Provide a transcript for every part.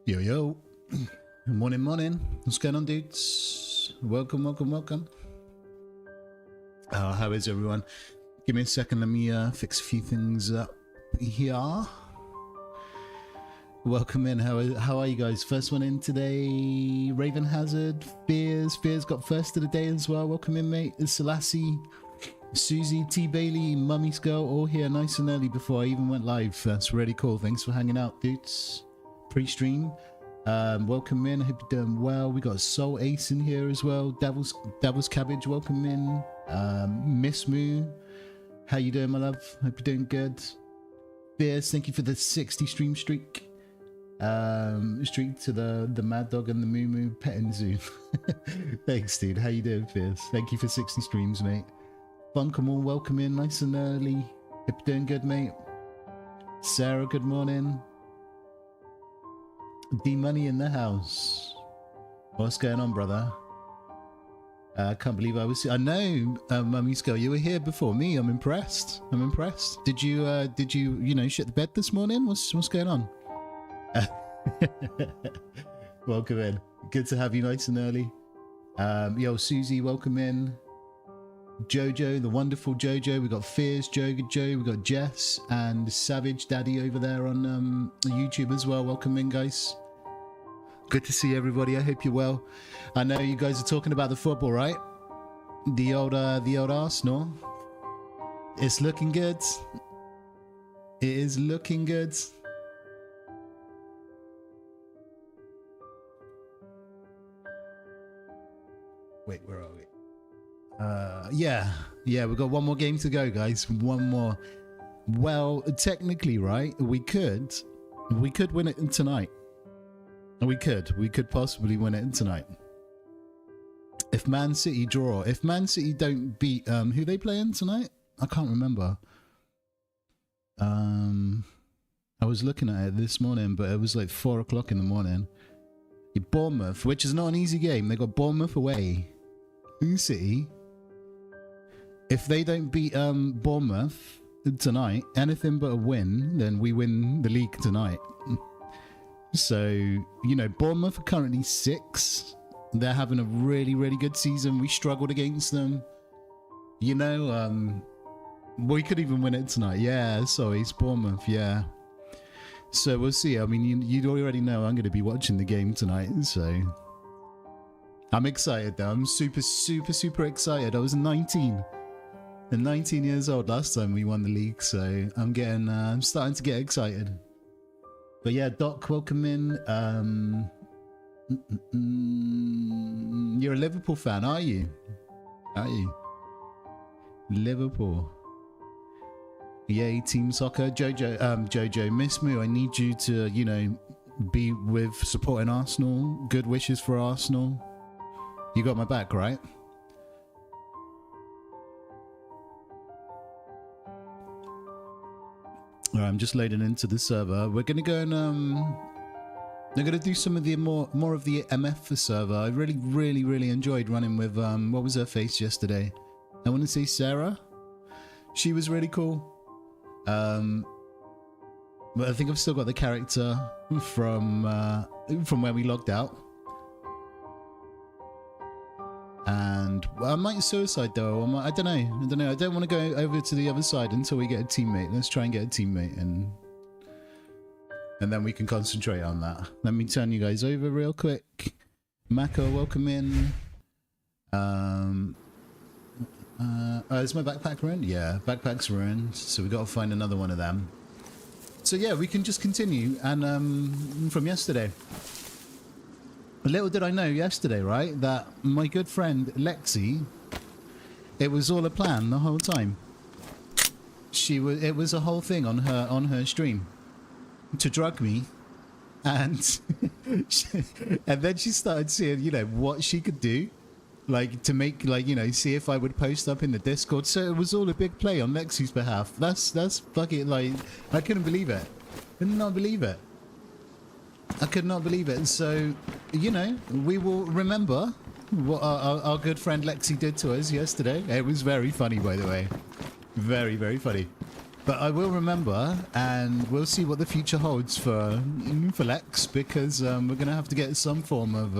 Yo, yo. Morning, morning. What's going on, dudes? Welcome, welcome, welcome. How is everyone? Give me a second. Let me fix a few things up here. Welcome in. How are you guys? First one in today. Raven Hazard. Fears got first of the day as well. Welcome in, mate. Selassie, Susie, T Bailey, Mummy's Girl, all here nice and early before I even went live. That's really cool. Thanks for hanging out, dudes. Pre-stream. Welcome in. I hope you're doing well. We got Soul Ace in here as well. Devil's Cabbage, welcome in. Miss Moo, how you doing, my love? Hope you're doing good. Beers, thank you for the 60 stream streak. Streak to the Mad Dog and the Moo Moo Petting Zoo. Thanks, dude. How you doing, Fierce? Thank you for 60 streams, mate. Bunkamall, welcome in nice and early. Hope you're doing good, mate. Sarah, good morning. D-Money in the house. What's going on, brother? I can't believe I was... I know, Mummy's Girl, you were here before me. I'm impressed. I'm impressed. Did you shit the bed this morning? What's going on? Welcome in. Good to have you nice and early. Yo, Susie, welcome in. Jojo, the wonderful Jojo. We got Fears, Joe. We got Jess and Savage Daddy over there on YouTube as well. Welcome in, guys. Good to see everybody. I hope you're well. I know you guys are talking about the football, right? The old Arsenal. It's looking good. It is looking good. Wait, where are we? Yeah, we've got one more game to go, guys. One more. Well, technically, right, we could win it tonight. We could possibly win it tonight. If Man City draw, if Man City don't beat, who they playing tonight? I can't remember. I was looking at it this morning, but it was like 4 o'clock in the morning. Bournemouth, which is not an easy game. They got Bournemouth away. City. If they don't beat Bournemouth tonight, anything but a win, then we win the league tonight. So, you know, Bournemouth are currently 6. They're having a really, really good season. We struggled against them. You know, we could even win it tonight. Yeah, sorry, it's Bournemouth, yeah. So we'll see. I mean, you already know I'm going to be watching the game tonight, so... I'm excited though. I'm super, super, super excited. I was 19 years old last time we won the league, so I'm starting to get excited. But yeah, Doc, welcome in. You're a Liverpool fan, are you? Are you? Liverpool. Yay, Team Soccer. Jojo, Miss Moo, I need you to, you know, be with supporting Arsenal. Good wishes for Arsenal. You got my back, right? Alright, I'm just loading into the server. We're gonna go and we're gonna do some of the more of the MF server. I really enjoyed running with what was her face yesterday? I want to say Sarah. She was really cool. But I think I've still got the character from where we logged out. And I might suicide though. I don't know. I don't want to go over to the other side until we get a teammate. Let's try and get a teammate, and then we can concentrate on that. Let me turn you guys over real quick. Mako, welcome in. Is my backpack ruined? Yeah, backpack's ruined. So we got to find another one of them. So yeah, we can just continue and from yesterday. Little did I know yesterday, right, that my good friend Lexi, it was all a plan the whole time. It was a whole thing on her stream to drug me, and and then she started seeing, you know, what she could do, like to make, like, you know, see if I would post up in the Discord. So it was all a big play on Lexi's behalf. That's fucking, like, I couldn't believe it. Could not believe it. I could not believe it. So, you know, we will remember what our good friend Lexi did to us yesterday. It was very funny, by the way. Very, very funny. But I will remember, and we'll see what the future holds for Lex, because we're gonna have to get some form of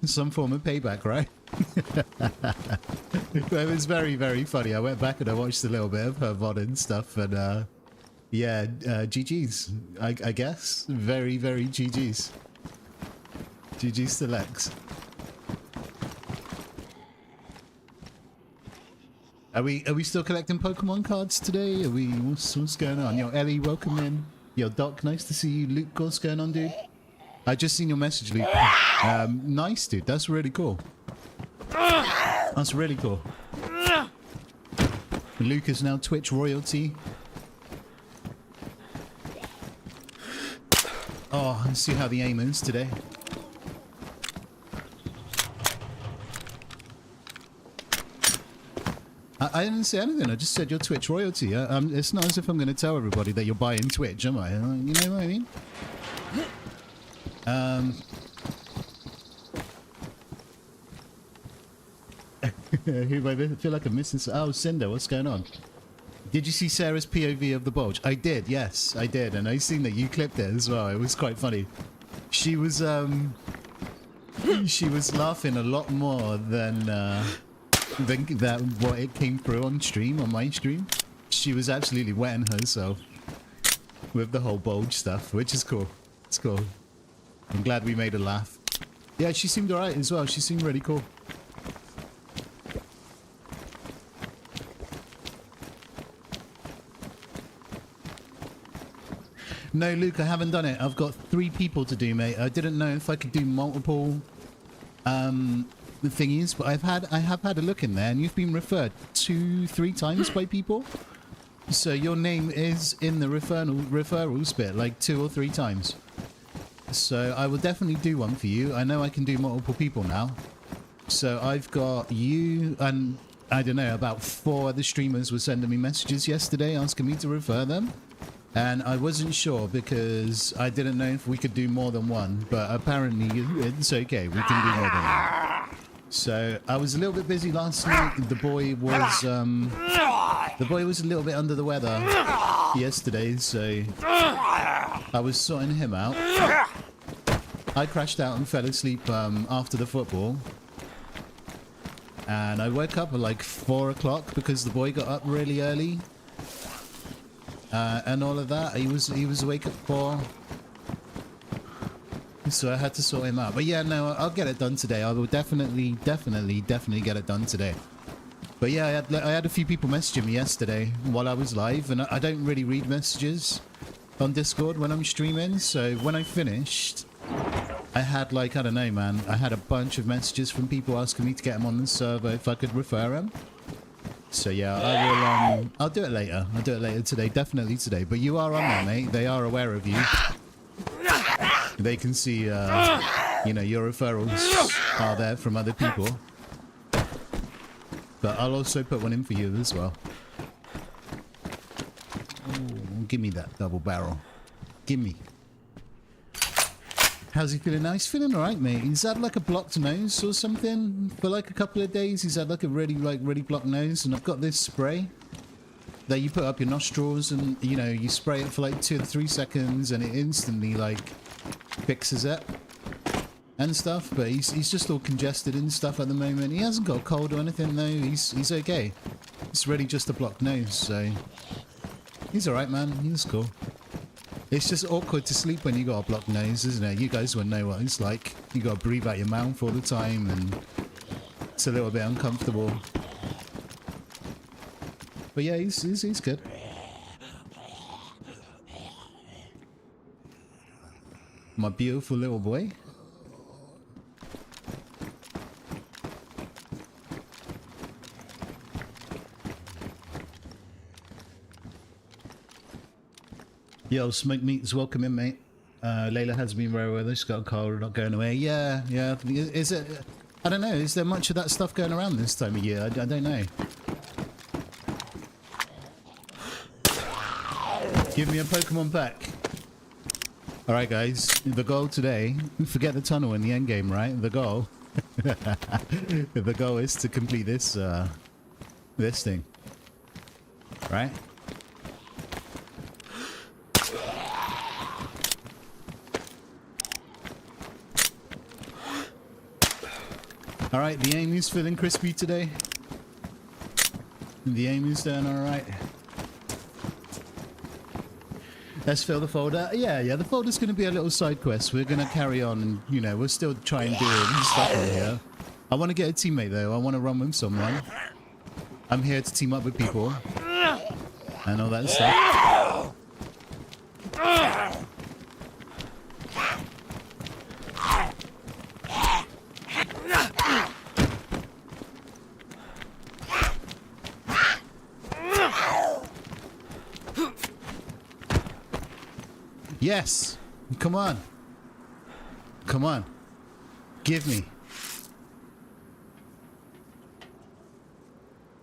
payback, right? It was very, very funny. I went back and I watched a little bit of her VOD and stuff, and yeah, GG's, I guess. Very, very GG's. GG's to Lex. Are we still collecting Pokemon cards today? Are we, what's going on? Yo, Ellie, welcome in. Yo, Doc, nice to see you. Luke, what's going on, dude? I just seen your message, Luke. Nice, dude. That's really cool. That's really cool. Luke is now Twitch royalty. Oh, let's see how the aim is today. I didn't say anything. I just said you're Twitch royalty. It's not as if I'm going to tell everybody that you're buying Twitch, am I? You know what I mean? Who I feel like I'm missing. Oh, Cinder, what's going on? Did you see Sarah's POV of the bulge? I did, yes, I did, and I seen that you clipped it as well. It was quite funny. She was laughing a lot more than that what it came through on stream, on my stream. She was absolutely wetting herself with the whole bulge stuff, which is cool. It's cool. I'm glad we made her laugh. Yeah, she seemed alright as well. She seemed really cool. No, Luke, I haven't done it. I've got 3 people to do, mate. I didn't know if I could do multiple thingies, but I have had a look in there, and you've been referred 2-3 times by people. So your name is in the referrals bit, like 2 or 3 times. So I will definitely do one for you. I know I can do multiple people now. So I've got you, and I don't know, about 4 other streamers were sending me messages yesterday asking me to refer them. And I wasn't sure because I didn't know if we could do more than one, but apparently it's okay. We can do more than one. So I was a little bit busy last night. The boy was a little bit under the weather yesterday, so I was sorting him out. I crashed out and fell asleep after the football, and I woke up at like 4 o'clock because the boy got up really early. And all of that. He was awake at 4, so I had to sort him out. But yeah, no, I'll get it done today. I will definitely get it done today. But yeah, I had a few people messaging me yesterday while I was live, and I don't really read messages on Discord when I'm streaming. So when I finished, I had like, I don't know, man, I had a bunch of messages from people asking me to get them on the server if I could refer them. So yeah, I will, I'll do it later. I'll do it later today, definitely today. But you are on there, mate. They are aware of you. They can see, you know, your referrals are there from other people. But I'll also put one in for you as well. Ooh, give me that double barrel. Give me. How's he feeling now? He's feeling alright, mate. He's had like a blocked nose or something for like a couple of days. He's had like a really blocked nose, and I've got this spray that you put up your nostrils, and you know, you spray it for like 2 to 3 seconds and it instantly like fixes it and stuff. But he's just all congested and stuff at the moment. He hasn't got a cold or anything though. He's okay. It's really just a blocked nose, so he's alright, man. He's cool. It's just awkward to sleep when you got a blocked nose, isn't it? You guys wouldn't know what it's like. You got to breathe out your mouth all the time, and it's a little bit uncomfortable. But yeah, he's good. My beautiful little boy. Yo, Smoke Meats, welcome in, mate. Layla has been very well. She's got a cold, not going away. Yeah. Is it? I don't know. Is there much of that stuff going around this time of year? I don't know. Give me a Pokemon pack. All right, guys. The goal today. Forget the tunnel in the end game, right? The goal. The goal is to complete this. This thing. Right. All right, the aim is feeling crispy today. The aim is doing all right. Let's fill the folder. Yeah, the folder's going to be a little side quest. We're going to carry on and, you know, we'll still try and do stuff on here. I want to get a teammate, though. I want to run with someone. I'm here to team up with people. And all that stuff. Yes! Come on! Come on! Give me!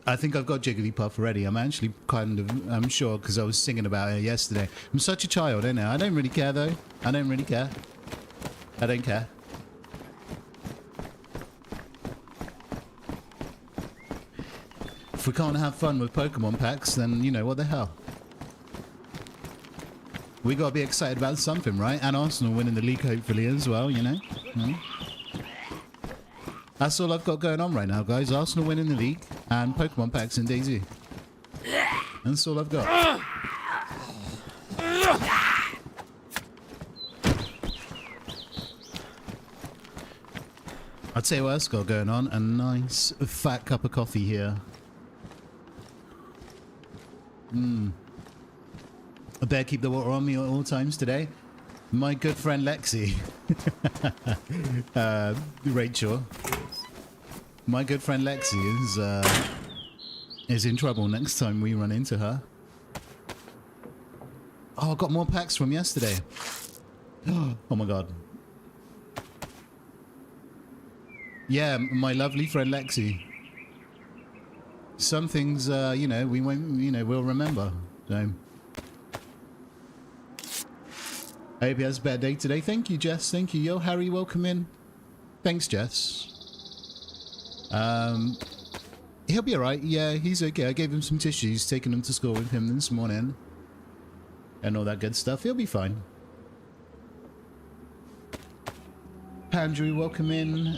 I think I've got Jigglypuff already. I'm actually I'm sure because I was singing about it yesterday. I'm such a child, ain't I? I don't really care though. I don't really care. I don't care. If we can't have fun with Pokemon packs, then, you know, what the hell? We gotta be excited about something, right? And Arsenal winning the league hopefully as well, you know? That's all I've got going on right now, guys. Arsenal winning the league and Pokemon packs in DayZ. That's all I've got. I'll tell you what else got going on. A nice fat cup of coffee here. I better keep the water on me at all times today. My good friend Lexi. Rachel. My good friend Lexi is in trouble next time we run into her. Oh, I got more packs from yesterday. Oh my god. Yeah, my lovely friend Lexi. Some things, you know, we won't, you know, we'll remember. So. I hope he has a better day today. Thank you, Jess. Thank you. Yo, Harry, welcome in. Thanks, Jess. He'll be alright. Yeah, he's okay. I gave him some tissues, taking him to school with him this morning. And all that good stuff. He'll be fine. Pandrew, welcome in.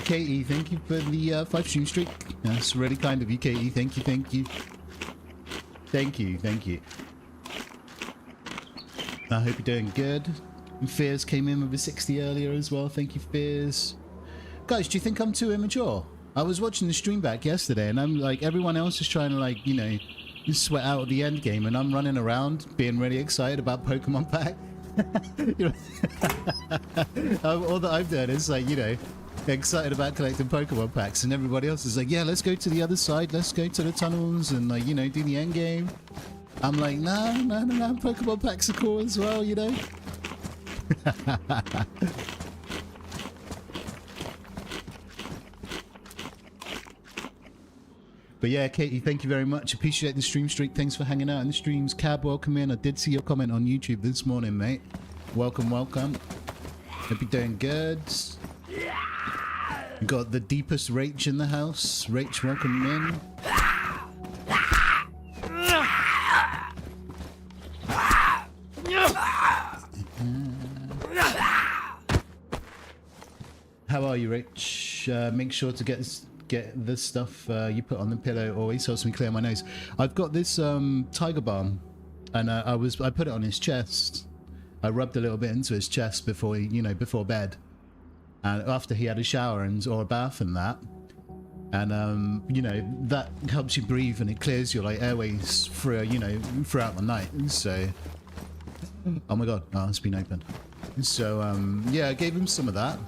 Katie, thank you for the 5-stream streak. That's really kind of you, Katie. Thank you, thank you. Thank you, thank you. I hope you're doing good. Fears came in with a 60 earlier as well. Thank you, Fears. Guys, do you think I'm too immature? I was watching the stream back yesterday and I'm like, everyone else is trying to, like, you know, sweat out the end game and I'm running around being really excited about Pokemon pack. You know, all that I've done is, like, you know, excited about collecting Pokemon packs and everybody else is like, yeah, let's go to the other side. Let's go to the tunnels and, like, you know, do the end game. I'm like, no, Pokemon packs are cool as well, you know? But yeah, Katie, thank you very much. Appreciate the stream streak. Thanks for hanging out in the streams. Cab, welcome in. I did see your comment on YouTube this morning, mate. Welcome, welcome. Hope you're doing good. We got the deepest Rach in the house. Rach, welcome in. How are you, Rich? Make sure to get the stuff you put on the pillow. Always helps me clear my nose. I've got this tiger balm, and I put it on his chest. I rubbed a little bit into his chest before before bed, and after he had a shower or a bath and that, and you know, that helps you breathe and it clears your, like, airways through, you know, throughout the night. So, oh my god, oh, it's been opened. So yeah, I gave him some of that.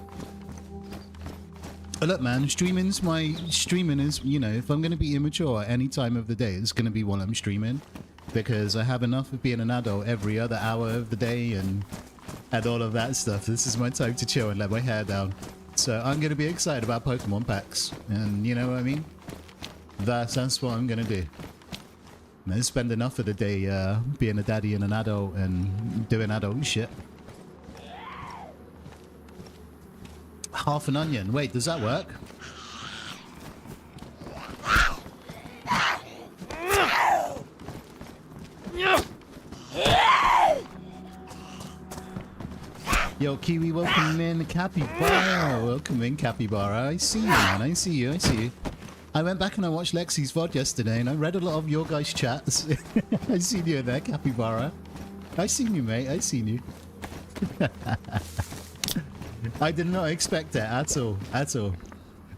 Look, man, streaming is, you know, if I'm going to be immature at any time of the day, it's going to be while I'm streaming, because I have enough of being an adult every other hour of the day and all of that stuff. This is my time to chill and let my hair down. So I'm going to be excited about Pokemon packs, and you know what I mean? That's what I'm going to do. And spend enough of the day being a daddy and an adult and doing adult shit. Half an onion. Wait, does that work? Yo, Kiwi, welcome in. Capybara, welcome in, Capybara. I see you, man. I see you. I see you. I went back and I watched Lexi's VOD yesterday, and I read a lot of your guys' chats. I seen you there, Capybara. I seen you, mate. I seen you. I did not expect it at all. At all.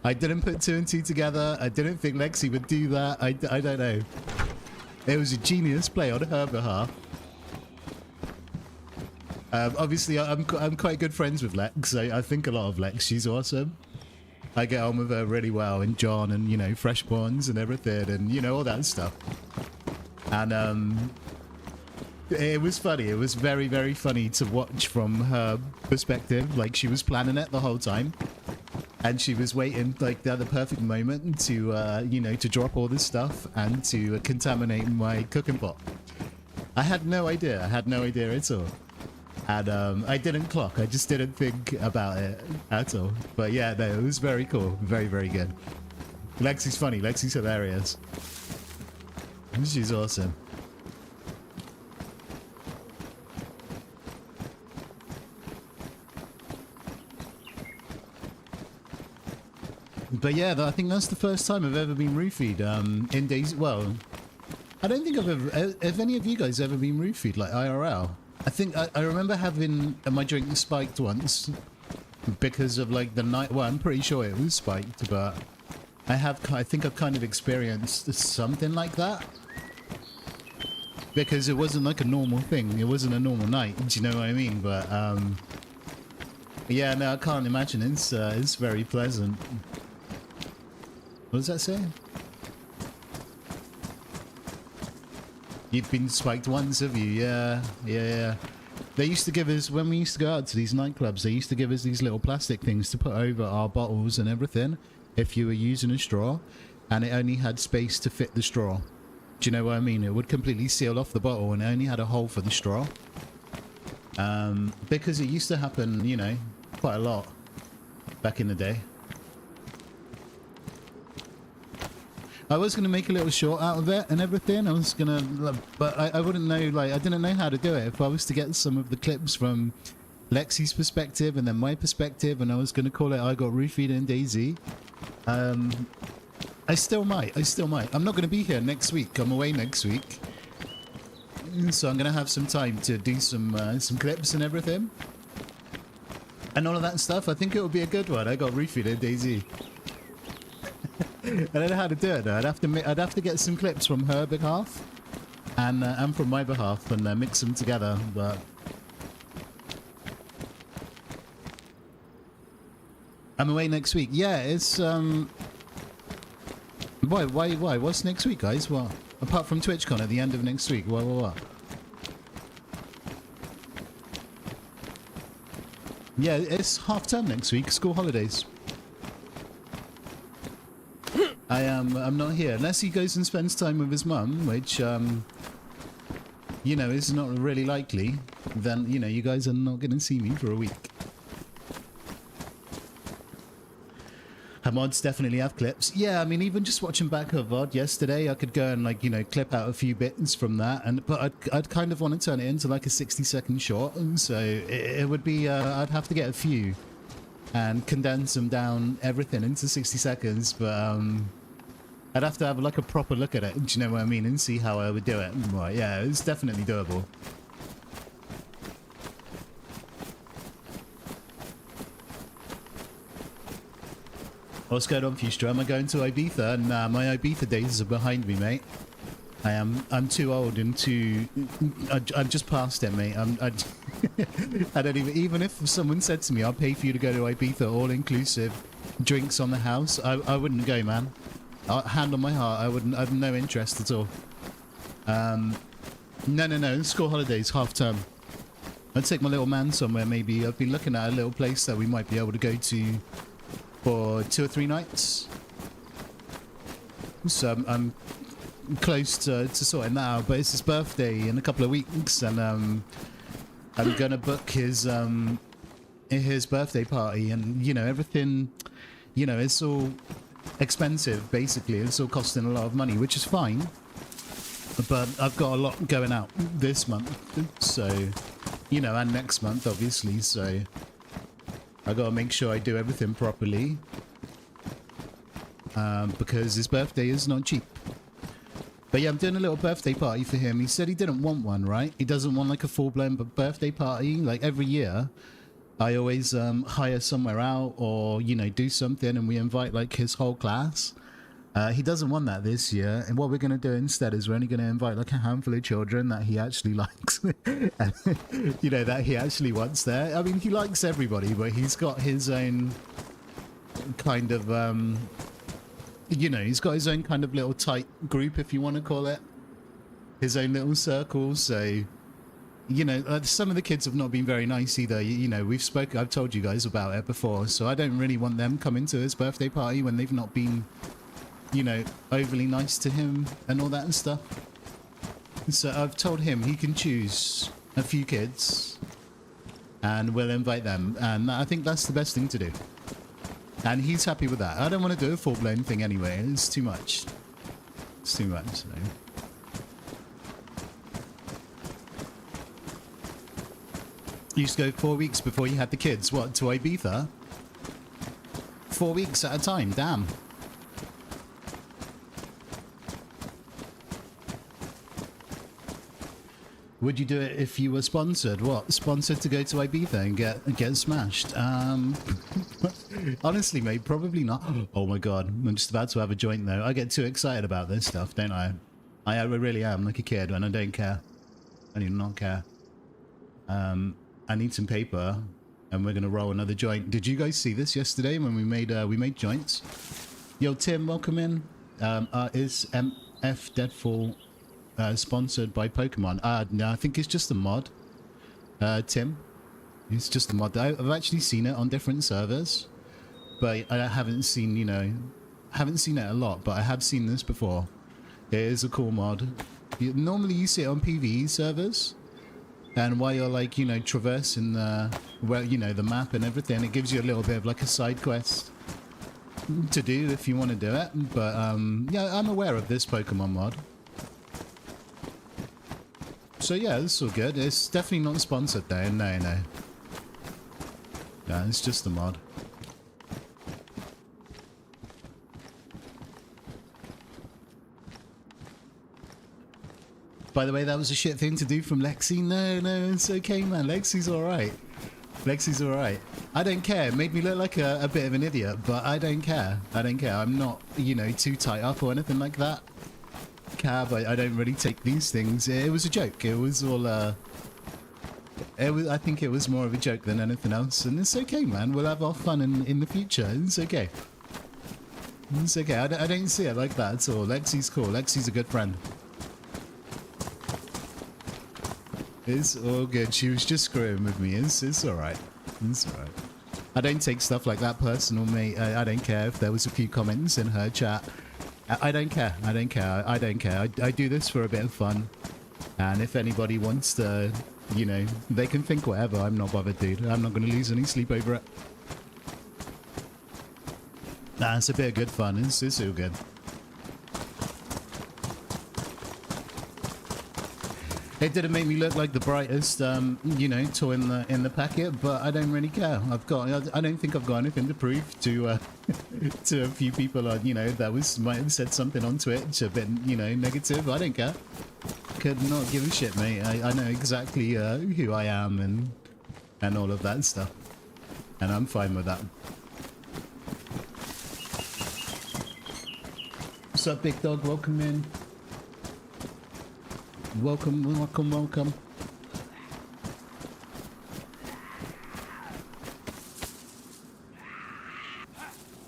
I didn't put 2 and 2 together. I didn't think Lexi would do that. I don't know. It was a genius play on her behalf. Obviously, I'm quite good friends with Lex. I think a lot of Lex. She's awesome. I get on with her really well, and John, and, you know, Freshborns and everything, and, you know, all that stuff. And it was funny. It was very, very funny to watch from her perspective. Like, she was planning it the whole time, and she was waiting, like, the perfect moment to, you know, to drop all this stuff and to contaminate my cooking pot. I had no idea. I had no idea at all. And I didn't clock. I just didn't think about it at all. But yeah, no, it was very cool. Very, very good. Lexi's funny. Lexi's hilarious. She's awesome. But yeah, I think that's the first time I've ever been roofied in DayZ. Well, I don't think I've ever... Have any of you guys ever been roofied, like IRL? I think I remember having my drink spiked once because of like the night. Well, I'm pretty sure it was spiked, but I think I've kind of experienced something like that because it wasn't like a normal thing. It wasn't a normal night. Do you know what I mean? But yeah, no, I can't imagine. It's very pleasant. What does that say? You've been spiked once, have you? Yeah, yeah, yeah. They used to give us, when we used to go out to these nightclubs, they used to give us these little plastic things to put over our bottles and everything if you were using a straw, and it only had space to fit the straw. Do you know what I mean? It would completely seal off the bottle and it only had a hole for the straw. Because it used to happen, you know, quite a lot back in the day. I was going to make a little short out of it and everything. I was going to, but I wouldn't know, like, I didn't know how to do it. If I was to get some of the clips from Lexi's perspective and then my perspective, and I was going to call it I Got Roofied in DayZ. I still might. I'm not going to be here next week. I'm away next week. So I'm going to have some time to do some clips and everything. And all of that stuff. I think it would be a good one. I Got Roofied in DayZ. I don't know how to do it though. I'd have to get some clips from her behalf and from my behalf and mix them together. But I'm away next week. Yeah, it's why? What's next week, guys? What? Apart from TwitchCon at the end of next week, what? Yeah, it's half term next week. School holidays. I'm not here unless he goes and spends time with his mum, which you know, is not really likely. Then, you know, you guys are not going to see me for a week. Her mods definitely have clips. Yeah, I mean, even just watching back her VOD yesterday, I could go and, like, you know, clip out a few bits from that. But I'd kind of want to turn it into like a 60-second short, and so it would be I'd have to get a few and condense them down, everything into 60 seconds. But I'd have to have like a proper look at it, do you know what I mean, and see how I would do it. Right, yeah, it's definitely doable. What's going on, Fustra? Am I going to Ibiza? Nah, my Ibiza days are behind me, mate. I'm too old and too... I'm just past it, mate. I don't even if someone said to me, I'll pay for you to go to Ibiza, all-inclusive, drinks on the house, I wouldn't go, man. Hand on my heart, I have no interest at all. No, school holidays, half term. I'd take my little man somewhere, maybe. I've been looking at a little place that we might be able to go to for 2 or 3 nights. So I'm close to sorting that out, but it's his birthday in a couple of weeks, and I'm gonna book his birthday party, and, you know, everything, you know, it's all expensive, basically. It's all costing a lot of money, which is fine, but I've got a lot going out this month, so you know, and next month, obviously, so I gotta make sure I do everything properly. Because his birthday is not cheap. But yeah, I'm doing a little birthday party for him. He said he didn't want one, right? He doesn't want like a full-blown birthday party. Like every year, I always hire somewhere out or, you know, do something and we invite like his whole class. He doesn't want that this year. And what we're going to do instead is we're only going to invite like a handful of children that he actually likes. And, you know, that he actually wants there. I mean, he likes everybody, but he's got his own kind of... you know, he's got his own kind of little tight group, if you want to call it. His own little circle, so... You know, some of the kids have not been very nice either. You know, I've told you guys about it before, so I don't really want them coming to his birthday party when they've not been, you know, overly nice to him and all that and stuff. So I've told him he can choose a few kids and we'll invite them. And I think that's the best thing to do. And he's happy with that. I don't want to do a full-blown thing anyway. It's too much. It's too much, so... You used to go 4 weeks before you had the kids. What, to Ibiza? 4 weeks at a time, damn. Would you do it if you were sponsored? What, sponsored to go to Ibiza and get smashed? Honestly, mate, probably not. Oh my god, I'm just about to have a joint though. I get too excited about this stuff, don't I? I really am, like a kid, and I don't care. I do not care. I need some paper, and we're gonna roll another joint. Did you guys see this yesterday when we made joints? Yo, Tim, welcome in. Is MF Deadfall sponsored by Pokemon? No, I think it's just a mod. Tim, it's just a mod. I've actually seen it on different servers, but I haven't seen, you know, haven't seen it a lot. But I have seen this before. It is a cool mod. Normally, you see it on PvE servers. And while you're like, you know, traversing the, well, you know, the map and everything, it gives you a little bit of like a side quest to do if you want to do it. But yeah, I'm aware of this Pokemon mod. So yeah, this is all good. It's definitely not sponsored though. No. Yeah, it's just a mod. By the way, that was a shit thing to do from Lexi. No, it's okay, man. Lexi's alright. Lexi's alright. I don't care. It made me look like a bit of an idiot, but I don't care. I don't care. I'm not, you know, too tight up or anything like that. Cab, I don't really take these things. It was a joke. It was all, I think it was more of a joke than anything else. And it's okay, man. We'll have our fun in the future. It's okay. It's okay. I don't see it like that at all. Lexi's cool. Lexi's a good friend. It's all good. She was just screwing with me. It's alright. It's alright. I don't take stuff like that personal, mate. I don't care if there was a few comments in her chat. I don't care. I don't care. I don't care. I do this for a bit of fun. And if anybody wants to, you know, they can think whatever. I'm not bothered, dude. I'm not going to lose any sleep over it. Nah, it's a bit of good fun. It's all good. It didn't make me look like the brightest, you know, toy in the packet, but I don't really care. I don't think I've got anything to prove to to a few people on, you know, that might have said something on Twitch a bit, you know, negative. I don't care. Could not give a shit, mate. I know exactly who I am and all of that stuff, and I'm fine with that. What's up, big dog? Welcome in. Welcome.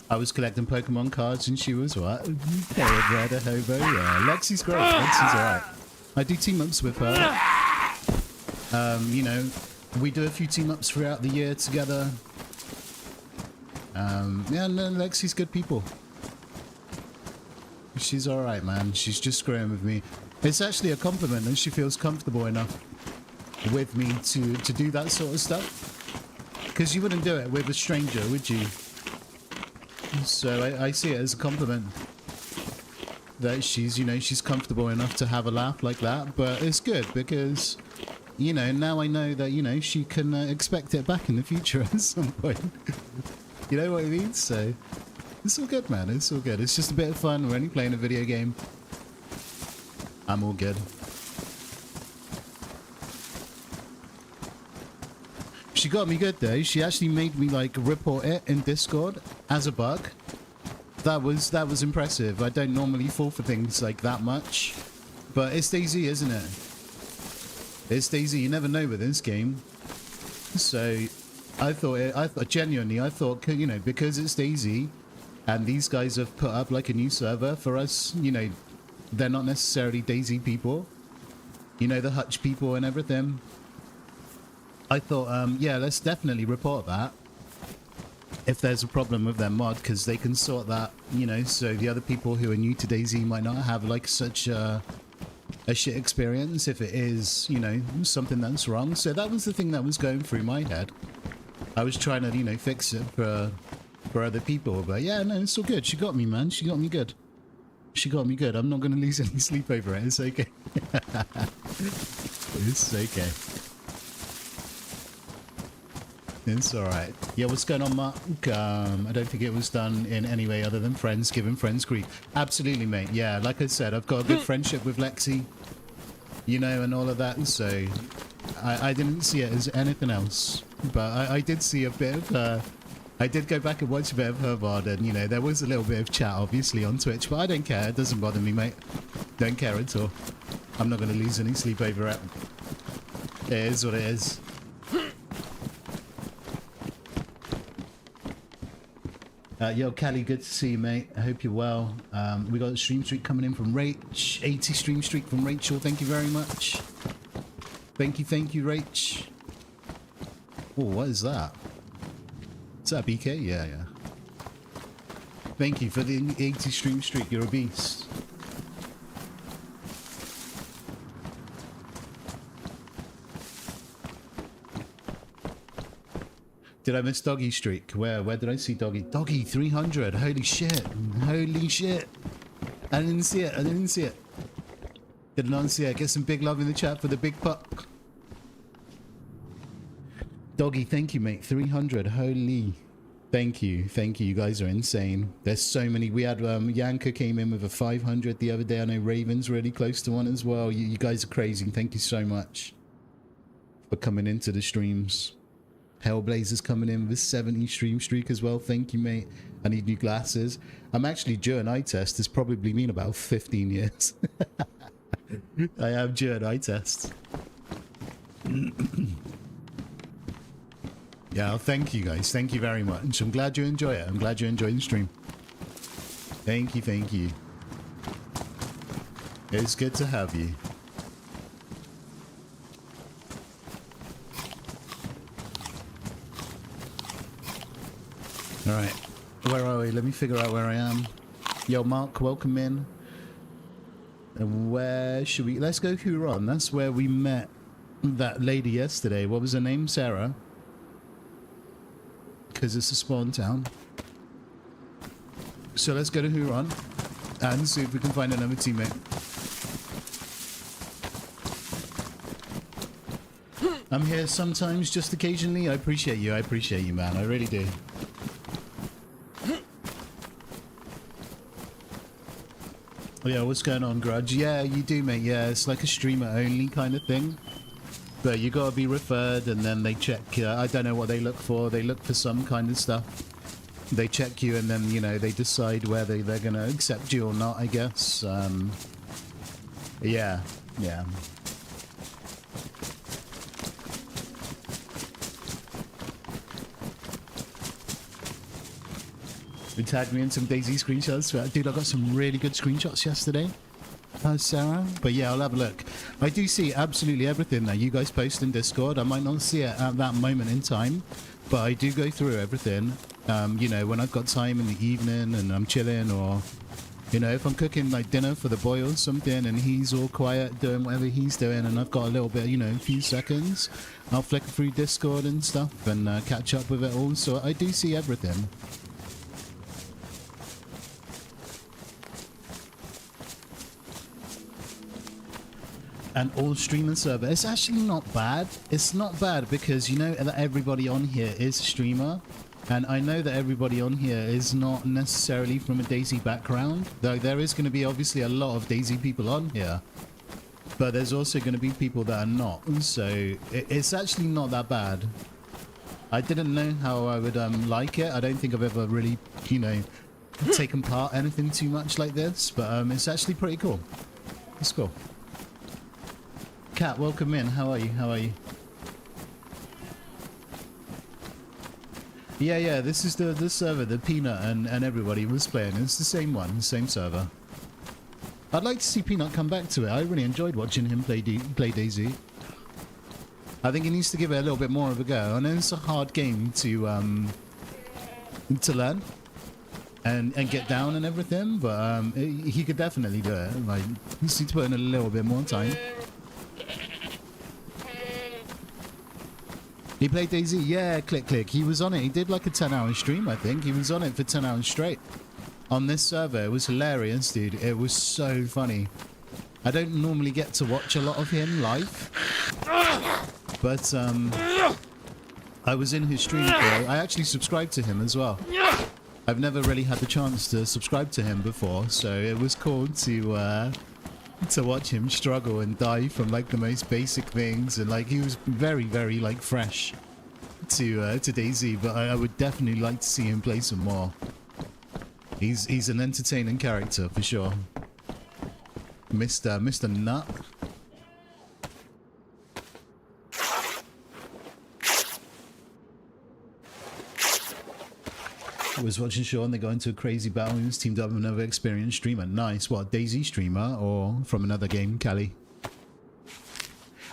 I was collecting Pokemon cards and she was what? Red, a hobo, yeah. Lexi's great. Lexi's alright. I do team-ups with her. You know, we do a few team-ups throughout the year together. Yeah, no, Lexi's good people. She's alright, man. She's just screwing with me. It's actually a compliment that she feels comfortable enough with me to do that sort of stuff. Because you wouldn't do it with a stranger, would you? So I see it as a compliment that she's, you know, she's comfortable enough to have a laugh like that. But it's good because, you know, now I know that, you know, she can expect it back in the future at some point. You know what I mean? So, it's all good, man. It's all good. It's just a bit of fun. We're only playing a video game. I'm all good. She got me good, though. She actually made me, like, report it in Discord as a bug. That was impressive. I don't normally fall for things like that much. But it's DayZ, isn't it? It's DayZ. You never know with this game. So, I thought genuinely, I thought, you know, because it's DayZ, and these guys have put up, like, a new server for us, you know, they're not necessarily DayZ people. You know, the Hutch people and everything. I thought, yeah, let's definitely report that. If there's a problem with their mod, because they can sort that, you know, so the other people who are new to DayZ might not have, like, such a shit experience if it is, you know, something that's wrong. So that was the thing that was going through my head. I was trying to, you know, fix it for other people. But yeah, no, it's all good. She got me, man. She got me good. She got me good. I'm not going to lose any sleep over it. It's okay. It's okay. It's alright. Yeah, what's going on, Mark? I don't think it was done in any way other than friends giving friends grief. Absolutely, mate. Yeah, like I said, I've got a good friendship with Lexi, you know, and all of that, so I didn't see it as anything else. But I did see a bit of I did go back and watch a bit of her VOD, and, you know, there was a little bit of chat, obviously, on Twitch, but I don't care. It doesn't bother me, mate. Don't care at all. I'm not going to lose any sleep over it. It is what it is. Yo, Callie, good to see you, mate. I hope you're well. We got a stream streak coming in from Rach. 80 stream streak from Rachel. Thank you very much. Thank you, Rach. Oh, what is that? Is that a BK? Yeah. Thank you for the 80 stream streak. You're a beast. Did I miss Doggy streak? Where did I see Doggy? Doggy 300. Holy shit. Holy shit. I didn't see it. Did not see it. Get some big love in the chat for the big puck. Doggy, thank you, mate. 300. Holy. Thank you. You guys are insane. There's so many. We had Yanka came in with a 500 the other day. I know Raven's really close to one as well. You guys are crazy. Thank you so much for coming into the streams. Hellblazer's coming in with a 70 stream streak as well. Thank you, mate. I need new glasses. I'm actually due an eye test. It's probably been about 15 years. I am due an eye test. Yeah, thank you, guys. Thank you very much. I'm glad you enjoy it. I'm glad you enjoyed the stream. Thank you. It's good to have you. Alright, where are we? Let me figure out where I am. Yo, Mark, welcome in. And where should we... Let's go Huron. That's where we met that lady yesterday. What was her name? Sarah. Because it's a spawn town. So let's go to Huron and see if we can find another teammate. I'm here sometimes, just occasionally. I appreciate you. I appreciate you, man. I really do. Oh yeah, what's going on, Grudge? Yeah, you do, mate. Yeah, it's like a streamer only kind of thing. But you gotta be referred, and then they check. I don't know what they look for. They look for some kind of stuff. They check you, and then, you know, they decide whether they're gonna accept you or not, I guess. Yeah. They tagged me in some DayZ screenshots. Dude, I got some really good screenshots yesterday. Sarah. But yeah, I'll have a look. I do see absolutely everything that you guys post in Discord. I might not see it at that moment in time, but I do go through everything. You know, when I've got time in the evening and I'm chilling, or, you know, if I'm cooking like dinner for the boy or something and he's all quiet doing whatever he's doing and I've got a little bit, you know, a few seconds, I'll flick through Discord and stuff and catch up with it all. So I do see everything. An all streamer server. It's actually not bad. It's not bad because you know that everybody on here is a streamer. And I know that everybody on here is not necessarily from a DayZ background. Though there is going to be obviously a lot of DayZ people on here. But there's also going to be people that are not. So it's actually not that bad. I didn't know how I would like it. I don't think I've ever really, you know, taken part anything too much like this. But it's actually pretty cool. It's cool. Kat, welcome in. How are you? How are you? Yeah, this is the server that Peanut and everybody was playing. It's the same one, the same server. I'd like to see Peanut come back to it. I really enjoyed watching him play DayZ. I think he needs to give it a little bit more of a go. I know it's a hard game to learn and get down and everything, but he could definitely do it. Like, he needs to put in a little bit more time. He played DayZ, yeah, click. He was on it. He did like a 10-hour stream, I think. He was on it for 10 hours straight. On this server, it was hilarious, dude. It was so funny. I don't normally get to watch a lot of him live. But, I was in his stream for it. I actually subscribed to him as well. I've never really had the chance to subscribe to him before, so it was cool to watch him struggle and die from like the most basic things, and like he was very like fresh to DayZ, but I would definitely like to see him play some more. He's an entertaining character for sure. Mr. Nut. I was watching Sean, they got into a crazy battle and was teamed up with another experienced streamer. Nice. What, DayZ streamer or from another game, Callie?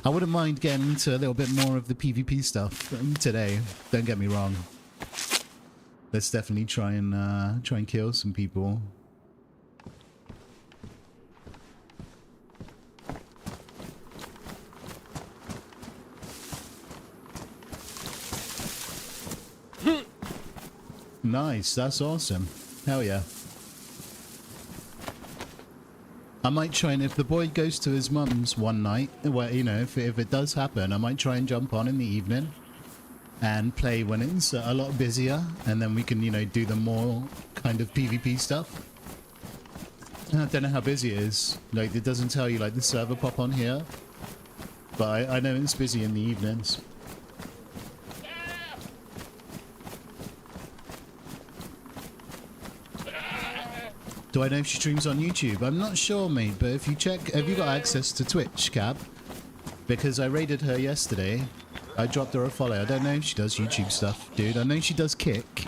I wouldn't mind getting into a little bit more of the PvP stuff today. Don't get me wrong. Let's definitely try and kill some people. Nice, that's awesome. Hell yeah. I might try, and if the boy goes to his mum's one night, well, you know, if it does happen, I might try and jump on in the evening and play when it's a lot busier, and then we can, you know, do the more kind of PvP stuff. I don't know how busy it is. Like, it doesn't tell you, like, the server pop on here, but I know it's busy in the evenings. Do I know if she streams on YouTube? I'm not sure, mate, but if you check... Have you got access to Twitch, Cab? Because I raided her yesterday. I dropped her a follow. I don't know if she does YouTube stuff, dude. I know she does Kick.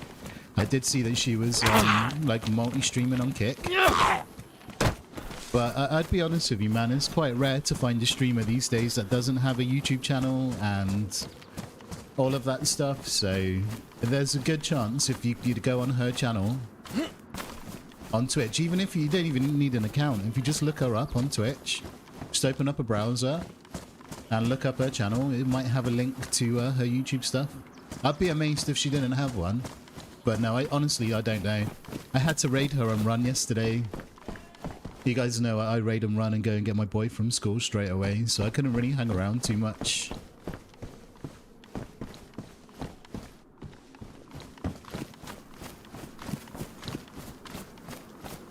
I did see that she was, like, multi-streaming on Kick. But I'd be honest with you, man. It's quite rare to find a streamer these days that doesn't have a YouTube channel and all of that stuff. So there's a good chance if you go on her channel... on Twitch, even if you don't even need an account, if you just look her up on Twitch, just open up a browser and look up her channel, it might have a link to her YouTube stuff. I'd be amazed if she didn't have one, but no, honestly, I don't know. I had to raid her and run yesterday. You guys know I raid and run and go and get my boy from school straight away, so I couldn't really hang around too much.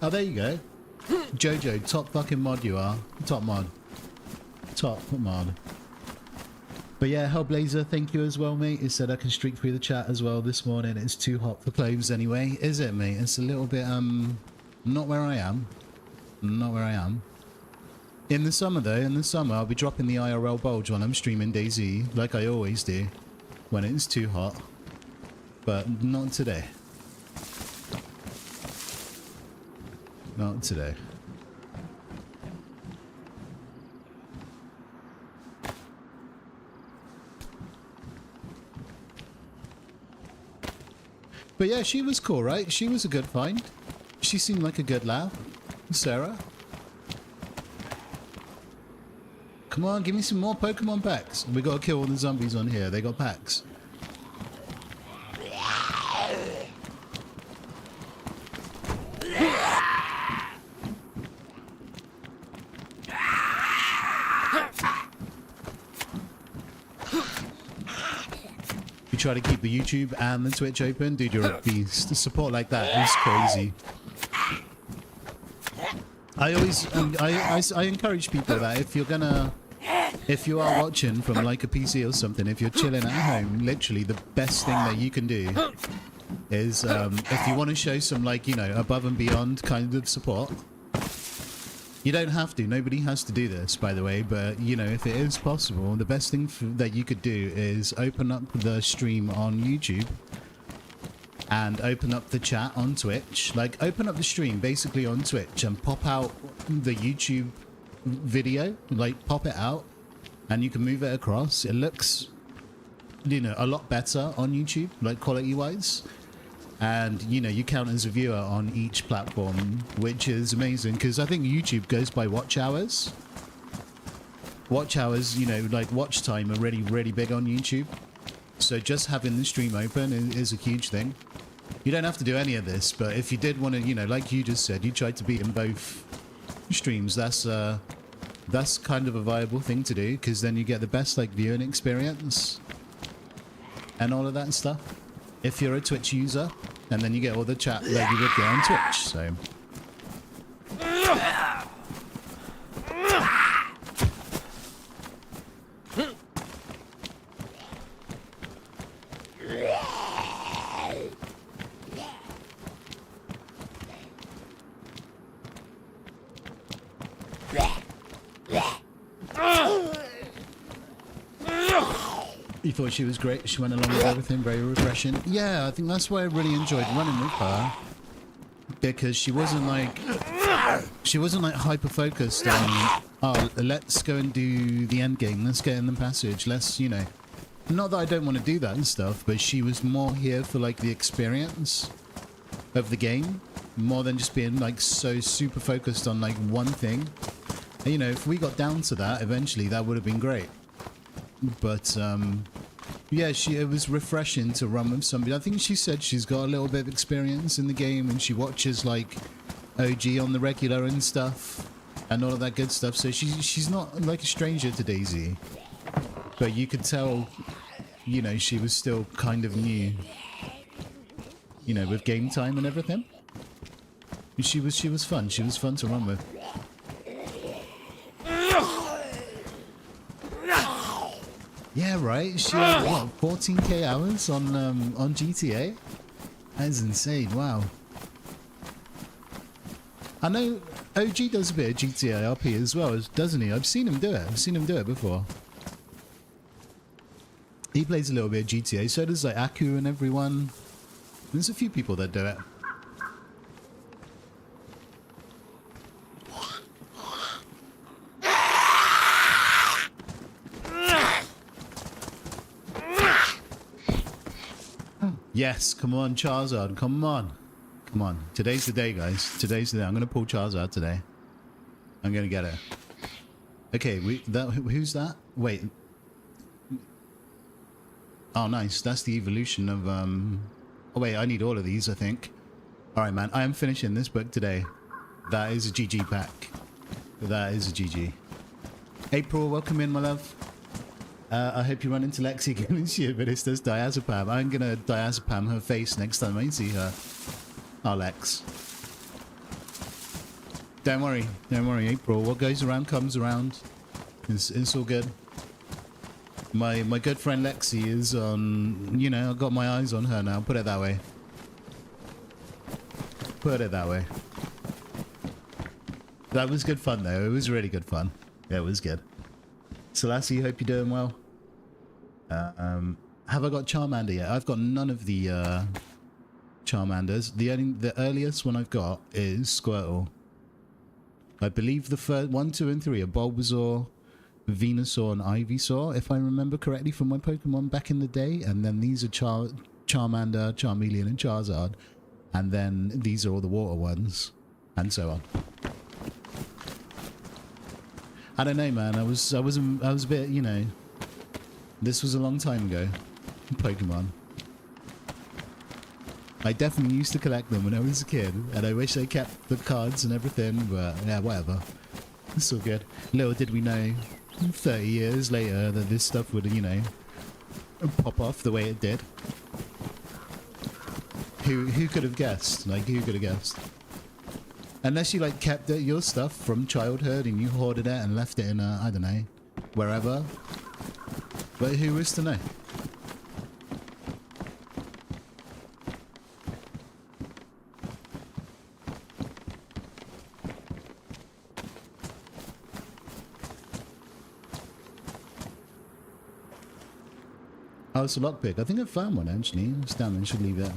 Oh, there you go. Jojo, top fucking mod you are. Top mod. Top mod. But yeah, Hellblazer, thank you as well, mate. It said I can streak through the chat as well this morning. It's too hot for clothes anyway. Is it, mate? It's a little bit, not where I am. Not where I am. In the summer, though, in the summer, I'll be dropping the IRL bulge when I'm streaming DayZ, like I always do, when it's too hot. But not today. Not today. But yeah, she was cool, right? She was a good find. She seemed like a good laugh. Sarah. Come on, give me some more Pokemon packs. We gotta kill all the zombies on here. They got packs. try to keep the YouTube and the Twitch open, dude, you're a beast. The support like that is crazy. I always, I encourage people that if you are watching from like a PC or something, if you're chilling at home, literally the best thing that you can do is, if you want to show some like, you know, above and beyond kind of support, you don't have to, nobody has to do this, by the way, but you know, if it is possible, the best thing that you could do is open up the stream on YouTube and open up the chat on Twitch. Like, open up the stream basically on Twitch and pop out the YouTube video, like pop it out, and you can move it across. It looks, you know, a lot better on YouTube, like quality wise. And, you know, you count as a viewer on each platform, which is amazing, because I think YouTube goes by watch hours. Watch hours, you know, like watch time are really, really big on YouTube. So just having the stream open is a huge thing. You don't have to do any of this, but if you did want to, you know, like you just said, you tried to beat in both streams, that's kind of a viable thing to do, because then you get the best, like, viewing experience and all of that stuff. If you're a Twitch user, and then you get all the chat that you would get on Twitch, so... You thought she was great, she went along with everything, very refreshing. Yeah, I think that's why I really enjoyed running with her, because she wasn't like hyper focused on, oh, let's go and do the end game, let's get in the passage, let's, you know, not that I don't want to do that and stuff, but she was more here for like the experience of the game, more than just being like so super focused on like one thing. And, you know, if we got down to that eventually, that would have been great. But yeah, it was refreshing to run with somebody. I think she said she's got a little bit of experience in the game, and she watches like OG on the regular and stuff, and all of that good stuff. So she's not like a stranger to DayZ, but you could tell, you know, she was still kind of new, you know, with game time and everything. She was fun. She was fun to run with. Yeah, right. She had, what, 14k hours on GTA? That is insane. Wow. I know OG does a bit of GTA RP as well, doesn't he? I've seen him do it. I've seen him do it before. He plays a little bit of GTA. So does like Aku and everyone. There's a few people that do it. Yes, come on, Charizard, come on. Come on. Today's the day, guys. Today's the day. I'm going to pull Charizard today. I'm going to get it. Okay, who's that? Wait. Oh, nice. That's the evolution of, Oh, wait, I need all of these, I think. Alright, man. I am finishing this book today. That is a GG pack. That is a GG. April, welcome in, my love. I hope you run into Lexi again this year, but it's this diazepam. I'm gonna diazepam her face next time I see her. Oh, Lex. Don't worry, April. What goes around comes around. It's all good. My good friend Lexi is on, you know, I've got my eyes on her now, put it that way. Put it that way. That was good fun though, it was really good fun. Yeah, it was good. Selassie, hope you're doing well. Have I got Charmander yet? I've got none of the Charmanders. The earliest one I've got is Squirtle. I believe the first 1, 2, and 3 are Bulbasaur, Venusaur, and Ivysaur, if I remember correctly from my Pokemon back in the day. And then these are Charmander, Charmeleon, and Charizard. And then these are all the water ones, and so on. I don't know, man. I was a bit, you know. This was a long time ago. Pokemon. I definitely used to collect them when I was a kid, and I wish I kept the cards and everything, but yeah, whatever. It's all good. Little did we know, 30 years later, that this stuff would, you know, pop off the way it did. Who could have guessed? Like, who could have guessed? Unless you, like, kept your stuff from childhood and you hoarded it and left it in a, I don't know, wherever. But who was to know? Oh, it's a lockpick. I think I found one, actually. It's down there. I should leave it.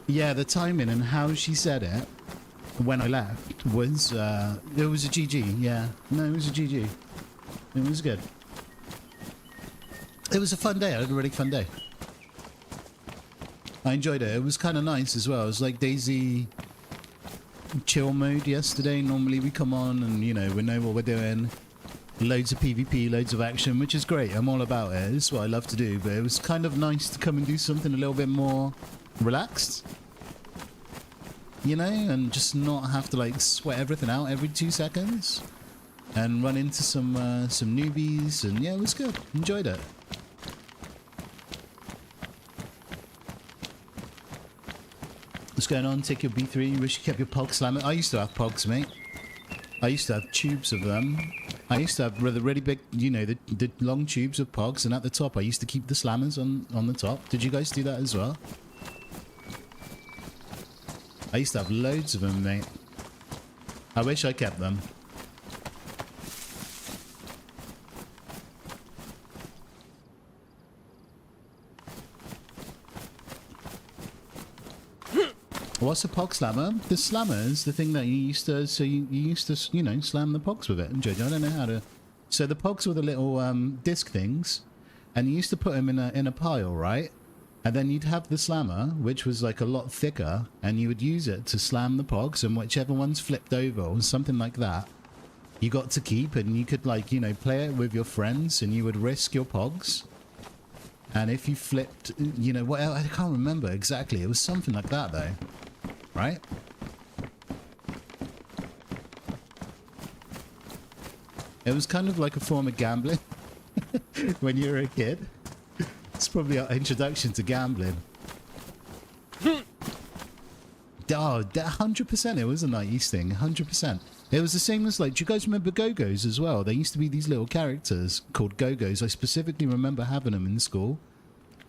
Yeah, the timing and how she said it when I left was, it was a GG, yeah. No, it was a GG. It was good. It was a fun day. I had a really fun day. I enjoyed it. It was kind of nice as well. It was like DayZ chill mode yesterday. Normally we come on and, you know, we know what we're doing. Loads of PvP, loads of action, which is great. I'm all about it. It's what I love to do. But it was kind of nice to come and do something a little bit more relaxed. You know, and just not have to like sweat everything out every 2 seconds. And run into some newbies. And yeah, it was good. Enjoyed it. What's going on? Take your B3. You wish you kept your pog slammer. I used to have pogs, mate. I used to have tubes of them. I used to have the really big, you know, the long tubes of pogs, and at the top I used to keep the slammers on the top. Did you guys do that as well? I used to have loads of them, mate. I wish I kept them. What's a pog slammer? The slammer is the thing that you used to, so you used to, you know, slam the pogs with it. And Jojo, I don't know how to. So the pogs were the little disc things, and you used to put them in a pile, right? And then you'd have the slammer, which was like a lot thicker, and you would use it to slam the pogs, and whichever one's flipped over or something like that, you got to keep, and you could, like, you know, play it with your friends, and you would risk your pogs. And if you flipped, you know, what I can't remember exactly. It was something like that, though. Right? It was kind of like a form of gambling when you were a kid. It's probably our introduction to gambling. Oh, 100% it was a 90s thing. 100%. It was the same as, like, do you guys remember Go-Go's as well? There used to be these little characters called Go-Go's. I specifically remember having them in school.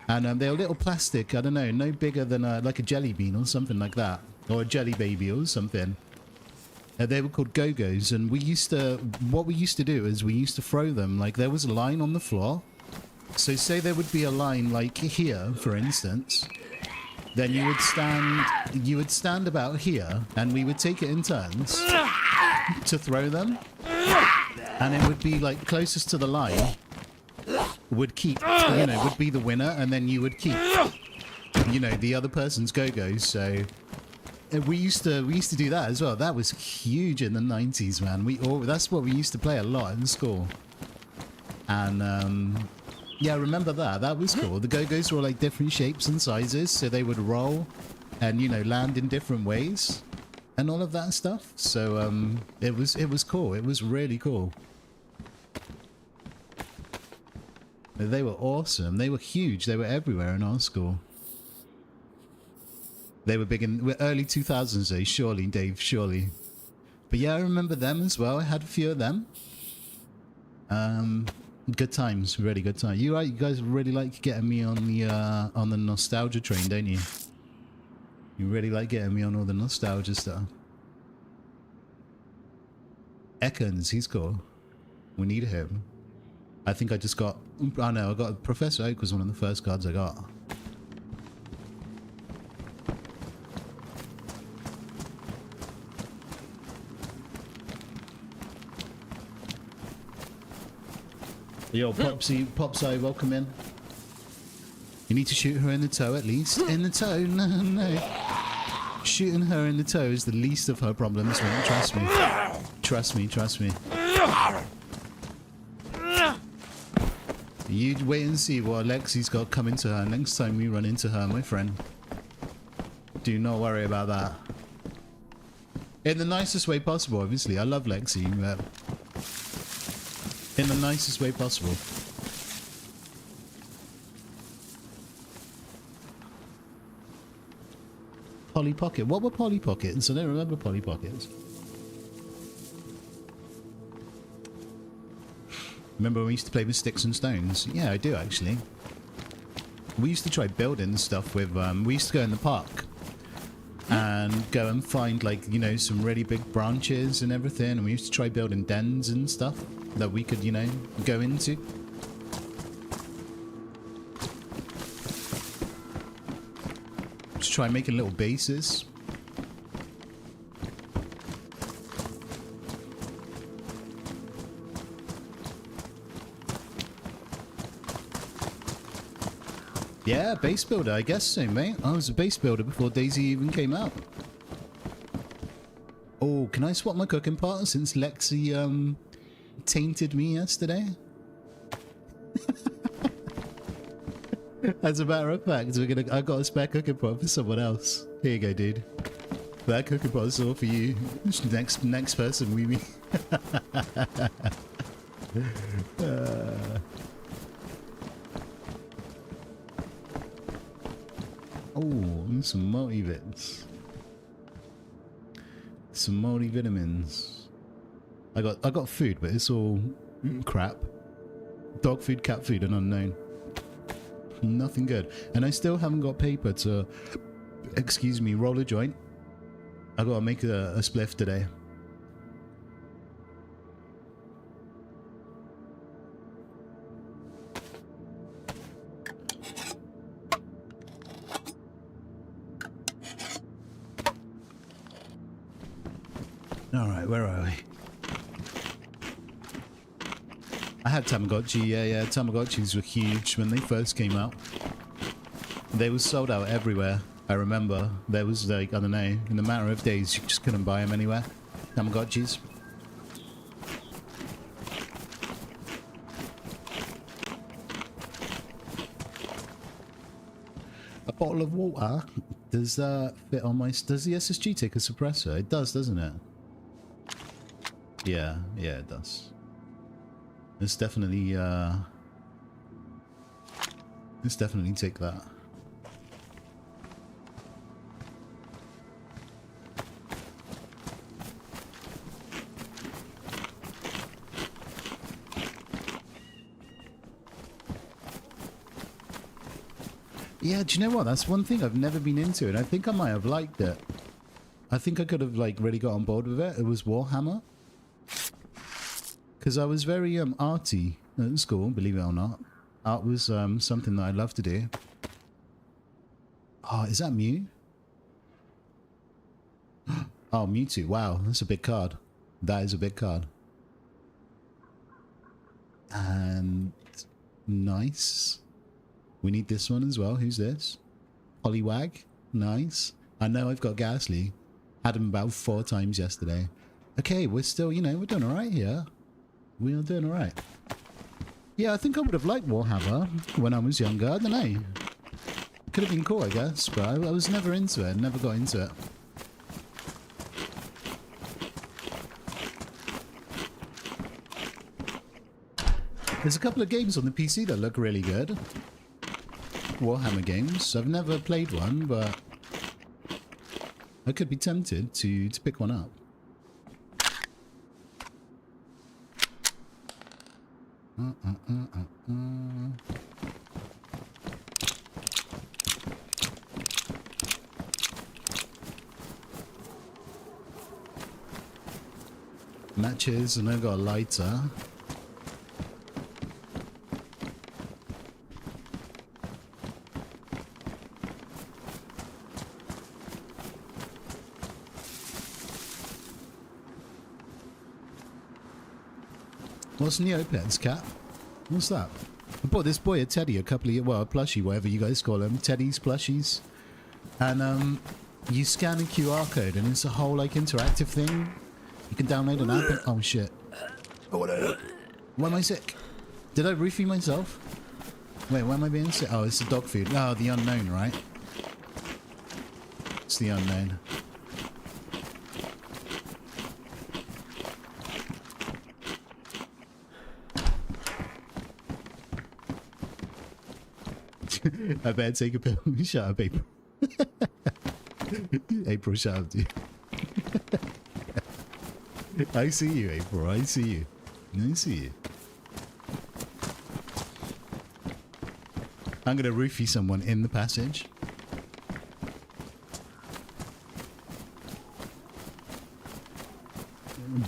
And they were little plastic, I don't know, no bigger than like a jelly bean or something like that. Or a jelly baby or something. They were called Go-Go's, and what we used to do is we used to throw them, like there was a line on the floor. So say there would be a line like here, for instance. Then you would stand about here, and we would take it in turns to throw them. And it would be like closest to the line would keep, you know, would be the winner, and then you would keep, you know, the other person's Go-Go's. So we used to do that as well. That was huge in the 90s, man. That's what we used to play a lot in school. And yeah, I remember that. That was cool. The Go-Go's were like different shapes and sizes, so they would roll and, you know, land in different ways and all of that stuff. So it was cool. It was really cool. They were awesome. They were huge. They were everywhere in our school. They were big in early 2000s, though. Surely, Dave, surely. But yeah, I remember them as well. I had a few of them. Good times, really good times. You guys really like getting me on the nostalgia train, don't you? You really like getting me on all the nostalgia stuff. Ekans, he's cool. We need him. I think I just got... Oh no, I got... Professor Oak was one of the first cards I got. Yo, Popsy, welcome in. You need to shoot her in the toe at least. In the toe? No, no. Shooting her in the toe is the least of her problems, man. Trust me. Trust me, trust me. You wait and see what Alexi's got coming to her next time we run into her, my friend. Do not worry about that. In the nicest way possible, obviously. I love Lexi, but in the nicest way possible. Polly Pocket. What were Polly Pockets? I don't remember Polly Pockets. Remember when we used to play with sticks and stones? Yeah, I do actually. We used to try building stuff with, we used to go in the park and go and find, like, you know, some really big branches and everything, and we used to try building dens and stuff that we could, you know, go into. Just try making little bases. Yeah, base builder, I guess so, mate. I was a base builder before DayZ even came out. Oh, can I swap my cooking pot since Lexi, tainted me yesterday? As a matter of fact, I got a spare cooking pot for someone else. Here you go, dude. That cooking pot is all for you. Next person we meet. Oh, some multivits. Some multivitamins. I got food, but it's all crap. Dog food, cat food, and unknown. Nothing good. And I still haven't got paper to, excuse me, roll a joint. I gotta make a spliff today. Alright, where are we? I had Tamagotchi, yeah, Tamagotchis were huge when they first came out. They were sold out everywhere, I remember. There was like, I don't know, in a matter of days you just couldn't buy them anywhere. Tamagotchis. A bottle of water? Does that fit on my... Does the SSG take a suppressor? It does, doesn't it? Yeah, it does. Let's definitely take that. Yeah, do you know what? That's one thing I've never been into, and I think I might have liked it. I think I could have, like, really got on board with it. It was Warhammer. Because I was very arty at school, believe it or not. Art was something that I loved to do. Oh, is that Mew? Oh, Mewtwo. Wow, that's a big card. That is a big card. And nice. We need this one as well. Who's this? Poliwag. Nice. I know I've got Ghastly. Had him about 4 times yesterday. Okay, we're still, you know, we're doing alright here. We are doing alright. Yeah, I think I would have liked Warhammer when I was younger. I don't know. Could have been cool, I guess, but I was never into it. Never got into it. There's a couple of games on the PC that look really good. Warhammer games. I've never played one, but I could be tempted to pick one up. Matches, and I've got a lighter. What's Neopets, cat? What's that? I bought this boy a teddy a couple of, well, a plushie, whatever you guys call them, teddies, plushies, and you scan a QR code, and it's a whole like interactive thing. You can download an app. And, oh shit! Why am I sick? Did I refeed myself? Wait, why am I being sick? Oh, it's the dog food. Oh, the unknown, right? It's the unknown. I better take a pill. Shut up, April. April, shut up, dude. I see you, April. I see you. I see you. I'm gonna roofie someone in the passage.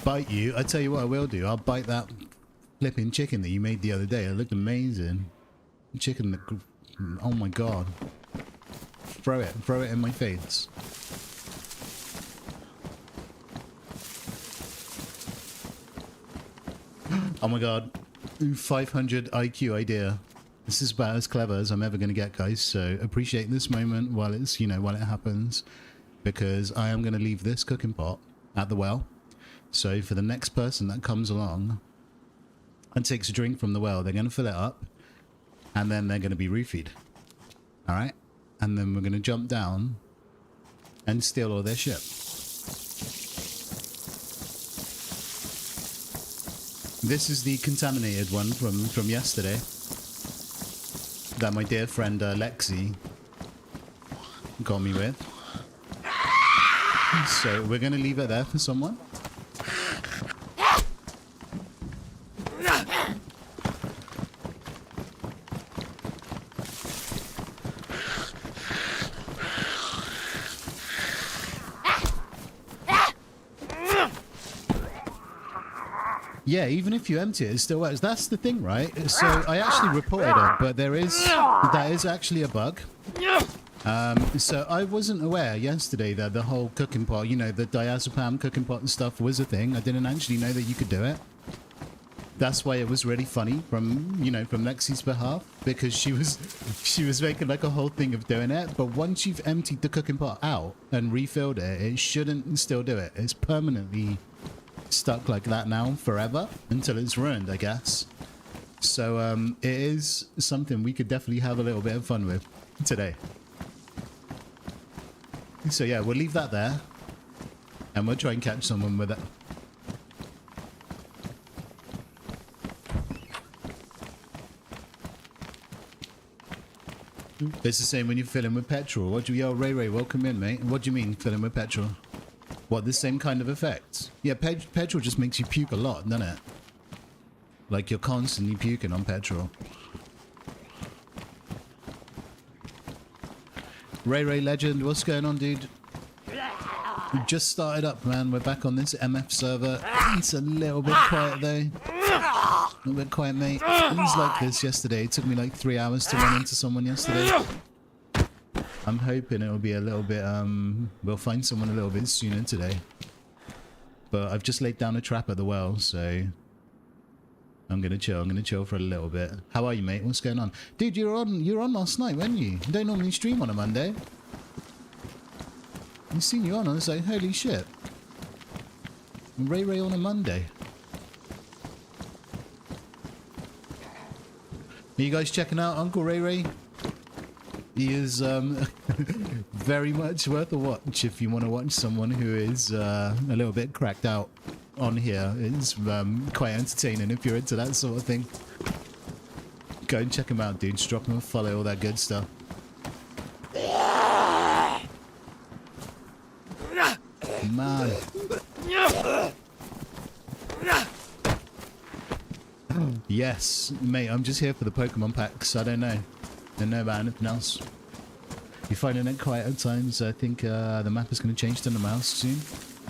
Bite you. I tell you what I will do. I'll bite that flipping chicken that you made the other day. It looked amazing. Chicken that... Oh my god. Throw it. Throw it in my face. Oh my god. 500 IQ idea. This is about as clever as I'm ever going to get, guys. So appreciate this moment while it's, you know, while it happens. Because I am going to leave this cooking pot at the well. So for the next person that comes along and takes a drink from the well, they're going to fill it up. And then they're going to be roofied. Alright? And then we're going to jump down and steal all their shit. This is the contaminated one from yesterday. That my dear friend Lexi got me with. So we're going to leave it there for someone. Yeah, even if you empty it, it still works. That's the thing, right? So I actually reported it, but that is actually a bug. So I wasn't aware yesterday that the whole cooking pot, you know, the diazepam cooking pot and stuff was a thing. I didn't actually know that you could do it. That's why it was really funny from, you know, from Lexi's behalf, because she was making like a whole thing of doing it. But once you've emptied the cooking pot out and refilled it, it shouldn't still do it. It's permanently stuck like that now forever until it's ruined, I guess. So it is something we could definitely have a little bit of fun with today. So yeah, we'll leave that there and we'll try and catch someone with it. It's the same when you fill in with petrol. What do you... Yo, Ray, welcome in, mate. What do you mean fill in with petrol? What, the same kind of effect? Yeah, petrol just makes you puke a lot, doesn't it? Like you're constantly puking on petrol. Ray Legend, what's going on, dude? We just started up, man. We're back on this MF server. It's a little bit quiet, though. A little bit quiet, mate. It was like this yesterday. It took me like 3 hours to run into someone yesterday. I'm hoping it'll be a little bit, we'll find someone a little bit sooner today. But I've just laid down a trap at the well, so I'm gonna chill for a little bit. How are you, mate? What's going on? Dude, you were on last night, weren't you? You don't normally stream on a Monday. I've seen you on, I was like, holy shit. Ray on a Monday. Are you guys checking out Uncle Ray? He is very much worth a watch if you want to watch someone who is a little bit cracked out on here. It's quite entertaining if you're into that sort of thing. Go and check him out, dudes. Drop him a follow, all that good stuff. Man. Yes, mate, I'm just here for the Pokemon packs. I don't know about anything else. You're finding it quiet at times. I think the map is going to change to Namalsk soon.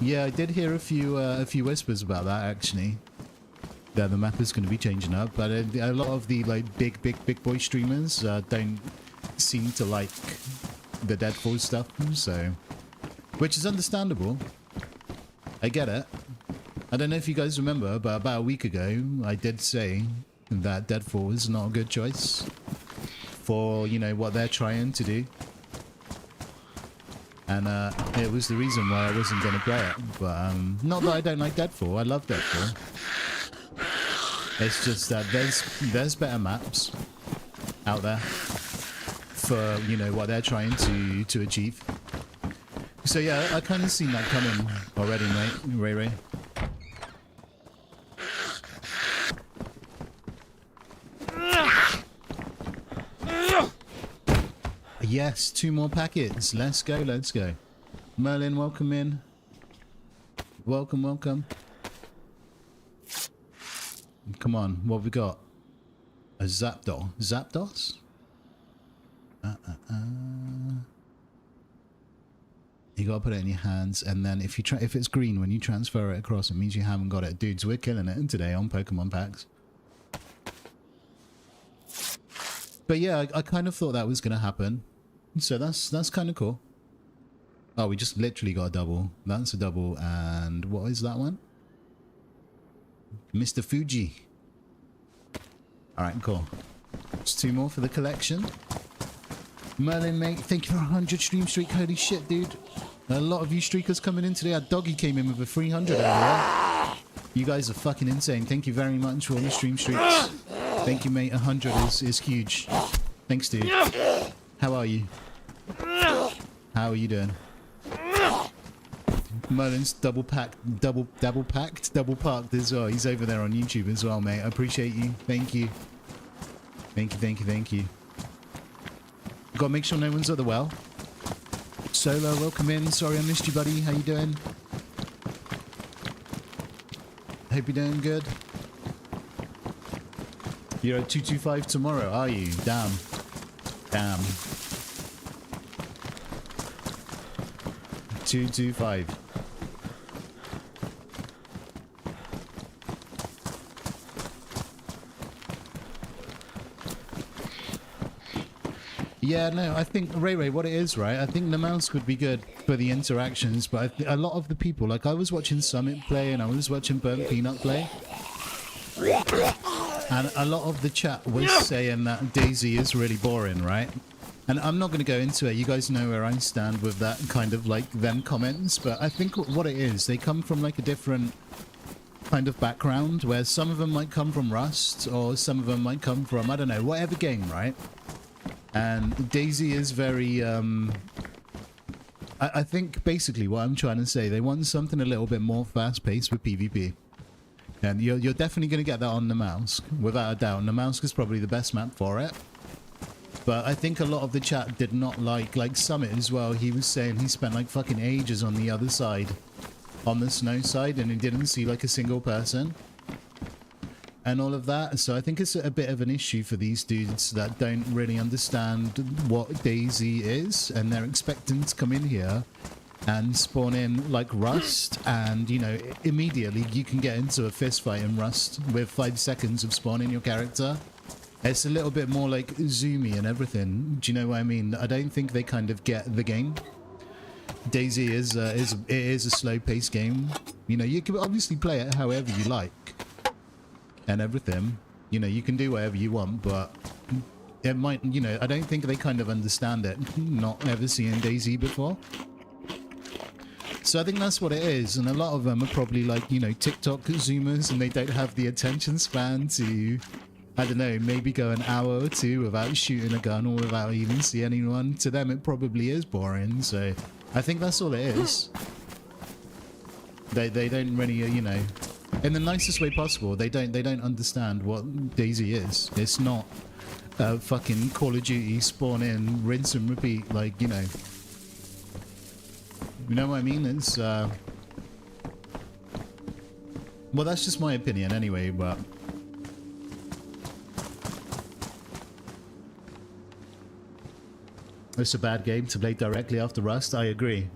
Yeah, I did hear a few whispers about that actually. That the map is going to be changing up, but a lot of the like big boy streamers don't seem to like the Deadfall stuff, so which is understandable. I get it. I don't know if you guys remember, but about a week ago, I did say that Deadfall is not a good choice for, you know, what they're trying to do. And it was the reason why I wasn't going to play it. But not that I don't like Deadfall. I love Deadfall. It's just that there's better maps out there for, you know, what they're trying to achieve. So yeah, I kind of seen that coming already, mate. Ray. Yes, 2 more packets. Let's go, let's go. Merlin, welcome in. Welcome, welcome. Come on, what have we got? A Zapdos. Zapdos? You gotta put it in your hands, and then if it's green when you transfer it across, it means you haven't got it. Dudes, we're killing it today on Pokemon packs. But yeah, I kind of thought that was gonna happen, so that's kind of cool. Oh, we just literally got a double. That's a double, and what is that one? Mr. Fuji. All right, cool. Just 2 more for the collection. Merlin, mate, thank you for 100 stream streak. Holy shit, dude. A lot of you streakers coming in today. Our doggy came in with a 300 earlier. You guys are fucking insane. Thank you very much for all the stream streaks. Thank you, mate. 100 is huge. Thanks, dude. How are you? How are you doing? Merlin's double parked as well. He's over there on YouTube as well, mate. I appreciate you. Thank you. Thank you. Gotta make sure no one's at the well. Solo, welcome in. Sorry I missed you, buddy. How you doing? Hope you're doing good. You're at 225 tomorrow, are you? Damn. 225. Yeah, no, I think, Ray, what it is, right? I think Namalsk would be good for the interactions, but a lot of the people, like I was watching Summit play and I was watching Burnt Peanut play, and a lot of the chat was saying that DayZ is really boring, right? And I'm not going to go into it. You guys know where I stand with that kind of like them comments, but I think what it is, they come from like a different kind of background, where some of them might come from Rust, or some of them might come from, I don't know, whatever game, right? And DayZ is very, I think basically what I'm trying to say, they want something a little bit more fast-paced with PvP. And you're definitely going to get that on Namalsk, without a doubt. Namalsk is probably the best map for it. But I think a lot of the chat did not like Summit as well. He was saying he spent like fucking ages on the other side, on the snow side, and he didn't see like a single person. And all of that, so I think it's a bit of an issue for these dudes that don't really understand what DayZ is, and they're expecting to come in here and spawn in like Rust, and you know, immediately you can get into a fist fight in Rust with 5 seconds of spawning your character. It's a little bit more like zoomy and everything. Do you know what I mean? I don't think they kind of get the game. DayZ is a slow-paced game. You know, you can obviously play it however you like. And everything, you know, you can do whatever you want, but it might, you know, I don't think they kind of understand it, not ever seeing DayZ before. So I think that's what it is, and a lot of them are probably like, you know, TikTok zoomers, and they don't have the attention span to, I don't know, maybe go an hour or 2 without shooting a gun or without even seeing anyone. To them it probably is boring, so I think that's all it is. They don't really, you know, in the nicest way possible, they don't understand what DayZ is. It's not fucking Call of Duty, spawn in, rinse and repeat, like, you know. You know what I mean? It's, well, that's just my opinion anyway, but... It's a bad game to play directly after Rust. I agree.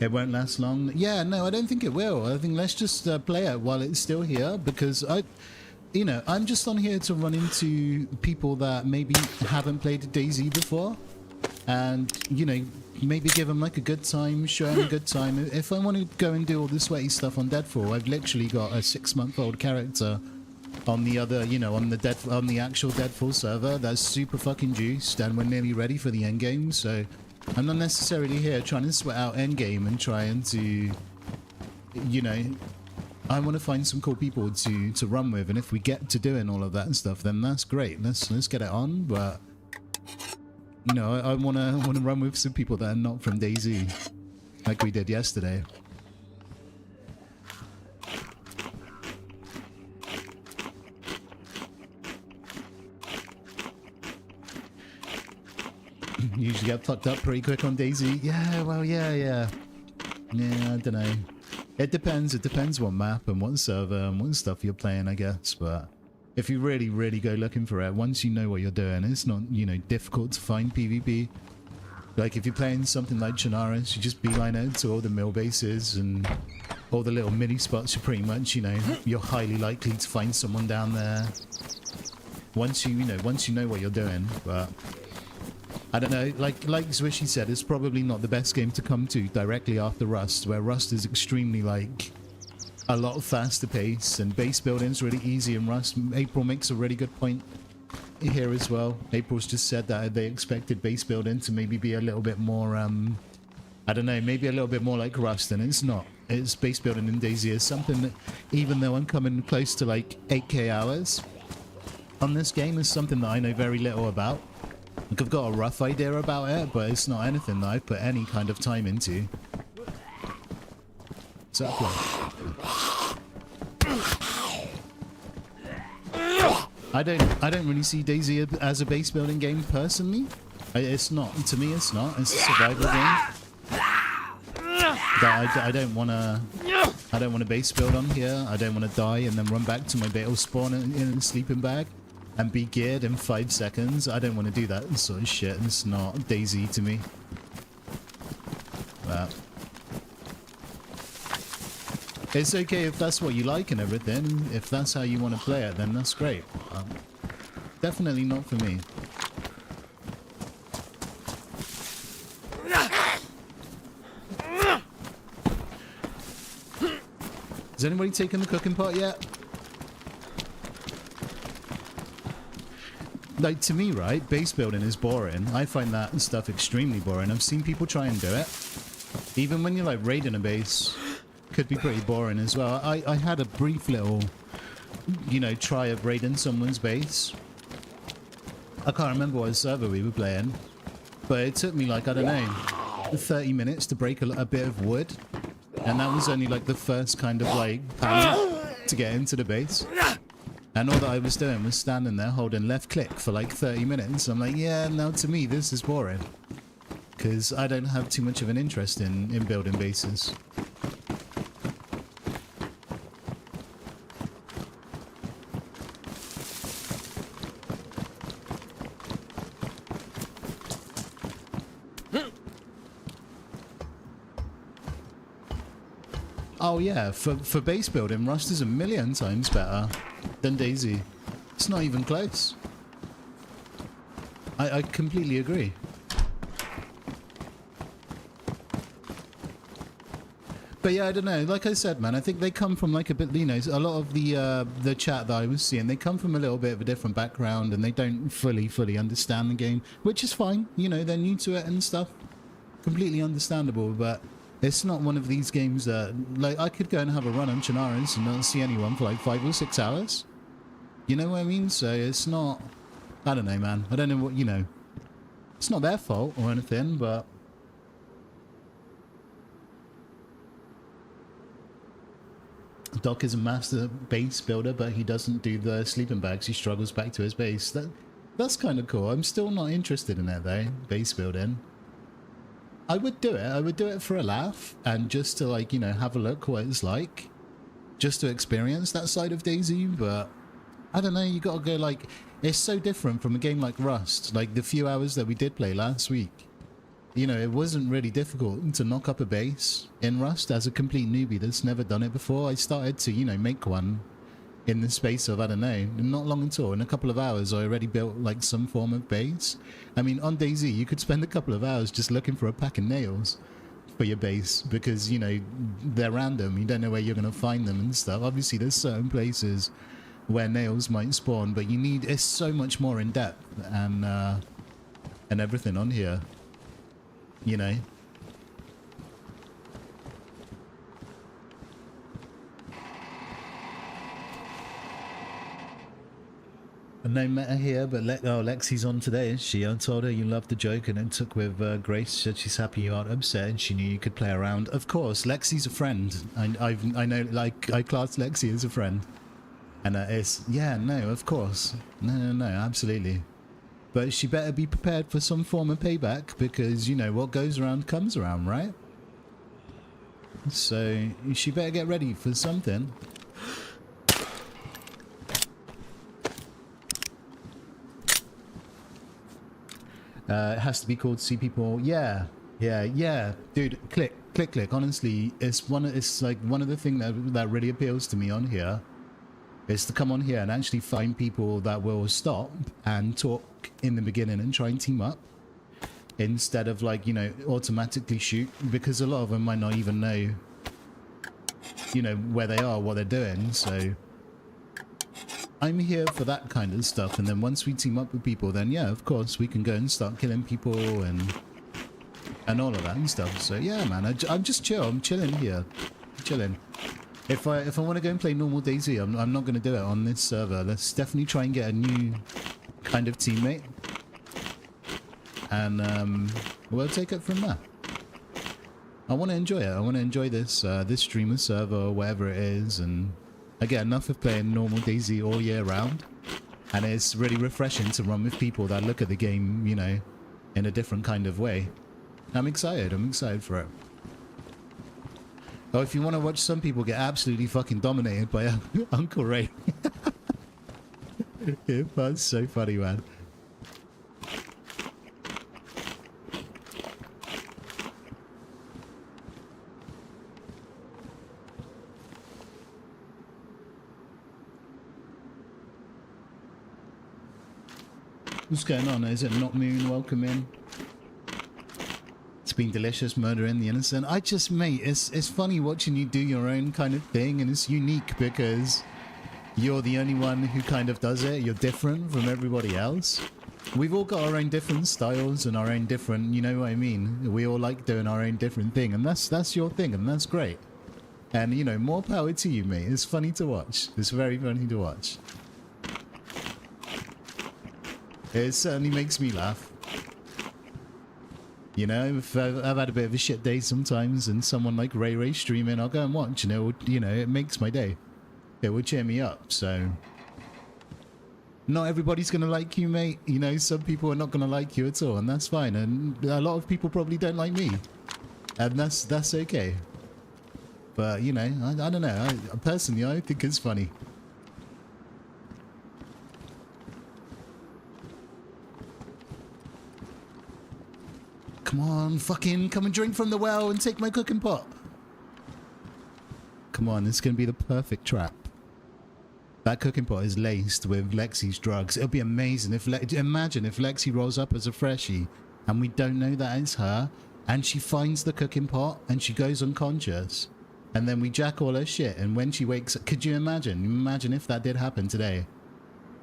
It won't last long. Yeah, no, I don't think it will. I think let's just play it while it's still here, because you know, I'm just on here to run into people that maybe haven't played DayZ before, and you know, maybe give them like a good time, show them a good time. If I want to go and do all the sweaty stuff on Deadfall, I've literally got a 6-month-old character on the other, you know, on the actual Deadfall server that's super fucking juiced, and we're nearly ready for the end game. So I'm not necessarily here trying to sweat out endgame and trying to, you know, I want to find some cool people to run with, and if we get to doing all of that stuff, then that's great. Let's get it on. But you know, I want to run with some people that are not from DayZ, like we did yesterday. Usually get fucked up pretty quick on DayZ. Yeah, well, yeah, I don't know. It depends. It depends what map and what server and what stuff you're playing, I guess. But if you really, really go looking for it, once you know what you're doing, it's not, you know, difficult to find PvP. Like if you're playing something like Chernarus, you just beeline it to all the mill bases and all the little mini spots. You're pretty much, you know, you're highly likely to find someone down there. Once you know what you're doing. But I don't know, like Zwishy said, it's probably not the best game to come to directly after Rust, where Rust is extremely, like, a lot faster pace, and base building's really easy in Rust. April makes a really good point here as well. April's just said that they expected base building to maybe be a little bit more, I don't know, maybe a little bit more like Rust, and it's not. It's base building in DayZ is something that, even though I'm coming close to, like, 8k hours on this game, is something that I know very little about. Like, I've got a rough idea about it, but it's not anything that I've put any kind of time into. Exactly. I don't really see DayZ as a base building game personally. It's not, to me it's not. It's a survival game. But I don't wanna base build on here. I don't wanna die and then run back to my bait or spawn in a sleeping bag and be geared in 5 seconds. I don't want to do that sort of shit. It's not DayZ to me. But it's okay if that's what you like and everything. If that's how you want to play it, then that's great. Definitely not for me. Has anybody taken the cooking pot yet? Like, to me, right, base building is boring. I find that stuff extremely boring. I've seen people try and do it. Even when you're, like, raiding a base, could be pretty boring as well. I had a brief little, you know, try of raiding someone's base. I can't remember what server we were playing, but it took me, like, I don't know, 30 minutes to break a bit of wood. And that was only, like, the first kind of, like, panel to get into the base. And all that I was doing was standing there holding left click for like 30 minutes. I'm like, yeah, now to me this is boring. Because I don't have too much of an interest in building bases. Oh yeah, for base building, Rust is a million times better than DayZ. It's not even close. I completely agree. But yeah, I don't know. Like I said, man, I think they come from like a bit, you know, a lot of the chat that I was seeing, they come from a little bit of a different background and they don't fully understand the game, which is fine. You know, they're new to it and stuff. Completely understandable, but it's not one of these games that, like, I could go and have a run on Chernarus and not see anyone for like 5 or 6 hours. You know what I mean? So it's not, I don't know, man. I don't know what, you know, it's not their fault or anything, but Doc is a master base builder, but he doesn't do the sleeping bags. He struggles back to his base. That's kind of cool. I'm still not interested in it though, base building. I would do it. I would do it for a laugh and just to, like, you know, have a look what it's like. Just to experience that side of DayZ, but I don't know, you gotta go, like, it's so different from a game like Rust. Like, the few hours that we did play last week. You know, it wasn't really difficult to knock up a base in Rust as a complete newbie that's never done it before. I started to, you know, make one in the space of, I don't know, not long at all. In a couple of hours, I already built, like, some form of base. I mean, on DayZ, you could spend a couple of hours just looking for a pack of nails for your base because, you know, they're random. You don't know where you're going to find them and stuff. Obviously, there's certain places where nails might spawn, but you need, it's so much more in depth and everything on here, you know. No meta here, but Lexi's on today, is she? I told her you loved the joke and then took with Grace. Said she's happy you aren't upset and she knew you could play around. Of course, Lexi's a friend. I know, like, I class Lexi as a friend. And it's, yeah, no, of course. No, absolutely. But she better be prepared for some form of payback because, you know, what goes around comes around, right? So she better get ready for something. It has to be called See People. Yeah, dude. Click. Honestly, it's like one of the things that really appeals to me on here is to come on here and actually find people that will stop and talk in the beginning and try and team up instead of, like, you know, automatically shoot, because a lot of them might not even know, you know, where they are, what they're doing. So I'm here for that kind of stuff, and then once we team up with people, then yeah, of course we can go and start killing people and all of that and stuff. So yeah, man, I'm just chill. I'm chilling here, chilling. If I want to go and play normal DayZ, I'm not going to do it on this server. Let's definitely try and get a new kind of teammate, and we'll take it from there. I want to enjoy it. I want to enjoy this this streamer server or whatever it is, and I get enough of playing normal DayZ all year round, and it's really refreshing to run with people that look at the game, you know, in a different kind of way. I'm excited for it. Oh, if you want to watch some people get absolutely fucking dominated by Uncle Ray. That's so funny, man. What's going on? Is it not Moon? Welcome in. It's been delicious murdering the innocent. I just, mate, it's funny watching you do your own kind of thing, and it's unique because you're the only one who kind of does it. You're different from everybody else. We've all got our own different styles and our own different, you know what I mean? We all like doing our own different thing, and that's your thing, and that's great. And, you know, more power to you, mate. It's funny to watch. It's very funny to watch. It certainly makes me laugh. You know, if I've had a bit of a shit day sometimes, and someone like Ray streaming, I'll go and watch, and it makes my day. It will cheer me up. So, not everybody's gonna like you, mate. You know, some people are not gonna like you at all, and that's fine. And a lot of people probably don't like me, and that's okay. But you know, I don't know. Personally, I think it's funny. Come on, fucking come and drink from the well and take my cooking pot. Come on, this is going to be the perfect trap. That cooking pot is laced with Lexi's drugs. It'll be amazing if imagine if Lexi rolls up as a freshie and we don't know that it's her, and she finds the cooking pot and she goes unconscious, and then we jack all her shit, and when she wakes up, could you imagine? Imagine if that did happen today.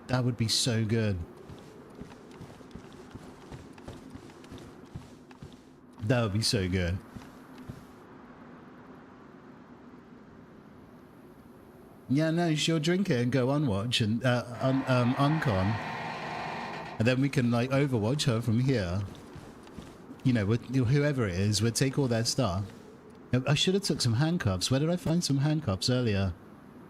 That would be so good. That would be so good. Yeah, no, she'll drink it and go unwatch and uncon, and then we can like overwatch her from here. You know, with whoever it is, we'll take all their stuff. I should have took some handcuffs. Where did I find some handcuffs earlier?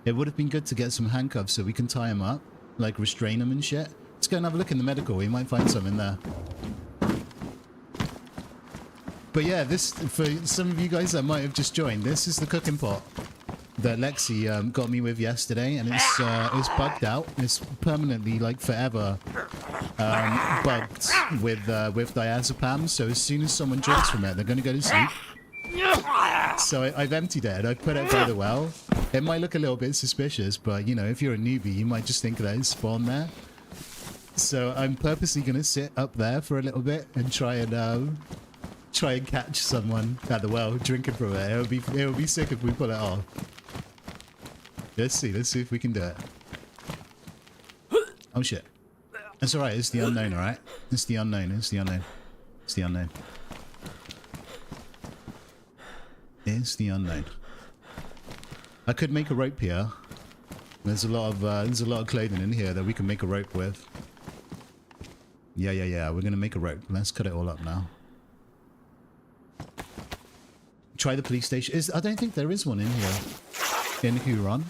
It would have been good to get some handcuffs so we can tie them up, like restrain them and shit. Let's go and have a look in the medical. We might find some in there. But yeah, this, for some of you guys that might have just joined, this is the cooking pot that Lexi got me with yesterday, and it's bugged out. It's permanently, like forever, bugged with diazepam. So as soon as someone drinks from it, they're going to go to sleep. So I've emptied it and I've put it by the well. It might look a little bit suspicious, but you know, if you're a newbie, you might just think that it's spawned there. So I'm purposely going to sit up there for a little bit and try and catch someone at the well drinking from it. It would be sick if we pull it off. Let's see if we can do it. Oh shit. That's alright, it's the unknown, alright? It's the unknown, it's the unknown. It's the unknown. It's the unknown. I could make a rope here. There's a lot of clothing in here that we can make a rope with. Yeah, we're gonna make a rope. Let's cut it all up now. Try the police station. I don't think there is one in here. In Huron.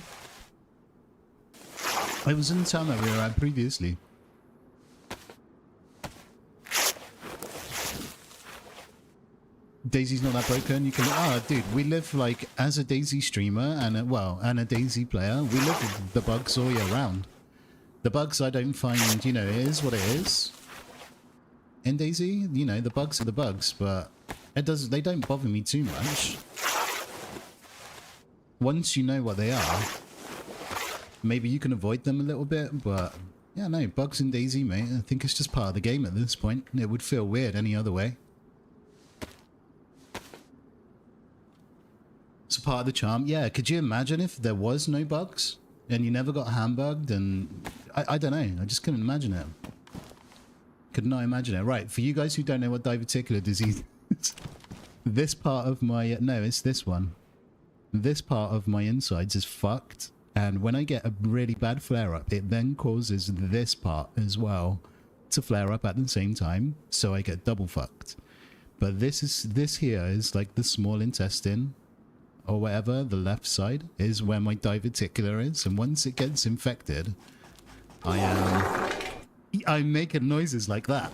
I was in the town that we were at previously. DayZ's not that broken. You can, dude, we live like as a DayZ streamer and a DayZ player. We live with the bugs all year round. The bugs I don't find, you know, it is what it is. In DayZ, you know, the bugs are the bugs, but they don't bother me too much. Once you know what they are, maybe you can avoid them a little bit, but yeah, no, bugs in DayZ, mate. I think it's just part of the game at this point. It would feel weird any other way. It's a part of the charm. Yeah, could you imagine if there was no bugs and you never got hand-bugged? And I don't know. I just couldn't imagine it. Could not imagine it. Right, for you guys who don't know what diverticular disease is, this part of my... No, it's this one. This part of my insides is fucked. And when I get a really bad flare-up, it then causes this part as well to flare up at the same time. So I get double fucked. But this here is like the small intestine or whatever, the left side is where my diverticular is, and once it gets infected, I'm making noises like that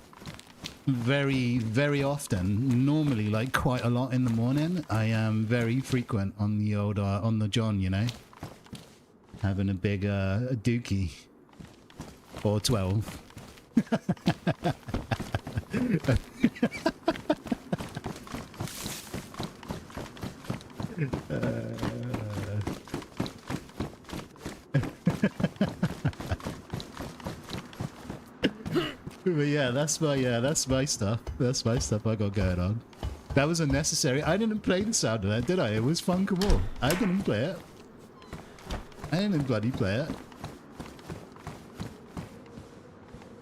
very, very often. Normally, like quite a lot in the morning. I am very frequent on the old on the John, you know, having a big dookie or 12. But yeah, that's my stuff. That's my stuff I got going on. That was unnecessary. I didn't play the sound of that, did I? It was fun, come on. I didn't play it. I didn't bloody play it.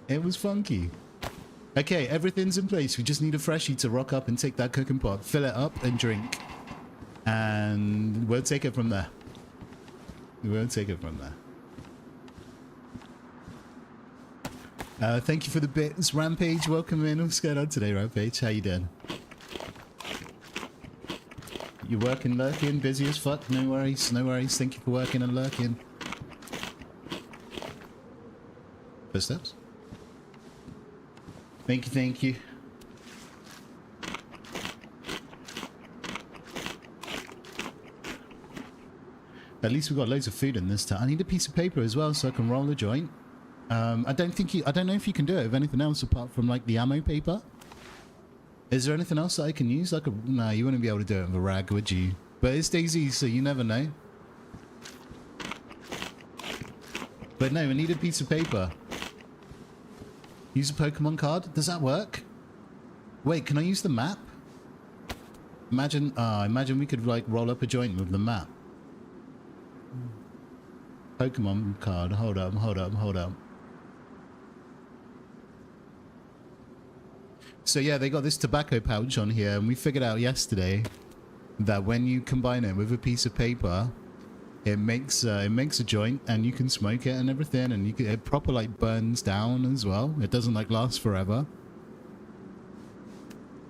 It was funky. Okay, everything's in place. We just need a freshie to rock up and take that cooking pot, fill it up and drink. And we'll take it from there. We'll take it from there. Thank you for the bits, Rampage. Welcome in. What's going on today, Rampage? How you doing? You working, lurking, busy as fuck? No worries, no worries. Thank you for working and lurking. Footsteps? Thank you, thank you. At least we've got loads of food in this time. I need a piece of paper as well so I can roll a joint. I don't know if you can do it with anything else apart from like the ammo paper. Is there anything else that I can use? Like no, you wouldn't be able to do it with a rag, would you? But it's DayZ, so you never know. But no, we need a piece of paper. Use a Pokemon card. Does that work? Wait, can I use the map? Imagine we could like roll up a joint with the map. Pokemon card. Hold up. So yeah, they got this tobacco pouch on here, and we figured out yesterday that when you combine it with a piece of paper, it makes a joint, and you can smoke it and everything, and it proper like burns down as well. It doesn't like last forever.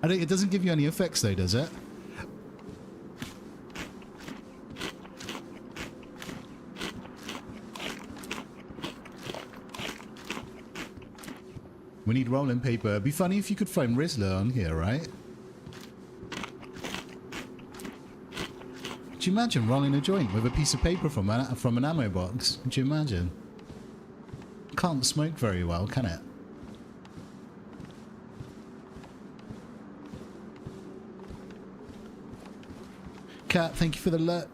It doesn't give you any effects though, does it? We need rolling paper. It'd be funny if you could find Rizzler on here, right? Could you imagine rolling a joint with a piece of paper from an ammo box? Could you imagine? Can't smoke very well, can it? Cat, thank you for the luck.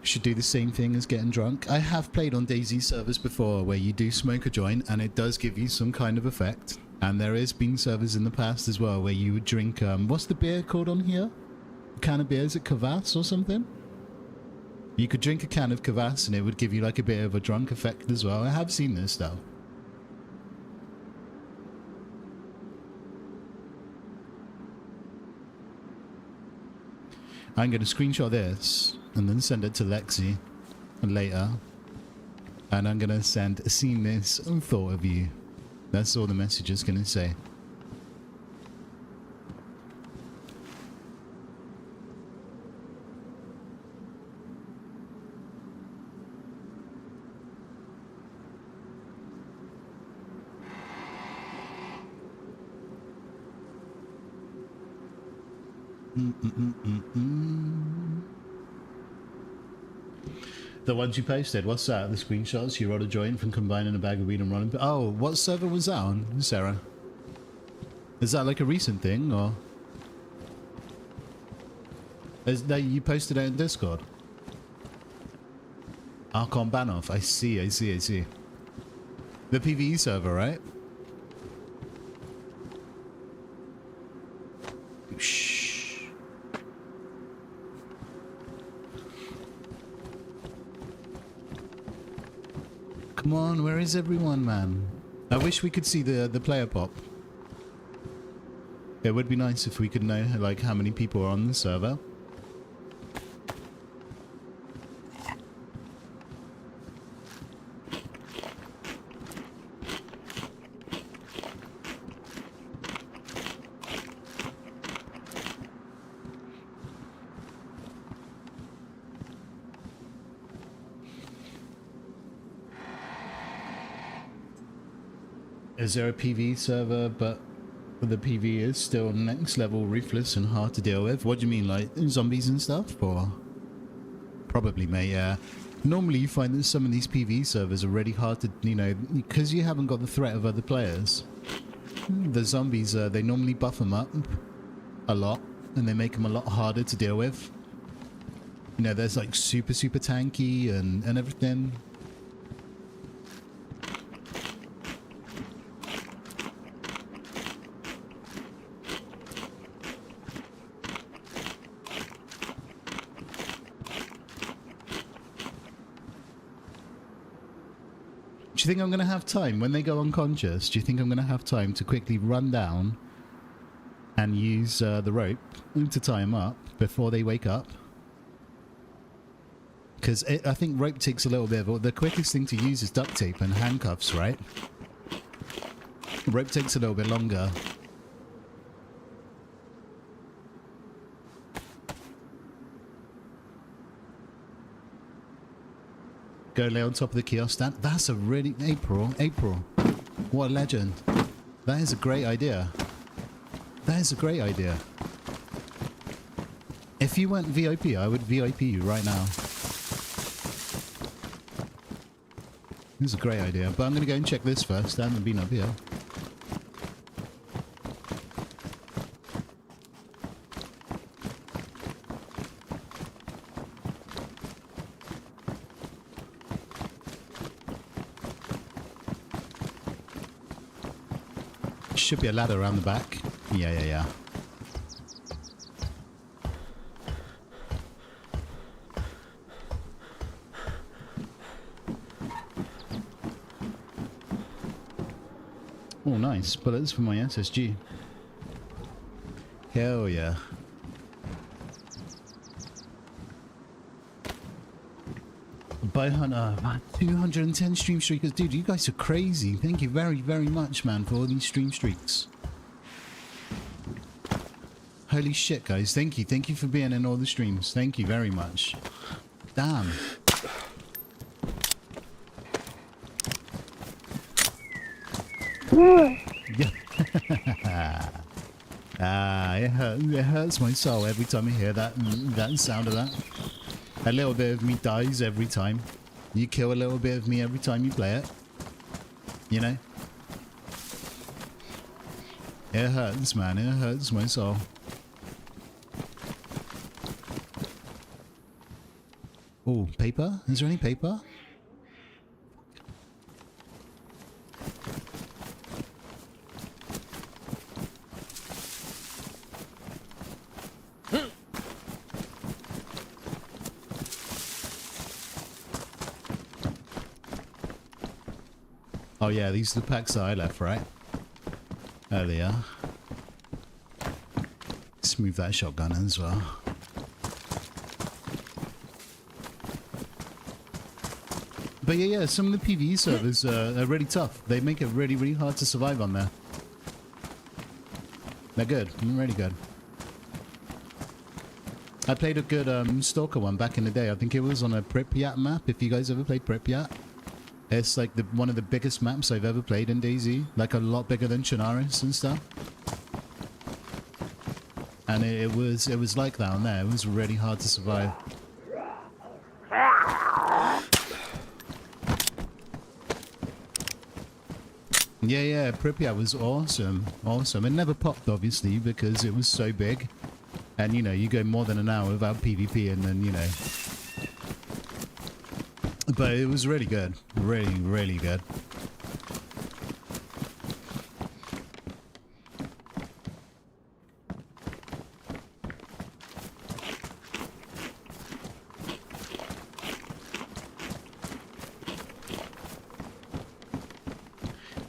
Should do the same thing as getting drunk. I have played on DayZ servers before where you do smoke a joint and it does give you some kind of effect. And there has been servers in the past as well where you would drink, what's the beer called on here? A can of beer, is it Kvass or something? You could drink a can of Kvass and it would give you like a bit of a drunk effect as well. I have seen this stuff. I'm going to screenshot this and then send it to Lexi later. And I'm going to send seen this and thought of you. That's all the message is going to say. The ones you posted, what's that? The screenshots you rolled a joint from combining a bag of weed and running. Oh, what server was that on, Sarah? Is that like a recent thing, or? Is that you posted it in Discord? Archon Banoff. I see. The PvE server, right? Shh. Come on, where is everyone, man? I wish we could see the player pop. It would be nice if we could know like how many people are on the server. Is there a PvE server, but the PvE is still next level, ruthless and hard to deal with? What do you mean, like zombies and stuff? Or probably, mate. Yeah. Normally, you find that some of these PvE servers are really hard to, you know, because you haven't got the threat of other players. The zombies, they normally buff them up a lot, and they make them a lot harder to deal with. You know, there's like super tanky and everything. Do you think I'm going to have time when they go unconscious? Do you think I'm going to have time to quickly run down and use the rope to tie them up before they wake up? Because I think rope takes a little bit of... The quickest thing to use is duct tape and handcuffs, right? Rope takes a little bit longer. Go lay on top of the kiosk stand. That's a really... April. What a legend. That is a great idea. That is a great idea. If you went VIP, I would VIP you right now. This is a great idea. But I'm going to go and check this first. I haven't been up here. Should be a ladder around the back. Yeah. Oh, nice. Bullets for my SSG. Hell yeah. Bowhunter, man, 210 stream streakers. Dude, you guys are crazy. Thank you very much, man, for all these stream streaks. Holy shit, guys. Thank you. Thank you for being in all the streams. Thank you very much. Damn. Yeah. It hurts my soul every time I hear that sound of that. A little bit of me dies every time. You kill a little bit of me every time you play it. You know? It hurts, man. It hurts my soul. Oh, paper? Is there any paper? Oh yeah, these are the packs that I left, right? There they are. Let's move that shotgun in as well. But yeah, some of the PvE servers are really tough. They make it really hard to survive on there. They're good. Really good. I played a good Stalker one back in the day. I think it was on a Pripyat map, if you guys ever played Pripyat. It's like one of the biggest maps I've ever played in DayZ. Like a lot bigger than Chernarus and stuff. And it was like that on there. It was really hard to survive. Yeah, Pripyat was awesome. Awesome. It never popped, obviously, because it was so big. And, you know, you go more than an hour without PvP and then, you know. But it was really good. Really, really good.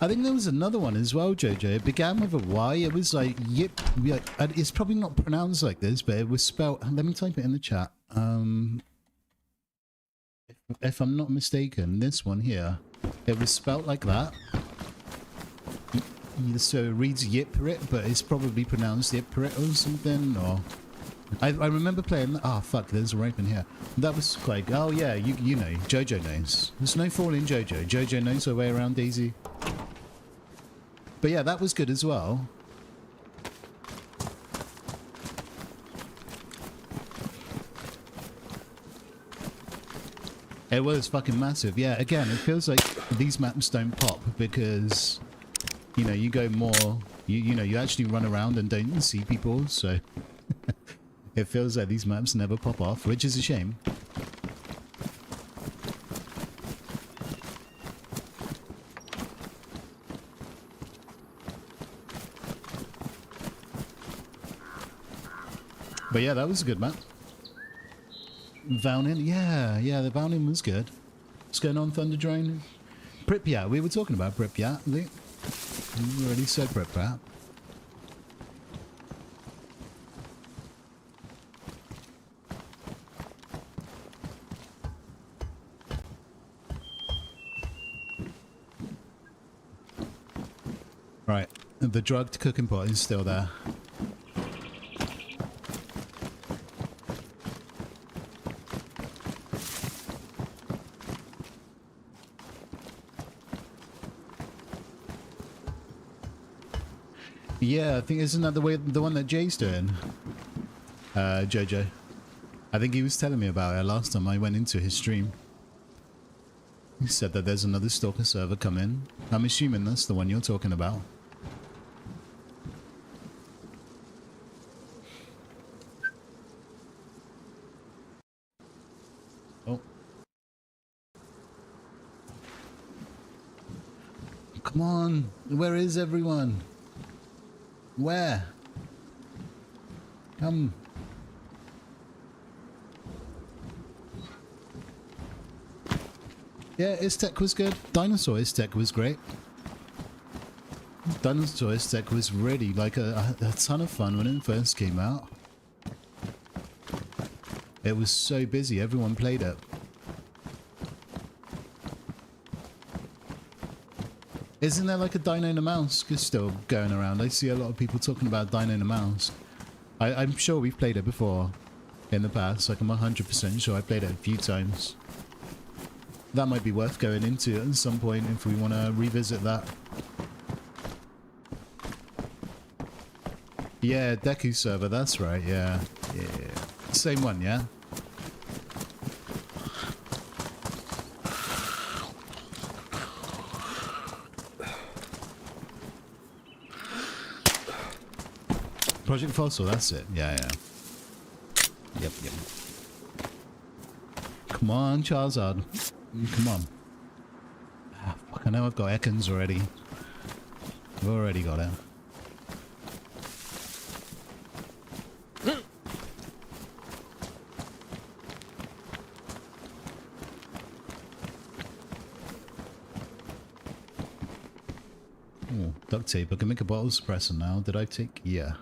I think there was another one as well, Jojo. It began with a Y. It was like yip. It's probably not pronounced like this, but it was spelled. Let me type it in the chat. If I'm not mistaken, this one here, it was spelled like that. So it reads Yiprit, but it's probably pronounced Yiprit or something. Or I remember playing. Ah, fuck. There's a rape in here. That was quite. Oh yeah, you know, Jojo knows. There's no fall in Jojo. Jojo knows her way around DayZ. But yeah, that was good as well. It was fucking massive. Yeah, again, it feels like these maps don't pop because, you know, you go more, you know, you actually run around and don't see people, so it feels like these maps never pop off, which is a shame. But yeah, that was a good map. Valnin, yeah, the Valnin was good. What's going on, Thunder Drone? Pripyat, we were talking about Pripyat, I think. We already said Pripyat. Right, the drugged cooking pot is still there. Yeah, I think isn't that the one that Jay's doing? Jojo. I think he was telling me about it last time I went into his stream. He said that there's another Stalker server coming. I'm assuming that's the one you're talking about. Oh. Come on, where is everyone? Where? Come. Yeah, Iztek was good. Dinosaur Iztek was great. Dinosaur Iztek was really like a ton of fun when it first came out. It was so busy, everyone played it. Isn't there like a Dino Namalsk still going around? I see a lot of people talking about Dino Namalsk. I'm sure we've played it before in the past. Like I'm 100% sure I played it a few times. That might be worth going into at some point if we want to revisit that. Yeah, Deku server, that's right, yeah. Same one, yeah? Project Fossil, that's it. Yeah. Yep. Come on, Charizard. Come on. Ah, fuck, I know I've got Ekans already. I've already got it. Oh, duct tape. I can make a bottle suppressor now. Did I take? Yeah.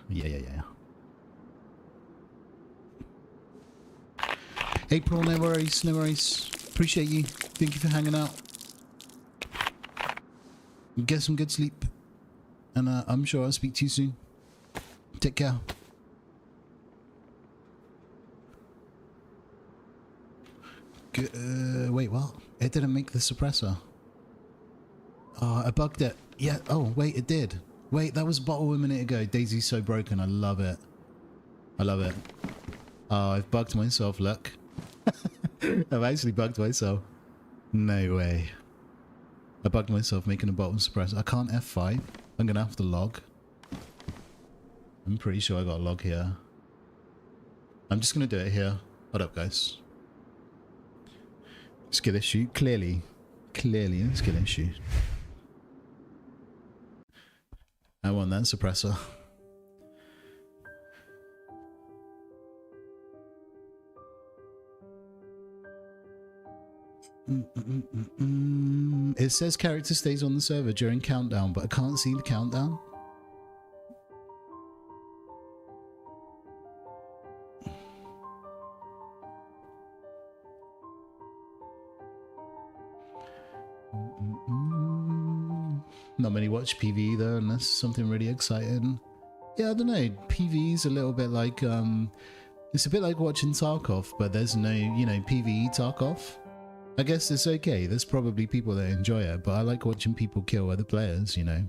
April, no worries. Appreciate you. Thank you for hanging out. Get some good sleep. And I'm sure I'll speak to you soon. Take care. Wait, what? It didn't make the suppressor. Oh, I bugged it. Yeah, oh, wait, it did. Wait, that was a bottle a minute ago. DayZ's so broken, I love it. I love it. Oh, I've bugged myself, look. I've actually bugged myself. No way. I bugged myself making a bottom suppressor. I can't F5. I'm gonna have to log. I'm pretty sure I got a log here. I'm just gonna do it here. Hold up, guys. Skill issue. Clearly a skill issue. I want that suppressor. It says character stays on the server during countdown, but I can't see the countdown. Not many watch PvE though, unless something really exciting. Yeah, I don't know. PvE's a little bit like it's a bit like watching Tarkov, but there's no, you know, PvE Tarkov. I guess it's okay. There's probably people that enjoy it, but I like watching people kill other players, you know.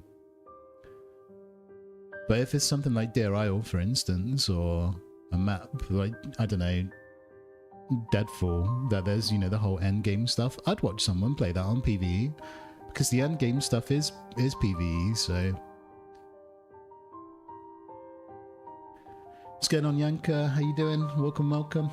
But if it's something like Deer Isle, for instance, or a map like, I don't know, Deadfall, that there's, you know, the whole end game stuff, I'd watch someone play that on PvE, because the end game stuff is PvE, so. What's going on, Yanka? How you doing? Welcome, welcome.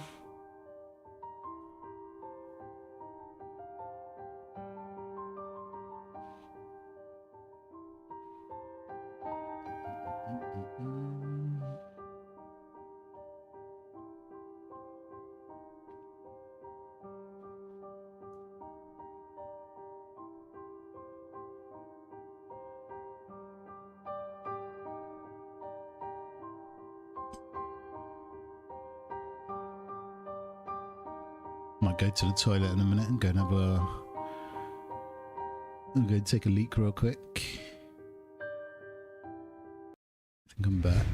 Might go to the toilet in a minute and go and have a... I'm going to take a leak real quick. I think I'm back.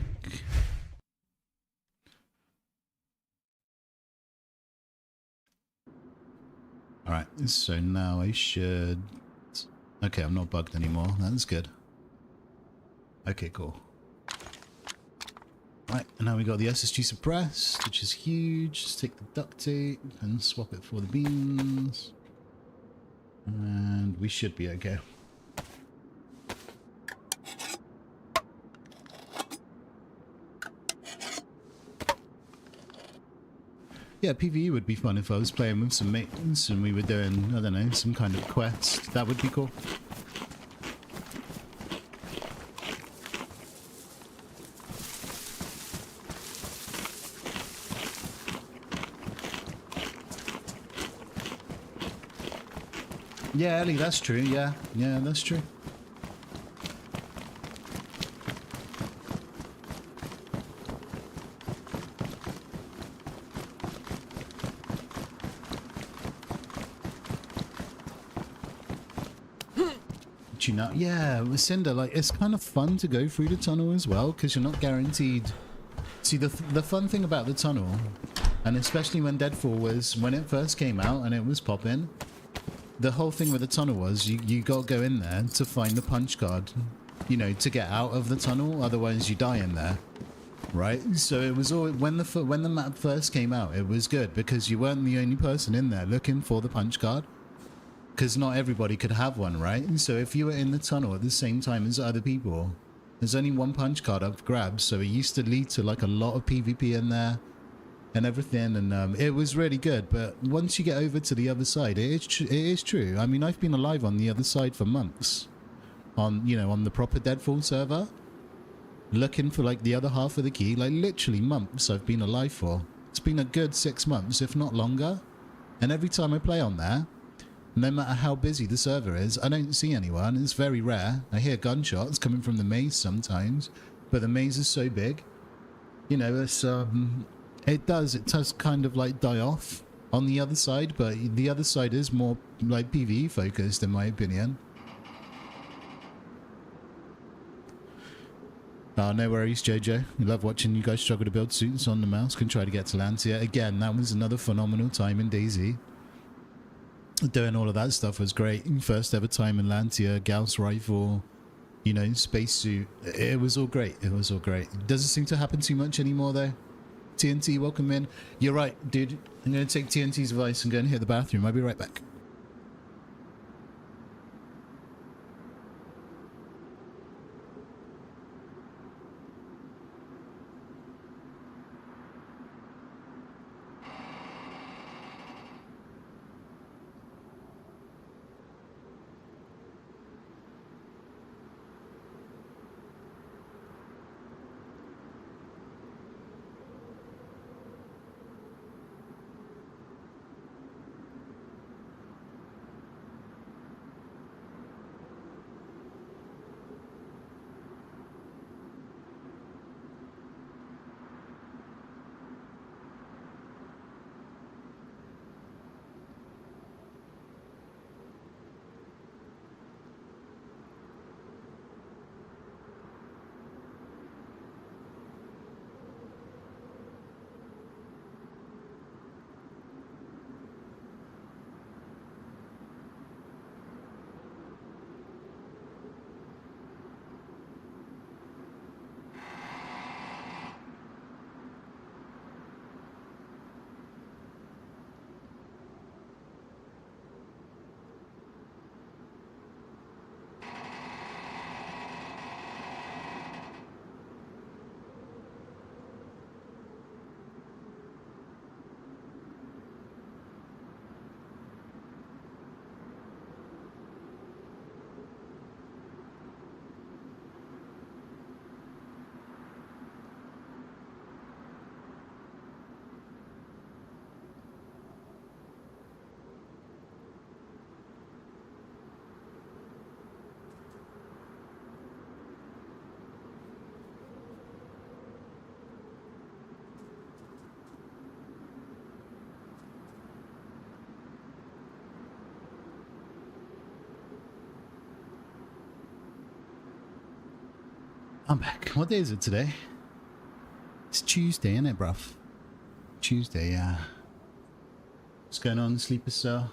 Alright, so now I should... Okay, I'm not bugged anymore. That's good. Okay, cool. Right, and now we got the SSG suppressed, which is huge. Just take the duct tape and swap it for the beans. And we should be okay. Yeah, PvE would be fun if I was playing with some mates and we were doing, I don't know, some kind of quest. That would be cool. Yeah, Ellie, that's true. Yeah, that's true. You know, yeah, with Cinder, like, it's kind of fun to go through the tunnel as well, because you're not guaranteed. See, the fun thing about the tunnel, and especially when Deadfall was, when it first came out and it was popping, the whole thing with the tunnel was you got to go in there to find the punch card, you know, to get out of the tunnel, otherwise you die in there, right? So it was all, when the map first came out, it was good because you weren't the only person in there looking for the punch card. Because not everybody could have one, right? So if you were in the tunnel at the same time as other people, there's only one punch card up for grabs, so it used to lead to like a lot of PvP in there and everything, and it was really good. But once you get over to the other side, it is true. I mean, I've been alive on the other side for months, on, you know, on the proper Deadfall server, looking for like the other half of the key. Like literally months I've been alive for. It's been a good 6 months, if not longer. And every time I play on there, no matter how busy the server is, I don't see anyone. It's very rare. I hear gunshots coming from the maze sometimes, but the maze is so big. You know, it's it does kind of like die off on the other side, but the other side is more like PvE focused in my opinion. Oh, no worries, JJ. We love watching you guys struggle to build suits on the mouse and try to get to Lancia. Again, that was another phenomenal time in DayZ. Doing all of that stuff was great. First ever time in Lancia, Gauss rifle, you know, spacesuit. It was all great. It was all great. Doesn't seem to happen too much anymore though. TNT, welcome in. You're right, dude. I'm going to take TNT's advice and go and hit the bathroom. I'll be right back. I'm back. What day is it today? It's Tuesday, isn't it, bruv? Tuesday, yeah. What's going on, Sleeper Cell?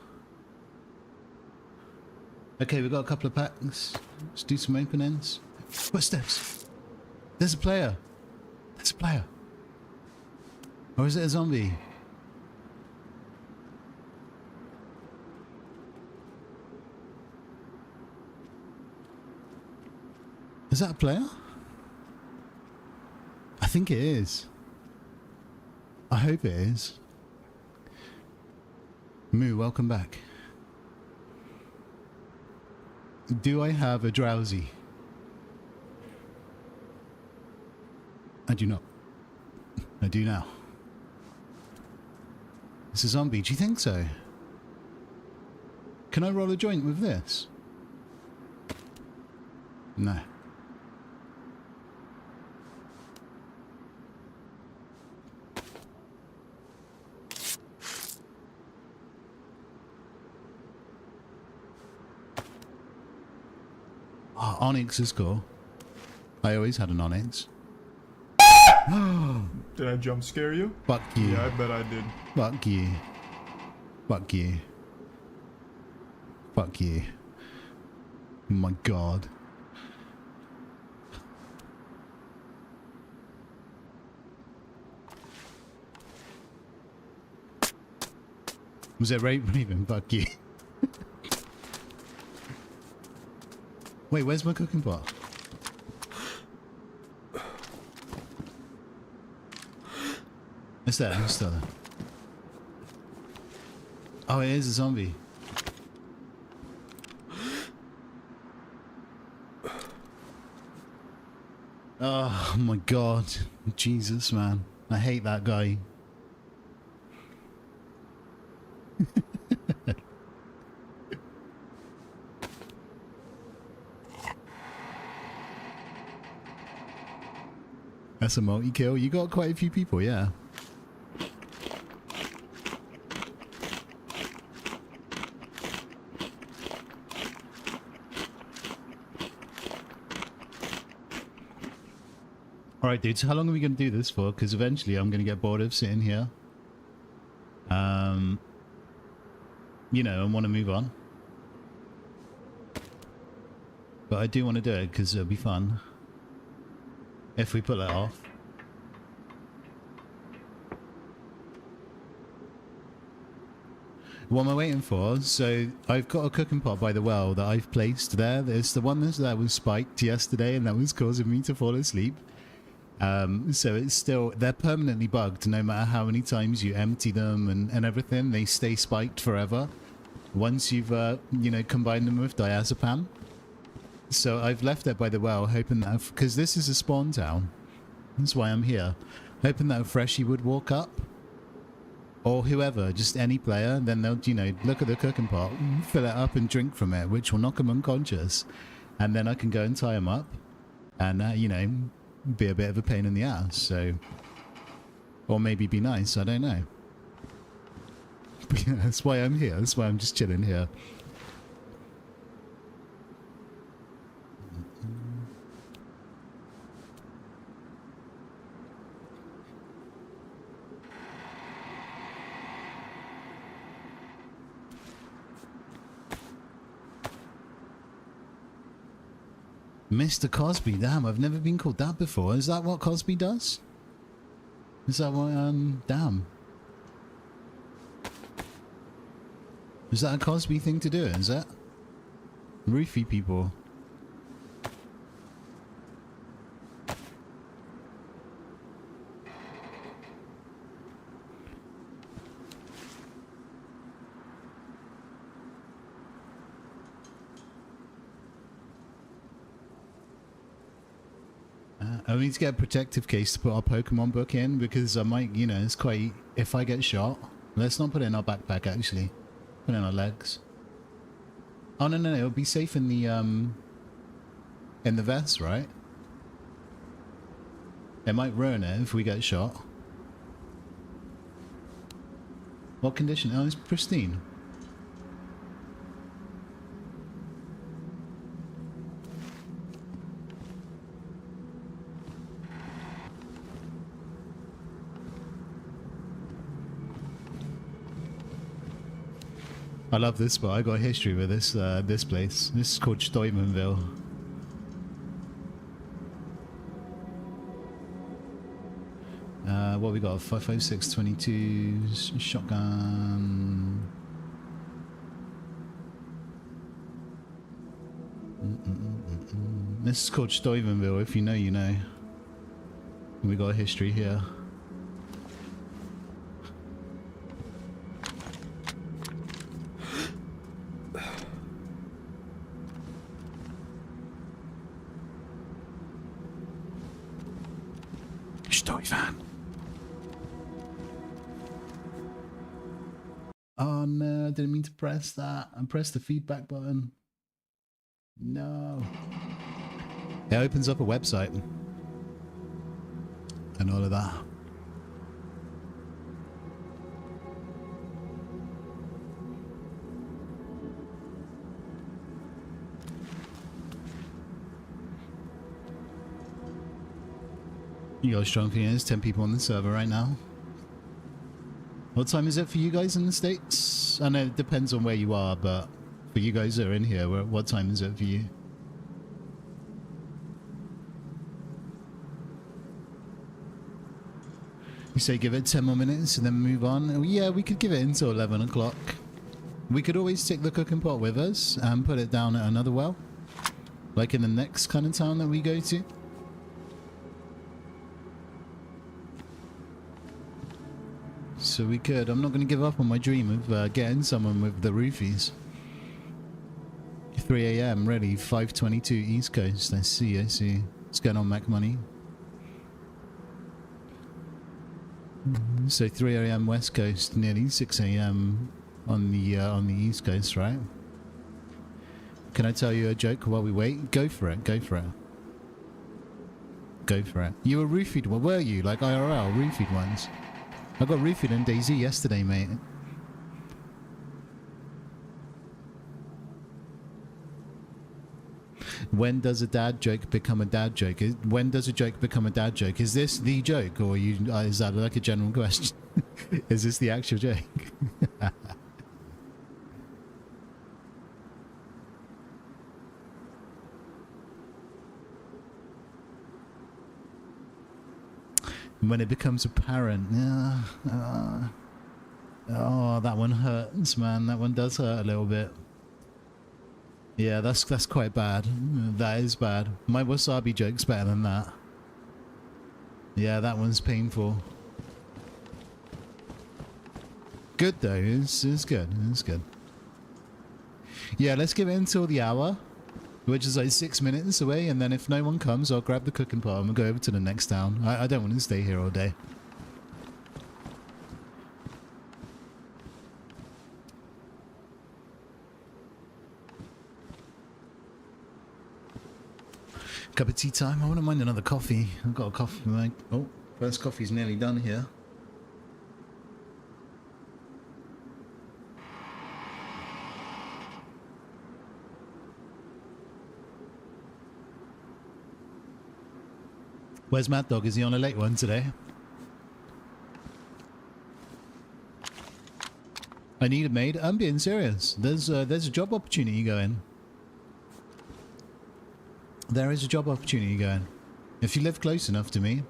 Okay, we've got a couple of packs. Let's do some openings. Footsteps. There's a player. There's a player. Or is it a zombie? Is that a player? I think it is. I hope it is. Moo, welcome back. Do I have a drowsy? I do not. I do now. It's a zombie. Do you think so? Can I roll a joint with this? No. Oh, Onyx is cool. I always had an Onyx. Did I jump scare you? Fuck you. Yeah, I bet I did. Fuck you. Fuck you. Fuck you. Oh my god. Was it Raven? Fuck you. Wait, where's my cooking pot? It's there, it's still there. Oh, it is a zombie. Oh my god. Jesus, man. I hate that guy. That's a multi-kill. You got quite a few people, yeah. Alright, dude, so how long are we going to do this for? Because eventually I'm going to get bored of sitting here. You know, and want to move on. But I do want to do it because it'll be fun. If we pull it off. What am I waiting for? So I've got a cooking pot by the well that I've placed there. There's the one that was spiked yesterday and that was causing me to fall asleep. So it's still, they're permanently bugged no matter how many times you empty them and everything. They stay spiked forever once you've, you know, combined them with diazepam. So I've left it by the well hoping that, because this is a spawn town. That's why I'm here. Hoping that a freshie would walk up. Or whoever, just any player, then they'll, you know, look at the cooking pot, fill it up and drink from it, which will knock them unconscious. And then I can go and tie them up and, you know, be a bit of a pain in the ass, so... Or maybe be nice, I don't know. But yeah, that's why I'm here, that's why I'm just chilling here. Mr. Cosby, damn, I've never been called that before. Is that what Cosby does? Is that what, damn. Is that a Cosby thing to do, is it? Roofie people. I need to get a protective case to put our Pokemon book in because I might, you know, it's quite... If I get shot... Let's not put it in our backpack, actually. Put it in our legs. Oh, no, it'll be safe in the vest, right? It might ruin it if we get shot. What condition? Oh, it's pristine. I love this spot. I got a history with this this place. This is called Stoymanville. What we got? 5.56 22 shotgun. This is called Stoymanville. If you know, you know. We got a history here. Oh no, I didn't mean to press that. I pressed the feedback button. No. It opens up a website. And all of that. You got a strong feeling there's 10 people on the server right now. What time is it for you guys in the States? I know it depends on where you are, but for you guys that are in here, what time is it for you? You say give it 10 more minutes and then move on? Oh, yeah, we could give it until 11 o'clock. We could always take the cooking pot with us and put it down at another well. Like in the next kind of town that we go to. So we could. I'm not going to give up on my dream of getting someone with the roofies. 3 a.m. ready. 5:22 East Coast. I see. What's going on, Mac Money? So 3 a.m. West Coast, nearly 6 a.m. on the East Coast, right? Can I tell you a joke while we wait? Go for it. Go for it. Go for it. You were roofied. What were you? Like IRL roofied ones? I got roofied in DayZ yesterday, mate. When does a dad joke become a dad joke? When does a joke become a dad joke? Is this the joke, or is that like a general question? Is this the actual joke? When it becomes apparent, yeah. Oh, that one hurts, man. That one does hurt a little bit. Yeah, that's quite bad. That is bad. My wasabi joke's better than that. Yeah, that one's painful. Good though. It's good. It's good. Yeah, let's give it until the hour, which is like 6 minutes away, and then if no one comes, I'll grab the cooking pot and we'll go over to the next town. I don't want to stay here all day. Cup of tea time. I wouldn't mind another coffee. I've got a coffee mug. Oh, first coffee's nearly done here. Where's Mad Dog? Is he on a late one today? I need a maid. I'm being serious. There's a job opportunity going. There is a job opportunity going. If you live close enough to me.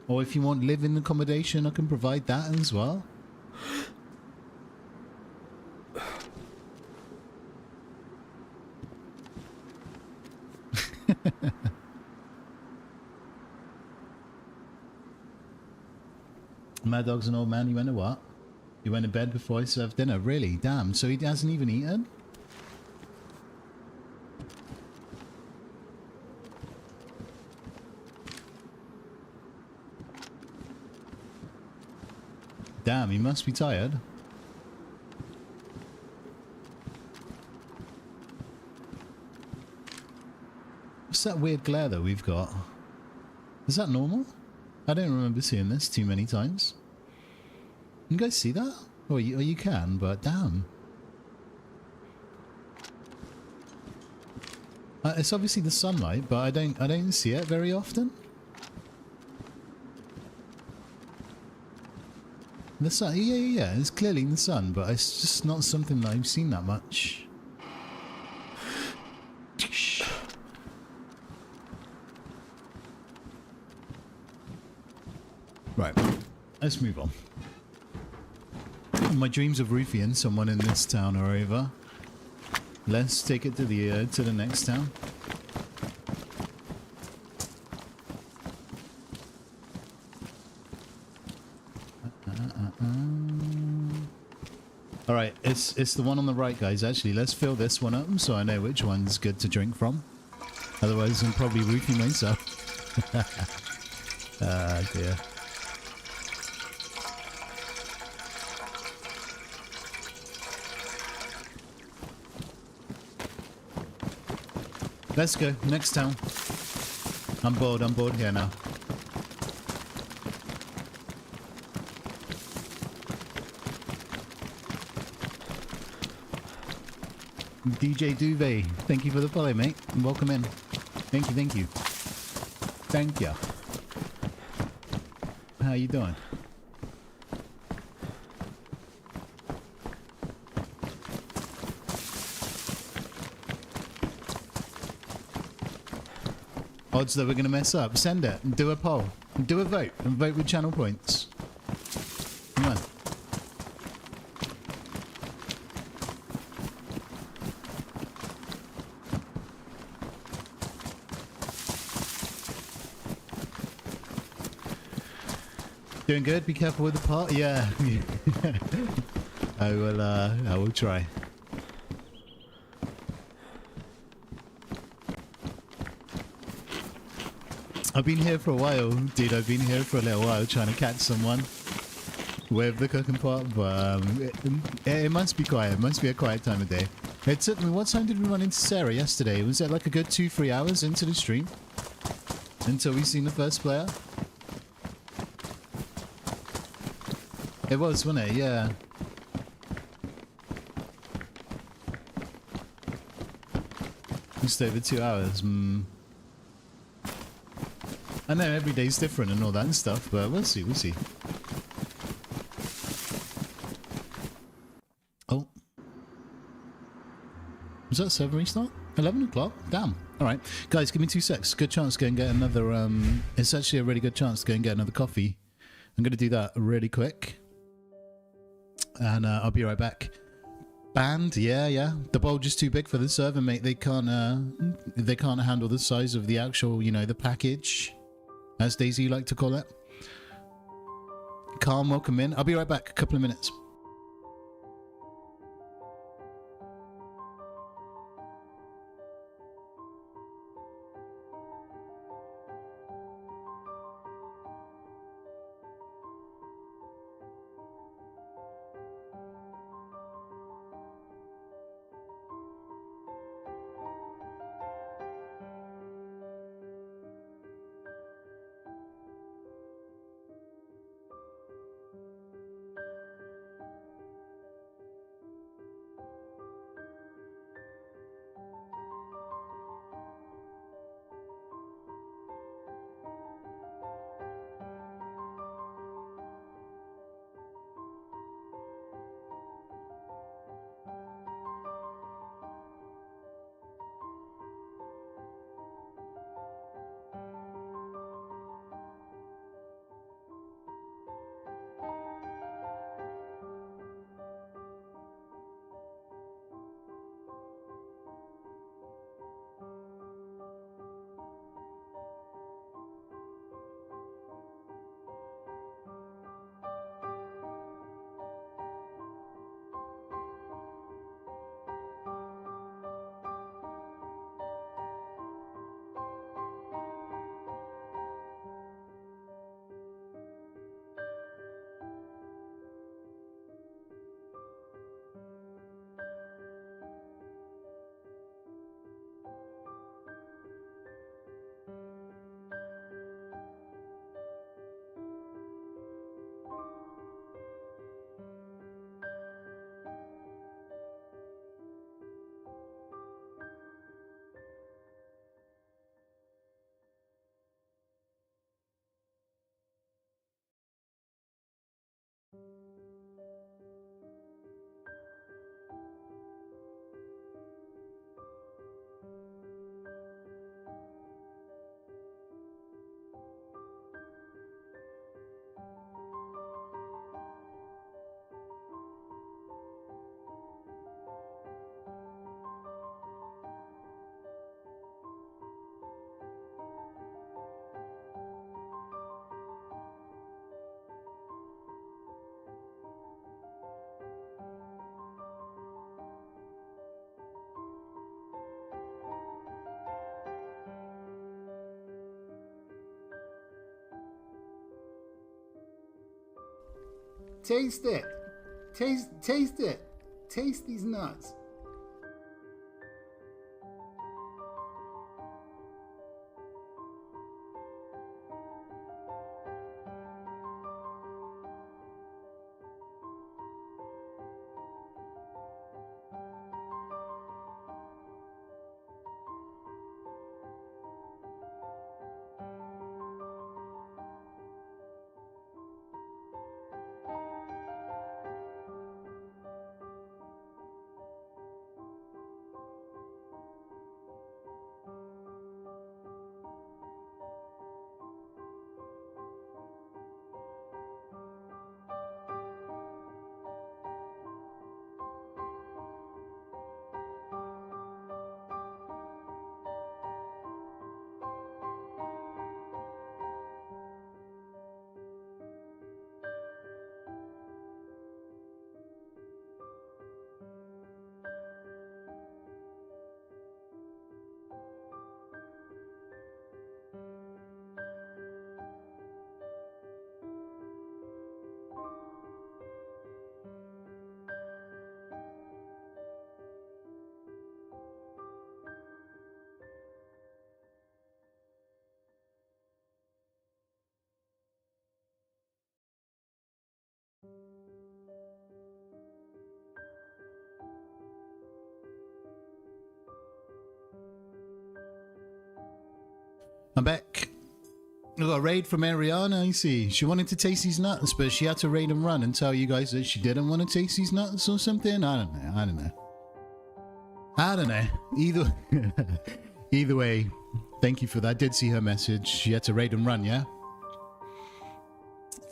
Or if you want live-in accommodation, I can provide that as well. Mad Dog's an old man. He went to what? He went to bed before he served dinner. Really? Damn. So he hasn't even eaten? Damn, he must be tired. What's that weird glare that we've got? Is that normal? I don't remember seeing this too many times. You guys see that? Or you can, but damn. It's obviously the sunlight, but I don't see it very often. The sun, yeah, it's clearly in the sun, but it's just not something that I've seen that much. Right, let's move on. My dreams of roofing someone in this town are over. Let's take it to the next town. All right, it's the one on the right, guys. Actually, let's fill this one up so I know which one's good to drink from. Otherwise, I'm probably roofing myself. Ah, dear. Let's go. Next town. I'm bored here now. DJ Duvet, thank you for the follow, mate. And welcome in. Thank you. Thank you. How you doing? Odds that we're going to mess up. Send it. Do a poll. Do a vote. And vote with channel points. Come on. Doing good? Be careful with the pot? Yeah. I will try. I've been here for a while, dude. I've been here for a little while trying to catch someone with the cooking pot, but it must be quiet. It must be a quiet time of day. It took me, what time did we run into Sarah yesterday? Was it like a good 2-3 hours into the stream? Until we seen the first player? It was, wasn't it? Yeah. Just over 2 hours. I know every day's different and all that and stuff, but we'll see, we'll see. Oh. Was that server restart? 11 o'clock? Damn. Alright. Guys, give me 2 secs. Good chance to go and get another, it's actually a really good chance to go and get another coffee. I'm going to do that really quick. And I'll be right back. Banned? Yeah. The bulge is too big for the server, mate. They can't handle the size of the actual, you know, the package, as DayZ like to call it. Calm, welcome in. I'll be right back. A couple of minutes. Taste it. Taste it. Taste these nuts. I'm back. I got a raid from Ariana, I see. She wanted to taste these nuts, but she had to raid and run and tell you guys that she didn't want to taste these nuts or something. I don't know. Either way, thank you for that. I did see her message. She had to raid and run, yeah?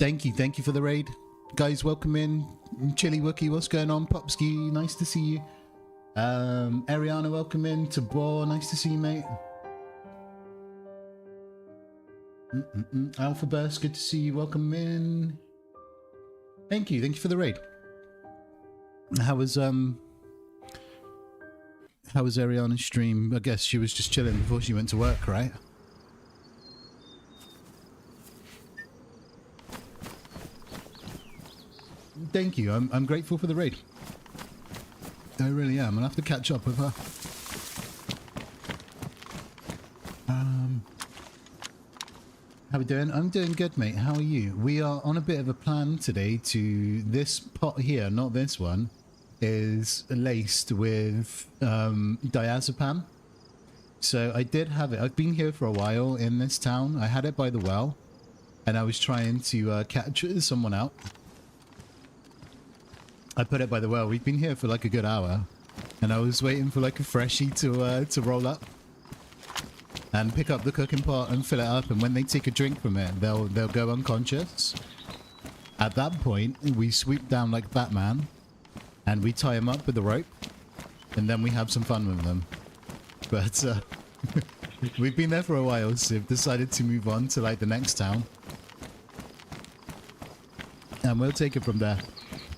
Thank you for the raid. Guys, welcome in. Chili Wookie, what's going on? Popsky, nice to see you. Ariana, welcome in. Tabor, nice to see you, mate. Alpha Burst, good to see you. Welcome in. Thank you for the raid. How was Ariana's stream? I guess she was just chilling before she went to work, right? Thank you. I'm grateful for the raid. I really am. I'll have to catch up with her. How we doing? I'm doing good, mate. How are you? We are on a bit of a plan today to... This pot here, not this one, is laced with diazepam. So I did have it. I've been here for a while in this town. I had it by the well, and I was trying to catch someone out. I put it by the well. We've been here for like a good hour, and I was waiting for like a freshie to roll up and pick up the cooking pot and fill it up. And when they take a drink from it, they'll go unconscious. At that point, we sweep down like Batman, and we tie them up with the rope, and then we have some fun with them. But we've been there for a while, so we've decided to move on to like the next town, and we'll take it from there.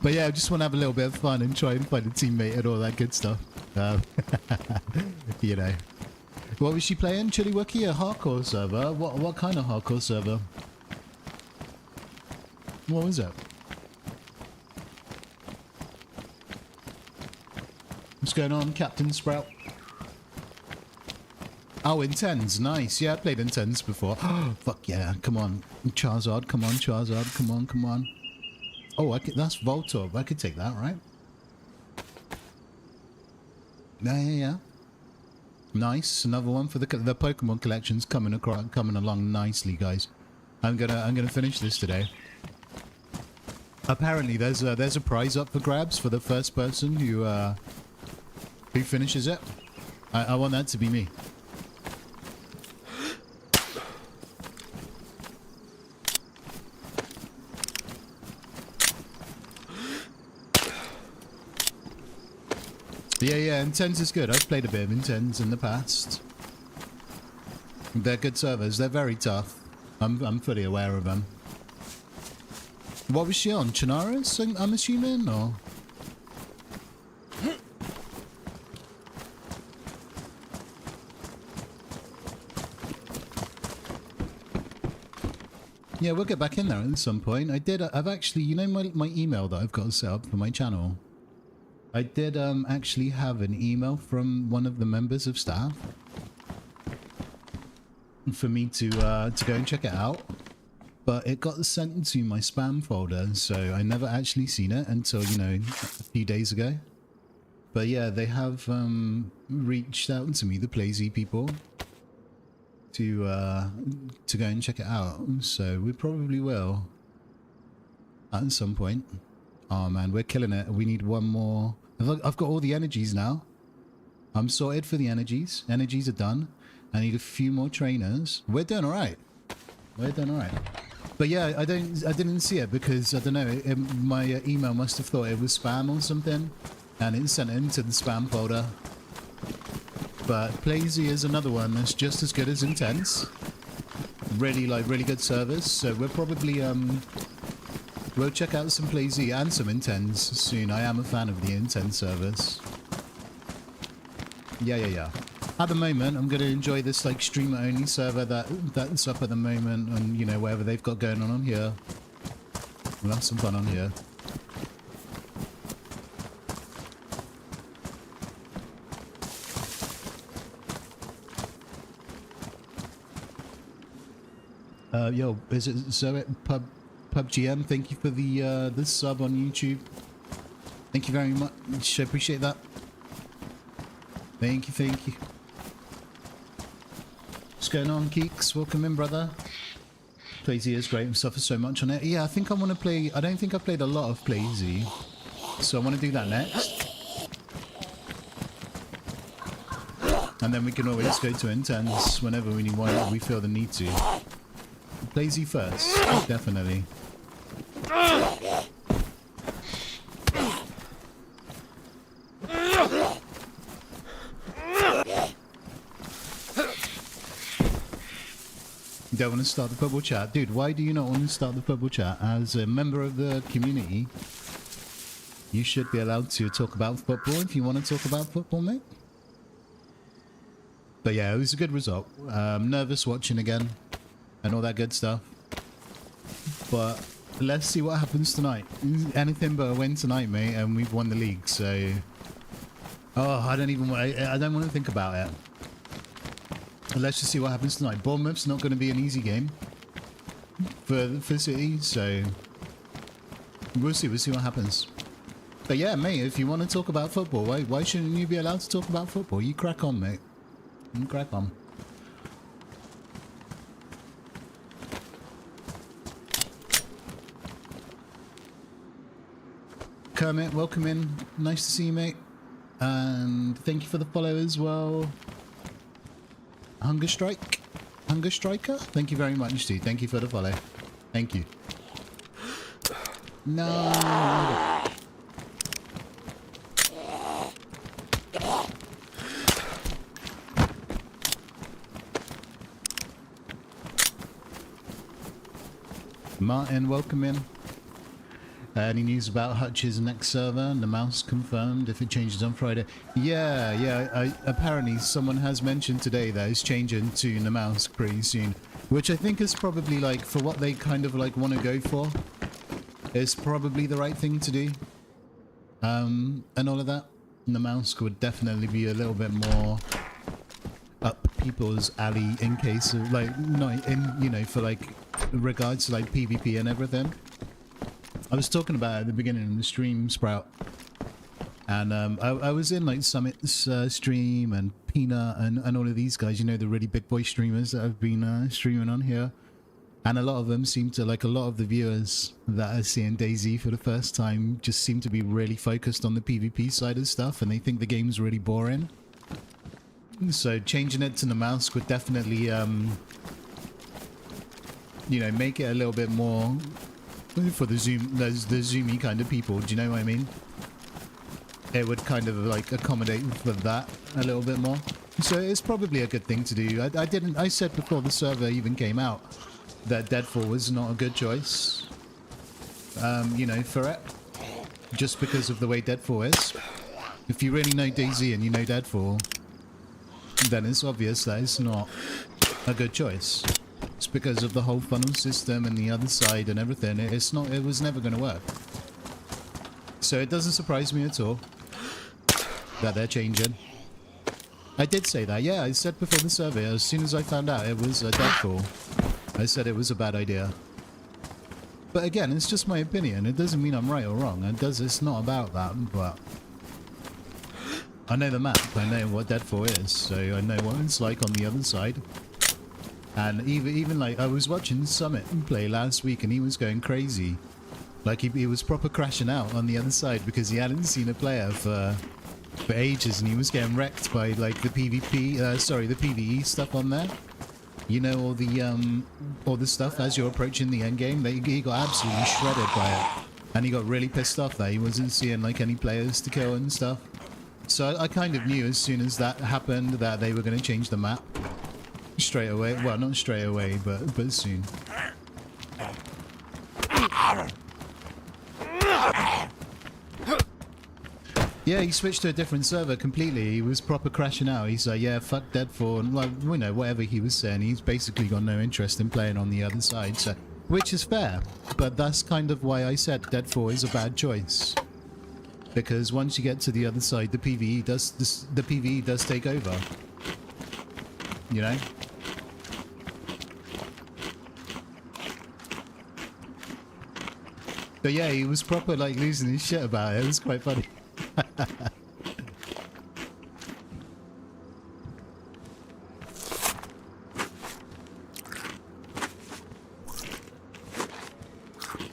But yeah, I just want to have a little bit of fun and try and find a teammate and all that good stuff. You know. What was she playing? Chili Wookie? A hardcore server? What kind of hardcore server? What was it? What's going on, Captain Sprout? Oh, Intense. Nice. Yeah, I played Intense before. Fuck yeah. Come on. Charizard. Come on, Charizard. Come on, come on. Oh, that's Voltorb. I could take that, right? Yeah. Nice. Another one for the Pokemon collection's coming along nicely, guys. I'm gonna finish this today. Apparently, there's a prize up for grabs for the first person who finishes it. I want that to be me. Yeah, Intense is good. I've played a bit of Intense in the past. They're good servers. They're very tough. I'm fully aware of them. What was she on? Chinaris, I'm assuming, or? Yeah, we'll get back in there at some point. I've actually, you know my email that I've got set up for my channel? I did actually have an email from one of the members of staff for me to go and check it out, but it got sent to my spam folder, so I never actually seen it until, you know, a few days ago. But yeah, they have reached out to me, the DayZ people, to go and check it out, so we probably will at some point. Oh man, we're killing it. We need one more. I've got all the energies now. I'm sorted for the energies. Energies are done. I need a few more trainers. We're doing all right. We're doing all right. But yeah, I didn't see it because I don't know. My email must have thought it was spam or something, and it sent it into the spam folder. But DayZ is another one that's just as good as Intense. Really good service. So we're probably we'll check out some DayZ and some Intense soon. I am a fan of the Intense service. Yeah. At the moment, I'm going to enjoy this like streamer-only server that's up at the moment, and you know, whatever they've got going on here. We'll have some fun on here. Yo, is it Zoet PubGM? Thank you for the sub on YouTube. Thank you very much. I appreciate that. Thank you. What's going on, Keeks? Welcome in, brother. DayZ is great and suffers so much on it. Yeah, I think I want to play. I don't think I've played a lot of DayZ, so I want to do that next. And then we can always go to Intense whenever we feel the need to. DayZ first, definitely. You don't want to start the football chat? Dude, why do you not want to start the football chat? As a member of the community, you should be allowed to talk about football if you want to talk about football, mate. But yeah, it was a good result. Nervous watching again and all that good stuff. But let's see what happens tonight. Anything but a win tonight, mate, and we've won the league, so... Oh, I don't want to think about it. Let's just see what happens tonight. Bournemouth's not going to be an easy game for City, so we'll see what happens. But yeah, mate, if you want to talk about football, why shouldn't you be allowed to talk about football? You crack on, mate. You crack on. Kermit, welcome in. Nice to see you, mate. And thank you for the follow as well. Hunger Striker? Thank you very much, dude. Thank you for the follow. Thank you. No. Martin, welcome in. Any news about Hutch's next server? Namalsk confirmed if it changes on Friday. Yeah. Apparently someone has mentioned today that it's changing to Namalsk pretty soon. Which I think is probably like, for what they kind of like want to go for, it's probably the right thing to do. And all of that. Namalsk would definitely be a little bit more up people's alley in case of like, not in, you know, for like regards to like PvP and everything. I was talking about it at the beginning of the stream, Sprout, and I was in like Summit's stream and Peanut and all of these guys, you know, the really big boy streamers that have been streaming on here, and a lot of them seem to, like a lot of the viewers that are seeing DayZ for the first time just seem to be really focused on the PvP side of stuff, and they think the game's really boring. So changing it to Namalsk would definitely, you know, make it a little bit more for the zoomy kind of people. Do you know what I mean? It would kind of like accommodate for that a little bit more. So it's probably a good thing to do. I said before the server even came out that Deadfall was not a good choice. You know, for it, just because of the way Deadfall is. If you really know DayZ and you know Deadfall, then it's obvious that it's not a good choice. It's because of the whole funnel system and the other side and everything. It was never going to work. So it doesn't surprise me at all that they're changing. I did say that, yeah. I said before the survey, as soon as I found out it was a Deadfall, I said it was a bad idea. But again, it's just my opinion. It doesn't mean I'm right or wrong. It's not about that, but I know the map. I know what Deadfall is, so I know what it's like on the other side. And even like, I was watching Summit play last week and he was going crazy. Like he was proper crashing out on the other side because he hadn't seen a player for ages, and he was getting wrecked by like the PvP, the PvE stuff on there. You know, all the stuff as you're approaching the end game. He got absolutely shredded by it, and he got really pissed off that he wasn't seeing like any players to kill and stuff. So I kind of knew as soon as that happened that they were going to change the map. Straight away. Well, not straight away, but soon. Yeah, he switched to a different server completely. He was proper crashing out. He's like, yeah, fuck Deadfall, and like, you know, whatever he was saying. He's basically got no interest in playing on the other side, so, which is fair. But that's kind of why I said Deadfall is a bad choice. Because once you get to the other side, the PvE does take over. You know? But yeah, he was proper like losing his shit about it. It was quite funny.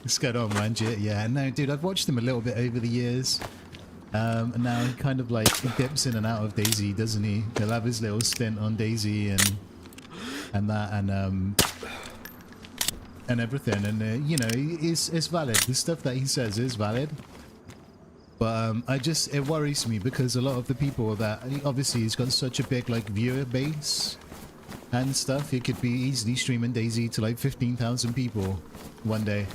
What's going on, Ranjit? Yeah, no, dude, I've watched him a little bit over the years. And now he kind of like dips in and out of DayZ, doesn't he? He'll have his little stint on DayZ and that, and everything, and you know, it's valid. The stuff that he says is valid. But it worries me because a lot of the people that, obviously he's got such a big like viewer base and stuff, he could be easily streaming DayZ to like 15,000 people one day,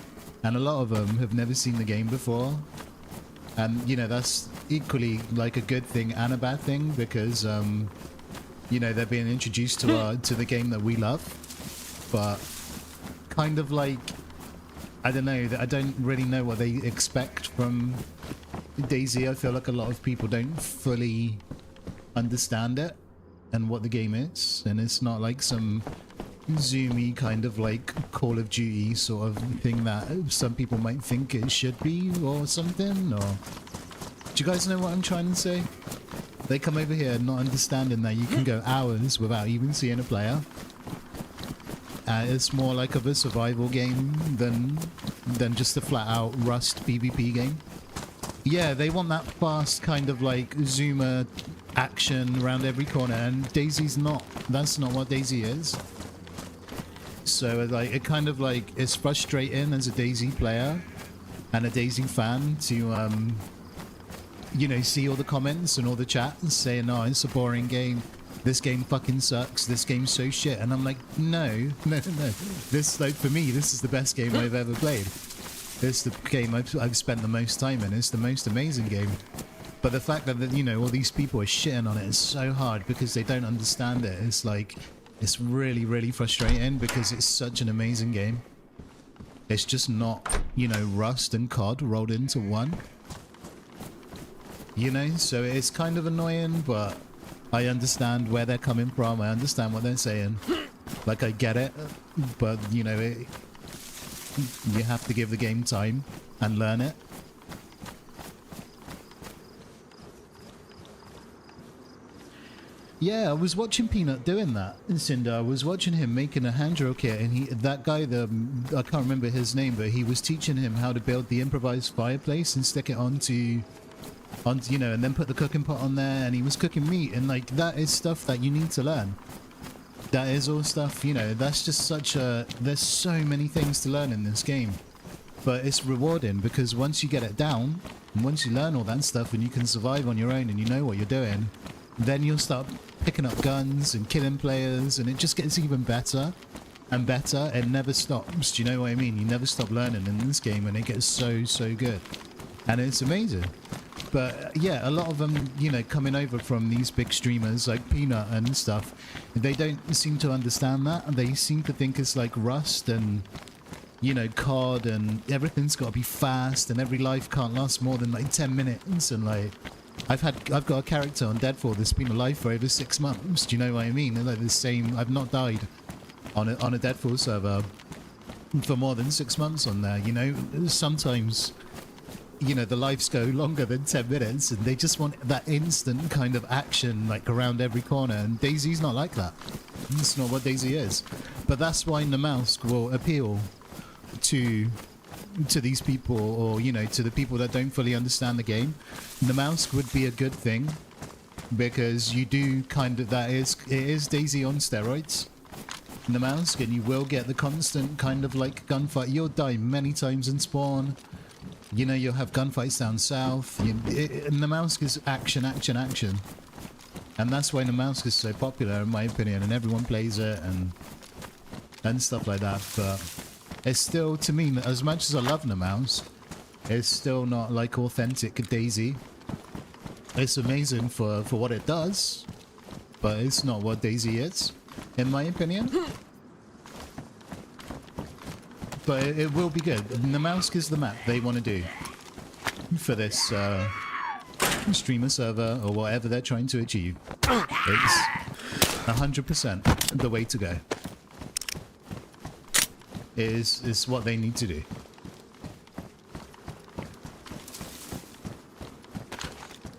and a lot of them have never seen the game before, and you know, that's equally like a good thing and a bad thing, because you know, they're being introduced to the game that we love, but kind of like, I don't know, I don't really know what they expect from DayZ. I feel like a lot of people don't fully understand it and what the game is, and it's not like some zoomy kind of like Call of Duty sort of thing that some people might think it should be or something. Or do you guys know what I'm trying to say? They come over here not understanding that you can go hours without even seeing a player. It's more like of a survival game than just a flat out Rust PvP game. Yeah, they want that fast kind of like zoomer action around every corner, and DayZ's not. That's not what DayZ is. So like, it kind of like, it's frustrating as a DayZ player and a DayZ fan to you know, see all the comments and all the chats saying, oh, it's a boring game, this game fucking sucks, this game's so shit, and I'm like, no, this, like, for me, this is the best game I've ever played. It's the game I've spent the most time in. It's the most amazing game. But the fact that, you know, all these people are shitting on it is so hard because they don't understand it. It's like, it's really, really frustrating because it's such an amazing game. It's just not, you know, Rust and COD rolled into one. You know, so it's kind of annoying, but I understand where they're coming from. I understand what they're saying. Like, I get it, but, you know, you have to give the game time and learn it. Yeah, I was watching Peanut doing that. Cinder, I was watching him making a hand drill kit, and that guy, I can't remember his name, but he was teaching him how to build the improvised fireplace and stick it onto, you know, and then put the cooking pot on there, and he was cooking meat, and like, that is stuff that you need to learn. That is all stuff, you know, that's just there's so many things to learn in this game. But it's rewarding because once you get it down, and once you learn all that stuff and you can survive on your own and you know what you're doing, then you'll start picking up guns and killing players, and it just gets even better and better. It never stops, do you know what I mean? You never stop learning in this game, and it gets so good. And it's amazing. But yeah, a lot of them, you know, coming over from these big streamers like Peanut and stuff, they don't seem to understand that. They seem to think it's like Rust and, you know, COD, and everything's got to be fast, and every life can't last more than like 10 minutes. And like, I've got a character on Deadfall that's been alive for over 6 months. Do you know what I mean? Like the same, I've not died on a Deadfall server for more than 6 months on there. You know, sometimes, you know, the lives go longer than 10 minutes, and they just want that instant kind of action, like around every corner, and DayZ's not like that. It's not what DayZ is. But that's why Namalsk will appeal to these people, or, you know, to the people that don't fully understand the game. Namalsk would be a good thing, because you do kind of, it is DayZ on steroids, Namalsk, and you will get the constant kind of like gunfight. You'll die many times in spawn. You know, you'll have gunfights down south. Namalsk is action. And that's why Namalsk is so popular, in my opinion, and everyone plays it and stuff like that. But it's still, to me, as much as I love Namalsk, it's still not like authentic DayZ. It's amazing for what it does, but it's not what DayZ is, in my opinion. But it will be good. Namalsk is the map they want to do for this streamer server, or whatever they're trying to achieve. It's 100% the way to go. Is what they need to do.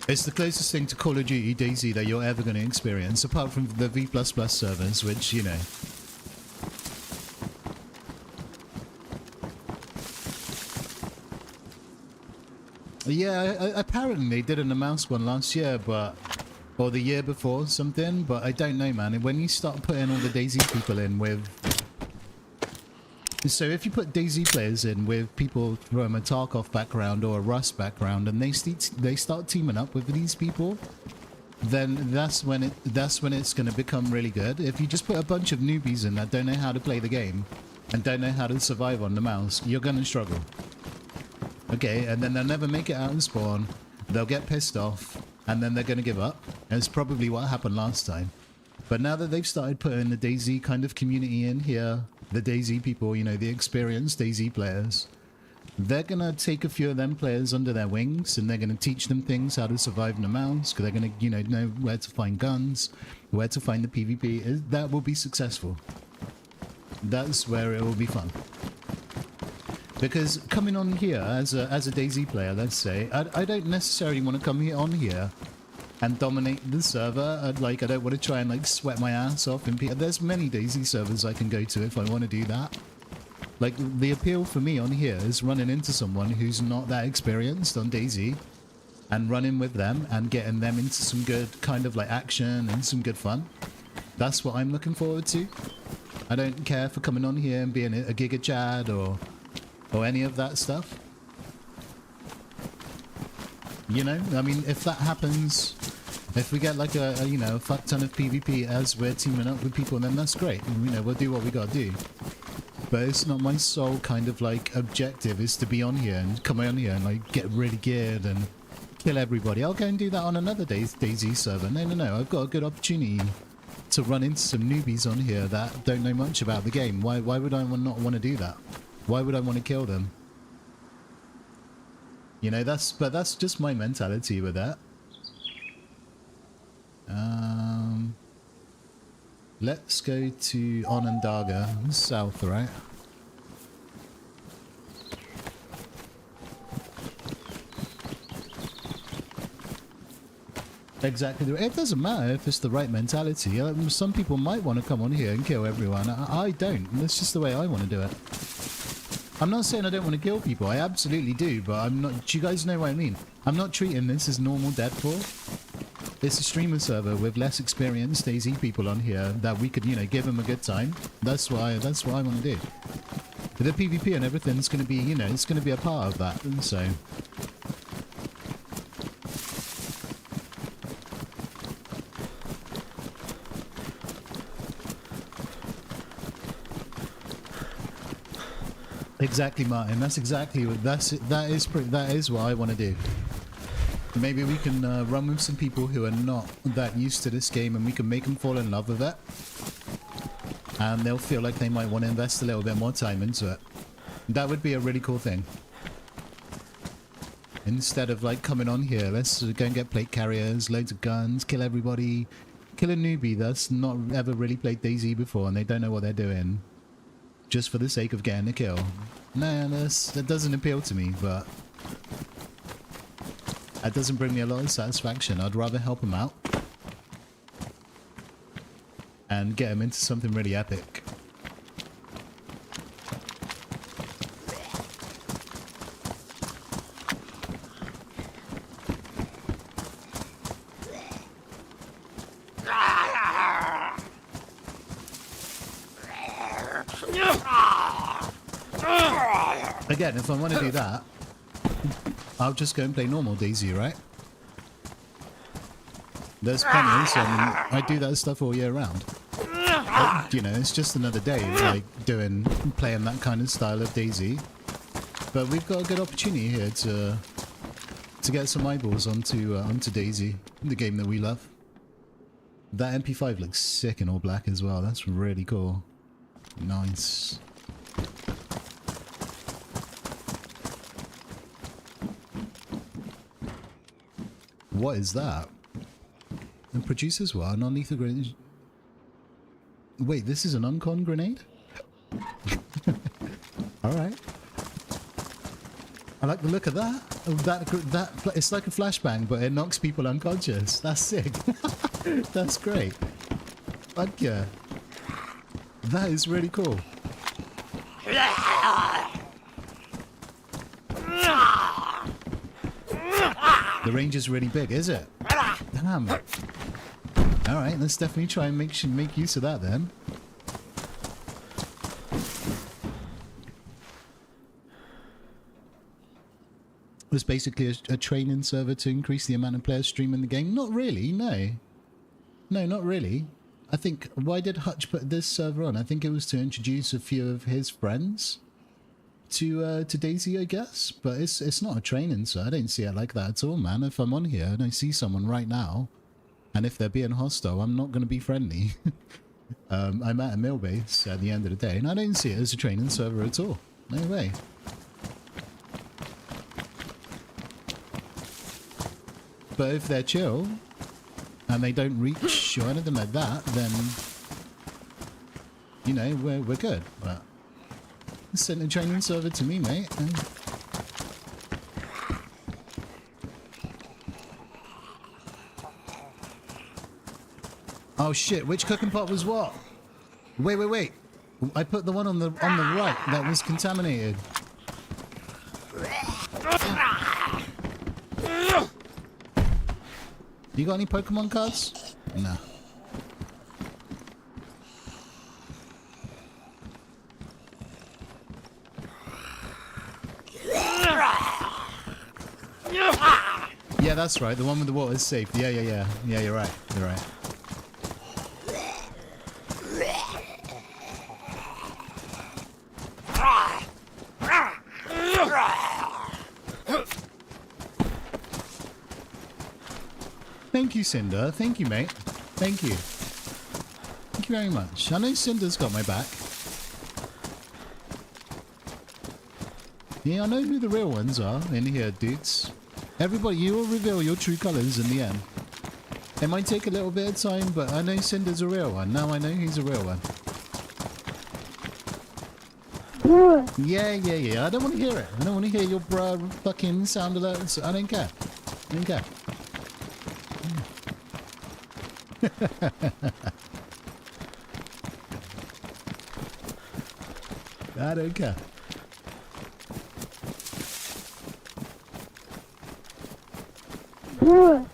It's the closest thing to Call of Duty DayZ that you're ever going to experience, apart from the V++ servers, which, you know. Yeah, apparently they did a Namalsk one last year, or the year before, something, but I don't know, man. When you start putting all the DayZ people in with So if you put DayZ players in with people from a Tarkov background or a Rust background, and they start teaming up with these people, then that's when it's going to become really good. If you just put a bunch of newbies in that don't know how to play the game and don't know how to survive on the mouse, you're going to struggle. Okay, and then they'll never make it out and spawn. They'll get pissed off, and then they're going to give up. And it's probably what happened last time. But now that they've started putting the DayZ kind of community in here, the DayZ people, you know, the experienced DayZ players, they're going to take a few of them players under their wings, and they're going to teach them things, how to survive in the mouse, because they're going to, you know where to find guns, where to find the PvP. That will be successful. That's where it will be fun. Because coming on here as a DayZ player, let's say, I don't necessarily want to come on here and dominate the server. I don't want to try and like sweat my ass off. And there's many DayZ servers I can go to if I want to do that. Like, the appeal for me on here is running into someone who's not that experienced on DayZ and running with them and getting them into some good kind of like action and some good fun. That's what I'm looking forward to. I don't care for coming on here and being a Giga Chad or any of that stuff. You know, I mean, if that happens, if we get like a fuck ton of PvP as we're teaming up with people, then that's great. You know, we'll do what we gotta do. But it's not my sole kind of like objective is to be on here and come on here and like get really geared and kill everybody. I'll go and do that on another DayZ server. No. I've got a good opportunity to run into some newbies on here that don't know much about the game. Why would I not want to do that? Why would I want to kill them? You know, that's just my mentality with that. Let's go to Onondaga, south, right? Exactly. It doesn't matter if it's the right mentality. Some people might want to come on here and kill everyone. I don't. That's just the way I want to do it. I'm not saying I don't want to kill people. I absolutely do, but I'm not... Do you guys know what I mean? I'm not treating this as normal Deadpool. It's a streamer server with less experienced DayZ people on here that we could, you know, give them a good time. That's what I want to do. But the PvP and everything's going to be, you know, it's going to be a part of that, and so... Exactly, Martin. That's exactly what that is what I want to do. Maybe we can run with some people who are not that used to this game, and we can make them fall in love with it, and they'll feel like they might want to invest a little bit more time into it. That would be a really cool thing. Instead of like coming on here, let's go and get plate carriers, loads of guns, kill everybody, kill a newbie that's not ever really played DayZ before and they don't know what they're doing, just for the sake of getting a kill. No, that doesn't appeal to me, but that doesn't bring me a lot of satisfaction. I'd rather help them out and get them into something really epic. Again, if I want to do that, I'll just go and play normal DayZ, right? There's plenty, so I do that stuff all year round. But, you know, it's just another day, like, playing that kind of style of DayZ. But we've got a good opportunity here to get some eyeballs onto DayZ, the game that we love. That MP5 looks sick in all black as well. That's really cool. Nice. What is that? And produces what? A non-lethal grenade? Wait, this is an uncon grenade? Alright. I like the look of that. Oh, that. It's like a flashbang, but it knocks people unconscious. That's sick. That's great. Fuck yeah. That is really cool. The range is really big, is it? Damn. Alright, let's definitely try and make use of that then. was basically a training server to increase the amount of players streaming the game. Not really, no. No, not really. I think, why did Hutch put this server on? I think it was to introduce a few of his friends to DayZ, I guess. But it's not a training, so I don't see it like that at all, man. If I'm on here and I see someone right now, and if they're being hostile, I'm not going to be friendly. I'm at a mill base at the end of the day, and I don't see it as a training server at all. No way. But if they're chill, and they don't reach or anything like that, then, you know, we're good. But send a training server to me, mate. Oh shit, which cooking pot was what? Wait. I put the one on the right that was contaminated. You got any Pokemon cards? No. Yeah, that's right. The one with the water is safe. Yeah. Yeah, you're right. You're right. Thank you, Cinder. Thank you, mate. Thank you. Thank you very much. I know Cinder's got my back. Yeah, I know who the real ones are in here, dudes. Everybody, you will reveal your true colors in the end. It might take a little bit of time, but I know Cinder's a real one. Now I know he's a real one. Yeah. I don't want to hear it. I don't want to hear your bruh fucking sound alerts. I don't care. I don't care. I don't care.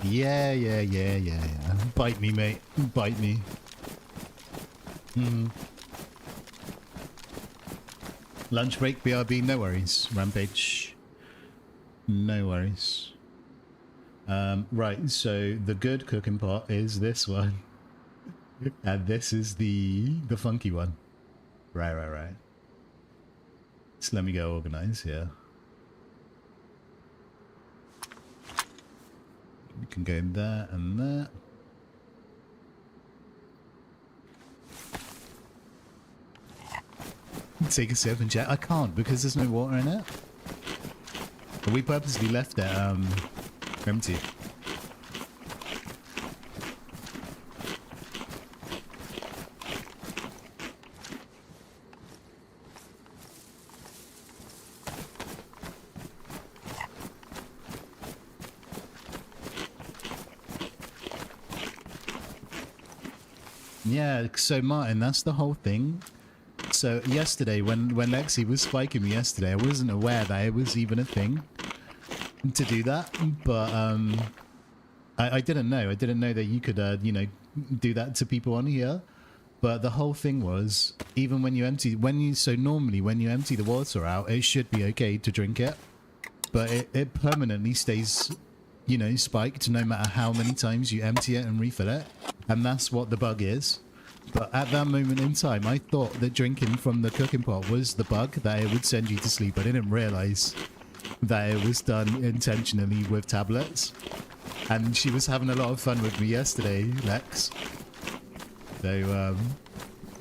Yeah. Bite me, mate. Bite me. Lunch break, BRB, no worries. Rampage. No worries. Right, so the good cooking pot is this one. And this is the funky one. Right. So let me go organize here. We can go there and there. Take a sip and chat. I can't because there's no water in it. But we purposely left it empty. Yeah, so Martin, that's the whole thing. So yesterday, when Lexi was spiking me yesterday, I wasn't aware that it was even a thing to do that. But I didn't know. I didn't know that you could, you know, do that to people on here. But the whole thing was, even when you empty, normally when you empty the water out, it should be okay to drink it. But it permanently stays, you know, spiked no matter how many times you empty it and refill it. And that's what the bug is. But at that moment in time, I thought that drinking from the cooking pot was the bug, that it would send you to sleep. I didn't realize that it was done intentionally with tablets. And she was having a lot of fun with me yesterday, Lex.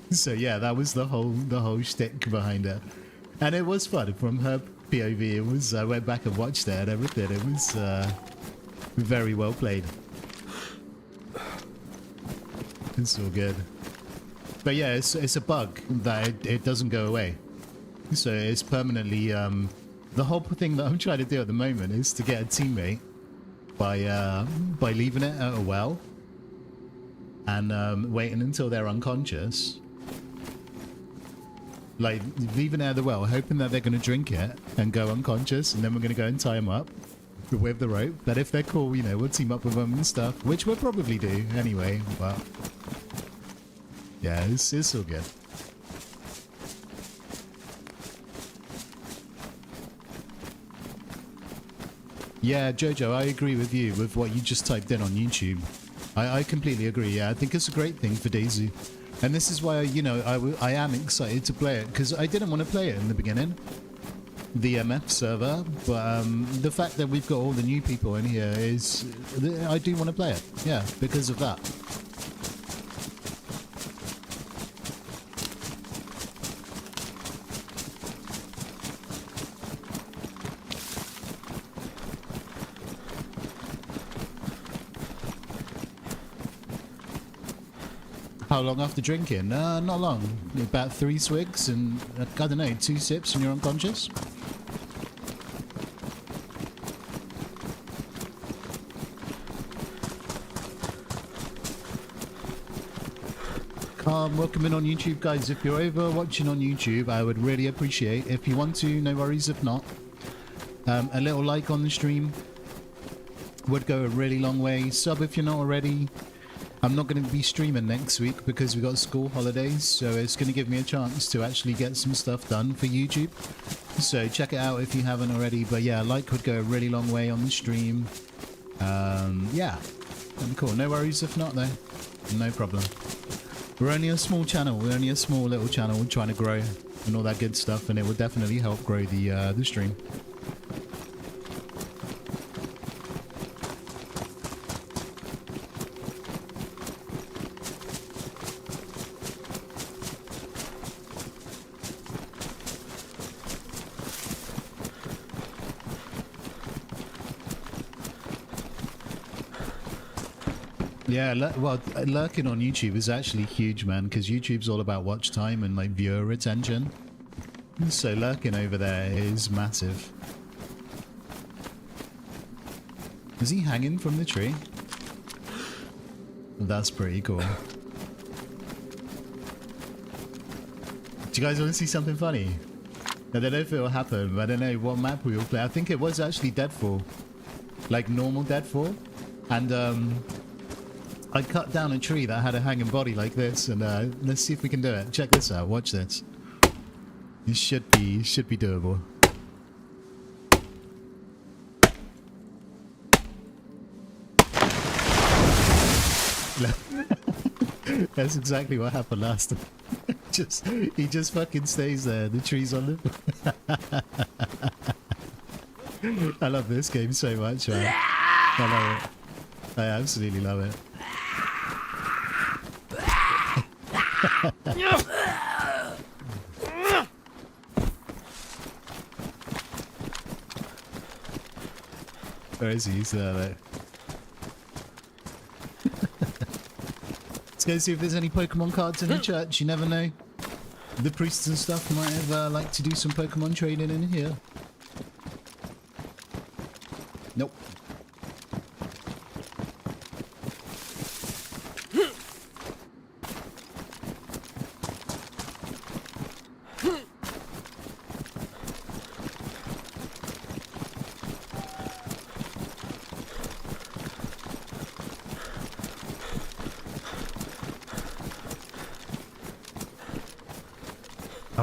So yeah, that was the whole shtick behind it. And it was fun from her POV. It was, I went back and watched it and everything. It was very well played. It's all good. But yeah, it's a bug that it doesn't go away. So it's permanently, the whole thing that I'm trying to do at the moment is to get a teammate by leaving it at a well and waiting until they're unconscious. Like, leaving it at the well, hoping that they're going to drink it and go unconscious, and then we're going to go and tie them up with the rope. But if they're cool, you know, we'll team up with them and stuff, which we'll probably do anyway, but yeah, it's all good. Yeah, Jojo, I agree with you with what you just typed in on YouTube. I completely agree. Yeah, I think it's a great thing for DayZ. And this is why, you know, I am excited to play it, because I didn't want to play it in the beginning, the MF server, but the fact that we've got all the new people in here is, I do want to play it, yeah, because of that. How long after drinking? Not long. About 3 swigs and, I don't know, 2 sips and you're unconscious. Welcome in on YouTube, guys. If you're over watching on YouTube, I would really appreciate, if you want to, no worries if not. A little like on the stream would go a really long way. Sub if you're not already. I'm not going to be streaming next week because we got school holidays, so it's going to give me a chance to actually get some stuff done for YouTube. So check it out if you haven't already. But yeah, like would go a really long way on the stream. Yeah, that'd be cool. No worries if not though. No problem. We're only a small channel. We're only a small little channel. We're trying to grow and all that good stuff, and it will definitely help grow the stream. Yeah, well, lurking on YouTube is actually huge, man, because YouTube's all about watch time and, like, viewer retention. So lurking over there is massive. Is he hanging from the tree? That's pretty cool. Do you guys want to see something funny? I don't know if it will happen, but I don't know what map we will play. I think it was actually Deadfall. Like, normal Deadfall. And, I cut down a tree that had a hanging body like this, and let's see if we can do it. Check this out. Watch this. It should be doable. That's exactly what happened last time. He just fucking stays there. The tree's on him. I love this game so much, man. I love it. I absolutely love it. Where is he? He's there, though. Let's go see if there's any Pokemon cards in the church. You never know. The priests and stuff might have like to do some Pokemon trading in here. Nope.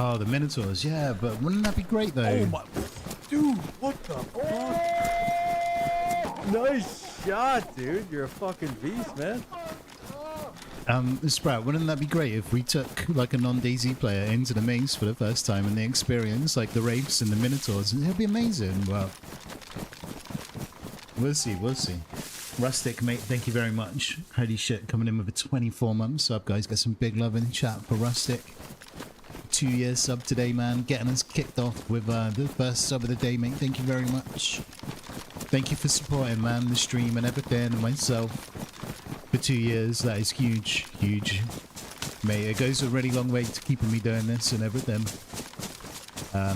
Oh, the Minotaurs, yeah, but wouldn't that be great though? Oh my, dude, what the fuck? Nice shot, dude. You're a fucking beast, man. Sprout, wouldn't that be great if we took like a non-DayZ player into the maze for the first time and they experience like the Wraiths and the Minotaurs? It'd be amazing. Well, we'll see, we'll see. Rustic, mate, thank you very much. Holy shit, coming in with a 24-month sub, guys. Get some big love in the chat for Rustic. 2 years sub today, man. Getting us kicked off with the first sub of the day, mate. Thank you very much. Thank you for supporting, man, the stream and everything, and myself for 2 years. That is huge, huge. Mate, it goes a really long way to keeping me doing this and everything.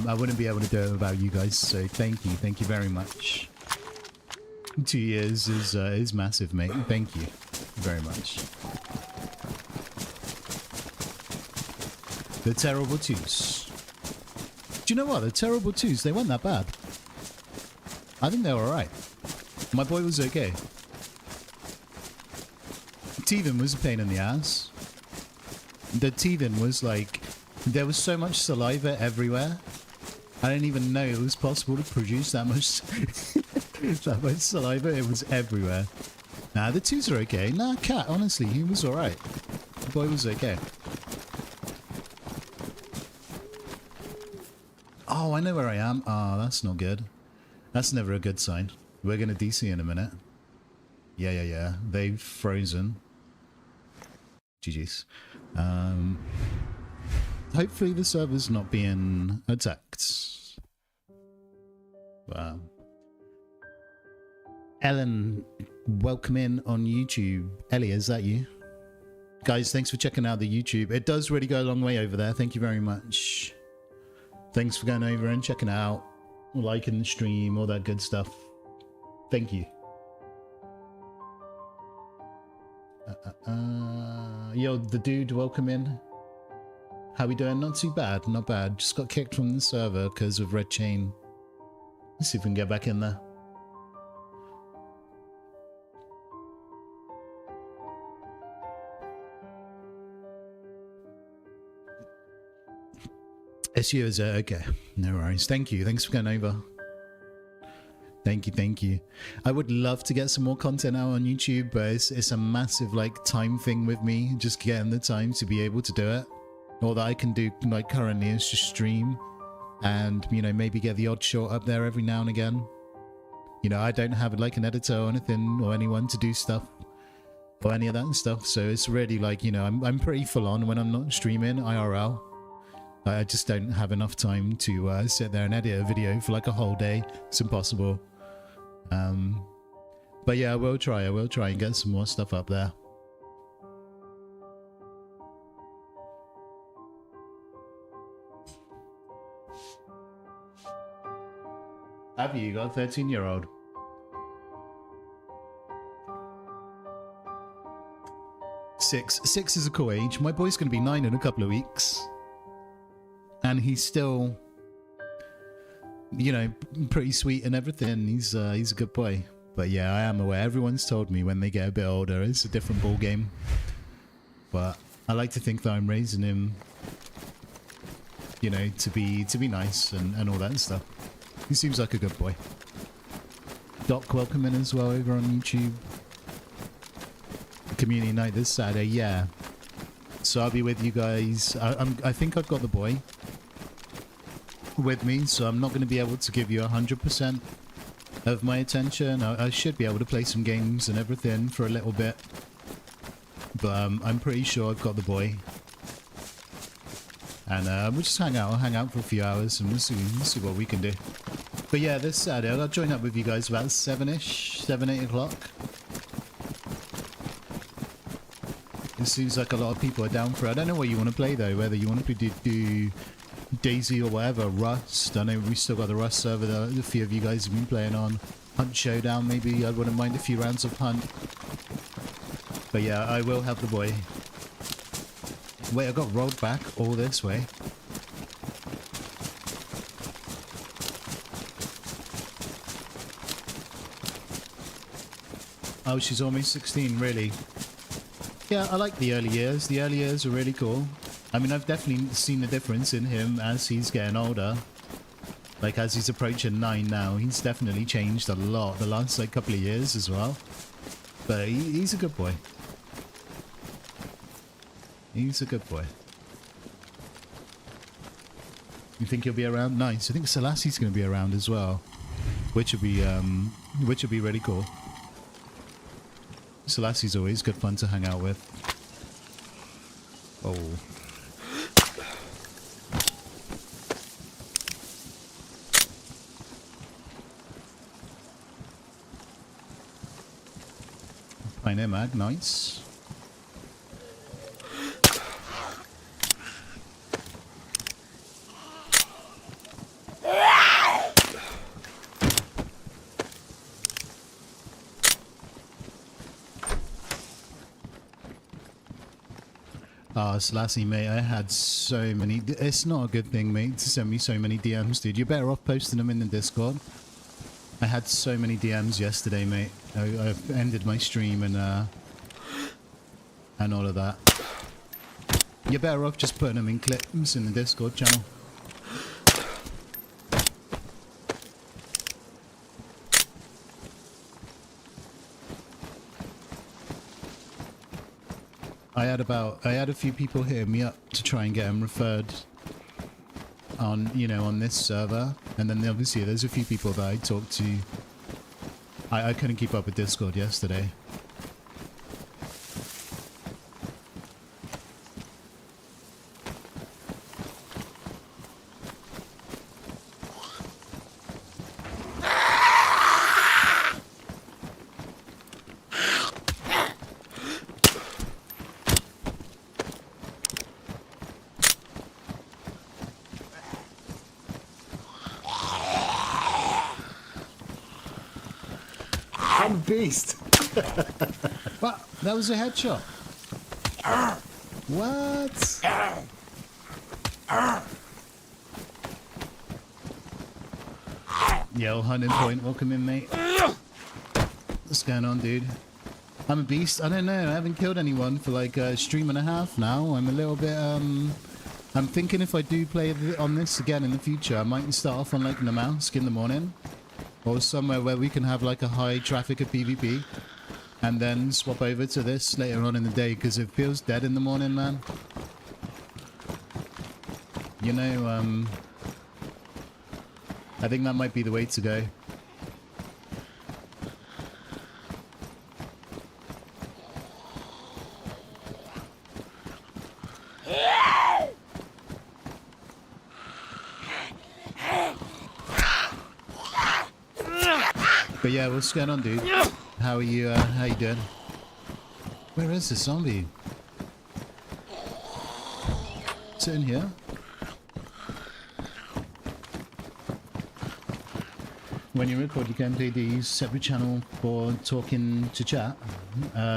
I wouldn't be able to do it without you guys, so thank you very much. 2 years is massive, mate. Thank you very much. The Terrible Twos. Do you know what? The Terrible Twos, they weren't that bad. I think they were alright. My boy was okay. Teething was a pain in the ass. The teething was like, there was so much saliva everywhere. I didn't even know it was possible to produce that much That my saliva, it was everywhere. Nah, the twos are okay. Nah, Cat, honestly, he was alright. The boy was okay. Oh, I know where I am. Oh, that's not good. That's never a good sign. We're going to DC in a minute. Yeah. They've frozen. GG's. Hopefully the server's not being attacked. Wow. Ellen, welcome in on YouTube. Ellie, is that you? Guys, thanks for checking out the YouTube. It does really go a long way over there. Thank you very much. Thanks for going over and checking out, liking the stream, all that good stuff. Thank you. Yo, the dude, welcome in. How we doing? Not too bad, not bad. Just got kicked from the server because of Red Chain. Let's see if we can get back in there. SU is okay. No worries. Thank you. Thanks for going over. Thank you. I would love to get some more content out on YouTube, but it's a massive like time thing with me, just getting the time to be able to do it. All that I can do like currently is just stream and, you know, maybe get the odd short up there every now and again. You know, I don't have like an editor or anything or anyone to do stuff or any of that stuff. So it's really like, you know, I'm pretty full on when I'm not streaming IRL. I just don't have enough time to sit there and edit a video for like a whole day. It's impossible. But yeah, I will try and get some more stuff up there. Have you got a 13-year-old? Six is a cool age. My boy's going to be 9 in a couple of weeks. And he's still, you know, pretty sweet and everything. He's a good boy. But yeah, I am aware. Everyone's told me when they get a bit older, it's a different ball game. But I like to think that I'm raising him, you know, to be nice and all that stuff. He seems like a good boy. Doc, welcome in as well over on YouTube. Community night this Saturday, yeah. So I'll be with you guys. I think I've got the boy with me, so I'm not going to be able to give you 100% of my attention. I should be able to play some games and everything for a little bit, but I'm pretty sure I've got the boy. And we'll just hang out for a few hours and we'll see what we can do. But yeah, this Saturday I'll join up with you guys about 7-ish, 7-8 o'clock. It seems like a lot of people are down for it. I don't know what you want to play though, whether you want to do DayZ or whatever, Rust. I know we still got the Rust server that a few of you guys have been playing on. Hunt Showdown maybe, I wouldn't mind a few rounds of Hunt. But yeah, I will have the boy. Wait, I got rolled back all this way. Oh, she's almost 16, really? Yeah, I like the early years. The early years are really cool. I mean, I've definitely seen the difference in him as he's getting older. Like, as he's approaching 9 now, he's definitely changed a lot the last, like, couple of years as well. But he's a good boy. He's a good boy. You think he'll be around? Nice. I think Selassie's going to be around as well, which would be really cool. Selassie's always good fun to hang out with. Oh. Pioneer mag, nice. Oh, Selassie, mate, I had so many... It's not a good thing, mate, to send me so many DMs, dude. You're better off posting them in the Discord. I had so many DMs yesterday, mate. I ended my stream and all of that. You're better off just putting them in clips in the Discord channel. I had a few people hitting me up to try and get them referred on, you know, on this server, and then obviously there's a few people that I talked to. I couldn't keep up with Discord yesterday. I'm a beast. What? That was a headshot. What? Yo, hunting point, welcome in, mate. What's going on, dude? I'm a beast. I don't know. I haven't killed anyone for like a stream and a half now. I'm a little bit, I'm thinking if I do play on this again in the future, I might start off on like Namalsk in the morning. Or somewhere where we can have like a high traffic of PvP. And then swap over to this later on in the day, because it feels dead in the morning, man. You know, I think that might be the way to go. But yeah, what's going on, dude? How are you, how you doing? Where is the zombie? Is it in here? When you record your gameplay, do you use separate channel for talking to chat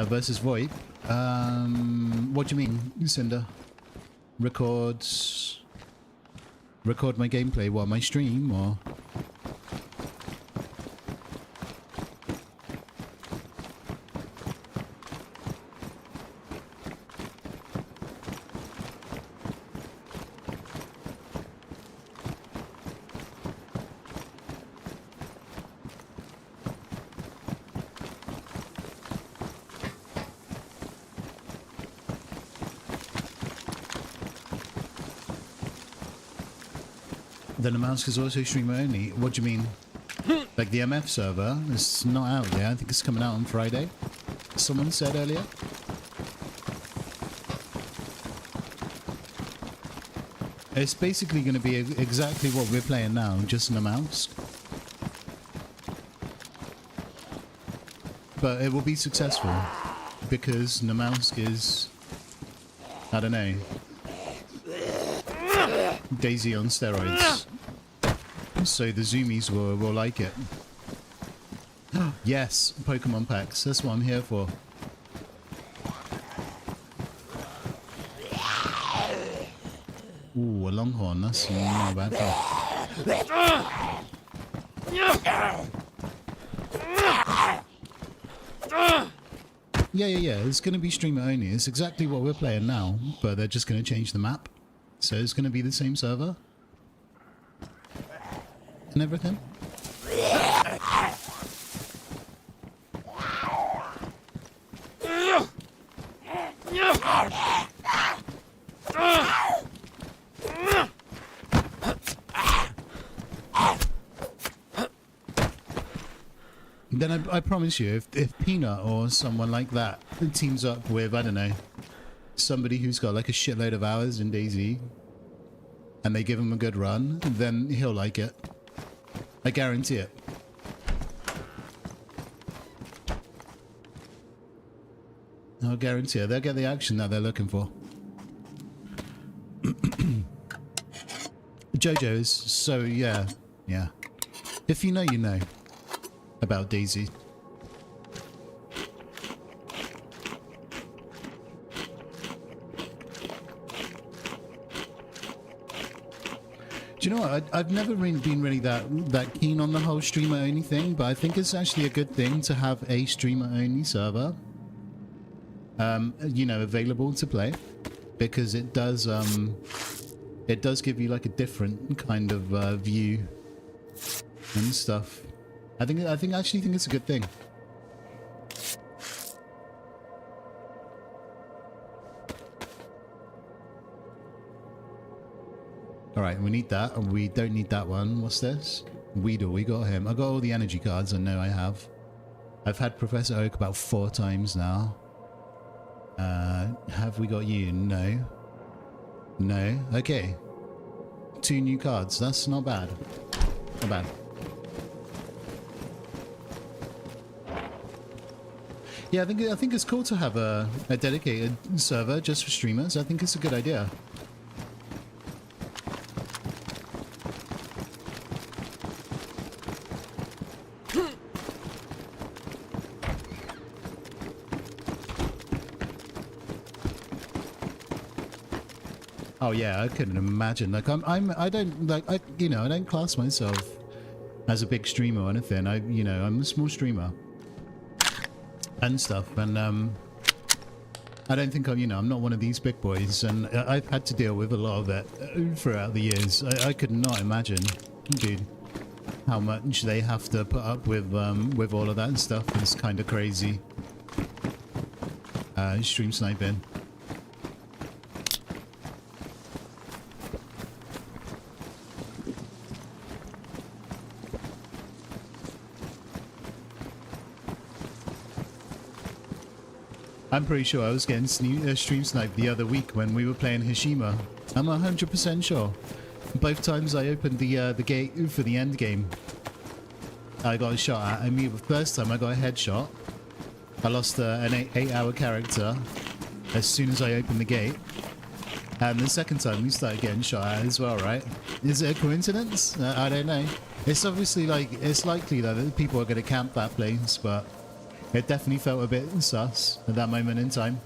versus VoIP? What do you mean, Cinder? Record my gameplay, what, my stream, or...? The Namalsk is also streamer only. What do you mean? Like the MF server is not out yet. I think it's coming out on Friday. Someone said earlier. It's basically going to be exactly what we're playing now, just Namalsk. But it will be successful because Namalsk is, I don't know, DayZ on steroids. So the zoomies will like it. Yes, Pokemon packs. That's what I'm here for. Ooh, a longhorn. That's not a bad thing. Yeah. It's going to be streamer only. It's exactly what we're playing now, but they're just going to change the map. So it's going to be the same server. And everything. Then I promise you, if Peanut or someone like that teams up with, I don't know, somebody who's got like a shitload of hours in DayZ, and they give him a good run, then he'll like it. I guarantee it. I'll guarantee it. They'll get the action that they're looking for. JoJo's, so yeah. If you know, you know about DayZ. Do you know what? I've never really been really that keen on the whole streamer only thing, but I think it's actually a good thing to have a streamer only server, you know, available to play, because it does give you like a different kind of view and stuff. I actually think it's a good thing. Alright, we need that. We don't need that one. What's this? Weedle, we got him. I got all the energy cards, I know I have. I've had Professor Oak about 4 times now. Have we got you? No. No. Okay. 2 new cards. That's not bad. Not bad. Yeah, I think it's cool to have a dedicated server just for streamers. I think it's a good idea. Oh yeah, I couldn't imagine. Like I don't class myself as a big streamer or anything. I'm a small streamer and stuff, and I don't think I'm not one of these big boys, and I've had to deal with a lot of that throughout the years. I could not imagine, dude, how much they have to put up with all of that stuff. It's kind of crazy. Stream sniping. I'm pretty sure I was getting stream sniped the other week when we were playing Hishima. I'm 100% sure. Both times I opened the gate for the end game, I got a shot at. I mean, the first time I got a headshot. I lost an 8-hour character as soon as I opened the gate. And the second time we started getting shot at as well, right? Is it a coincidence? I don't know. It's obviously it's likely that people are going to camp that place, but it definitely felt a bit sus at that moment in time.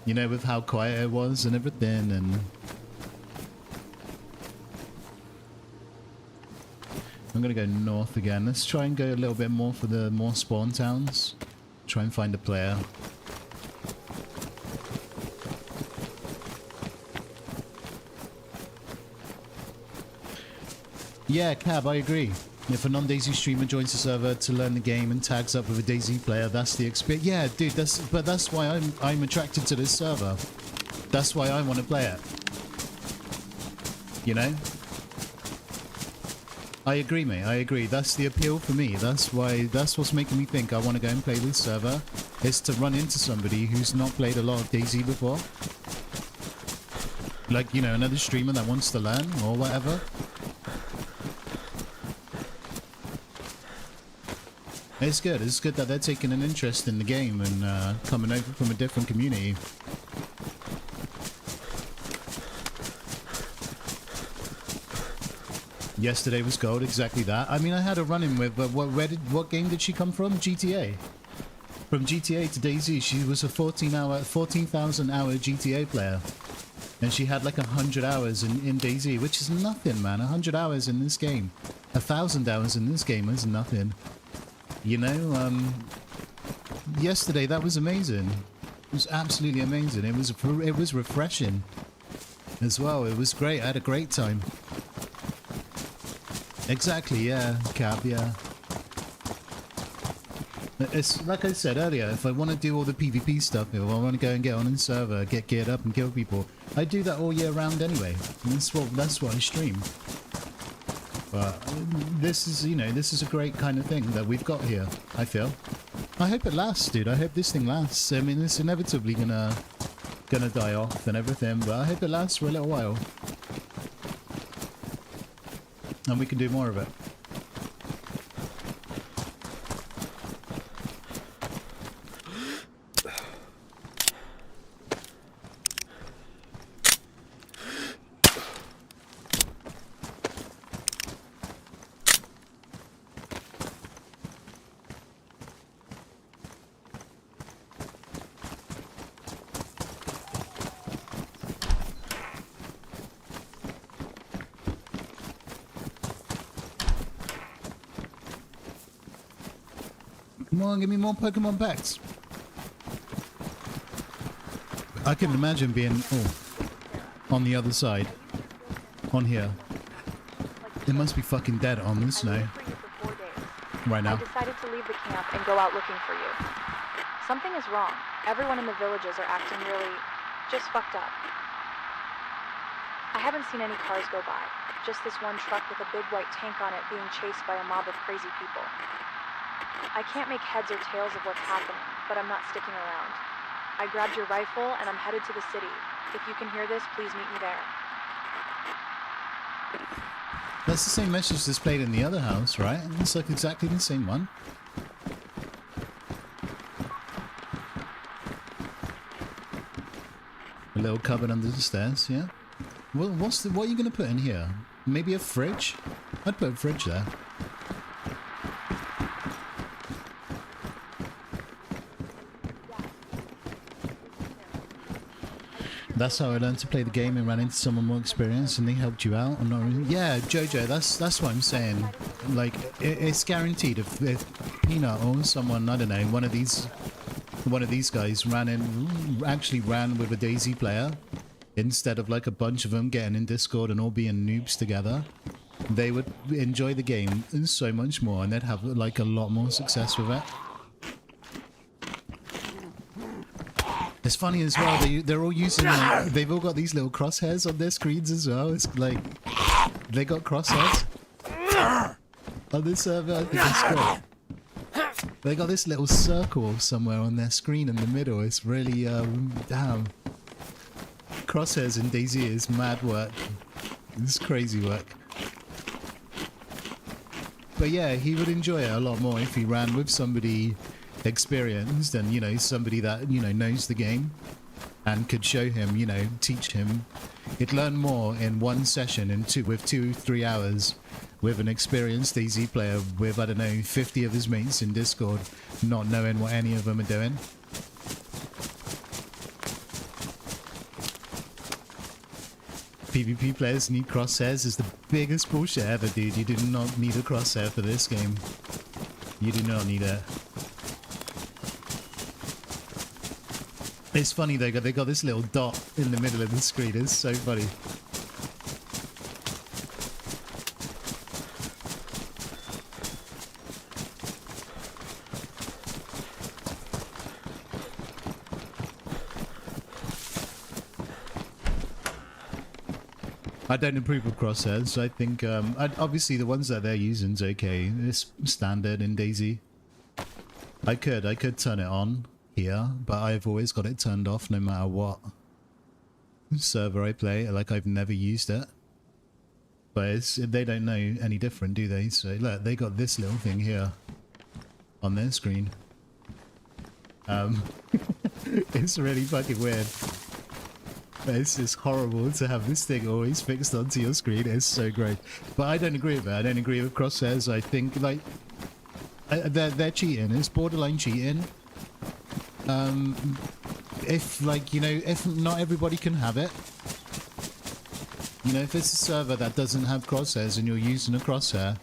You know, with how quiet it was and everything, and I'm gonna go north again. Let's try and go a little bit more for the more spawn towns. Try and find a player. Yeah, Cab, I agree. If a non-DayZ streamer joins the server to learn the game and tags up with a DayZ player, that's the experience. Yeah, dude, that's why I'm attracted to this server. That's why I want to play it. You know? I agree, mate. I agree. That's the appeal for me. That's what's making me think I want to go and play this server. Is to run into somebody who's not played a lot of DayZ before. Like, you know, another streamer that wants to learn or whatever. It's good. It's good that they're taking an interest in the game and coming over from a different community. Yesterday was gold, exactly that. I mean, I had a run-in with what game did she come from? GTA. From GTA to DayZ, she was a 14,000 hour GTA player, and she had like 100 hours in DayZ, which is nothing, man. 100 hours in this game, 1,000 hours in this game is nothing. You know, yesterday that was amazing. It was absolutely amazing. It was refreshing as well. It was great. I had a great time. Exactly, yeah, Cap, yeah. It's like I said earlier, if I want to do all the PvP stuff, if I want to go and get on the server, get geared up and kill people, I do that all year round anyway. And that's what I stream. But this is, you know, this is a great kind of thing that we've got here, I feel. I hope it lasts, dude. I hope this thing lasts. I mean, it's inevitably gonna die off and everything, but I hope it lasts for a little while. And we can do more of it. Come on, give me more Pokemon packs. I can imagine being on the other side. On here. It must be fucking dead on the snow. Right now. I decided to leave the camp and go out looking for you. Something is wrong. Everyone in the villages are acting really just fucked up. I haven't seen any cars go by, just this one truck with a big white tank on it being chased by a mob of crazy people. I can't make heads or tails of what's happening, but I'm not sticking around. I grabbed your rifle and I'm headed to the city. If you can hear this, please meet me there. That's the same message that's played in the other house, right? It's like exactly the same one. A little cupboard under the stairs, yeah. Well, what are you gonna put in here? Maybe a fridge? I'd put a fridge there. That's how I learned to play the game and ran into someone more experienced and they helped you out. Yeah, Jojo, that's what I'm saying. Like, it's guaranteed if Peanut or someone, I don't know, one of these guys actually ran with a DayZ player, instead of like a bunch of them getting in Discord and all being noobs together, they would enjoy the game so much more and they'd have like a lot more success with it. It's funny as well, they're all using, they've all got these little crosshairs on their screens as well. It's like, they got crosshairs on this server, I think it's great. They got this little circle somewhere on their screen in the middle. It's really, damn. Crosshairs in DayZ is mad work. It's crazy work. But yeah, he would enjoy it a lot more if he ran with somebody experienced and, you know, somebody that, you know, knows the game and could show him, you know, teach him. He'd learn more in one session with 2-3 hours with an experienced DayZ player with, I don't know, 50 of his mates in Discord not knowing what any of them are doing. PvP players need crosshairs is the biggest bullshit ever, dude. You do not need a crosshair for this game. You do not need it. It's funny they got this little dot in the middle of the screen. It's so funny. I don't approve of crosshairs. I think obviously the ones that they're using is okay. It's standard in DayZ. I could turn it on here, but I've always got it turned off no matter what server I play. Like, I've never used it, but they don't know any different, do they? So look, they got this little thing here on their screen. It's really fucking weird. It's just horrible to have this thing always fixed onto your screen. It's so great, but I don't agree with it. I don't agree with crosshairs. I think like they're cheating. It's borderline cheating. If, like, you know, if not everybody can have it, you know, if it's a server that doesn't have crosshairs and you're using a crosshair,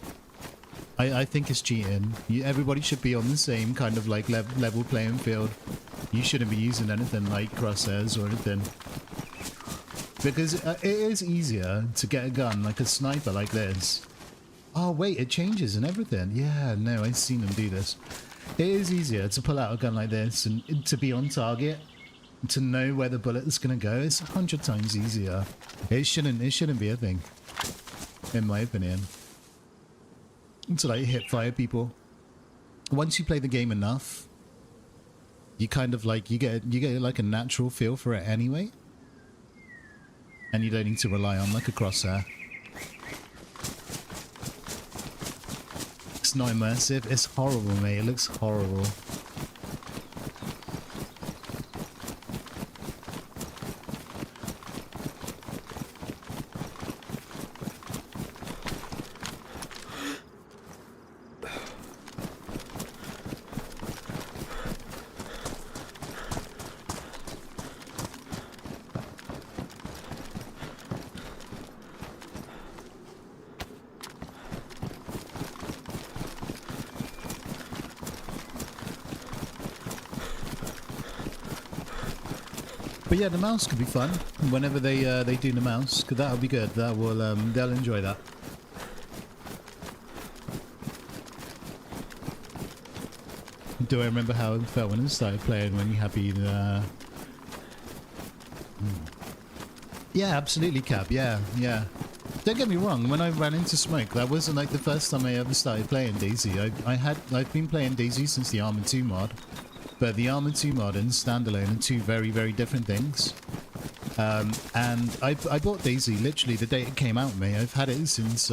I think it's cheating. Everybody should be on the same kind of like level playing field. You shouldn't be using anything like crosshairs or anything, because it is easier to get a gun like a sniper like this. Oh wait, it changes and everything. Yeah, no, I've seen them do this. It is easier to pull out a gun like this and to be on target, to know where the bullet is going to go. It's 100 times easier. It shouldn't be a thing, in my opinion, to like hip fire people. Once you play the game enough, you kind of like, you get like a natural feel for it anyway, and you don't need to rely on like a crosshair. It's not immersive. It's horrible, mate. It looks horrible. But yeah, the mouse could be fun whenever they do the mouse. That'll be good. That will they'll enjoy that. Do I remember how it felt when I started playing? When you happy Yeah, absolutely, Cab. Yeah, yeah. Don't get me wrong. When I ran into Smoke, that wasn't like the first time I ever started playing DayZ. I've been playing DayZ since the Arma 2 mod, but the Arma 2 mod and standalone are two very, very different things. And I bought DayZ literally the day it came out, mate. I've had it since,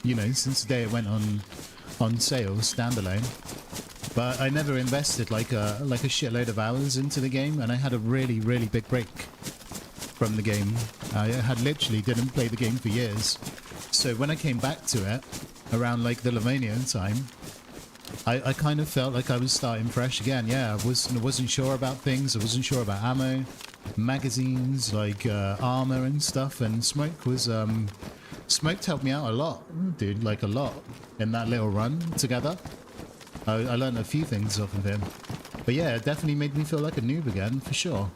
you know, since the day it went on sale standalone. But I never invested like a shitload of hours into the game, and I had a really, really big break from the game. I had literally didn't play the game for years. So when I came back to it, around like the Livonia time, I kind of felt like I was starting fresh again. Yeah, I wasn't sure about things. I wasn't sure about ammo, magazines, like armor and stuff. And Smoke was Smoke helped me out a lot, dude, like a lot in that little run together. I learned a few things off of him. But yeah, it definitely made me feel like a noob again, for sure.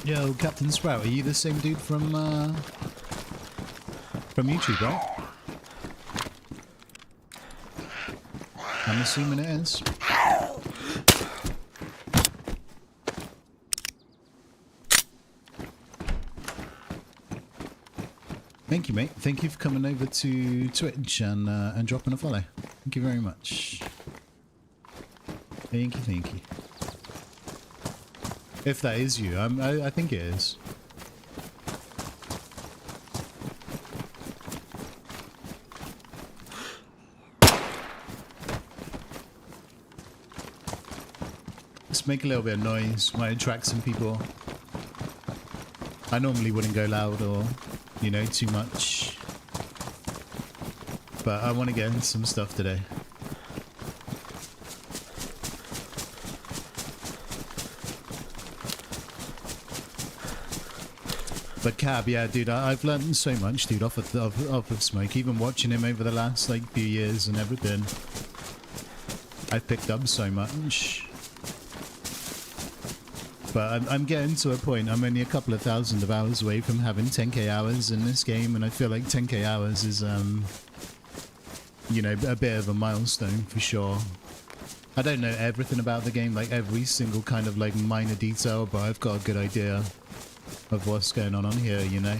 Yo, Captain Sprout, are you the same dude from YouTube, right? I'm assuming it is. Thank you, mate. Thank you for coming over to Twitch and dropping a follow. Thank you very much. Thank you, thank you. If that is you, I think it is. Just make a little bit of noise, might attract some people. I normally wouldn't go loud or, you know, too much. But I want to get into some stuff today. But Cab, yeah, dude, I've learned so much, dude, off of Smoke. Even watching him over the last, like, few years and everything. I've picked up so much. But I'm getting to a point, I'm only a couple of thousand of hours away from having 10k hours in this game, and I feel like 10k hours is, you know, a bit of a milestone for sure. I don't know everything about the game, like every single kind of, like, minor detail, but I've got a good idea of what's going on here, you know.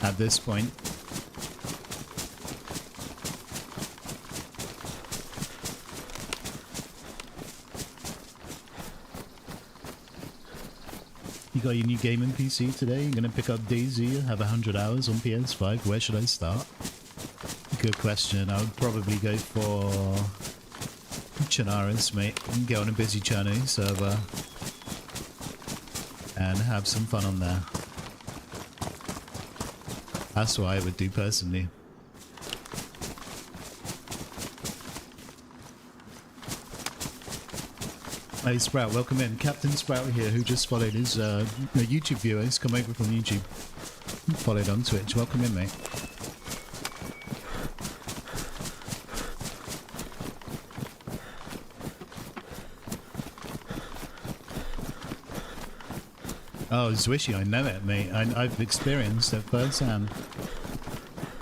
At this point. You got your new gaming PC today? You're gonna pick up DayZ, have 100 hours on PS5. Where should I start? Good question. I would probably go for Chernarus, mate, and get on a busy Cherno server and have some fun on there. That's what I would do personally. Hey Sprout, welcome in. Captain Sprout here, who just followed his YouTube viewers, come over from YouTube, followed on Twitch. Welcome in, mate. Oh, Zwishy, I know it, mate. I've experienced it firsthand.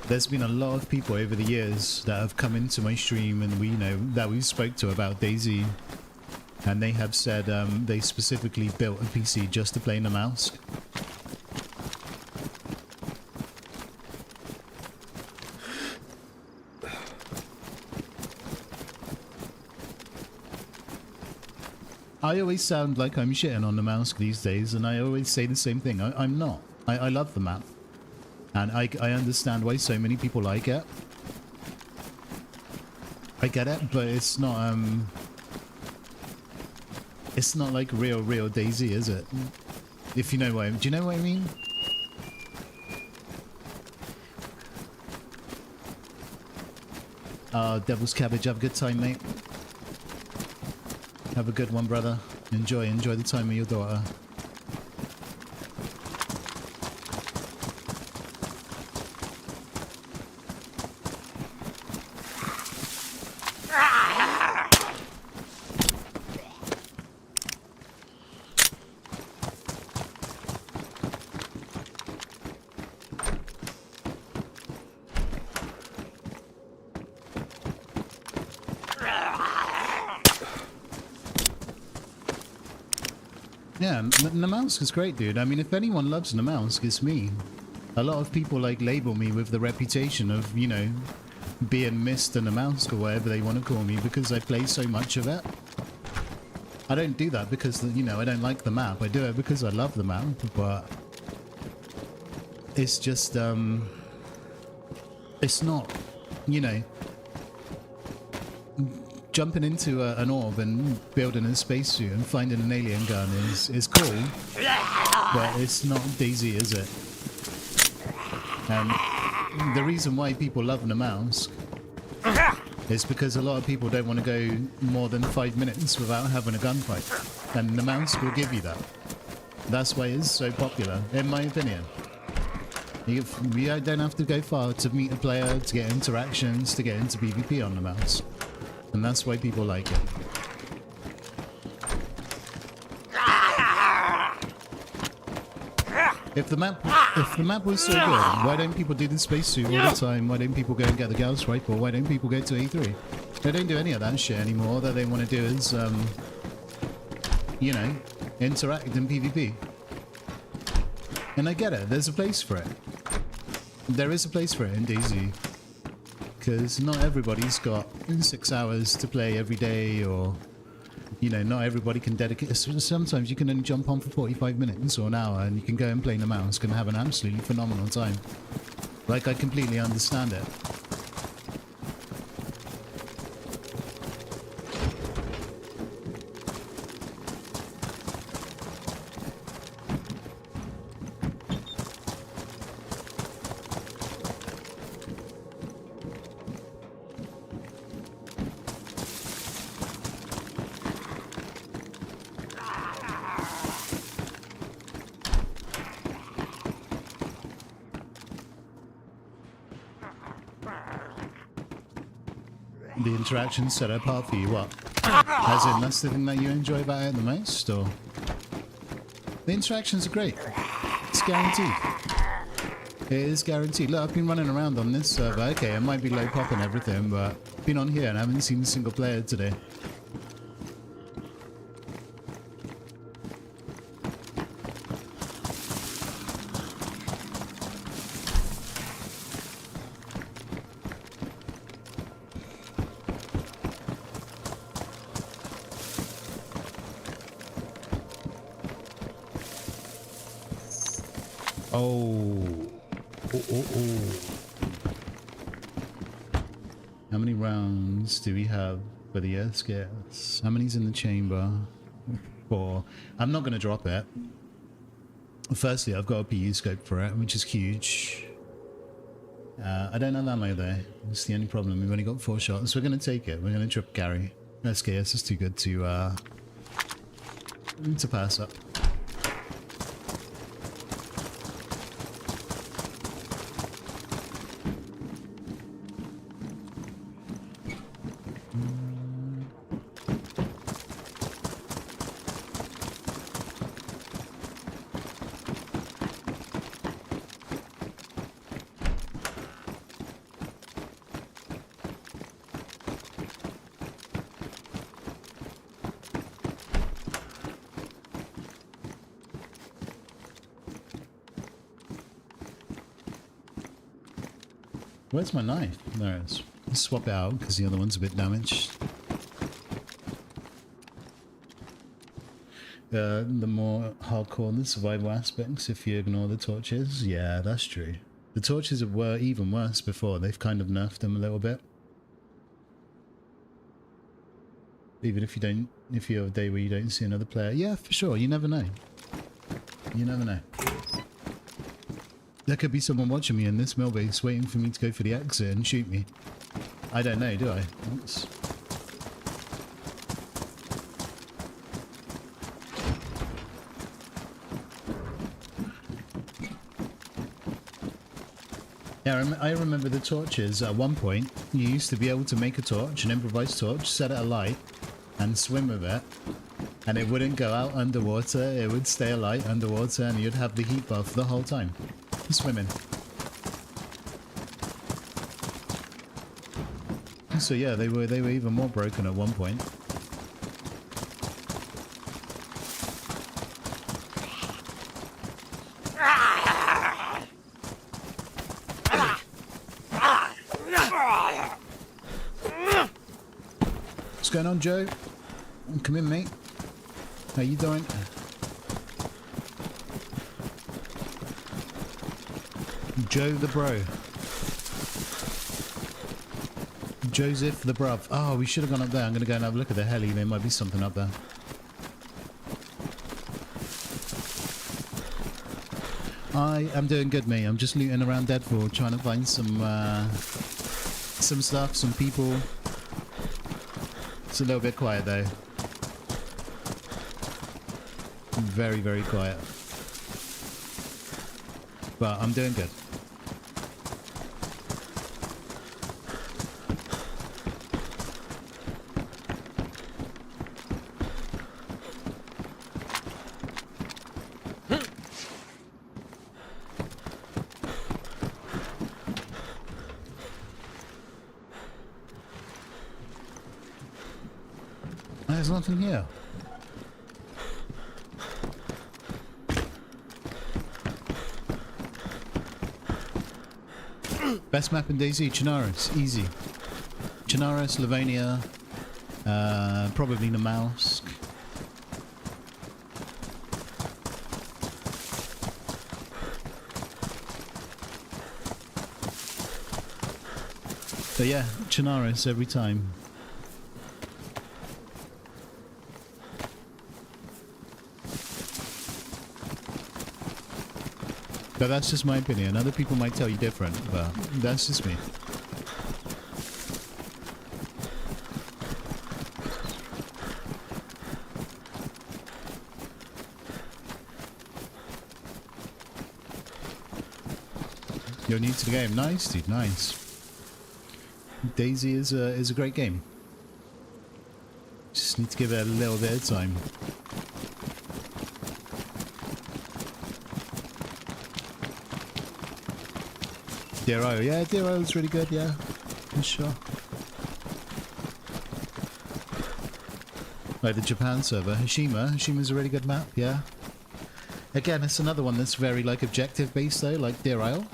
There's been a lot of people over the years that have come into my stream and we spoke to about DayZ, and they have said they specifically built a PC just to play Namalsk. I always sound like I'm shitting on Namalsk these days, and I always say the same thing. I'm not. I love the map. And I understand why so many people like it. I get it, but it's not like real DayZ, is it? If you know what do you know what I mean? Devil's Cabbage, have a good time, mate. Have a good one, brother. Enjoy the time with your daughter. Yeah, Namalsk is great, dude. I mean, if anyone loves Namalsk, it's me. A lot of people like label me with the reputation of, you know, being Mr. Namalsk or whatever they want to call me because I play so much of it. I don't do that because, you know, I don't like the map. I do it because I love the map, but it's just, it's not, you know, jumping into an orb and building a spacesuit and finding an alien gun is cool, but it's not DayZ, is it? The reason why people love Namalsk is because a lot of people don't want to go more than 5 minutes without having a gunfight, and Namalsk will give you that. That's why it's so popular, in my opinion. You don't have to go far to meet a player, to get interactions, to get into PvP on Namalsk. And that's why people like it. If the map was so good, why don't people do the spacesuit all the time? Why don't people go and get the Gauss rifle? Why don't people go to E3? They don't do any of that shit anymore. All that they want to do is, you know, interact in PvP. And I get it. There's a place for it. There is a place for it in DayZ. Because not everybody's got 6 hours to play every day, or, you know, not everybody can dedicate. Sometimes you can only jump on for 45 minutes or an hour and you can go and play Namalsk and have an absolutely phenomenal time. Like, I completely understand it. The interactions set apart for you, what? As in, that's the thing that you enjoy about it the most, or? The interactions are great. It's guaranteed. It is guaranteed. Look, I've been running around on this server. Okay, it might be low pop and everything, but I've been on here and I haven't seen a single player today. How many rounds do we have for the Earth Scares? How many's in the chamber? 4. I'm not going to drop it. Firstly, I've got a PU scope for it, which is huge. I don't have ammo though. That's the only problem. We've only got 4 shots. We're going to take it. We're going to trip Gary. SKS is too good to pass up. Where's my knife? There it is. Let's swap it out because the other one's a bit damaged. The more hardcore the survival aspects if you ignore the torches. Yeah, that's true. The torches were even worse before. They've kind of nerfed them a little bit. Even if you don't, if you have a day where you don't see another player. Yeah, for sure. You never know. You never know. There could be someone watching me in this mill base waiting for me to go for the exit and shoot me. I don't know, do I? Oops. Yeah, I remember the torches. At one point, you used to be able to make a torch, an improvised torch, set it alight, and swim with it. And it wouldn't go out underwater, it would stay alight underwater, and you'd have the heat buff the whole time. Swimming. So yeah, they were even more broken at one point. What's going on, Joe? Come in, mate. How you doing? Joe the bro. Joseph the bruv. Oh, we should have gone up there. I'm going to go and have a look at the heli. There might be something up there. I am doing good, mate. I'm just looting around Deadfall, trying to find some stuff, some people. It's a little bit quiet, though. Very, very quiet. But I'm doing good. There's nothing here. Best map in DayZ, Chernarus, easy. Chernarus, Livonia, probably Namalsk. But yeah, Chernarus every time. But that's just my opinion. Other people might tell you different, but that's just me. You're new to the game. Nice, dude. Nice. DayZ is a great game. Just need to give it a little bit of time. DRO, yeah, DRO is really good, yeah, for sure. Like the Japan server, Hashima's a really good map, yeah. Again, it's another one that's very like objective based though, like DRO.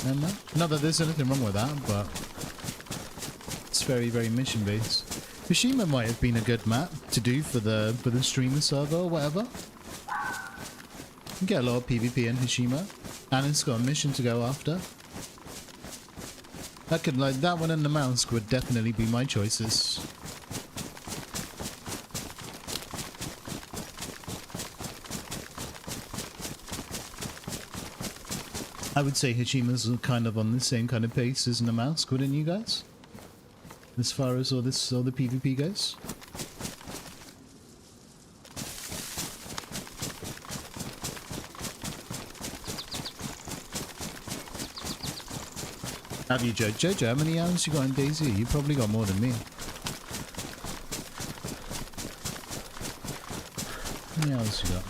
And not that there's anything wrong with that, but it's very, very mission based. Hashima might have been a good map to do for the streamer server or whatever. You get a lot of PvP in Hashima. And it's got a mission to go after. That could, like, that one and Namalsk would definitely be my choices. I would say Hashima's kind of on the same kind of pace as Namalsk, wouldn't you guys? As far as all the PvP goes. Have you, Jojo? How many hours you got in DayZ? You probably got more than me. How many hours you got?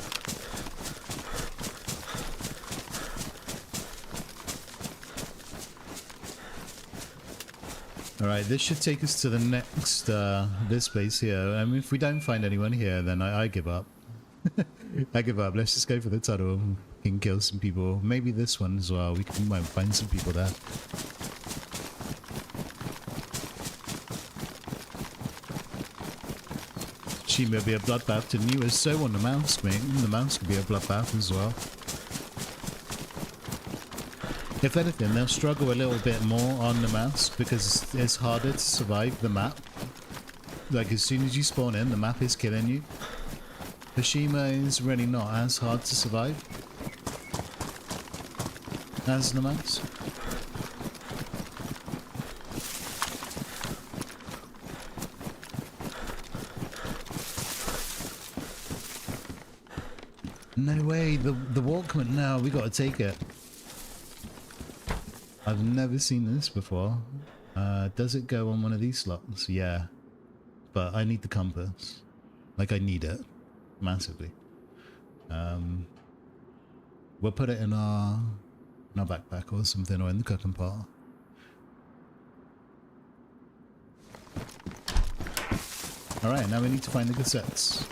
Alright, this should take us to the next, this place here. I mean, if we don't find anyone here, then I give up. I give up. Let's just go for the tunnel and kill some people. Maybe this one as well. We might find some people there. She may be a bloodbath to you as so on the mouse, mate. The mouse could be a bloodbath as well. If anything, they'll struggle a little bit more on the mouse because it's harder to survive the map. Like as soon as you spawn in, the map is killing you. Hashima is really not as hard to survive as the mouse. No way, the Walkman, no, we gotta take it. I've never seen this before. Does it go on one of these slots? Yeah. But I need the compass. Like, I need it. Massively. We'll put it in our backpack or something, or in the cooking pot. Alright, now we need to find the cassettes.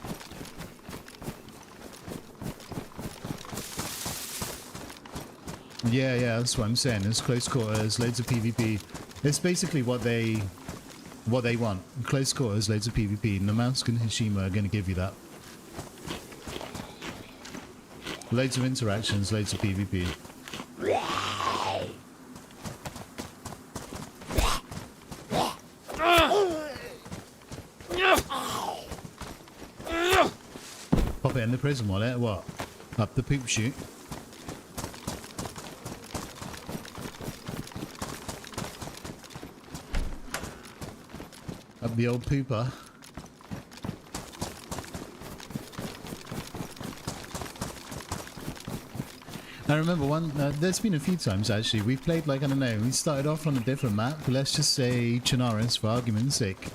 Yeah, that's what I'm saying. It's close quarters, loads of PvP. It's basically what they what they want. Close quarters, loads of PvP. Namalsk and Hishima are going to give you that. Loads of interactions, loads of PvP. Pop it in the prison wallet, what? Up the poop chute. Up the old pooper. I remember there's been a few times actually, we've played like, I don't know, we started off on a different map, let's just say Chernarus for argument's sake.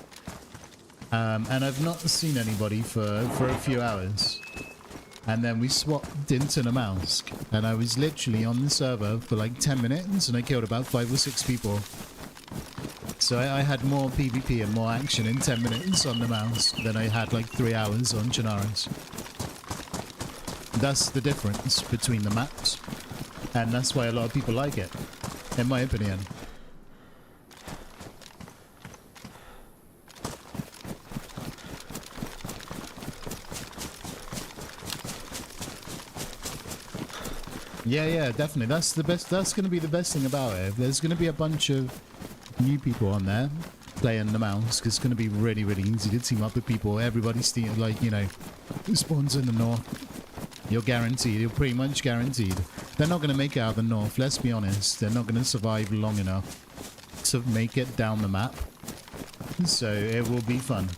And I've not seen anybody for a few hours. And then we swapped into Namalsk, and I was literally on the server for like 10 minutes and I killed about 5 or 6 people. So I had more PvP and more action in 10 minutes on Namalsk than I had like 3 hours on Chernarus. That's the difference between the maps, and that's why a lot of people like it, in my opinion. Yeah, definitely. That's the best. That's going to be the best thing about it. There's going to be a bunch of new people on there playing the mouse. It's going to be really, really easy to team up with people. Everybody's like, you know, spawns in the north. You're guaranteed. You're pretty much guaranteed. They're not going to make it out of the north. Let's be honest. They're not going to survive long enough to make it down the map. So it will be fun.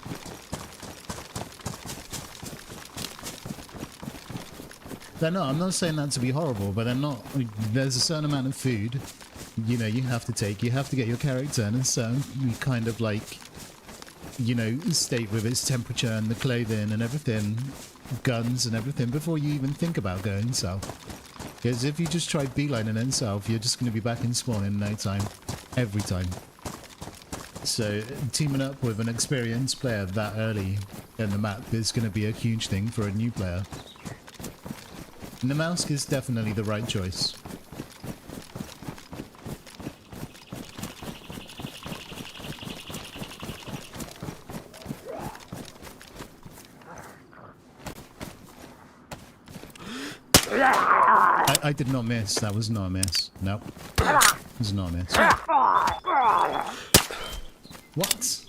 They're not. I'm not saying that to be horrible, but they're not. There's a certain amount of food, you know, you have to take. You have to get your character in a certain kind of like, you know, state with its temperature and the clothing and everything, guns and everything, before you even think about going south. Because if you just try beelining in south, you're just going to be back in spawn in no time, every time. So teaming up with an experienced player that early in the map is going to be a huge thing for a new player. Namalsk is definitely the right choice. I did not miss. That was not a miss. Nope. It was not a miss. What?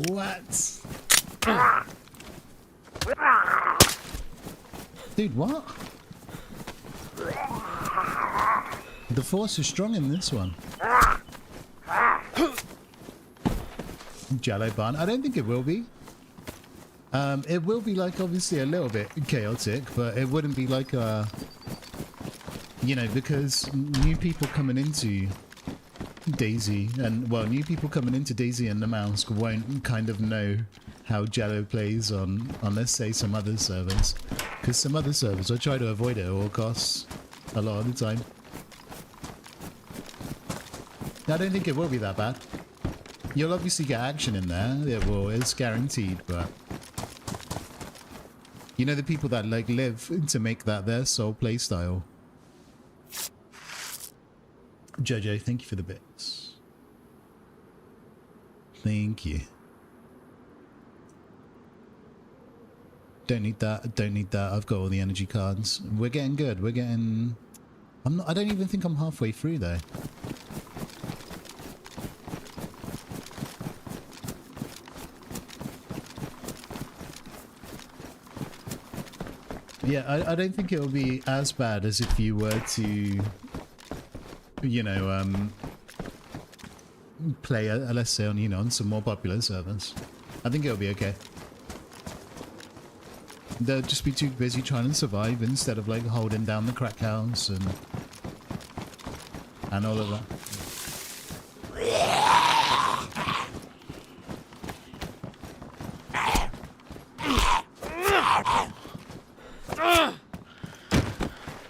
What? Dude, what? The force is strong in this one. Jello Barn. I don't think it will be. It will be like obviously a little bit chaotic, but it wouldn't be like a, you know, because new people coming into DayZ and, well, new people coming into DayZ and Namalsk won't kind of know how Jello plays on let's say some other servers, because some other servers I try to avoid it at all costs a lot of the time. I don't think it will be that bad. You'll obviously get action in there, it's guaranteed, but you know, the people that like live to make that their sole playstyle. Jojo, thank you for the bits. Thank you. Don't need that. Don't need that. I've got all the energy cards. We're getting good. We're getting. I don't even think I'm halfway through though. Yeah, I don't think it will be as bad as if you were to, you know, play, let's say, on, you know, on some more popular servers. I think it'll be okay. They'll just be too busy trying to survive instead of, like, holding down the crack house and all of that.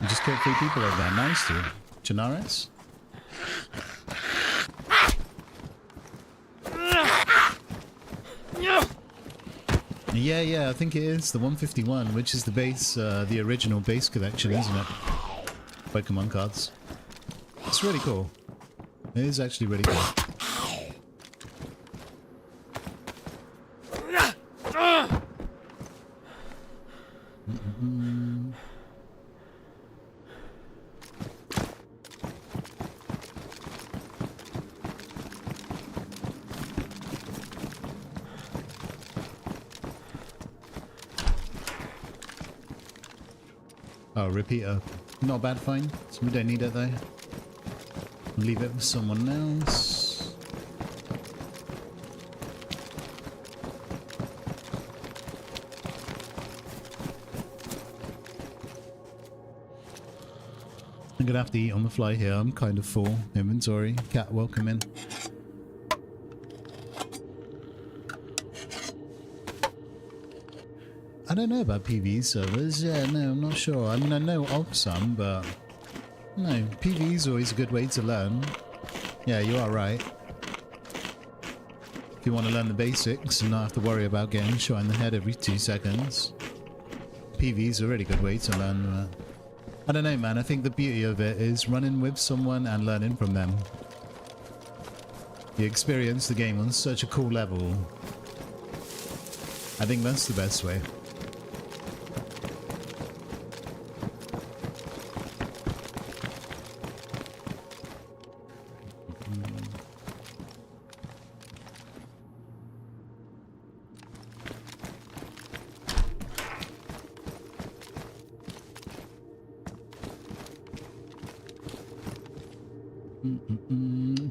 You just killed 3 people over there. Nice, dude. Chernarus? Yeah, I think it is the 151, which is the base, the original base collection, isn't it? Pokemon cards. It's really cool. It is actually really cool. Oh, repeater. Not a bad find. So we don't need it though. Leave it for someone else. I'm gonna have to eat on the fly here. I'm kind of full. Inventory. Cat, welcome in. I don't know about PvE servers. Yeah, no, I'm not sure. I mean, I know of some, but no, PvE is always a good way to learn. Yeah, you are right. If you want to learn the basics and not have to worry about getting shot in the head every 2 seconds, PvE is a really good way to learn. I don't know, man. I think the beauty of it is running with someone and learning from them. You experience the game on such a cool level. I think that's the best way.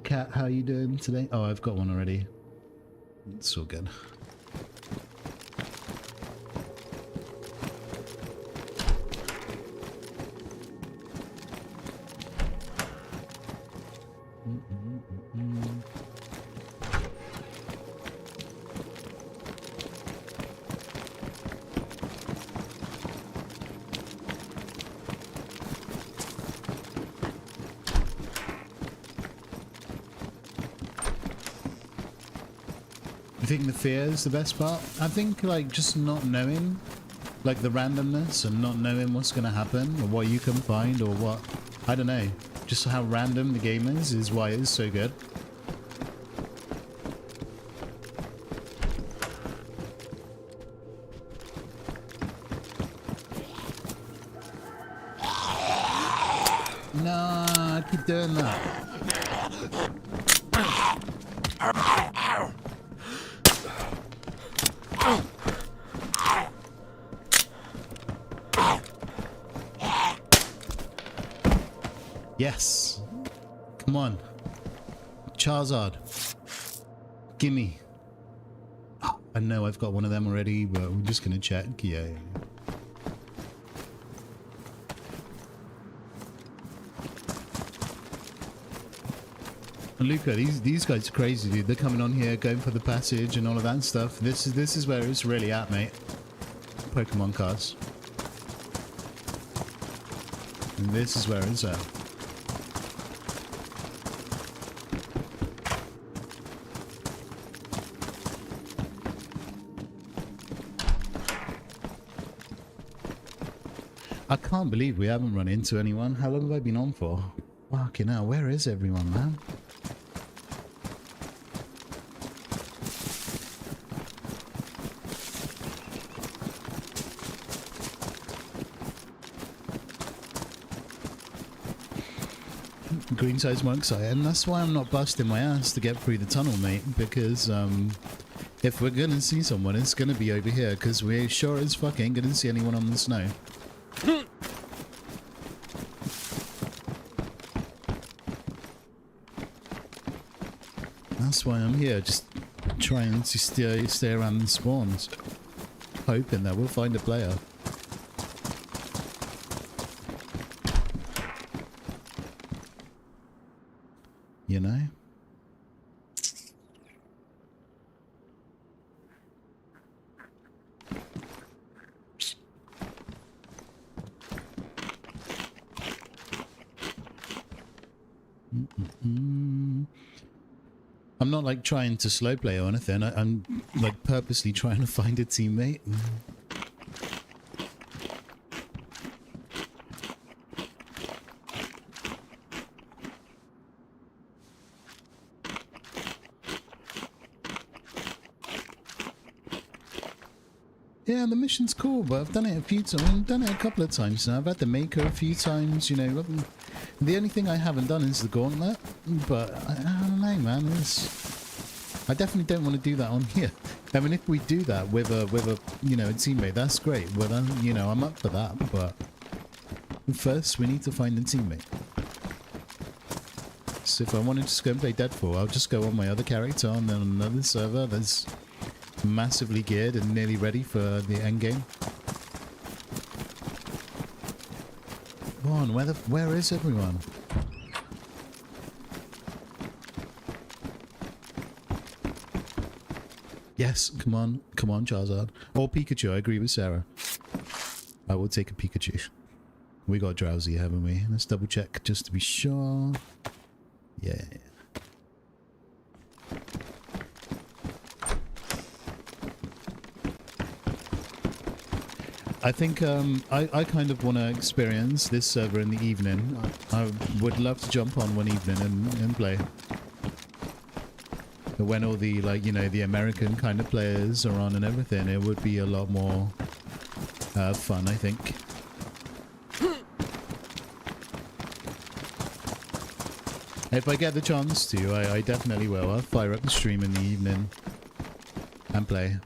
Cat, how you doing today? Oh, I've got one already. It's all good. I think the fear is the best part. I think like just not knowing, like the randomness and not knowing what's going to happen or what you can find or what, I don't know, just how random the game is why it's so good. Nah, I keep doing that. Yes. Come on. Charizard. Gimme. Oh, I know I've got one of them already, but we're just going to check. Yeah. And Luca, these guys are crazy, dude. They're coming on here, going for the passage and all of that stuff. This is where it's really at, mate. Pokemon cards. And this is where it's at. I can't believe we haven't run into anyone. How long have I been on for? Fucking hell, where is everyone, man? Green side's more exciting. That's why I'm not busting my ass to get through the tunnel, mate. Because if we're gonna see someone, it's gonna be over here. Because we're sure as fuck ain't gonna see anyone on the snow. That's why I'm here, just trying to stay around the spawns, hoping that we'll find a player. You know? I'm not like trying to slow play or anything. I'm like purposely trying to find a teammate. Yeah, the mission's cool, but I've done it a few times. I've done it a couple of times now. I've had the maker a few times, you know. The only thing I haven't done is the gauntlet, but I don't know, man. I definitely don't want to do that on here. I mean, if we do that with a you know, a teammate, that's great. Well, then, you know, I'm up for that, but First, we need to find a teammate. So if I wanted to just go and play Deadfall, I'll just go on my other character on another server that's massively geared and nearly ready for the endgame. Come on, where is everyone? Yes, come on, Charizard. Or Pikachu, I agree with Sarah. I will take a Pikachu. We got Drowsy, haven't we? Let's double check just to be sure. Yeah. I think I kind of want to experience this server in the evening. I would love to jump on one evening and play. But when all the, like, you know, the American kind of players are on and everything, it would be a lot more fun, I think. If I get the chance to, I definitely will. I'll fire up the stream in the evening and play.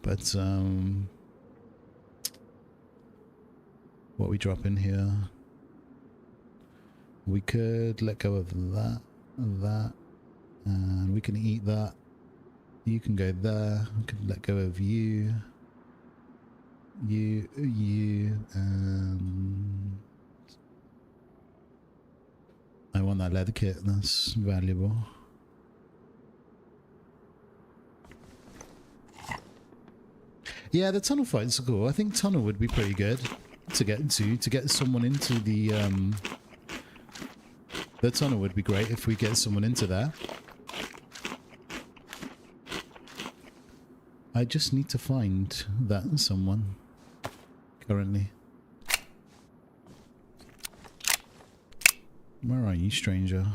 But, what we drop in here? We could let go of that, and we can eat that. You can go there. We can let go of you. I want that leather kit, that's valuable. Yeah, the tunnel fights are cool. I think tunnel would be pretty good to get someone into the tunnel would be great if we get someone into there. I just need to find that someone currently. Where are you, stranger?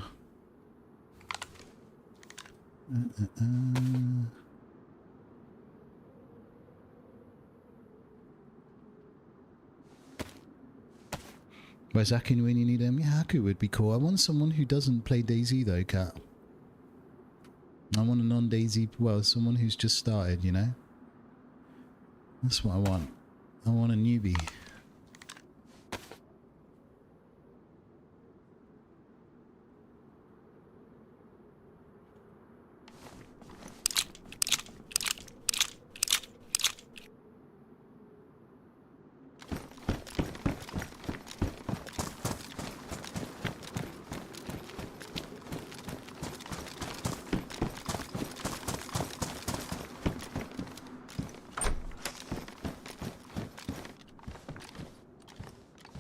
Where's Aku when you need him? Yeah, Aku would be cool. I want someone who doesn't play DayZ though, Cat. I want a non-DayZ, well, someone who's just started, you know? That's what I want. I want a newbie.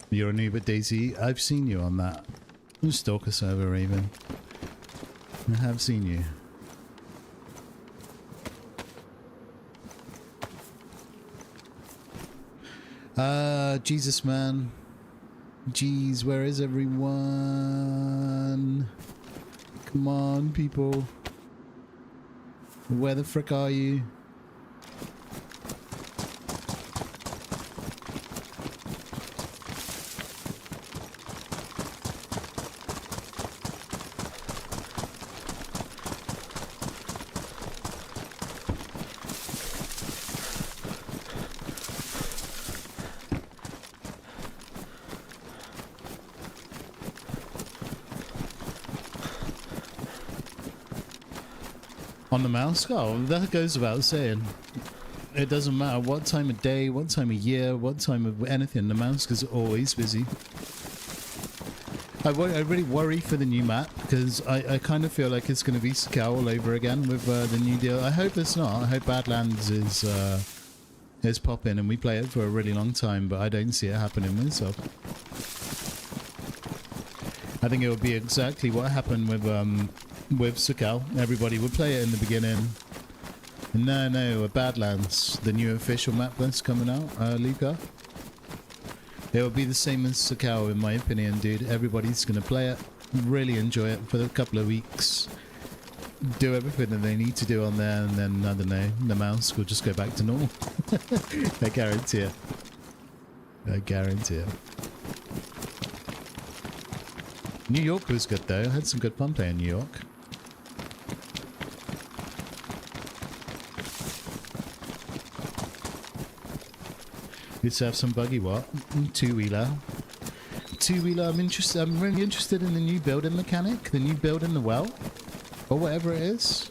You're a noob at DayZ. I've seen you on that Stalker server, Raven. I have seen you. Jesus, man. Jeez, where is everyone? Come on, people. Where the frick are you? On the mouse? Oh, that goes without saying. It doesn't matter what time of day, what time of year, what time of anything, the mouse is always busy. I really worry for the new map, because I kind of feel like it's going to be Sakal all over again with the new deal. I hope it's not. I hope Badlands is popping and we play it for a really long time, but I don't see it happening myself. I think it will be exactly what happened with Sakal. Everybody would play it in the beginning. No, Badlands, the new official map that's coming out, Luca. It will be the same as Sakal in my opinion, dude. Everybody's going to play it, really enjoy it for a couple of weeks, do everything that they need to do on there, and then, I don't know, the mouse will just go back to normal. I guarantee it. I guarantee it. New York was good though. I had some good fun playing New York. Let's have some buggy what? Two-wheeler. Two-wheeler, I'm really interested in the new building mechanic, the new building the well, or whatever it is.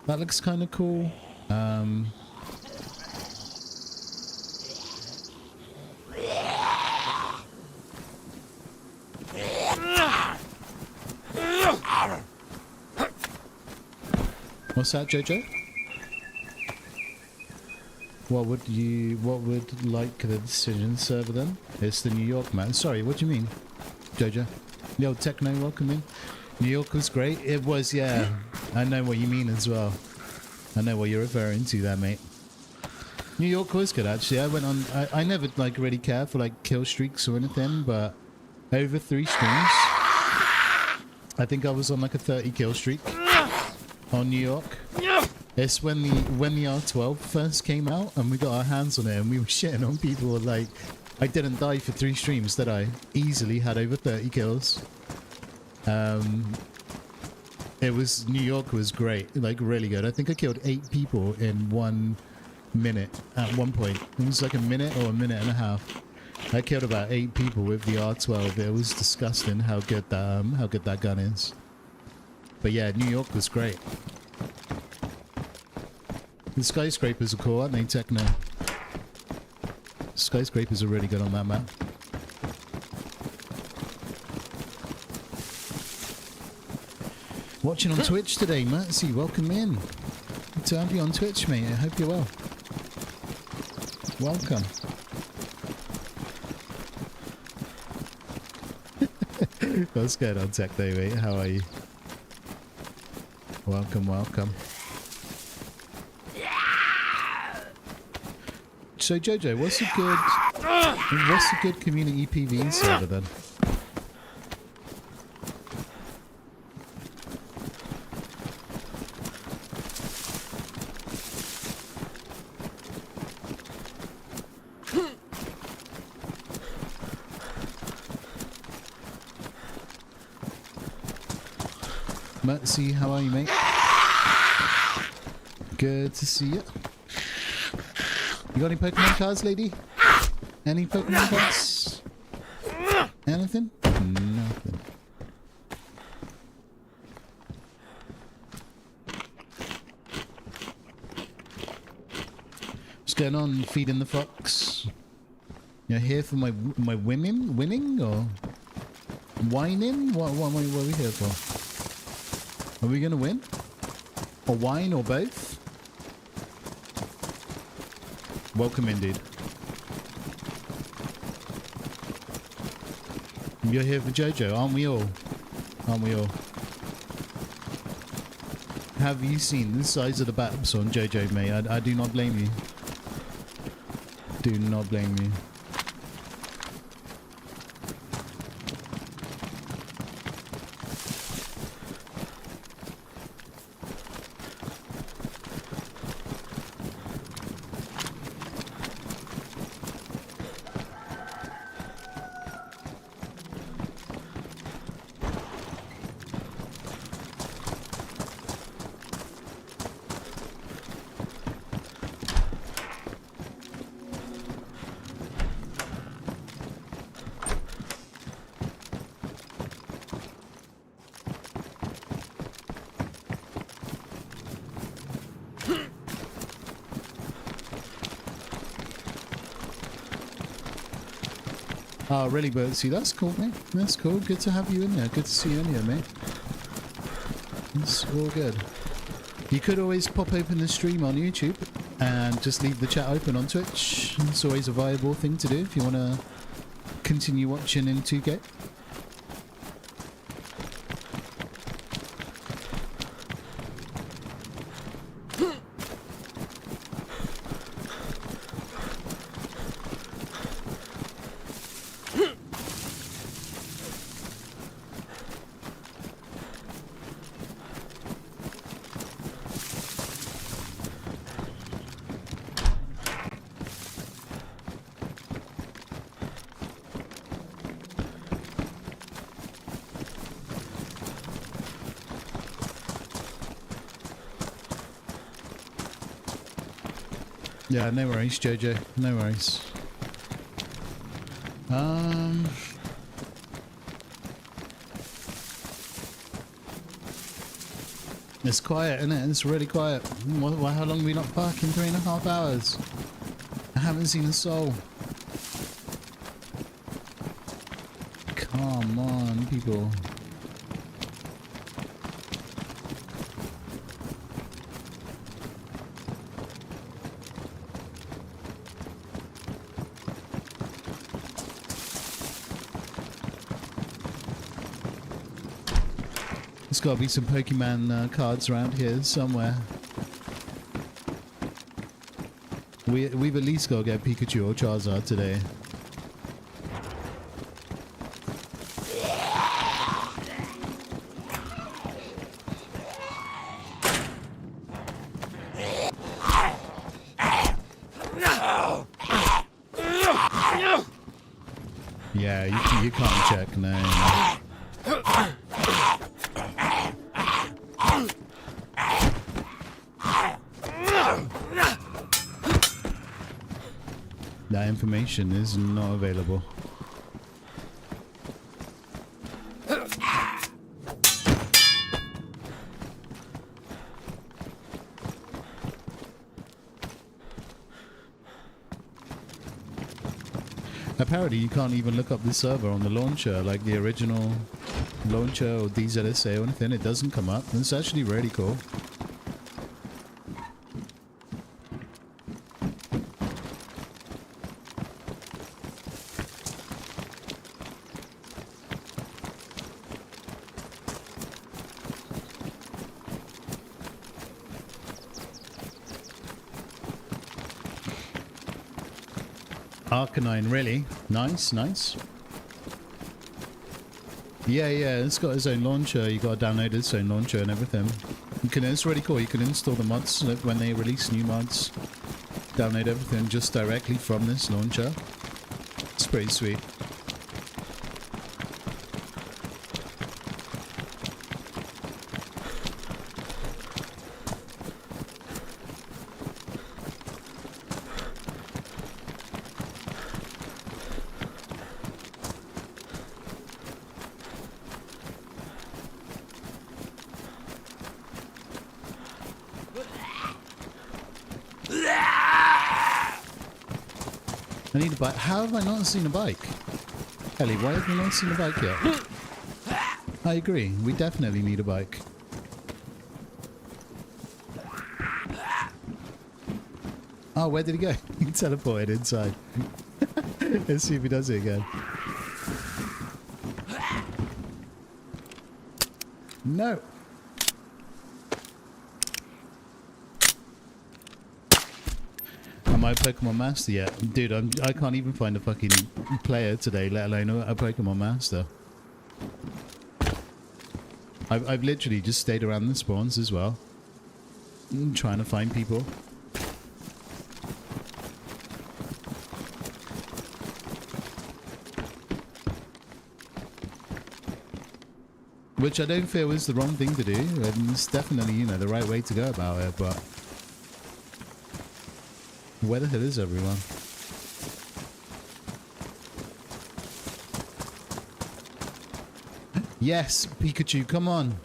That looks kind of cool. What's that, Jojo? What would like the decision server then? It's the New York man. Sorry, what do you mean, Jojo? Yo, Techno, welcome in. New York was great. It was, yeah. I know what you mean as well. I know what you're referring to there, mate. New York was good, actually. I went on... I never, like, really care for, like, kill streaks or anything, but over 3 streams, I think I was on, like, a 30 kill streak on New York. It's when the R12 first came out, and we got our hands on it, and we were shitting on people, like... I didn't die for 3 streams, did I? Easily had over 30 kills. It was... New York was great. Like, really good. I think I killed 8 people in 1 minute at one point. It was like a minute or a minute and a half. I killed about 8 people with the R12. It was disgusting how good that gun is. But yeah, New York was great. The skyscrapers are cool, aren't they, Techno? Skyscrapers are really good on that map. Watching on Twitch today, Mertzy, welcome in. Good to have you on Twitch, mate. I hope you're well. Welcome. What's going on, Techno, mate? How are you? Welcome, welcome. So Jojo, what's a good community PvE server then? Mertzy, how are you, mate? Good to see you. You got any Pokemon cards, lady? Any Pokemon cards? Anything? Nothing. What's going on, feeding the fox? You're here for my winning or whining? What are we here for? Are we gonna win? Or whine or both? Welcome in, dude. You're here for Jojo, aren't we all? Aren't we all? Have you seen the size of the baps on Jojo, mate? I do not blame you. Do not blame you. Oh, really, Bertsy? That's cool, mate. That's cool. Good to have you in there. Good to see you in here, mate. It's all good. You could always pop open the stream on YouTube and just leave the chat open on Twitch. It's always a viable thing to do if you want to continue watching in 2K. Yeah, no worries, Jojo. No worries. It's quiet, isn't it? It's really quiet. How long have we not parking? 3.5 hours. I haven't seen a soul. Come on, people. There's got to be some Pokemon cards around here somewhere. We've at least got to get Pikachu or Charizard today. Yeah, you can't check, no. That information is not available. Apparently you can't even look up the server on the launcher, like the original launcher or DZSA or anything. It doesn't come up. It's actually really cool. Arcanine, really? Nice, nice. Yeah, it's got its own launcher. You got to download its own launcher and everything. It's really cool. You can install the mods when they release new mods. Download everything just directly from this launcher. It's pretty sweet. I need a bike. How have I not seen a bike? Ellie, why have we not seen a bike yet? I agree. We definitely need a bike. Oh, where did he go? He teleported inside. Let's see if he does it again. No. Am I a Pokemon Master yet? Dude, I can't even find a fucking player today, let alone a Pokemon Master. I've literally just stayed around the spawns as well. Trying to find people. Which I don't feel is the wrong thing to do. And it's definitely, you know, the right way to go about it, but... where the hell is everyone? Yes, Pikachu, come on.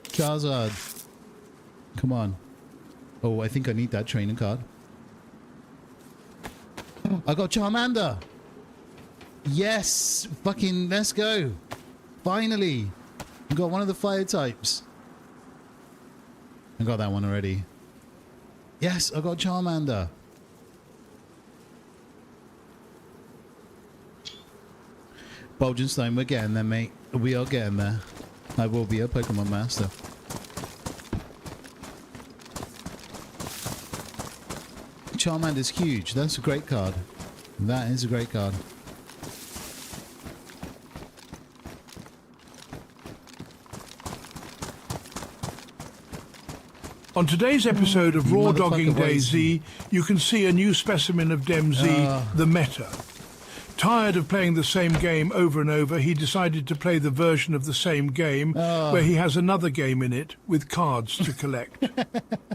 Charizard. Come on. Oh, I think I need that training card. I got Charmander. Yes, fucking let's go. Finally. I got one of the fire types. I got that one already. Yes, I got Charmander. Bolgenstein, we're getting there, mate. We are getting there. I will be a Pokemon Master. Charmander's huge. That's a great card. That is a great card. On today's episode of Raw Dogging DayZ, you can see a new specimen of DemZ, the Meta. Tired of playing the same game over and over, he decided to play the version of the same game where he has another game in it with cards to collect.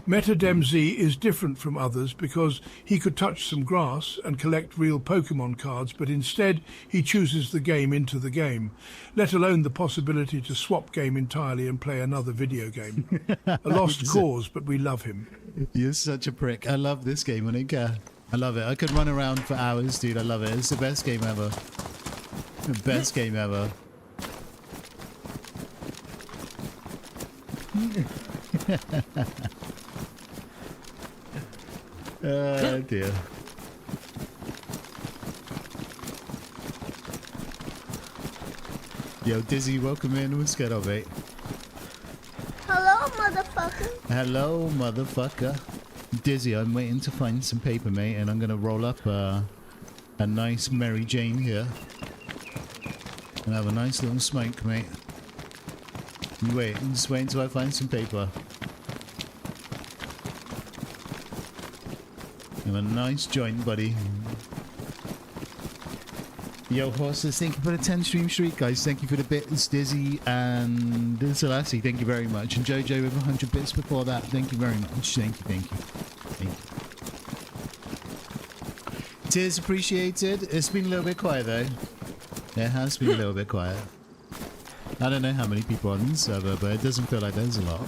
DemZ is different from others because he could touch some grass and collect real Pokemon cards, but instead he chooses the game into the game, let alone the possibility to swap game entirely and play another video game. A lost cause, but we love him. You're such a prick. I love this game, Monica. I love it. I could run around for hours, dude. I love it. It's the best game ever. The best game ever. Oh, dear. Yo, Dizzy, welcome in. What's good, mate? Hello, motherfucker. Hello, motherfucker. Dizzy, I'm waiting to find some paper, mate, and I'm going to roll up a nice Mary Jane here. And have a nice little smoke, mate. Wait, I'm just waiting until I find some paper. Have a nice joint, buddy. Yo, horses, thank you for the 10 stream streak, guys. Thank you for the bits, Dizzy and Selassie. Thank you very much. And Jojo with 100 bits before that. Thank you very much. Thank you, thank you. Thank you. Tears appreciated. It's been a little bit quiet, though. It has been a little bit quiet. I don't know how many people are on the server, but it doesn't feel like there's a lot.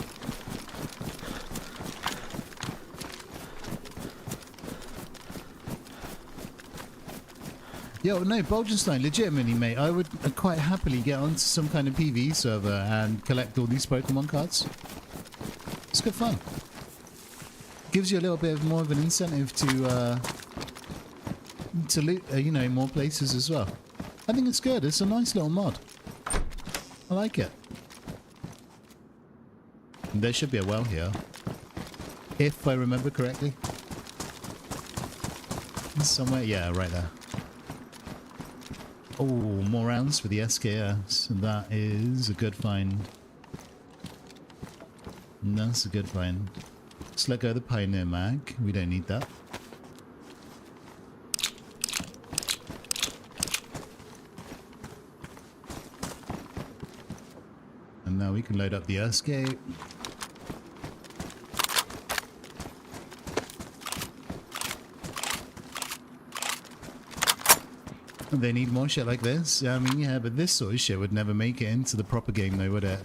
Yo, no, Bolgenstein, legitimately, mate, I would quite happily get onto some kind of PvE server and collect all these Pokemon cards. It's good fun. Gives you a little bit more of an incentive to loot, you know, more places as well. I think it's good. It's a nice little mod. I like it. There should be a well here, if I remember correctly. Somewhere, yeah, right there. Oh, more rounds for the SKS. That is a good find. That's a good find. Let's let go of the Pioneer Mag. We don't need that. And now we can load up the Escape. They need more shit like this. I mean, yeah, but this sort of shit would never make it into the proper game, though, would it?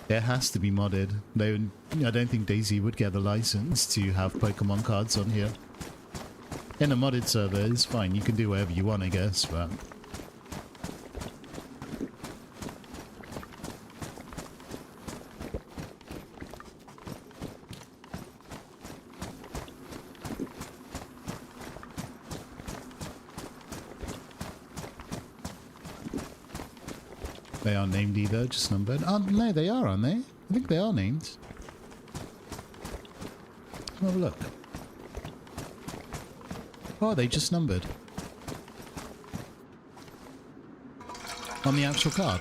It has to be modded. They would, I don't think DayZ would get the license to have Pokemon cards on here. In a modded server, it's fine. You can do whatever you want, I guess, but... They aren't named either, just numbered. Oh, no, they are, aren't they? I think they are named. Have a look. Oh, they just numbered. On the actual card.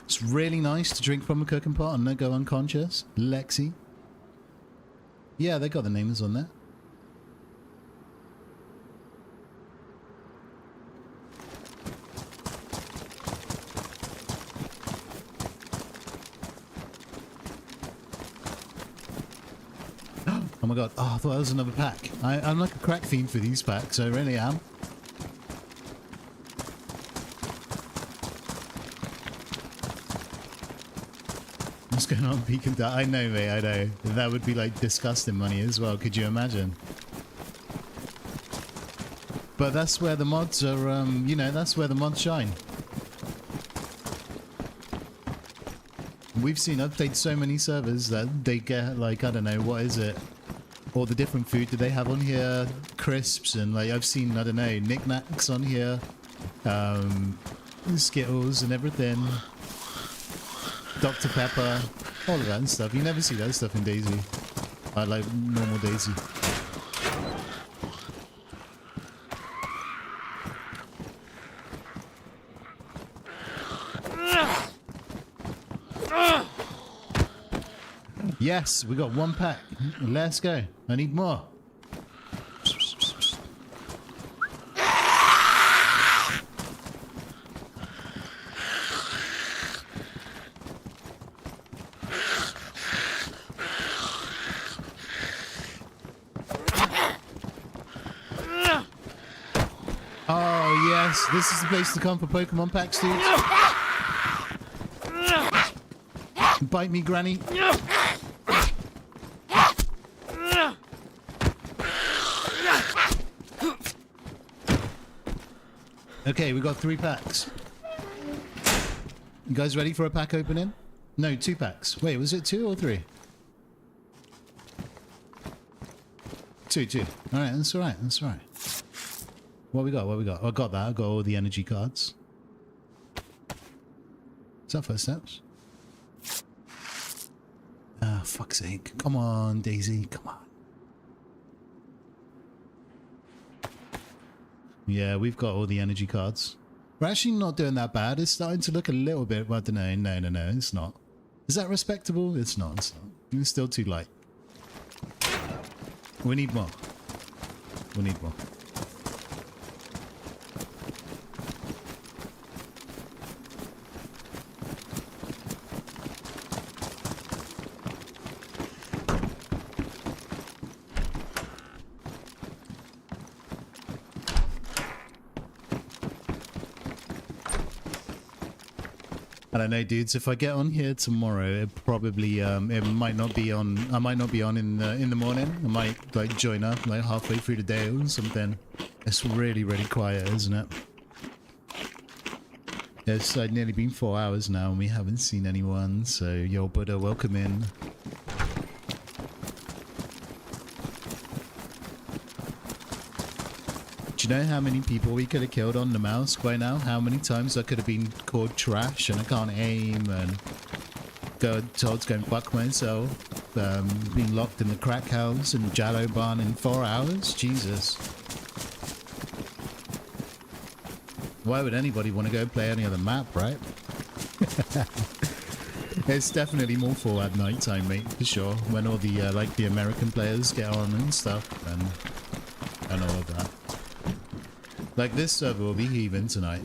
It's really nice to drink from a cooking pot and not go unconscious. Lexi. Yeah, they got the names on there. Oh my god. Oh, I thought that was another pack. I'm like a crack fiend for these packs. I really am. What's going on, Peak and I know, mate, I know. That would be like disgusting money as well. Could you imagine? But that's where the mods are, you know, that's where the mods shine. I've played so many servers that they get, like, I don't know, what is it? All the different food that they have on here, crisps, and like, I've seen, I don't know, knickknacks on here, Skittles and everything. Dr. Pepper, all of that and stuff. You never see that stuff in DayZ. I like normal DayZ. Yes, we got 1 pack. Let's go. I need more. Oh, yes. This is the place to come for Pokemon packs, dude. Bite me, Granny. Okay, we got 3 packs. You guys ready for a pack opening? No, 2 packs. Wait, was it 2 or 3? 2. Alright, that's alright, that's alright. What we got? What we got? I got that. I got all the energy cards. Is that footsteps? Ah, fuck's sake. Come on, DayZ. Come on. Yeah, we've got all the energy cards. We're actually not doing that bad. It's starting to look a little bit... Well, I don't know. No, it's not. Is that respectable? It's not. It's not. It's still too light. We need more. We need more. I don't know, dudes. If I get on here tomorrow, it probably it might not be on. I might not be on in the morning. I might like join up like halfway through the day or something. It's really quiet, isn't it? It's nearly been 4 hours now, and we haven't seen anyone. So yo, Buddha, welcome in. Do you know how many people we could have killed on Namalsk by now? How many times I could have been called trash and I can't aim and told to go and fuck myself, being locked in the crack house and Jallo barn in 4 hours? Jesus. Why would anybody want to go play any other map, right? It's definitely more full at night time, mate, for sure. When all the like the American players get on and stuff and all of that. Like this server will be heaving tonight.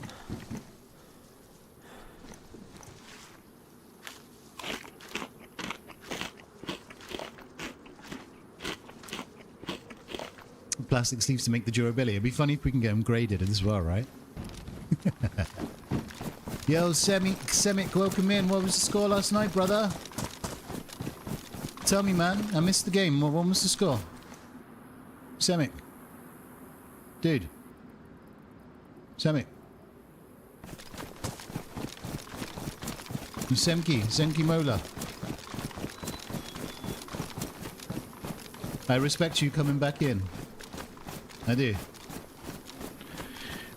Plastic sleeves to make the durability. It'd be funny if we can get them graded as well, right? Yo, Semic, welcome in. What was the score last night, brother? Tell me, man. I missed the game. What was the score? Semic. Dude. Semic. Senki Mola. I respect you coming back in. I do.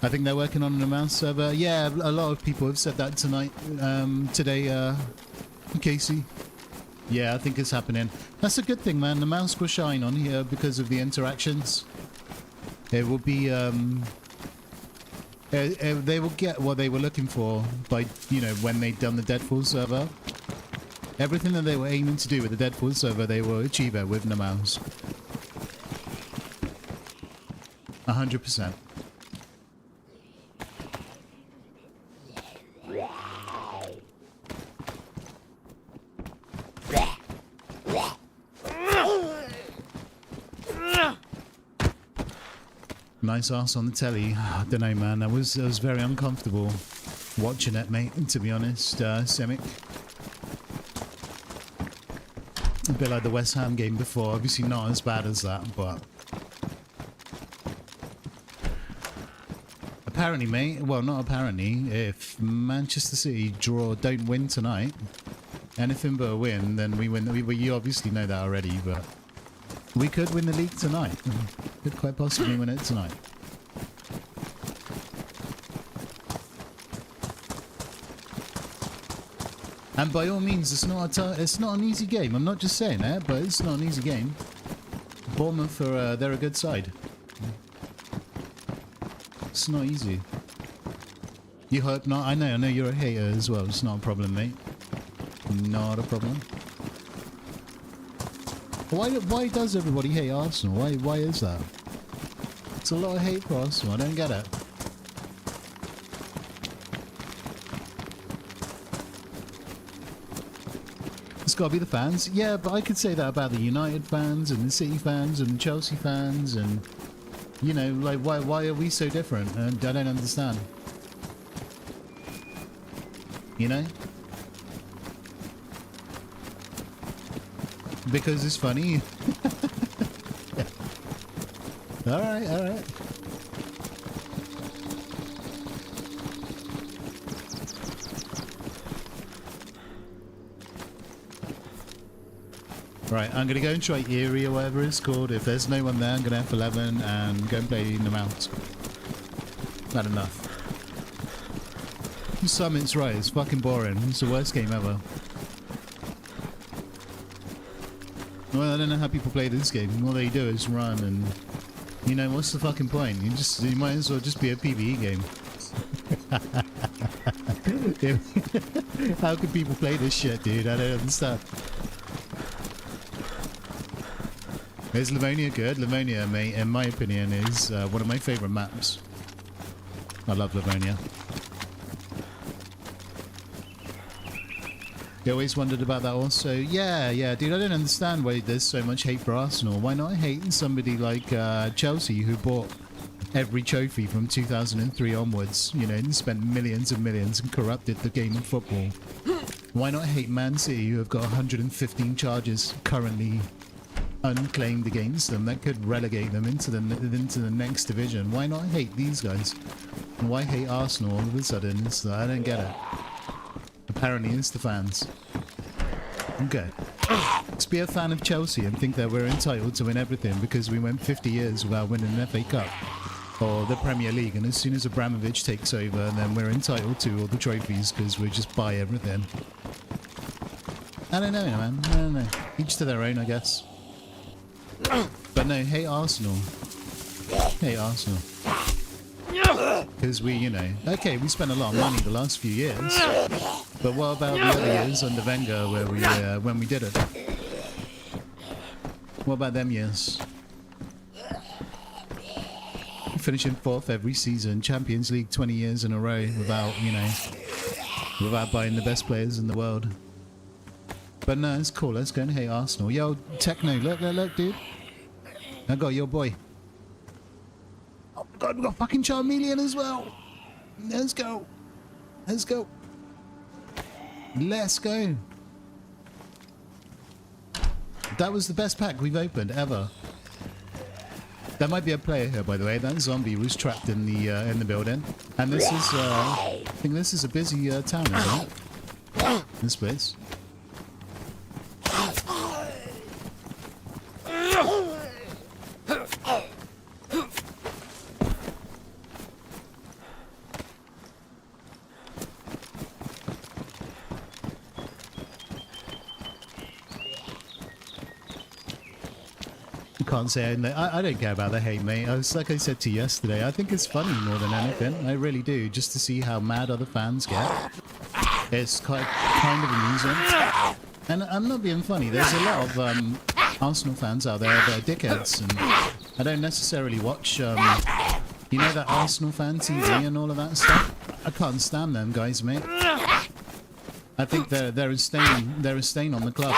I think they're working on an Namalsk server. Yeah, a lot of people have said that tonight. Today, Casey. Yeah, I think it's happening. That's a good thing, man. Namalsk will shine on here because of the interactions. It will be, they will get what they were looking for by, you know, when they'd done the Deadfall server. Everything that they were aiming to do with the Deadfall server, they will achieve it with Namalsk. 100%. Nice ass on the telly. I don't know, man. I was very uncomfortable watching it, mate, to be honest. Semic. A bit like the West Ham game before. Obviously not as bad as that, but... Apparently, mate, well, not apparently, if Manchester City don't win tonight, anything but a win, then we win. You obviously know that already, but we could win the league tonight. Could quite possibly win it tonight. And by all means, it's not an easy game. I'm not just saying that, but it's not an easy game. Bournemouth they're a good side. It's not easy. You hope not. I know you're a hater as well. It's not a problem, mate. Not a problem. Why does everybody hate Arsenal? Why is that? It's a lot of hate for Arsenal. I don't get it. It's got to be the fans. Yeah, but I could say that about the United fans and the City fans and the Chelsea fans and, you know, like, why are we so different? And I don't understand. You know? Because it's funny. Alright, alright. Right, I'm gonna go and try Erie or whatever it's called. If there's no one there, I'm gonna F11 and go and play Namalsk. Not enough. Summit's right, it's fucking boring. It's the worst game ever. Well, I don't know how people play this game. All they do is run and... You know, what's the fucking point? You might as well just be a PvE game. How can people play this shit, dude? I don't understand. Is Livonia good? Livonia, mate, in my opinion, is one of my favourite maps. I love Livonia. You always wondered about that also. Yeah, dude, I don't understand why there's so much hate for Arsenal. Why not hate somebody like Chelsea, who bought every trophy from 2003 onwards, you know, and spent millions and millions and corrupted the game of football? Why not hate Man City, who have got 115 charges currently unclaimed against them that could relegate them into the next division? Why not hate these guys? And why hate Arsenal all of a sudden? I don't get it. Apparently it's the fans. Okay. Let's be a fan of Chelsea and think that we're entitled to win everything because we went 50 years without winning an FA Cup or the Premier League, and as soon as Abramovich takes over, then we're entitled to all the trophies because we just buy everything. I don't know, man. I don't know. Each to their own, I guess. But no, hate Arsenal. Hate Arsenal. Because we, you know, okay, we spent a lot of money the last few years, but what about the other years under Wenger where we, when we did it? What about them years? Finishing 4th every season, Champions League 20 years in a row without, you know, without buying the best players in the world. But no, it's cool, let's go and hate Arsenal. Yo, Techno, look, dude. I got your boy. Oh my god, we got fucking Charmeleon as well. Let's go. Let's go. Let's go. That was the best pack we've opened ever. There might be a player here, by the way. That zombie was trapped in the building. And this is, I think this is a busy town, isn't it? This place. Can't say I don't care about the hate, mate. Like I said to you yesterday, I think it's funny more than anything. I really do, just to see how mad other fans get. It's kind of amusing. And I'm not being funny. There's a lot of Arsenal fans out there that are dickheads, and I don't necessarily watch, you know, that Arsenal fan TV and all of that stuff. I can't stand them guys, mate. I think they're a stain on the club.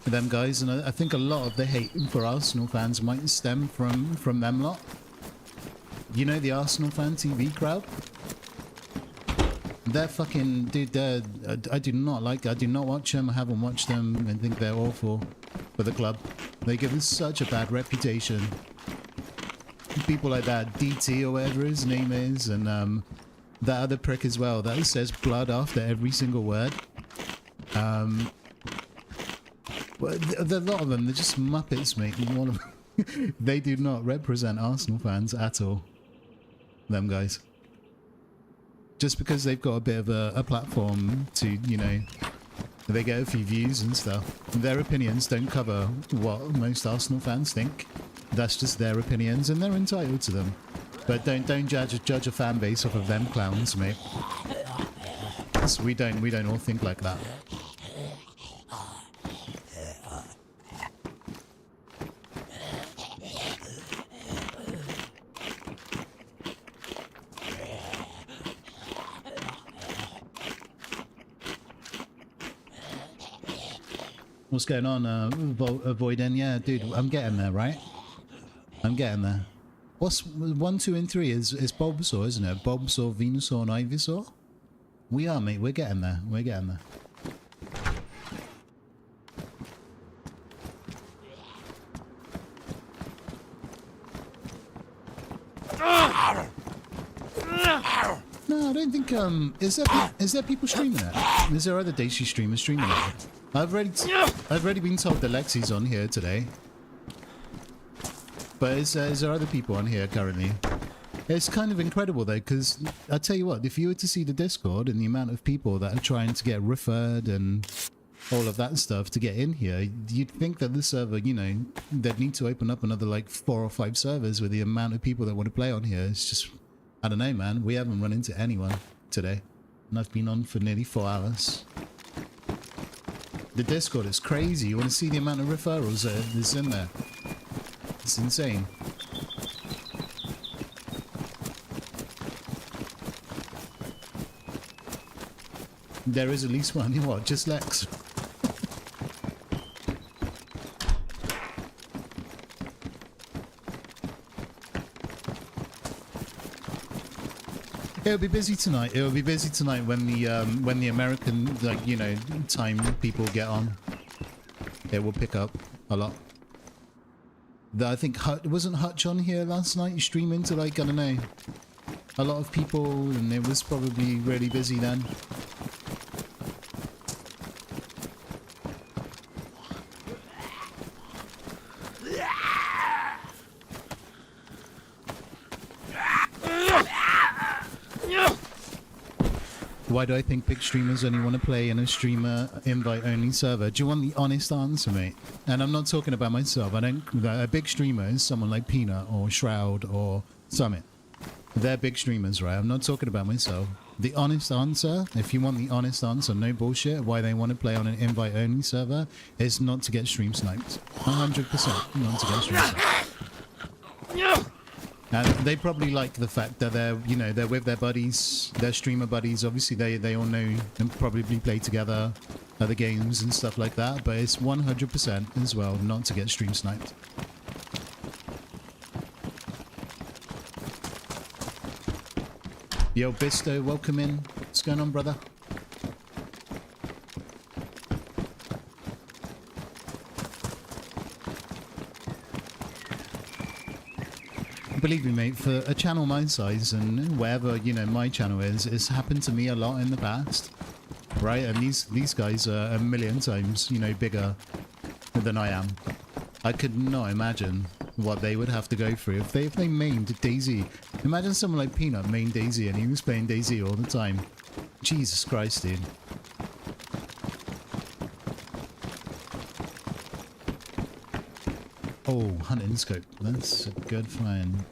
Them guys, and I think a lot of the hate for Arsenal fans might stem from them lot. You know, the Arsenal fan TV crowd? They're fucking, dude, I do not watch them. I haven't watched them and think they're awful for the club. They give us such a bad reputation. People like that, DT or whatever his name is, and that other prick as well, that says blood after every single word. Well, a lot of them, they're just Muppets, mate. One of them, they do not represent Arsenal fans at all. Them guys. Just because they've got a bit of a platform to, you know, they get a few views and stuff. Their opinions don't cover what most Arsenal fans think. That's just their opinions, and they're entitled to them. But don't judge a fan base off of them clowns, mate. So we don't all think like that. What's going on, Voiden? Yeah, dude, I'm getting there, right? I'm getting there. What's 1, 2, and 3 is Bulbasaur, isn't it? Bulbasaur, Venusaur, and Ivysaur? We are, mate. We're getting there. We're getting there. No, I don't think, is there people streaming it? Is there other DayZ streamers streaming it? I've already been told that Lexi's on here today. But is there other people on here currently? It's kind of incredible though, because I tell you what, if you were to see the Discord and the amount of people that are trying to get referred and all of that stuff to get in here, you'd think that the server, you know, they'd need to open up another like 4 or 5 servers with the amount of people that want to play on here. It's just, I don't know, man. We haven't run into anyone today. And I've been on for nearly 4 hours. The Discord is crazy. You want to see the amount of referrals that's in there. It's insane. There is at least one. You what? Just Lex. It'll be busy tonight. It'll be busy tonight when the American, like, you know, time people get on. It will pick up a lot. I think wasn't Hutch on here last night streaming to, like, I don't know, a lot of people, and it was probably really busy then. Why do I think big streamers only want to play in a streamer invite-only server? Do you want the honest answer, mate? And I'm not talking about myself. I don't. A big streamer is someone like Peanut or Shroud or Summit. They're big streamers, right? I'm not talking about myself. The honest answer, if you want the honest answer, no bullshit, why they want to play on an invite-only server is not to get stream sniped. 100% not to get stream sniped. And they probably like the fact that they're, you know, they're with their buddies, their streamer buddies. Obviously, they all know and probably play together, other games and stuff like that. But it's 100% as well not to get stream sniped. Yo, Bisto, welcome in. What's going on, brother? Believe me, mate, for a channel my size and wherever, you know, my channel is, it's happened to me a lot in the past, right? And these guys are a million times, you know, bigger than I am. I could not imagine what they would have to go through if they mained DayZ. Imagine someone like Peanut mained DayZ and he was playing DayZ all the time. Jesus Christ, dude. Oh, hunting scope. That's a good find.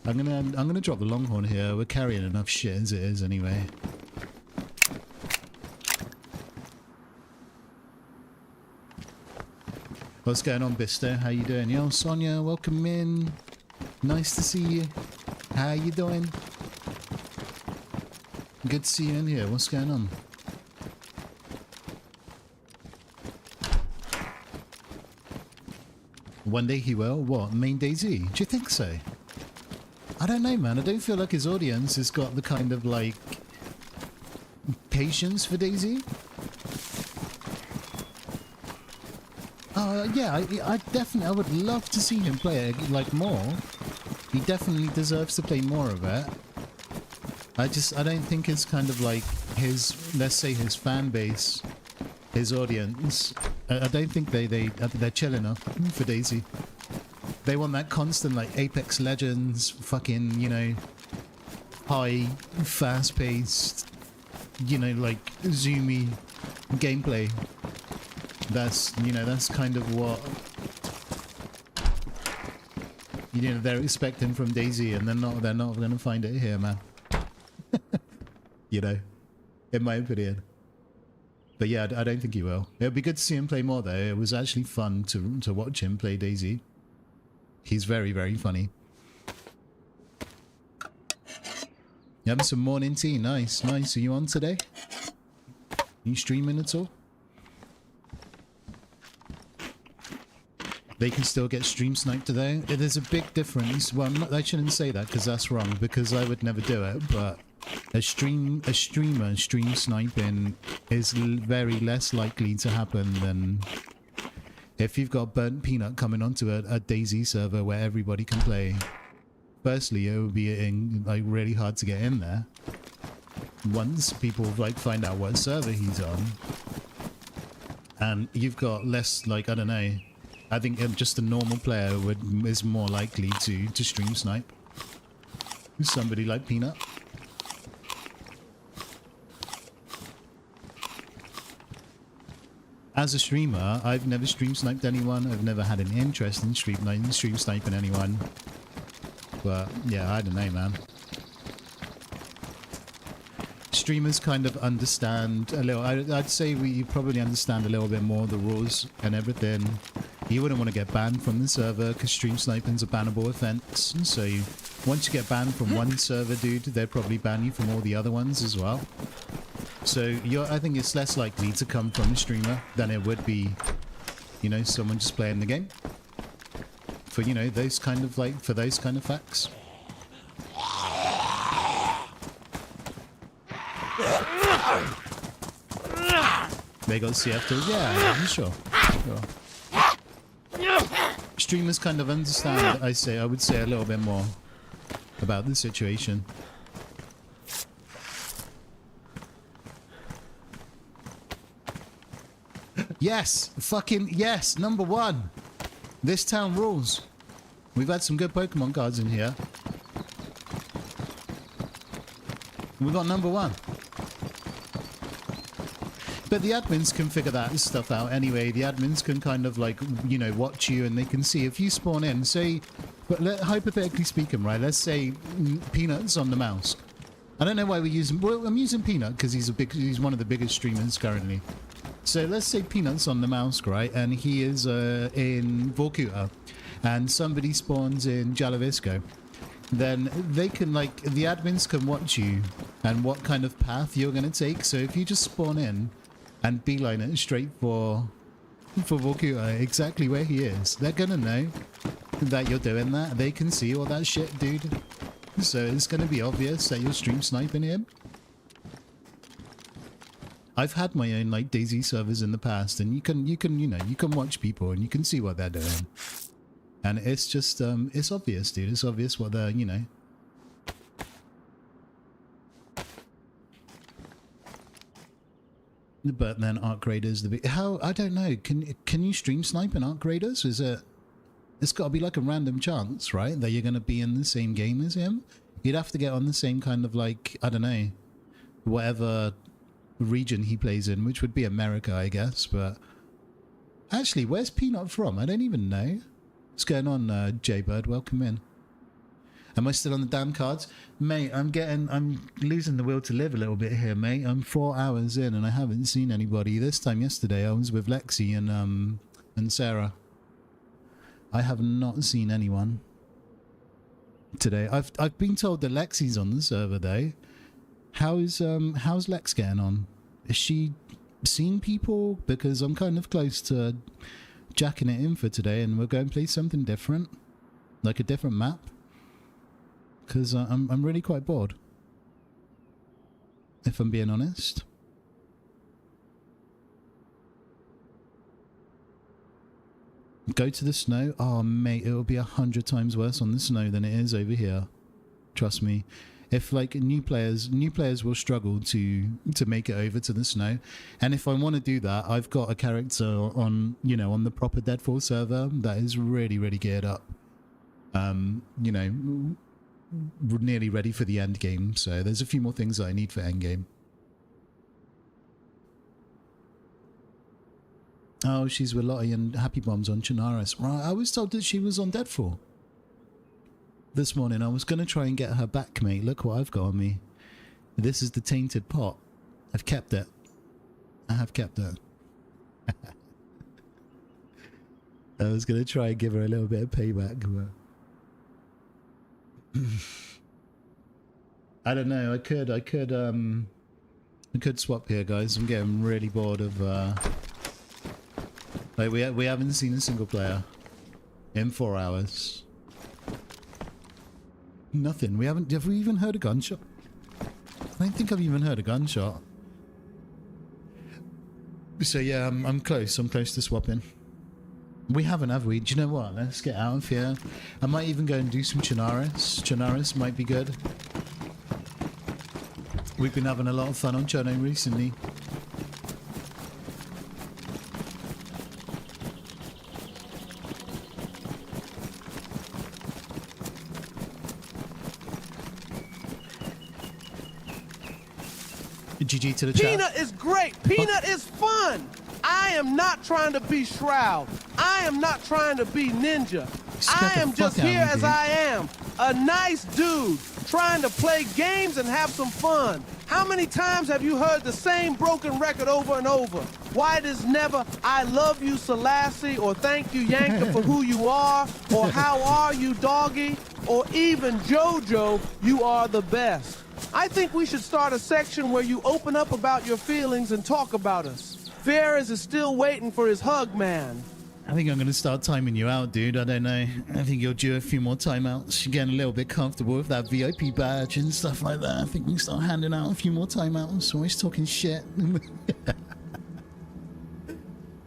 I'm gonna drop the Longhorn here. We're carrying enough shit as it is anyway. What's going on, Bisto? How you doing? Yo, Sonia, welcome in. Nice to see you. How you doing? Good to see you in here. What's going on? One day he will. What? Main DayZ? Do you think so? I don't know, man. I don't feel like his audience has got the kind of, like, patience for DayZ. Yeah, I definitely, I would love to see him play it, like, more. He definitely deserves to play more of it. I don't think it's kind of like his, let's say his fan base, his audience, I don't think they're chill enough for DayZ. They want that constant, like, Apex Legends, fucking, you know, high, fast-paced, you know, like, zoomy gameplay. That's, you know, that's kind of what, you know, they're expecting from DayZ, and they're not going to find it here, man. You know, in my opinion. But yeah, I don't think he will. It would be good to see him play more, though. It was actually fun to watch him play DayZ. He's very, very funny. You having some morning tea? Nice, nice. Are you on today? Are you streaming at all? They can still get stream sniped today. There's a big difference. Well, I shouldn't say that because that's wrong, because I would never do it, but a streamer stream sniping is very less likely to happen than if you've got burnt peanut coming onto a DayZ server where everybody can play. Firstly, it would be like really hard to get in there once people like find out what server he's on, and you've got less, like, I don't know, I think just a normal player is more likely to stream snipe somebody like Peanut. As a streamer, I've never stream sniped anyone. I've never had an interest in stream sniping anyone. But yeah, I don't know, man. Streamers kind of understand a little. I'd say we probably understand a little bit more the rules and everything. You wouldn't want to get banned from the server because stream sniping's a bannable offense. So once you get banned from one server, dude, they'd probably ban you from all the other ones as well. So I think it's less likely to come from a streamer than it would be, you know, someone just playing the game. For, you know, those kind of facts. They got CF tools? Yeah, sure. Streamers kind of understand, I would say a little bit more about the situation. Yes! Fucking yes! Number one! This town rules. We've had some good Pokemon cards in here. We got number one. But the admins can figure that stuff out anyway. The admins can kind of like, you know, watch you, and they can see if you spawn in, say, but hypothetically speaking, right, let's say Peanut's on the Namalsk. I don't know why we're using, well, I'm using Peanut because he's one of the biggest streamers currently. So let's say Peanut's on the Namalsk, right, and he is in Vorkuta, and somebody spawns in Jalavisco. Then they can, like, the admins can watch you and what kind of path you're going to take. So if you just spawn in and beeline it straight for Vorkuta, exactly where he is, they're going to know that you're doing that. They can see all that shit, dude. So it's going to be obvious that you're stream sniping him. I've had my own, like, DayZ servers in the past, and you can watch people and you can see what they're doing. And it's just, it's obvious, dude. It's obvious what they're, you know. But then Arc Raiders, how, I don't know. Can you stream snipe in Arc Raiders? Is it, it's got to be like a random chance, right? That you're going to be in the same game as him? You'd have to get on the same kind of, like, I don't know, whatever region he plays in, which would be America, I guess. But actually, where's Peanut from? I don't even know. What's going on, Jaybird? Welcome in. Am I still on the damn cards? Mate, I'm losing the will to live a little bit here, mate. I'm 4 hours in and I haven't seen anybody. This time yesterday I was with Lexi and Sarah. I have not seen anyone today. I've been told that Lexi's on the server though. How's Lex getting on? Is she seen people? Because I'm kind of close to jacking it in for today, and we're going to play something different, like a different map, because I'm really quite bored, if I'm being honest. Go to the snow? Oh mate, it'll be 100 times worse on the snow than it is over here, trust me. If, like, new players will struggle to make it over to the snow, and if I want to do that, I've got a character on, you know, on the proper Deadfall server that is really, really geared up. You know, nearly ready for the end game. So there's a few more things that I need for end game. Oh, she's with Lottie and Happy Bombs on Chinaris. Right, I was told that she was on Deadfall this morning. I was going to try and get her back, mate. Look what I've got on me. This is the tainted pot. I've kept it. I have kept it. I was going to try and give her a little bit of payback, but I don't know. I could swap here, guys. I'm getting really bored of like we haven't seen a single player. in 4 hours. Nothing. Have we even heard a gunshot? I don't think I've even heard a gunshot. So yeah, I'm close. I'm close to swapping. We haven't, have we? Do you know what? Let's get out of here. I might even go and do some Chernarus. Chernarus might be good. We've been having a lot of fun on Cherno recently. GG to the chat. Peanut is great. Peanut is fun. I am not trying to be Shroud. I am not trying to be Ninja. I am just here as I am. A nice dude trying to play games and have some fun. How many times have you heard the same broken record over and over? Why does never I love you Selassie or thank you Yanka for who you are or how are you doggy or even JoJo, you are the best. I think we should start a section where you open up about your feelings and talk about us. Ferris is still waiting for his hug, man. I think I'm going to start timing you out, dude. I don't know. I think you'll do a few more timeouts. You're getting a little bit comfortable with that VIP badge and stuff like that. I think we can start handing out a few more timeouts. Always talking shit.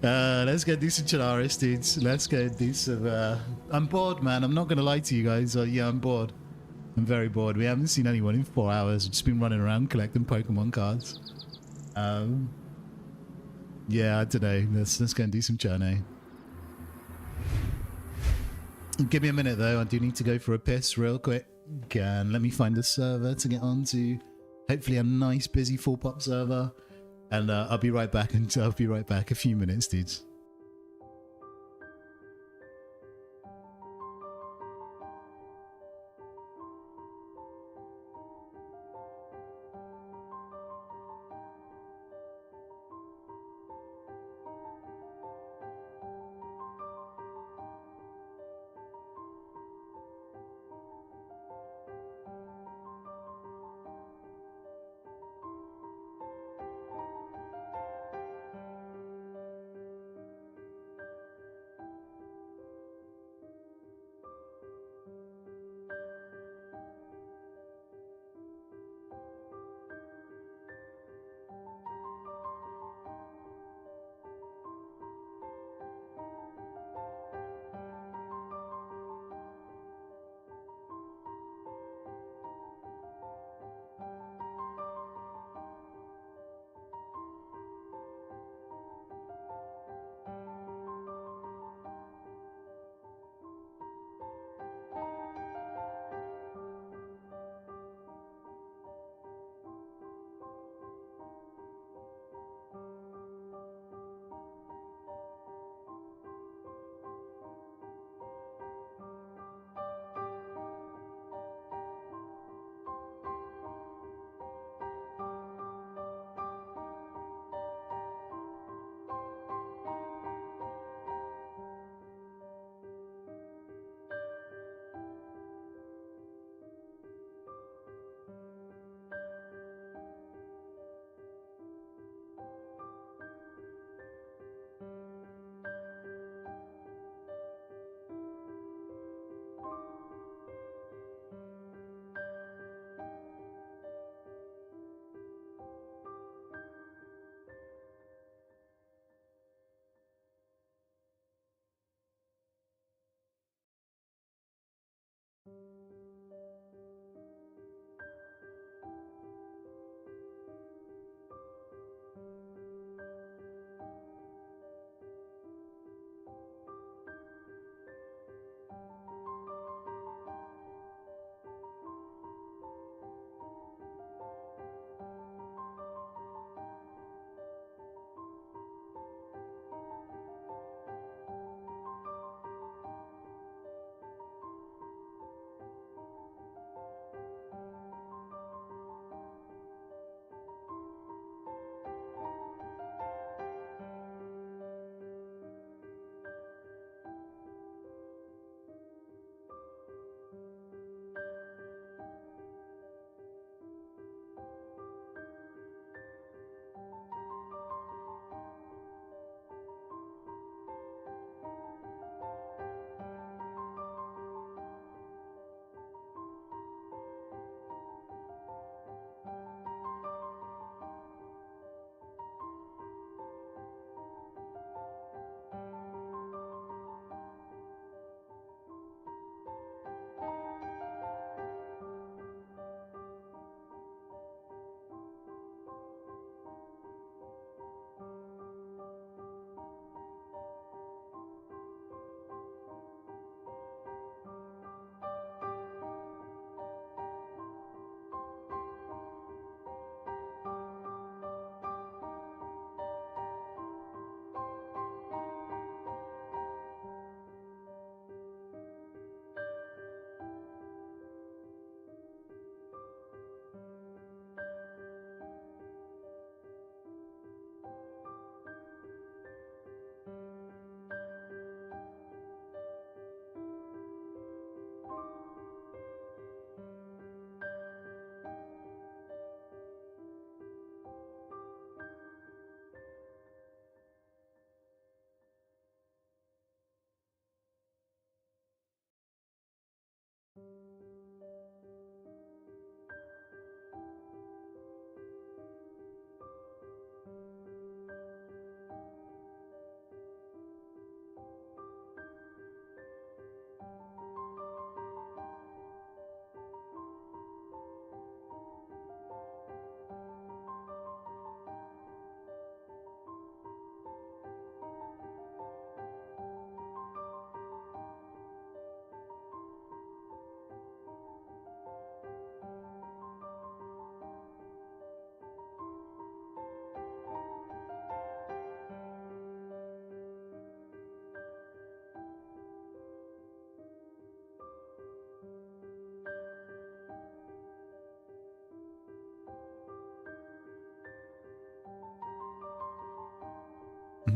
Let's go do some Chernarus, dudes. Let's go do some... I'm bored, man. I'm not going to lie to you guys. Yeah, I'm bored. I'm very bored. We haven't seen anyone in 4 hours. We've just been running around collecting Pokemon cards. Yeah, I don't know. Let's go and do some Cherno. Give me a minute though. I do need to go for a piss real quick. And let me find a server to get onto. Hopefully a nice busy full pop server. And I'll be right back. I'll be right back. A few minutes, dudes.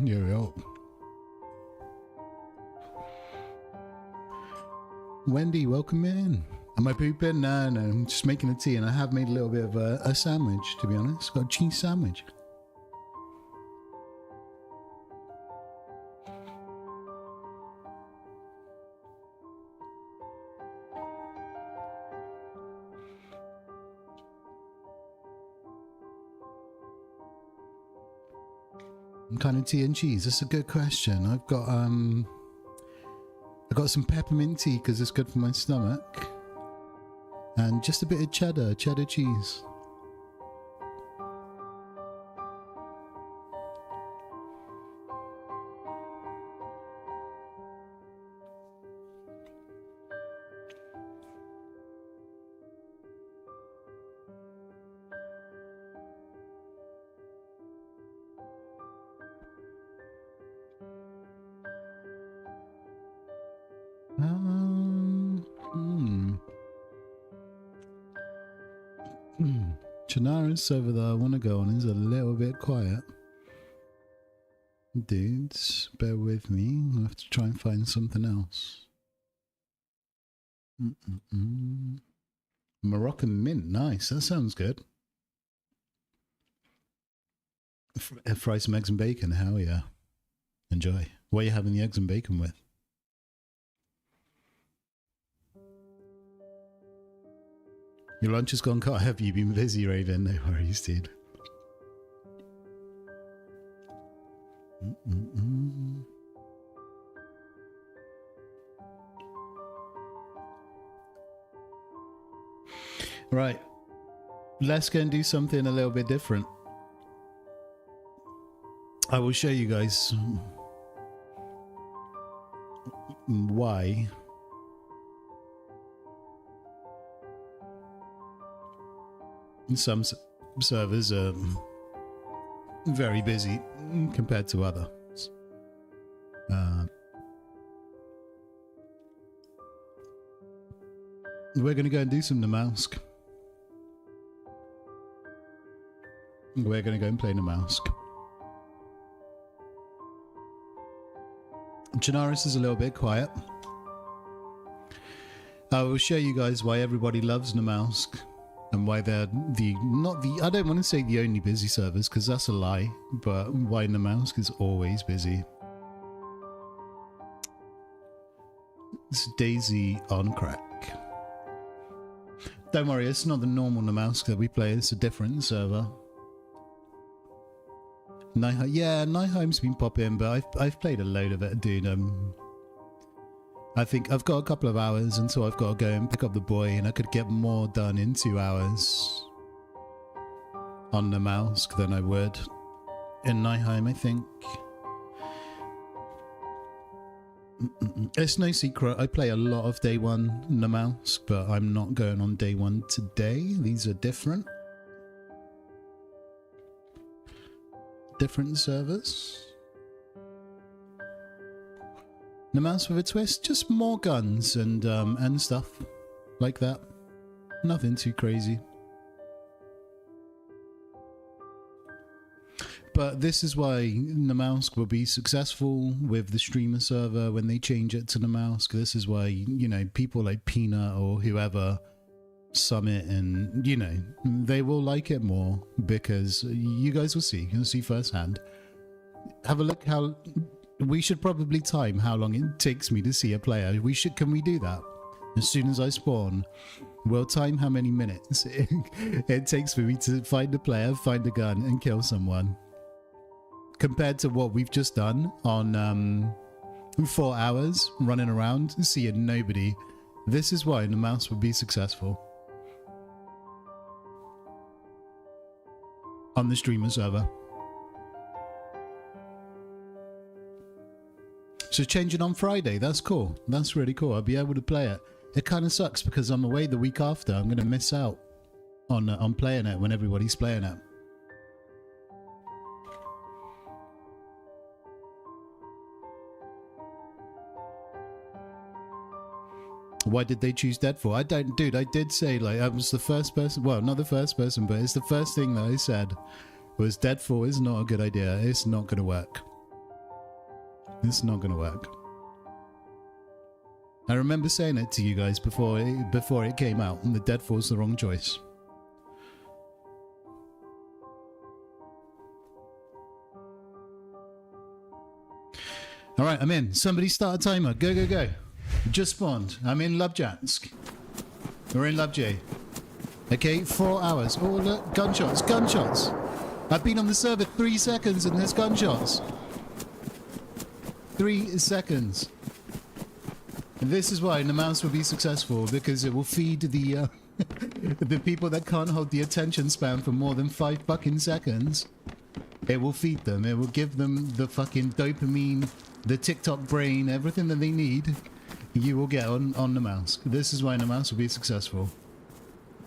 Yo. Wendy, welcome in. Am I pooping? No, I'm just making a tea, and I have made a little bit of a sandwich, to be honest. Got a cheese sandwich. What kind of tea and cheese? That's a good question. I got some peppermint tea because it's good for my stomach. And just a bit of cheddar cheese. Chernarus server that I want to go on is a little bit quiet. Dudes, bear with me. I'll have to try and find something else. Moroccan mint, nice. That sounds good. Fry some eggs and bacon, hell yeah. Enjoy. What are you having the eggs and bacon with? Your lunch has gone cut. Have you been busy, Raven? No worries, dude. Right. Let's go and do something a little bit different. I will show you guys why some servers are very busy compared to others. We're going to go and do some Namalsk. We're going to go and play Namalsk. Chernarus is a little bit quiet. I will show you guys why everybody loves Namalsk. And why they're I don't want to say the only busy servers, because that's a lie, but why Namalsk is always busy. It's DayZ on crack. Don't worry, it's not the normal Namalsk that we play, it's a different server. Nihheim's been popping, but I've played a load of it, dude. I think I've got a couple of hours until I've got to go and pick up the boy, and I could get more done in 2 hours on Namalsk than I would in Nihheim, I think. It's no secret, I play a lot of day one Namalsk, but I'm not going on day one today. These are different. Different servers. Namalsk with a twist, just more guns and stuff like that. Nothing too crazy. But this is why Namalsk will be successful with the streamer server when they change it to Namalsk. This is why, you know, people like Peanut or whoever, Summit, and, you know, they will like it more because you guys will see. You'll see firsthand. Have a look how... We should probably time how long it takes me to see a player. Can we do that? As soon as I spawn, we'll time how many minutes it takes for me to find a player, find a gun, and kill someone. Compared to what we've just done on 4 hours running around, seeing nobody. This is why Namalsk would be successful on the streamer server. So changing on Friday, that's cool. That's really cool. I'll be able to play it. It kind of sucks because I'm away the week after. I'm going to miss out on playing it when everybody's playing it. Why did they choose Deadfall? I did say, like, I was the first person, well, not the first person, but it's the first thing that I said was Deadfall is not a good idea. It's not going to work. This is not gonna work. I remember saying it to you guys before it came out, and the Deadfall's the wrong choice. All right, I'm in. Somebody start a timer. Go, go, go. Just spawned. I'm in Lubjansk. We're in Lubj. Okay, 4 hours. Oh, look, gunshots, gunshots. I've been on the server 3 seconds and there's gunshots. 3 seconds. And this is why Namalsk will be successful, because it will feed the the people that can't hold the attention span for more than 5 fucking seconds. It will feed them. It will give them the fucking dopamine, the TikTok brain, everything that they need. You will get on Namalsk. This is why Namalsk will be successful.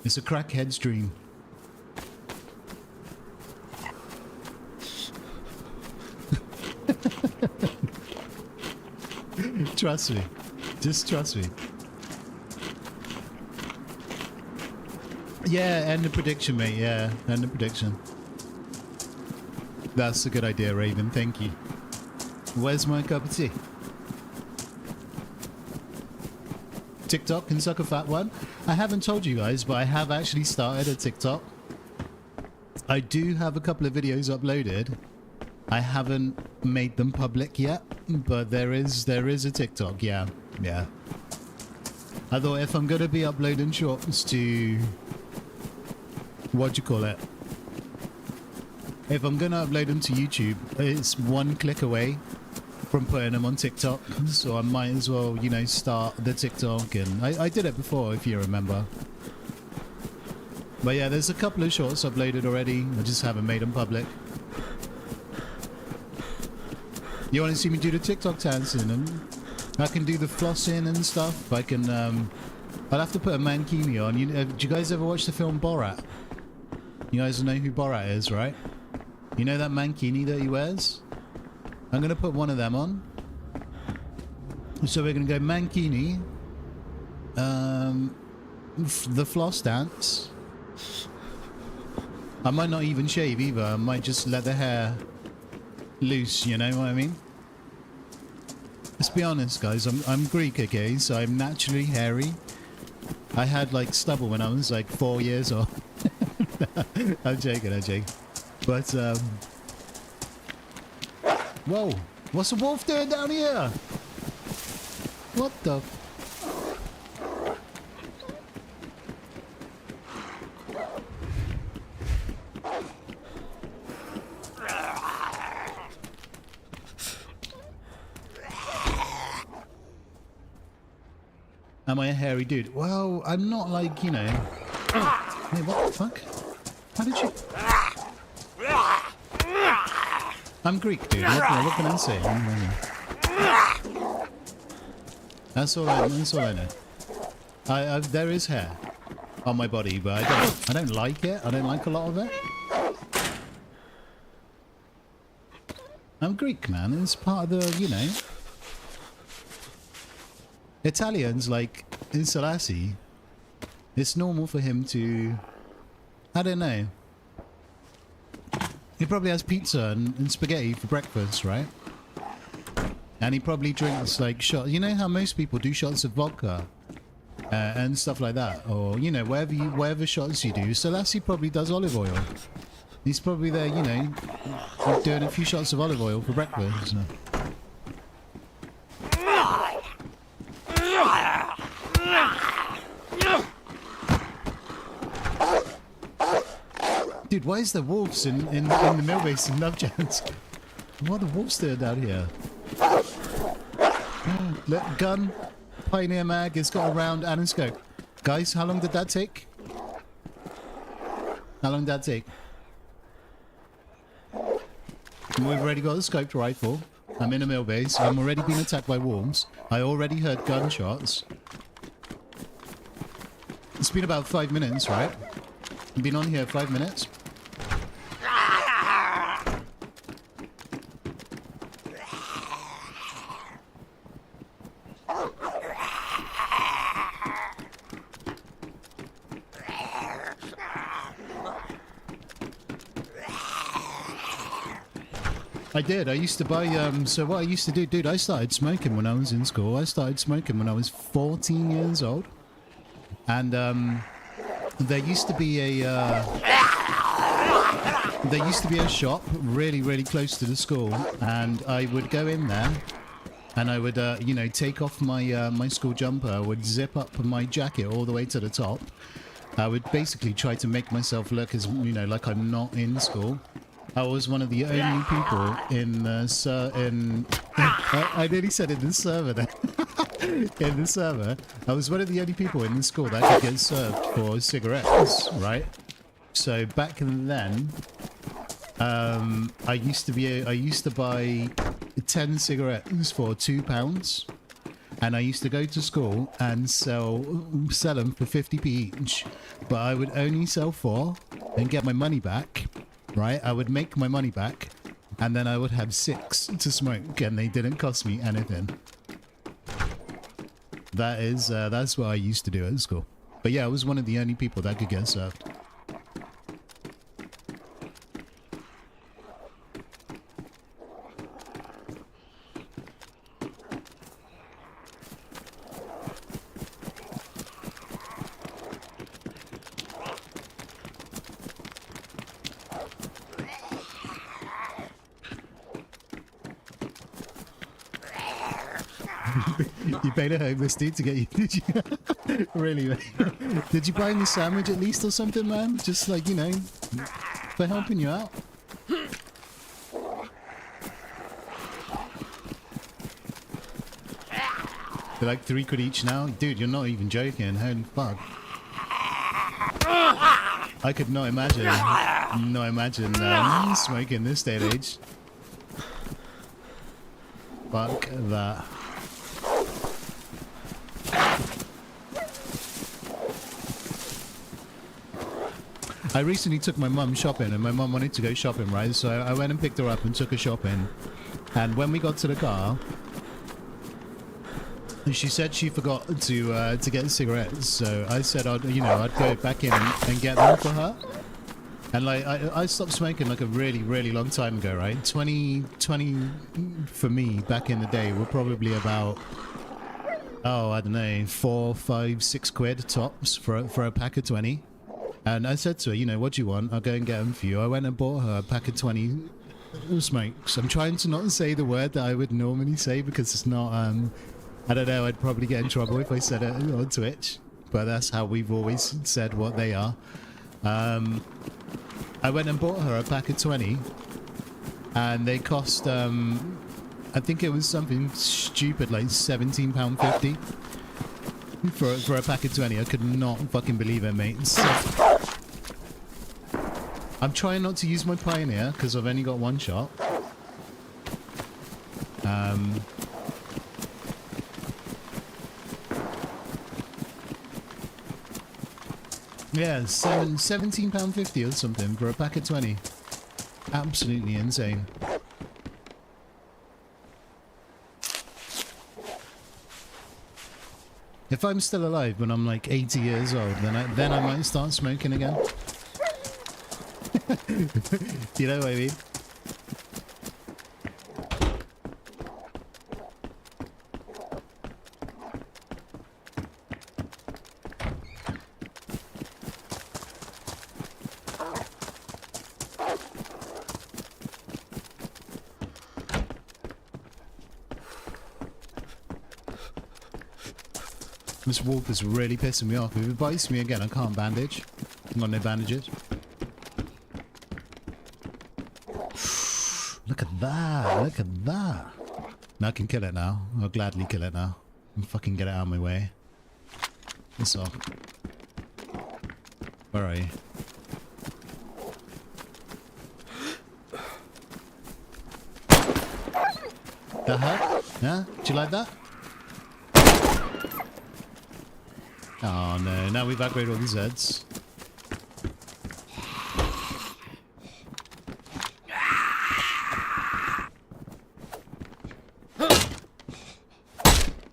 It's a crackhead's dream. Trust me. Just trust me. Yeah, end the prediction, mate. Yeah, end the prediction. That's a good idea, Raven. Thank you. Where's my cup of tea? TikTok can suck a fat one. I haven't told you guys, but I have actually started a TikTok. I do have a couple of videos uploaded. I haven't made them public yet, but there is a TikTok. Yeah. I thought if I'm gonna be uploading shorts to what do you call it? If I'm gonna upload them to YouTube, it's 1 click away from putting them on TikTok, so I might as well, you know, start the TikTok. And I did it before, if you remember. But yeah, there's a couple of shorts uploaded already. I just haven't made them public. You want to see me do the TikTok dancing? And I can do the flossing and stuff. I can. I'll have to put a mankini on. Do you guys ever watch the film Borat? You guys know who Borat is, right? You know that mankini that he wears? I'm going to put one of them on. So we're going to go mankini. The floss dance. I might not even shave either. I might just let the hair loose, you know what I mean? Let's be honest, guys. I'm Greek, okay? So I'm naturally hairy. I had like stubble when I was like 4 years old. I'm joking. But whoa! What's the wolf doing down here? What the? Am I a hairy dude? Well, I'm not like, you know... Wait, what the fuck? How did you... I'm Greek, dude. What can I say? That's all I know. There is hair on my body, but I don't like it. I don't like a lot of it. I'm Greek, man. It's part of the, you know... Italians, like, in Selassie, it's normal for him to... I don't know. He probably has pizza and spaghetti for breakfast, right? And he probably drinks, like, shots. You know how most people do shots of vodka and stuff like that? Or, you know, whatever shots you do. Selassie probably does olive oil. He's probably there, you know, doing a few shots of olive oil for breakfast. So. Dude, why is there wolves in the mill base in Lubjansk? What are the wolves doing down here? Look, gun, Pioneer mag, it's got a round and a scope. Guys, how long did that take? How long did that take? We've already got a scoped rifle. I'm in a mill base. I'm already being attacked by wolves. I already heard gunshots. It's been about 5 minutes, right? I've been on here 5 minutes. I did. I used to buy, so what I used to do, dude, I started smoking when I was in school. I started smoking when I was 14 years old. And, there used to be a shop really, really close to the school. And I would go in there and I would, you know, take off my, my school jumper. I would zip up my jacket all the way to the top. I would basically try to make myself look as, you know, like I'm not in school. I was one of the only people in the I nearly said in the server there. In the server. I was one of the only people in the school that could get served for cigarettes, right? So back then, I used to buy 10 cigarettes for £2. And I used to go to school and sell them for 50p each. But I would only sell 4 and get my money back. Right, I would make my money back, and then I would have 6 to smoke, and they didn't cost me anything. That's what I used to do at school. But yeah, I was one of the only people that could get served. You paid a homeless dude to get you, did you? Really, man? Did you buy him a sandwich at least or something, man? Just like, you know, for helping you out. They're like £3 each now? Dude, you're not even joking. Holy fuck. I could not imagine smoking this day and age. Fuck that. I recently took my mum shopping, and my mum wanted to go shopping, right? So I went and picked her up and took her shopping. And when we got to the car, she said she forgot to get cigarettes. So I said I'd go back in and get them for her. And like I stopped smoking like a really, really long time ago, right? 20 for me back in the day were probably about, oh, I don't know, 4, 5, 6 quid tops for a pack of 20. And I said to her, you know, what do you want? I'll go and get them for you. I went and bought her a pack of 20 smokes. I'm trying to not say the word that I would normally say because it's not, I don't know, I'd probably get in trouble if I said it on Twitch. But that's how we've always said what they are. I went and bought her a pack of 20. And they cost, I think it was something stupid like £17.50. For a pack of 20. I could not fucking believe it, mate. So, I'm trying not to use my Pioneer because I've only got 1 shot. Yeah, £17.50 or something for a pack of 20. Absolutely insane. If I'm still alive when I'm like 80 years old, then I might start smoking again. You know what I mean? This wolf is really pissing me off. If it bites me again, I can't bandage. I've got no bandages. Look at that. Look at that. Now I can kill it now. I'll gladly kill it now. And fucking get it out of my way. What's up? Where are you? That hurt? Yeah? Do you like that? Oh no, now we've upgraded all these heads.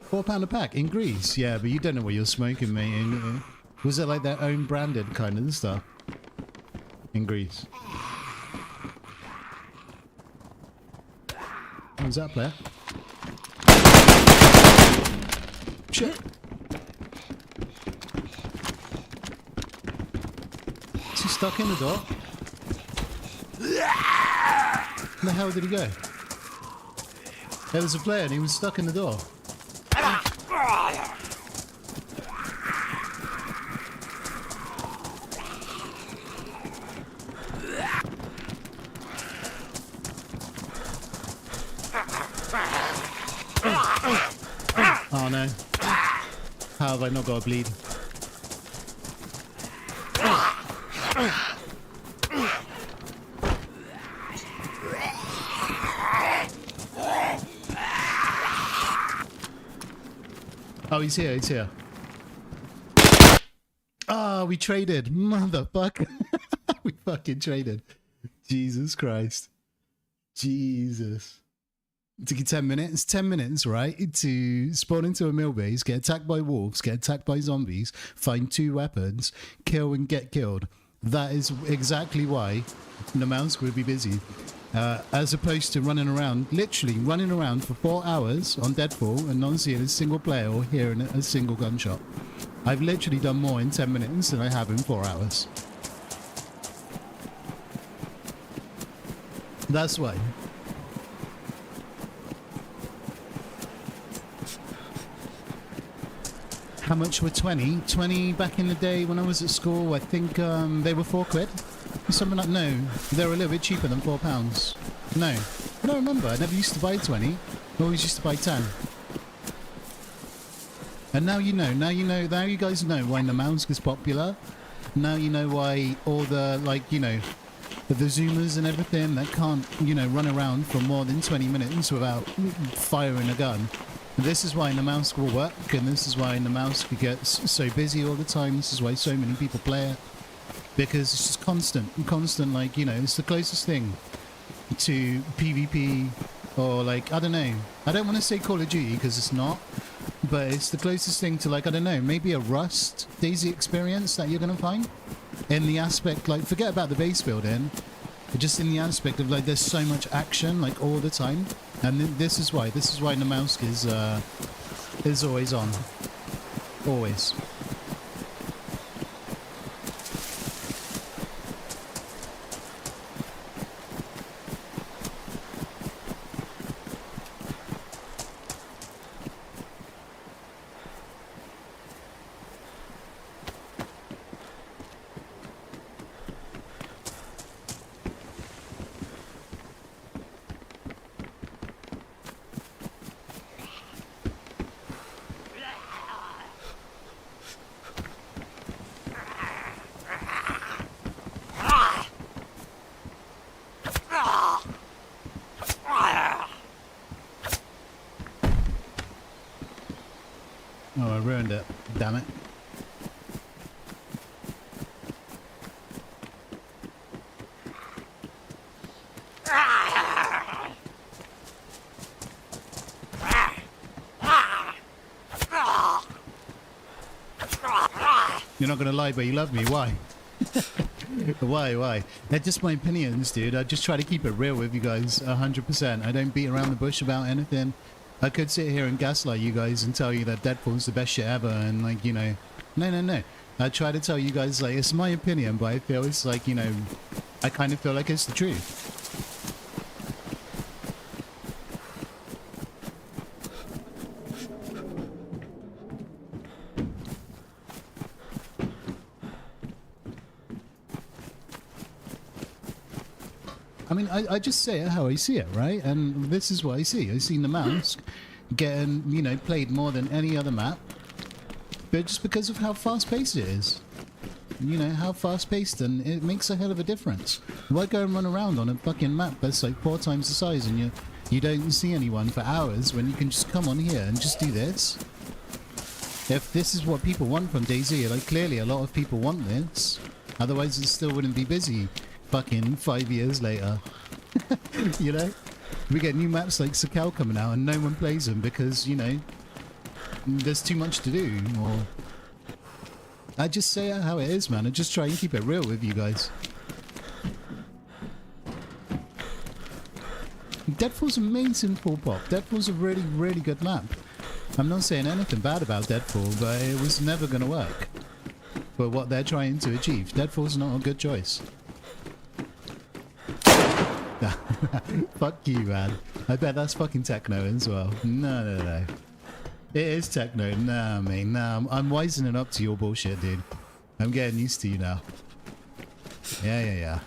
£4 a pack in Greece? Yeah, but you don't know what you're smoking, mate. Was it like their own branded kind of stuff? In Greece. Is that a player? Shit. Is he stuck in the door? Where the hell did he go? There was a player and he was stuck in the door. Oh no. How have I not got a bleed? Oh, he's here, he's here. Ah, we traded. Motherfucker. We fucking traded. Jesus Christ. Jesus. It took you 10 minutes. 10 minutes, right? To spawn into a mill base, get attacked by wolves, get attacked by zombies, find 2 weapons, kill and get killed. That is exactly why Namalsk would be busy. As opposed to running around, literally running around for 4 hours on Deadfall and not seeing a single player or hearing a single gunshot. I've literally done more in 10 minutes than I have in 4 hours. That's why. How much were 20? 20 back in the day when I was at school, I think they were £4. Something like, no, they were a little bit cheaper than £4. No, I don't remember. I never used to buy 20. I always used to buy 10. And now you know, now you guys know why Namalsk is popular. Now you know why all the, like, you know, the Zoomers and everything that can't, you know, run around for more than 20 minutes without firing a gun. This is why Namalsk will work, and this is why Namalsk gets so busy all the time. This is why so many people play it. Because it's just constant, like, you know, it's the closest thing to PvP, or like, I don't know. I don't want to say Call of Duty, because it's not. But it's the closest thing to, like, I don't know, maybe a Rust DayZ experience that you're going to find. In the aspect, like, forget about the base building. Just in the aspect of, like, there's so much action, like, all the time. And this is why Namalsk is always on. Always. Oh, I ruined it. Damn it. You're not gonna lie, but you love me. Why? Why? They're just my opinions, dude. I just try to keep it real with you guys, 100%. I don't beat around the bush about anything. I could sit here and gaslight you guys and tell you that Deadpool's the best shit ever, and, like, you know, no. I try to tell you guys, like, it's my opinion, but I feel it's like, you know, I kind of feel like it's the truth. I mean, I just say it how I see it, right? And this is what I see. I see Namalsk getting, you know, played more than any other map, but just because of how fast-paced it is. You know, how fast-paced, and it makes a hell of a difference. Why go and run around on a fucking map that's like 4 times the size and you don't see anyone for hours when you can just come on here and just do this? If this is what people want from DayZ, like, clearly a lot of people want this. Otherwise it still wouldn't be busy fucking 5 years later. You know? We get new maps like Sakal coming out and no one plays them because, you know, there's too much to do. Or I just say it how it is, man. I just try and keep it real with you guys. Deadfall's amazing, full pop. Deadfall's a really, really good map. I'm not saying anything bad about Deadfall, but it was never going to work for what they're trying to achieve. Deadfall's not a good choice. Fuck you, man. I bet that's fucking techno as well. No. It is techno. Nah, mate. Nah, I'm wisening up to your bullshit, dude. I'm getting used to you now. Yeah.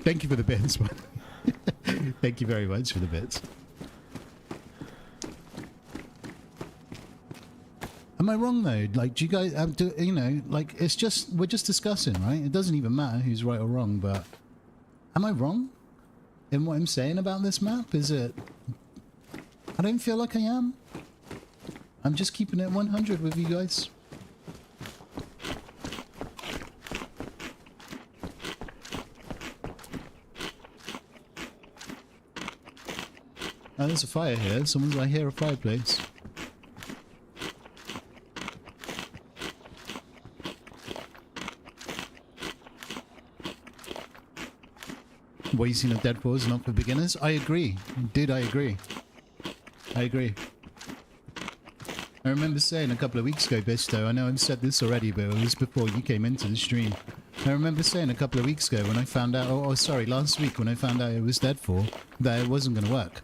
Thank you for the bits, man. Thank you very much for the bits. Am I wrong though? Like, do you guys, you know, like, it's just, we're just discussing, right? It doesn't even matter who's right or wrong, but am I wrong in what I'm saying about this map? Is it, I don't feel like I am. I'm just keeping it 100 with you guys. Oh, there's a fire here. I hear a fireplace. What you seen of Deadfall is not for beginners? I agree. Dude, I agree. I remember saying a couple of weeks ago, Bisto, I know I've said this already, but it was before you came into the stream. I remember saying a couple of weeks ago when I found out, sorry, last week when I found out it was Deadfall, that it wasn't going to work.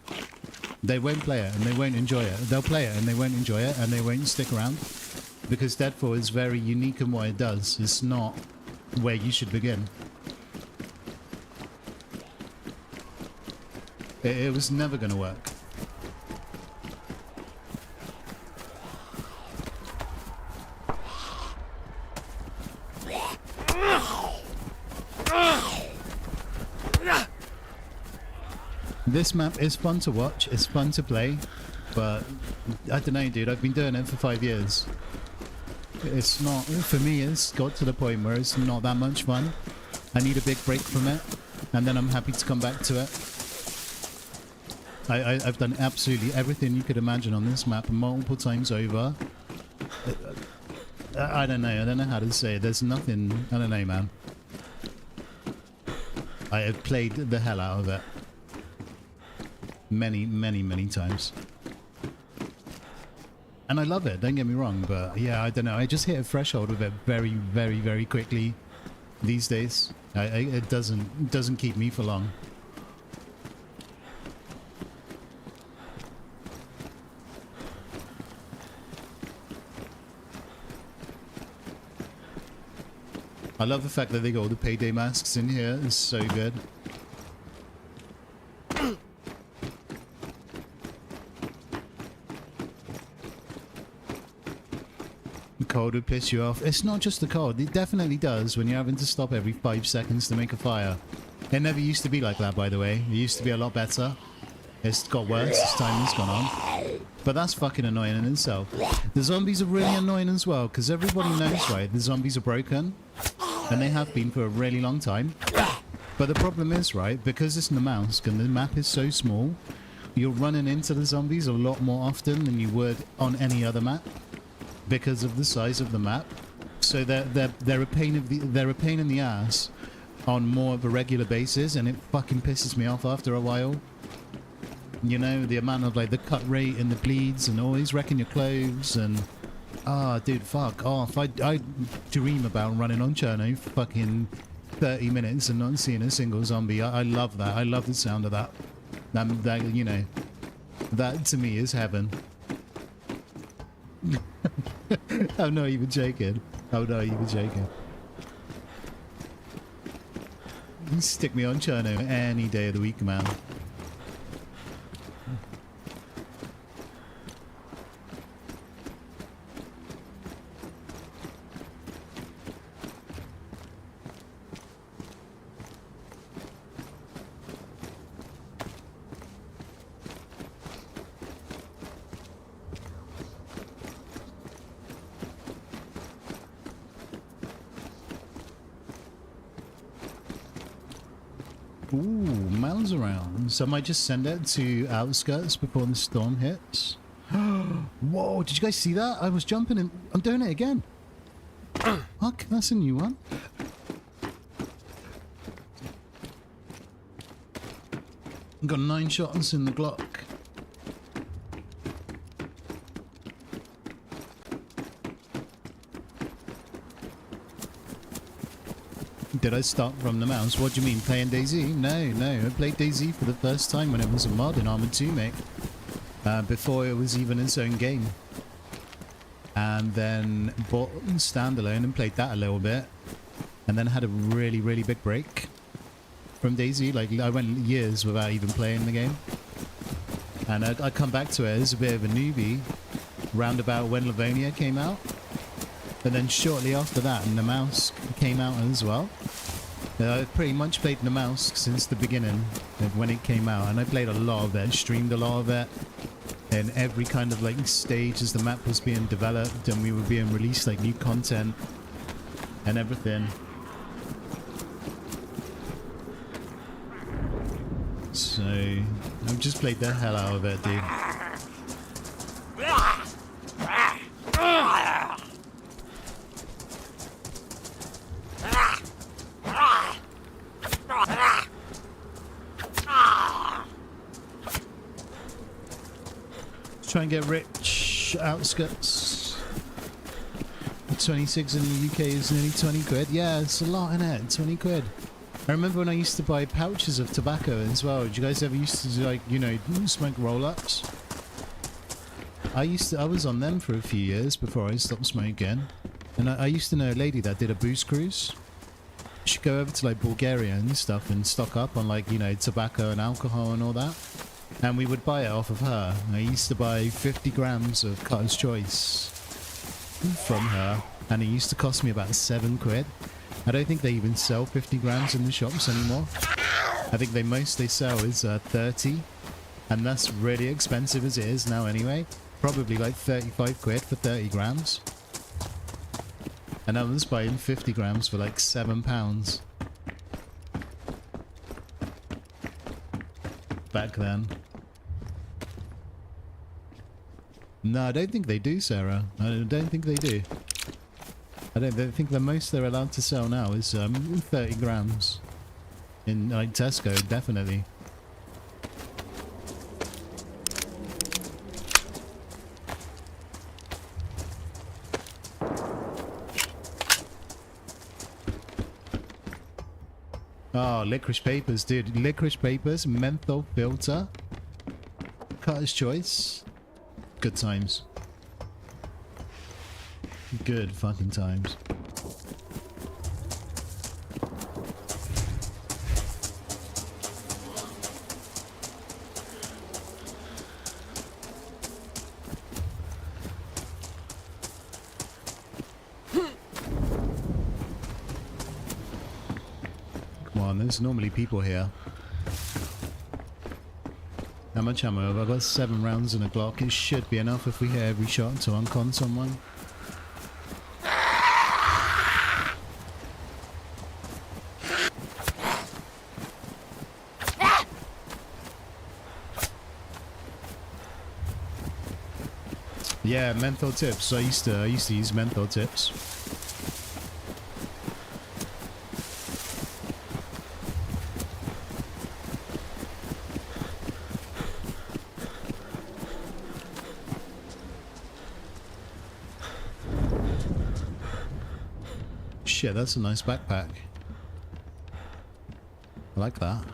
They won't play it and they won't enjoy it. They'll play it and they won't enjoy it and they won't stick around. Because Deadfall is very unique in what it does. It's not where you should begin. It was never going to work. This map is fun to watch, it's fun to play, but I don't know, dude, I've been doing it for 5 years. It's not, for me, it's got to the point where it's not that much fun. I need a big break from it, and then I'm happy to come back to it. I've done absolutely everything you could imagine on this map multiple times over. I don't know how to say it. There's nothing, I don't know, man. I have played the hell out of it. Many times. And I love it, don't get me wrong, but yeah, I don't know. I just hit a threshold with it very quickly these days. It doesn't keep me for long. I love the fact that they got all the payday masks in here. It's so good. The cold would piss you off. It's not just the cold. It definitely does when you're having to stop every 5 seconds to make a fire. It never used to be like that, by the way. It used to be a lot better. It's got worse as time has gone on. But that's fucking annoying in itself. The zombies are really annoying as well, because everybody knows, right, the zombies are broken. And they have been for a really long time. But the problem is, right, because it's Namalsk and the map is so small, you're running into the zombies a lot more often than you would on any other map. Because of the size of the map. So they're a pain in the ass on more of a regular basis, and it fucking pisses me off after a while. You know, the amount of like the cut rate and the bleeds and always wrecking your clothes and dude, fuck off. I dream about running on Cherno for fucking 30 minutes and not seeing a single zombie. I love that. I love the sound of that. That you know, that to me is heaven. I'm not even joking. I'm not even joking. You stick me on Cherno any day of the week, man. Ooh, miles around. So I might just send it to outskirts before the storm hits. Whoa, did you guys see that? I was jumping and I'm doing it again. Fuck, that's a new one. Got 9 shots in the Glock. Did I start from the mouse? What do you mean, playing DayZ? No. I played DayZ for the first time when it was a mod in Arma 2, mate. Before it was even its own game. And then bought standalone and played that a little bit. And then had a really, really big break from DayZ. Like, I went years without even playing the game. And I come back to it as a bit of a newbie, round about when Livonia came out. And then shortly after that, Namalsk came out as well. I've pretty much played Namalsk since the beginning of when it came out, and I played a lot of it, streamed a lot of it, in every kind of like stage as the map was being developed and we were being released like new content and everything. So I've just played the hell out of it, dude. Try and get rich. Outskirts. 26 in the UK is nearly 20 quid. Yeah, it's a lot, isn't it? 20 quid. I remember when I used to buy pouches of tobacco as well. Did you guys ever used to, like, you know, smoke roll-ups? I was on them for a few years before I stopped smoking. And I used to know a lady that did a booze cruise. She'd go over to like Bulgaria and stuff and stock up on like, you know, tobacco and alcohol and all that. And we would buy it off of her. I used to buy 50 grams of Cutter's Choice from her, and it used to cost me about 7 quid. I don't think they even sell 50 grams in the shops anymore. I think the most they sell is 30, and that's really expensive as it is now anyway. Probably like 35 quid for 30 grams. And I was buying 50 grams for like £7 back then. No, I don't think they do, Sarah. I don't think they do. I think the most they're allowed to sell now is 30 grams. In like Tesco, definitely. Oh, licorice papers, dude. Licorice papers, menthol filter, Cutter's Choice. Good times. Good fucking times. Come on, there's normally people here. How much ammo have I got? 7 rounds and a Glock. It should be enough if we hit every shot to uncon someone. Yeah, menthol tips. I used to use menthol tips. Shit, that's a nice backpack. I like that.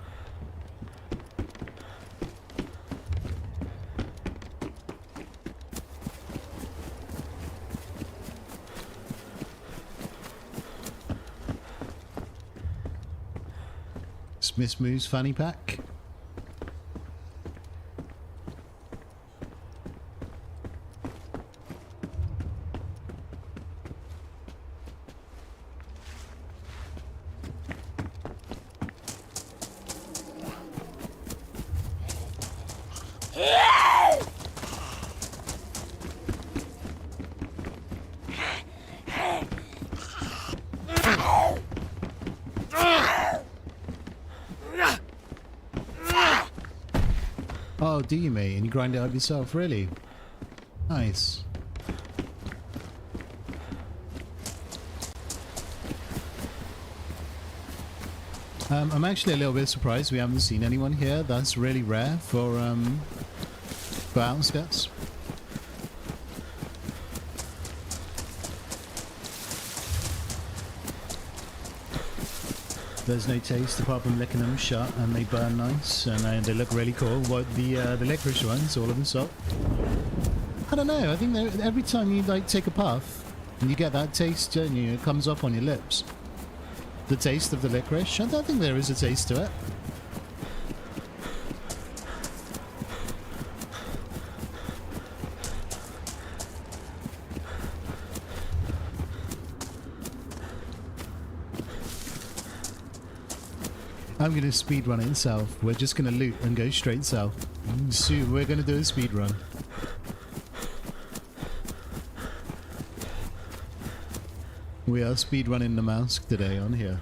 Smith Moves fanny pack. Oh, do you, mate? And you grind it up yourself? Really? Nice. I'm actually a little bit surprised we haven't seen anyone here. That's really rare for Outskirts. There's no taste apart from licking them shut, and they burn nice, and they look really cool. What the licorice ones, all of them salt. I don't know. I think that every time you like take a puff, and you get that taste, don't you? It comes up on your lips. The taste of the licorice. I don't think there is a taste to it. I'm going to speedrun it south. We're just going to loot and go straight south. Soon we're going to do a speedrun. We are speedrunning Namalsk today on here.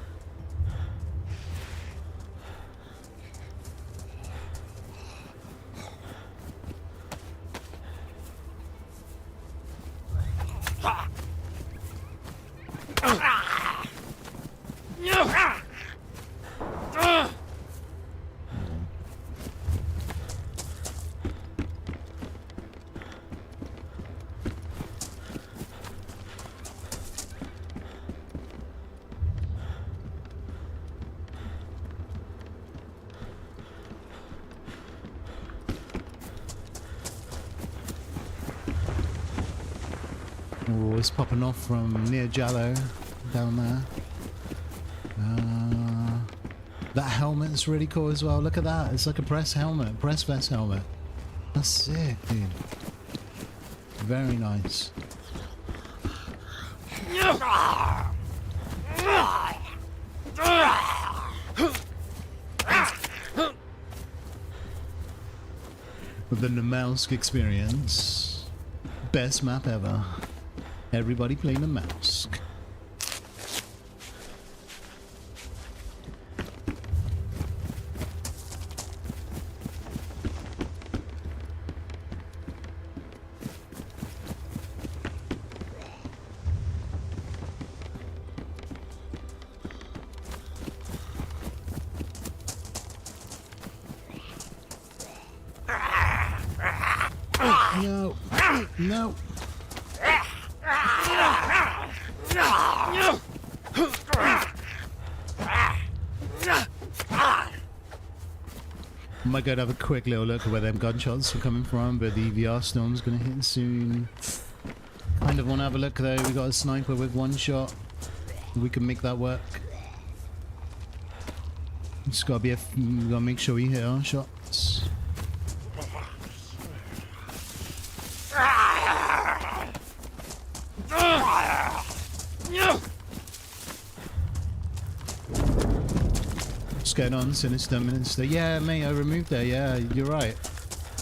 Oh, it's popping off from near Jallo down there. That helmet's really cool as well. Look at that. It's like a press helmet, press vest helmet. That's sick, dude. Very nice. The Namalsk experience. Best map ever. Everybody playing Namalsk. No. No. I might go to have a quick little look at where them gunshots are coming from, but the EVR storm's gonna hit soon. Kind of want to have a look though. We got a sniper with one shot. We can make that work. Just gotta be we gotta make sure we hit our shots. What's going on, Sinister Minister? Yeah, mate, I removed that. Yeah, you're right.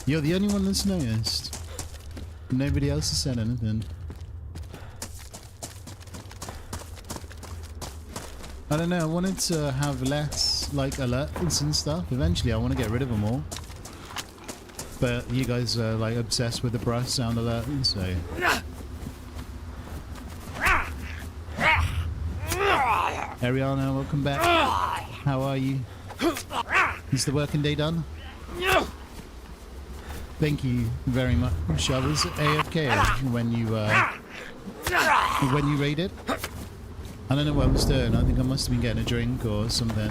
You're the only one that's noticed. Nobody else has said anything. I don't know, I wanted to have less, like, alerts and stuff. Eventually, I want to get rid of them all. But you guys are, like, obsessed with the brass sound alert, so... Ariana, welcome back. How are you? Is the working day done? Thank you very much. I was AFK when you raided. I don't know what I was doing. I think I must have been getting a drink or something.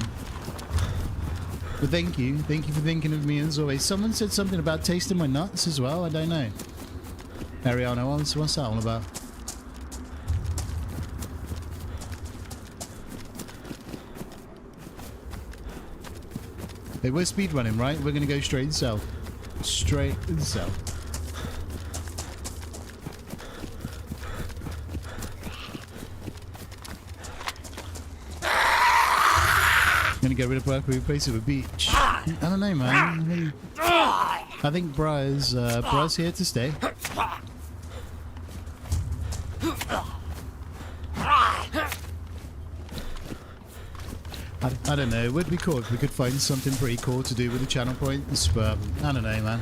But thank you for thinking of me as always. Someone said something about tasting my nuts as well. I don't know. Ariana, what's that all about? Hey, we're speedrunning, right? We're gonna go straight south. Straight south. I'm gonna get rid of work, we replace it with beach. I don't know, man. I think Briar's here to stay. I don't know. It would be cool if we could find something pretty cool to do with the channel points, but I don't know, man.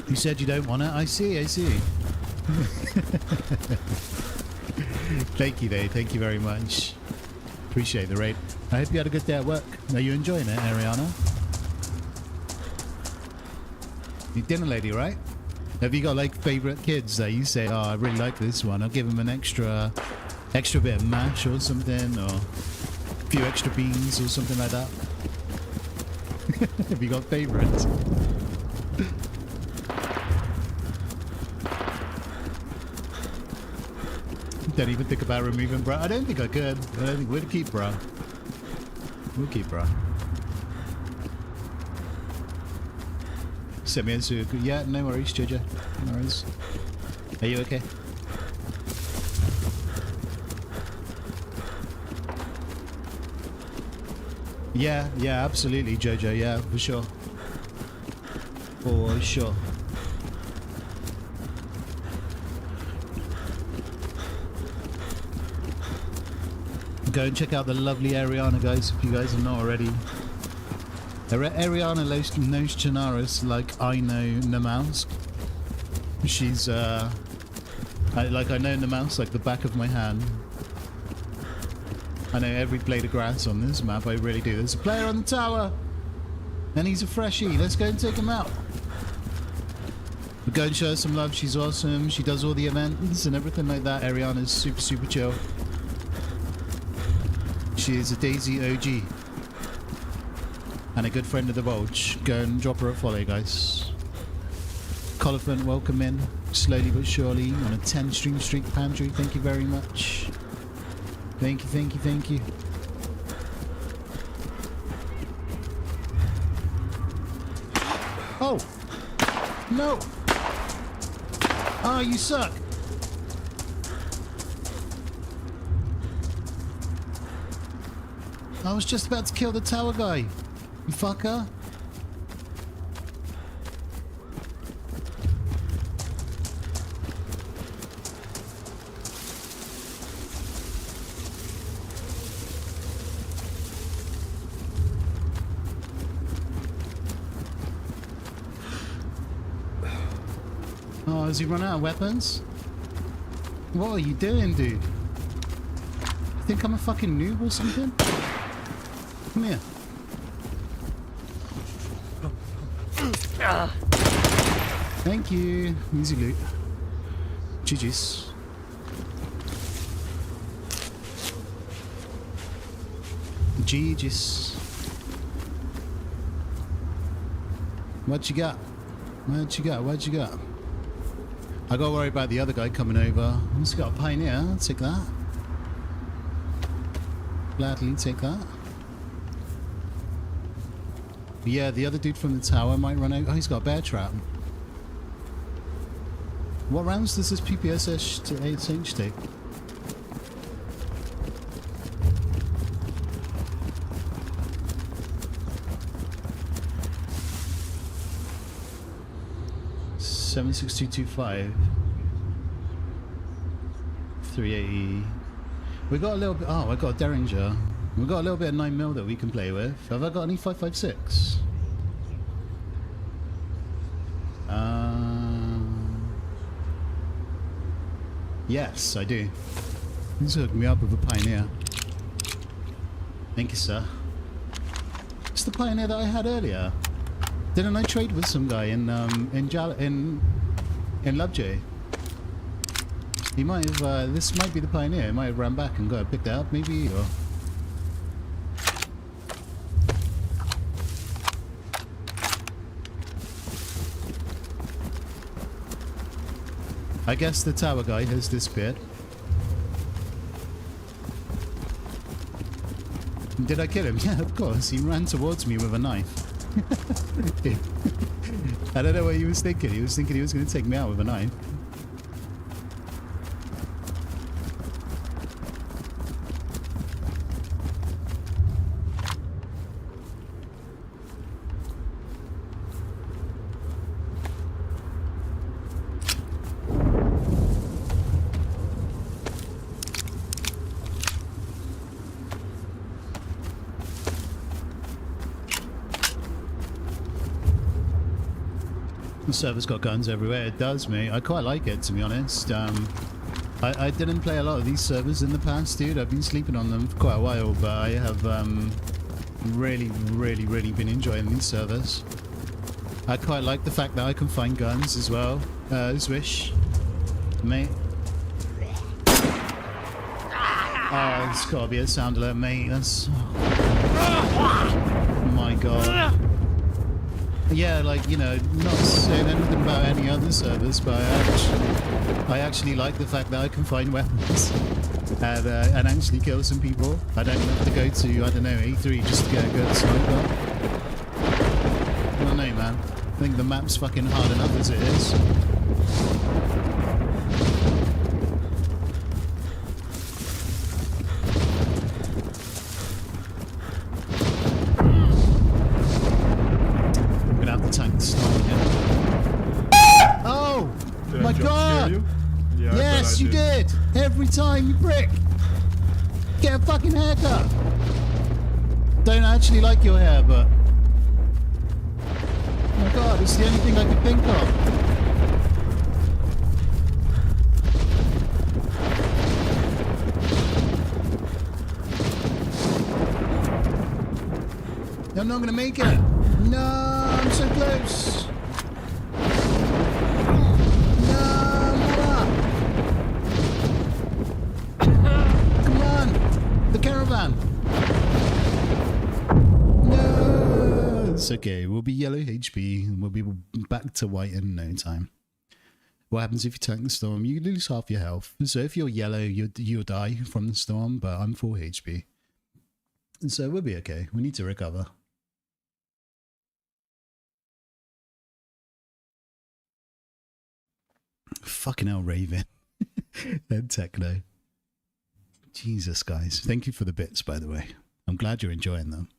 You said you don't want it? I see, I see. Thank you, though. Thank you very much. Appreciate the raid. I hope you had a good day at work. Are you enjoying it, Ariana? You're dinner lady, right? Have you got like favourite kids that you say, oh, I really like this one, I'll give them an extra bit of mash or something, or a few extra beans or something like that? Have you got favourites? Don't even think about removing bra. I don't think I could. I don't think we'll keep bra. We'll keep bra. Send me into yeah, no worries, Jojo. No worries. Are you okay? Yeah, yeah, absolutely, Jojo. Yeah, for sure. For sure. Go and check out the lovely Ariana, guys, if you guys are not already. Ariana knows Chernarus like I know Namalsk. She's, I know Namalsk like the back of my hand. I know every blade of grass on this map, I really do. There's a player on the tower! And he's a freshie, let's go and take him out. We'll go and show her some love, she's awesome. She does all the events and everything like that. Ariana's super, super chill. She is a DayZ OG. And a good friend of the Bulge. Go and drop her a follow, guys. Coliphant, welcome in. Slowly but surely on a 10 stream streak, Pandrew. Thank you very much. Thank you, thank you, thank you. Oh! No! Oh, you suck! I was just about to kill the tower guy. You fucker. Oh, has he run out of weapons? What are you doing, dude? You think I'm a fucking noob or something? Come here. Thank you. Easy loot. GG's. GG's. What you got? What you got? What you got? I gotta worry about the other guy coming over. He's got a pioneer. I'll take that. Gladly take that. But yeah, the other dude from the tower might run out. Oh, he's got a bear trap. What rounds does this PPSH to 8-inch take? $76225 380. We got a little bit. Oh, I got a Derringer. We got a little bit of 9mm that we can play with. Have I got any 5.56? Yes, I do. He's hooked me up with a Pioneer. Thank you, sir. It's the Pioneer that I had earlier. Didn't I trade with some guy in Lovejoy? He might have. This might be the Pioneer. He might have ran back and got it picked up, maybe, or. I guess the tower guy has disappeared. Did I kill him? Yeah, of course. He ran towards me with a knife. I don't know what he was thinking. He was thinking he was going to take me out with a knife. The server's got guns everywhere. It does, mate. I quite like it, to be honest. I didn't play a lot of these servers in the past, dude. I've been sleeping on them for quite a while, but I have really been enjoying these servers. I quite like the fact that I can find guns as well. Swish, mate. Oh, it's gotta be a sound alert, mate. That's... Oh my god. Yeah, like, you know, not saying anything about any other servers, but I actually like the fact that I can find weapons and actually kill some people. I don't have to go to, I don't know, A3 just to get a good sniper. I don't know, man. I think the map's fucking hard enough as it is. My God! Yeah, yes, you did! Every time, you prick! Get a fucking haircut! Don't actually like your hair, but... Oh my God, it's the only thing I could think of. I'm not gonna make it! No, I'm so close! Caravan. No, it's okay. We'll be yellow HP and we'll be back to white in no time. What happens if you tank the storm? You lose half your health. So if you're yellow, you'll die from the storm. But I'm full HP, and so we'll be okay. We need to recover. Fucking hell, Raven and Techno. Jesus, guys. Thank you for the bits, by the way. I'm glad you're enjoying them.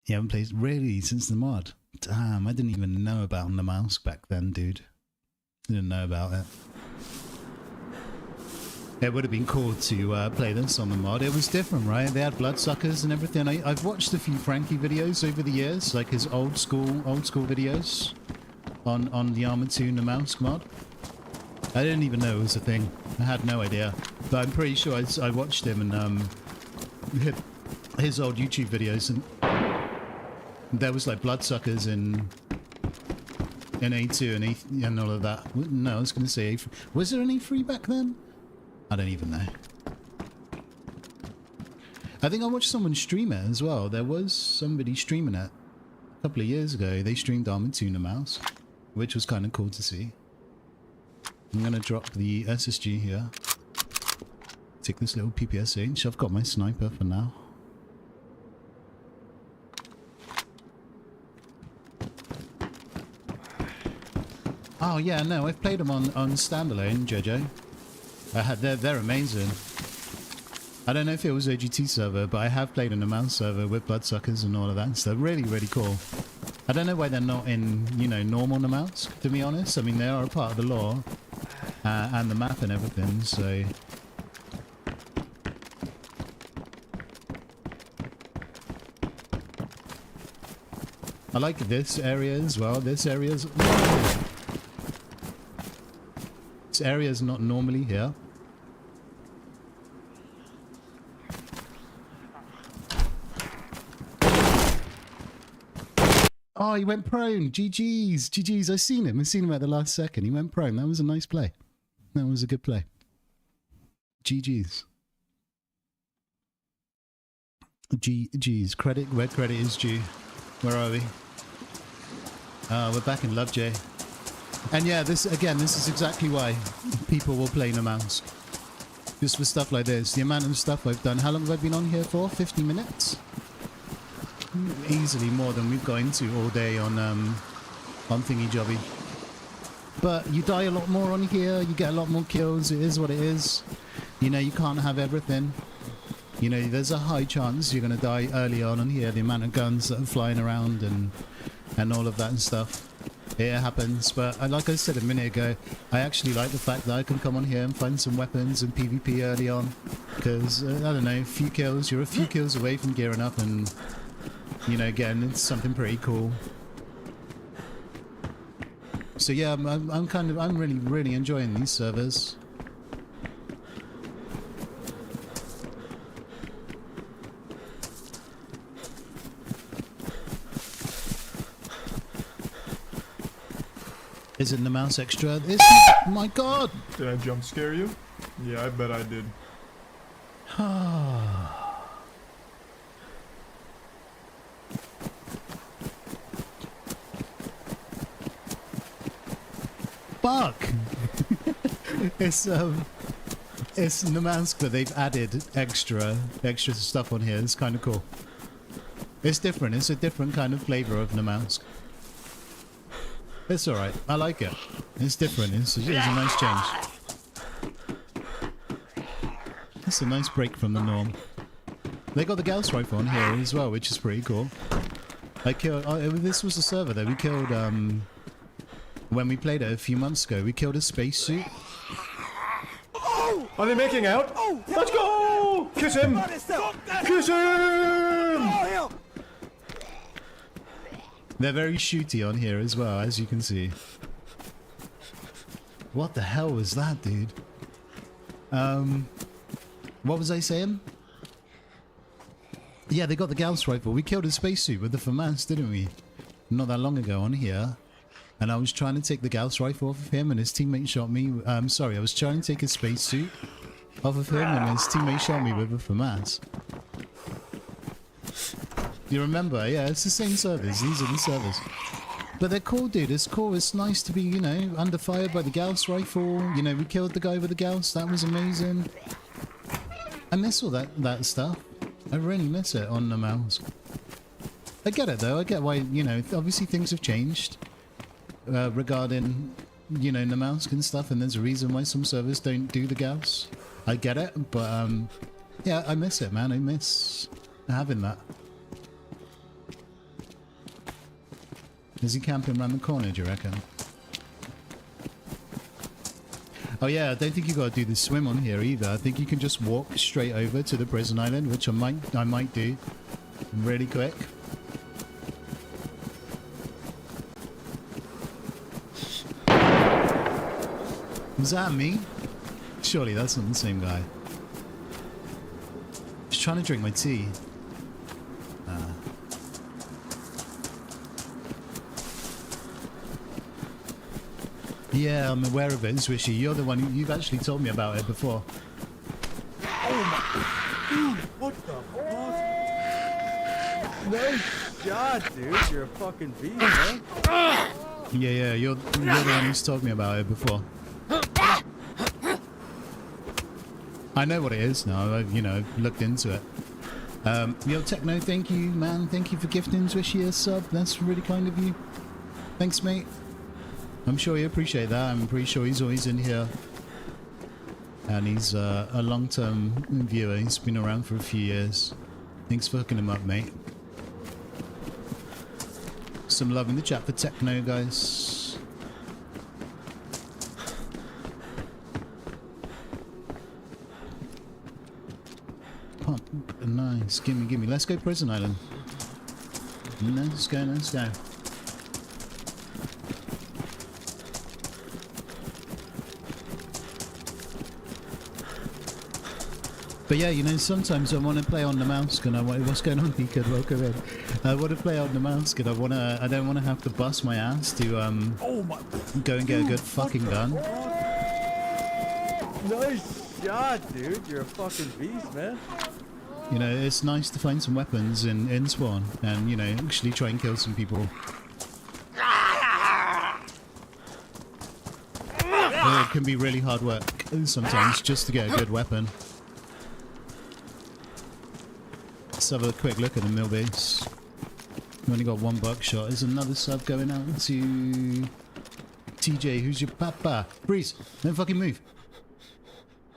You haven't played really since the mod. Damn, I didn't even know about Namalsk back then, dude. Didn't know about it. It would have been cool to play this on the mod. It was different, right? They had bloodsuckers and everything. I've watched a few Frankie videos over the years, like his old school videos on the Arma 2 Namalsk mod. I didn't even know it was a thing. I had no idea. But I'm pretty sure I watched him and his old YouTube videos, and there was like bloodsuckers in A2 and all of that. No, I was going to say A3. Was there an A3 back then? I don't even know. I think I watched someone stream it as well. There was somebody streaming it a couple of years ago. They streamed Arma 2 Namalsk, which was kind of cool to see. I'm going to drop the SSG here. Take this little PPSH. I've got my sniper for now. Oh yeah, no, I've played them on standalone, Jojo. They're amazing. I don't know if it was OGT server, but I have played on a mouse server with bloodsuckers and all of that stuff. Really, really cool. I don't know why they're not in, you know, normal Namalsk, to be honest. I mean, they are a part of the lore. And the map and everything, so... I like this area as well. This area's not normally here. Oh, he went prone. GG's. GG's. I seen him at the last second. He went prone. That was a nice play. That was a good play. GG's. G's. Credit where credit is due. Where are we? We're back in Lovejoy. And yeah, this is exactly why people will play Namalsk. Just for stuff like this. The amount of stuff I've done. How long have I been on here for? 50 minutes? Easily more than we've got into all day on Thingy Jobby. But you die a lot more on here, you get a lot more kills, it is what it is. You know, you can't have everything. You know, there's a high chance you're going to die early on here, the amount of guns that are flying around and all of that and stuff. It happens, but like I said a minute ago, I actually like the fact that I can come on here and find some weapons and PvP early on. Because, I don't know, a few kills, you're a few kills away from gearing up and You know, again, it's something pretty cool. So yeah, I'm really enjoying these servers. Is it the mouse extra? My God! Did I jump scare you? Yeah, I bet I did. Fuck! It's Namalsk, but they've added extra stuff on here. It's kind of cool. It's different. It's a different kind of flavor of Namalsk. It's alright. I like it. It's different. It's a nice change. It's a nice break from the norm. They got the Gauss rifle on here as well, which is pretty cool. I killed... this was a server that we killed, when we played it a few months ago. We killed a spacesuit. Are they making out? Let's go! Kiss him! Kiss him! They're very shooty on here as well, as you can see. What the hell was that, dude? What was I saying? Yeah, they got the Gauss rifle. We killed a spacesuit with the FAMAS, didn't we? Not that long ago on here. And I was trying to take the Gauss rifle off of him and his teammate shot me. Sorry, I was trying to take his spacesuit off of him and his teammate shot me with a FAMAS. You remember? Yeah, it's the same servers. These are the servers. But they're cool, dude. It's cool. It's nice to be, you know, under fire by the Gauss rifle. You know, we killed the guy with the Gauss. That was amazing. I miss all that stuff. I really miss it on the mouse. I get it, though. I get why, you know, obviously things have changed regarding, you know, Namalsk and stuff. And there's a reason why some servers don't do the Gauss. I get it. But, yeah, I miss it, man. I miss having that. Is he camping around the corner, do you reckon? Oh yeah, I don't think you gotta do the swim on here either. I think you can just walk straight over to the prison island, which I might do really quick. Was that me? Surely that's not the same guy. Just trying to drink my tea. Yeah, I'm aware of it, Swishy. You're the one you've actually told me about it before. Oh my... Dude, what the fuck? Nice shot, dude. You're a fucking beast, man. Yeah, you're the one who's told me about it before. I know what it is now. I've, you know, looked into it. Yo, Techno, thank you, man. Thank you for gifting Swishy a sub. That's really kind of you. Thanks, mate. I'm sure you appreciate that. I'm pretty sure he's always in here. And he's a long-term viewer. He's been around for a few years. Thanks for hooking him up, mate. Some love in the chat for Techno, guys. Pump. Nice. Gimme. Let's go Prison Island. Let's go. But yeah, you know, sometimes I want to play on the mouse and I want... What's going on, Pika? Welcome in. I want to play on the mouse and I don't want to have to bust my ass to go and get a good fucking gun. Nice shot, dude. You're a fucking beast, man. You know, it's nice to find some weapons in spawn and, you know, actually try and kill some people. It can be really hard work sometimes just to get a good weapon. Let's have a quick look at the mill base. We only got one buckshot. There's another sub going out to TJ. Who's your papa? Breeze, don't fucking move.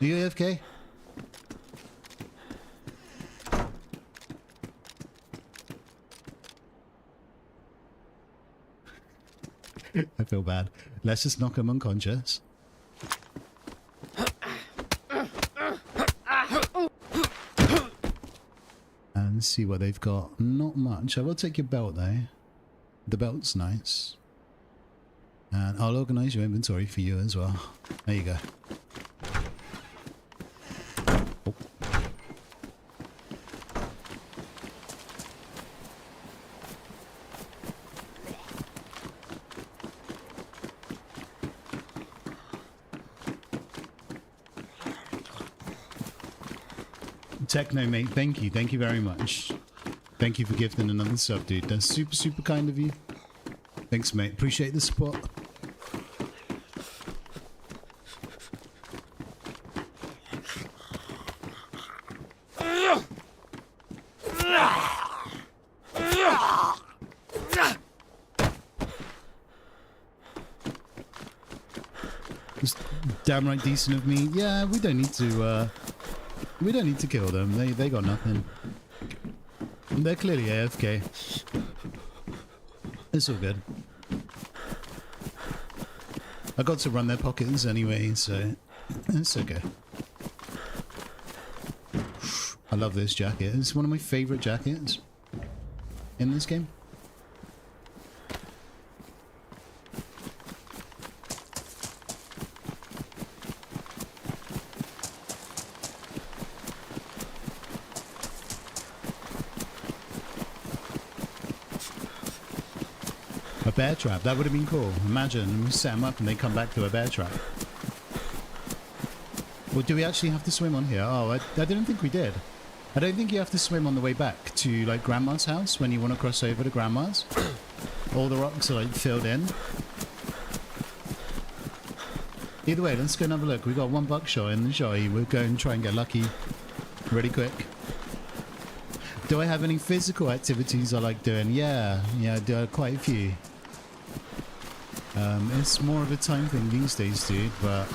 Are you AFK? I feel bad. Let's just knock him unconscious. And Let's see what they've got. Not much. I will take your belt though. The belt's nice. And I'll organize your inventory for you as well. There you go. Oh. Techno, mate, thank you. Thank you very much. Thank you for gifting another sub, dude. That's super, super kind of you. Thanks, mate. Appreciate the support. It's damn right decent of me. Yeah, we don't need to kill them. They got nothing. They're clearly AFK. It's all good. I got to run their pockets anyway, so it's okay. I love this jacket. It's one of my favorite jackets in this game. Bear trap, that would have been cool. Imagine we set them up and they come back to a bear trap. Well, do we actually have to swim on here? Oh, I didn't think we did. I don't think you have to swim on the way back to like Grandma's house when you want to cross over to Grandma's. All the rocks are like filled in. Either way, let's go and have a look. We got one buckshot in the shotty. We'll go and try and get lucky really quick. Do I have any physical activities I like doing? Yeah, I do quite a few. It's more of a time thing these days, dude, but...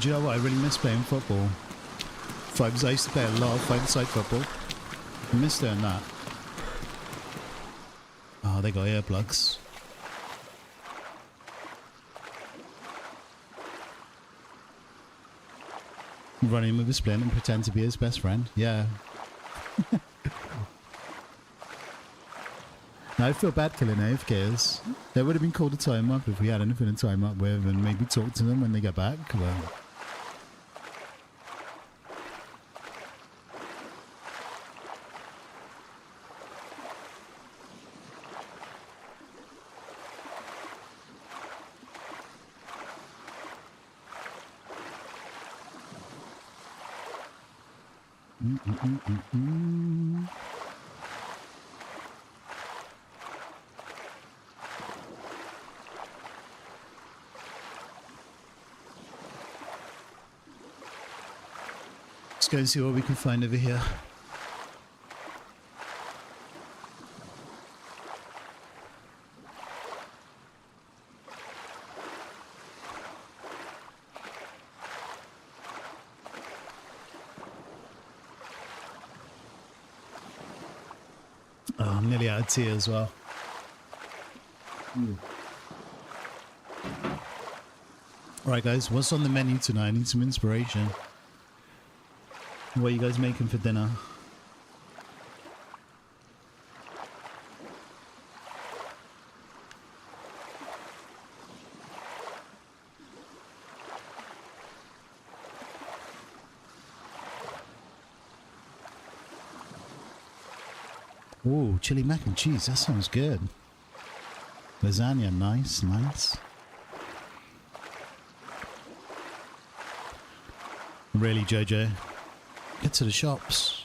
Do you know what? I really miss playing football. Fives, I used to play a lot of five-side football. I miss doing that. Oh, they got earplugs. Running with a splint and pretend to be his best friend. Yeah. Now, I feel bad killing AFKs. It would have been cool to tie them up if we had anything to tie them up with and maybe talk to them when they get back. Well, let's go and see what we can find over here. Oh, I'm nearly out of tea as well. Alright guys, what's on the menu tonight? I need some inspiration. What are you guys making for dinner? Ooh, chili mac and cheese, that sounds good. Lasagna, nice, nice. Really, Jojo? Get to the shops.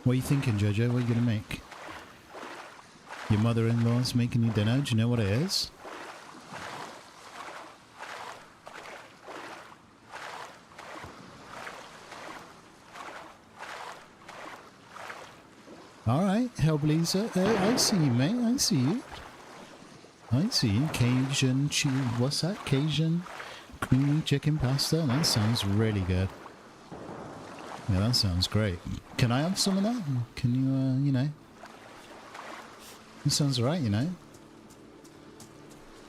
What are you thinking, Jojo? What are you going to make? Your mother-in-law's making you dinner. Do you know what it is? Alright, Hellblazer. Hey, I see you, mate. I see you. I see you. Cajun cheese. What's that? Cajun creamy chicken pasta? That sounds really good. Yeah, that sounds great. Can I have some of that? Can you, you know? It sounds alright, you know?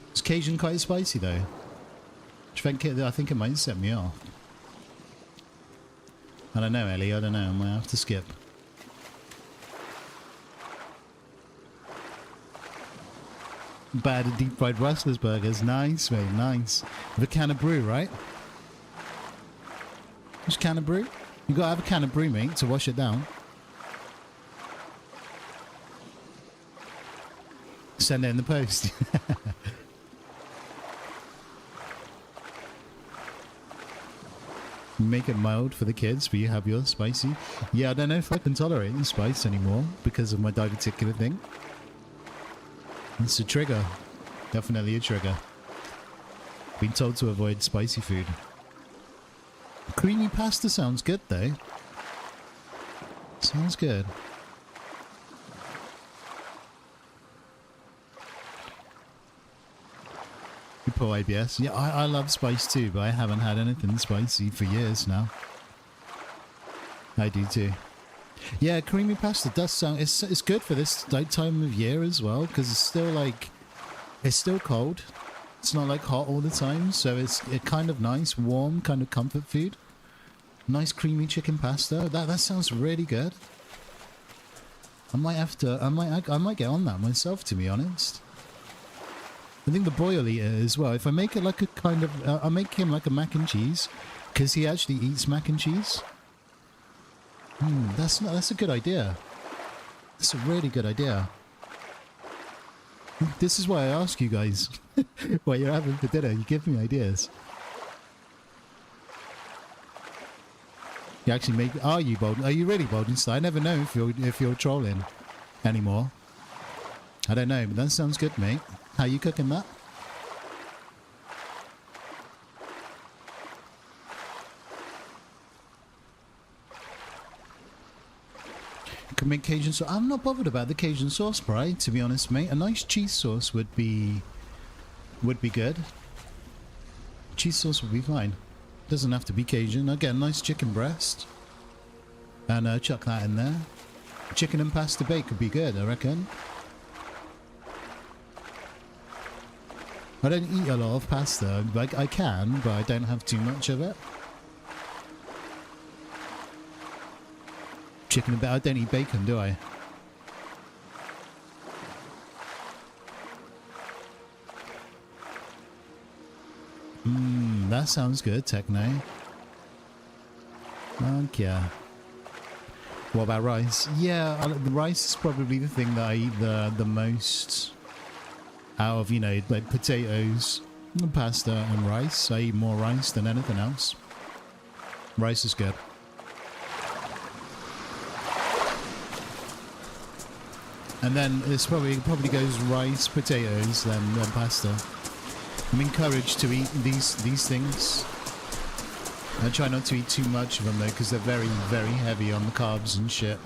Let's Cajun quite spicy though? I think it might set me off. I don't know, Ellie. I don't know. I might have to skip. Bad deep fried Rustler's burgers. Nice, mate. Nice. With a can of brew, right? Just can of brew? You gotta have a can of brew, mate, to wash it down. Send it in the post. Make it mild for the kids, but you have yours spicy. Yeah, I don't know if I can tolerate the spice anymore because of my diverticular thing. It's a trigger. Definitely a trigger. Been told to avoid spicy food. Creamy pasta sounds good though. Sounds good. Poor ABS. Yeah, I love spice too, but I haven't had anything spicy for years now. I do too. Yeah, creamy pasta does sound... It's good for this time of year as well, because it's still like... It's still cold. It's not like hot all the time, so it's kind of nice, warm, kind of comfort food. Nice creamy chicken pasta. That sounds really good. I might have to... I might get on that myself, to be honest. I think the boy will eat it as well. If I make it like a kind of... I'll make him like a mac and cheese, because he actually eats mac and cheese. That's a good idea. That's a really good idea. This is why I ask you guys what you're having for dinner. You give me ideas. You actually make... Are you bold? Are you really bold and stuff? I never know if you're trolling anymore. I don't know, but that sounds good, mate. How you cooking that? Can make Cajun sauce. I'm not bothered about the Cajun sauce, Bri, to be honest, mate. A nice cheese sauce would be good. Cheese sauce would be fine. Doesn't have to be Cajun. I'll get a nice chicken breast and chuck that in there. Chicken and pasta bake would be good, I reckon. I don't eat a lot of pasta. Like I can, but I don't have too much of it. Chicken and bacon. I don't eat bacon, do I? That sounds good, Techno. Okay. What about rice? Yeah, the rice is probably the thing that I eat the most out of, you know, like potatoes, pasta and rice. I eat more rice than anything else. Rice is good. And then it probably goes rice, potatoes, then pasta. I'm encouraged to eat these things. I try not to eat too much of them though, because they're very, very heavy on the carbs and shit.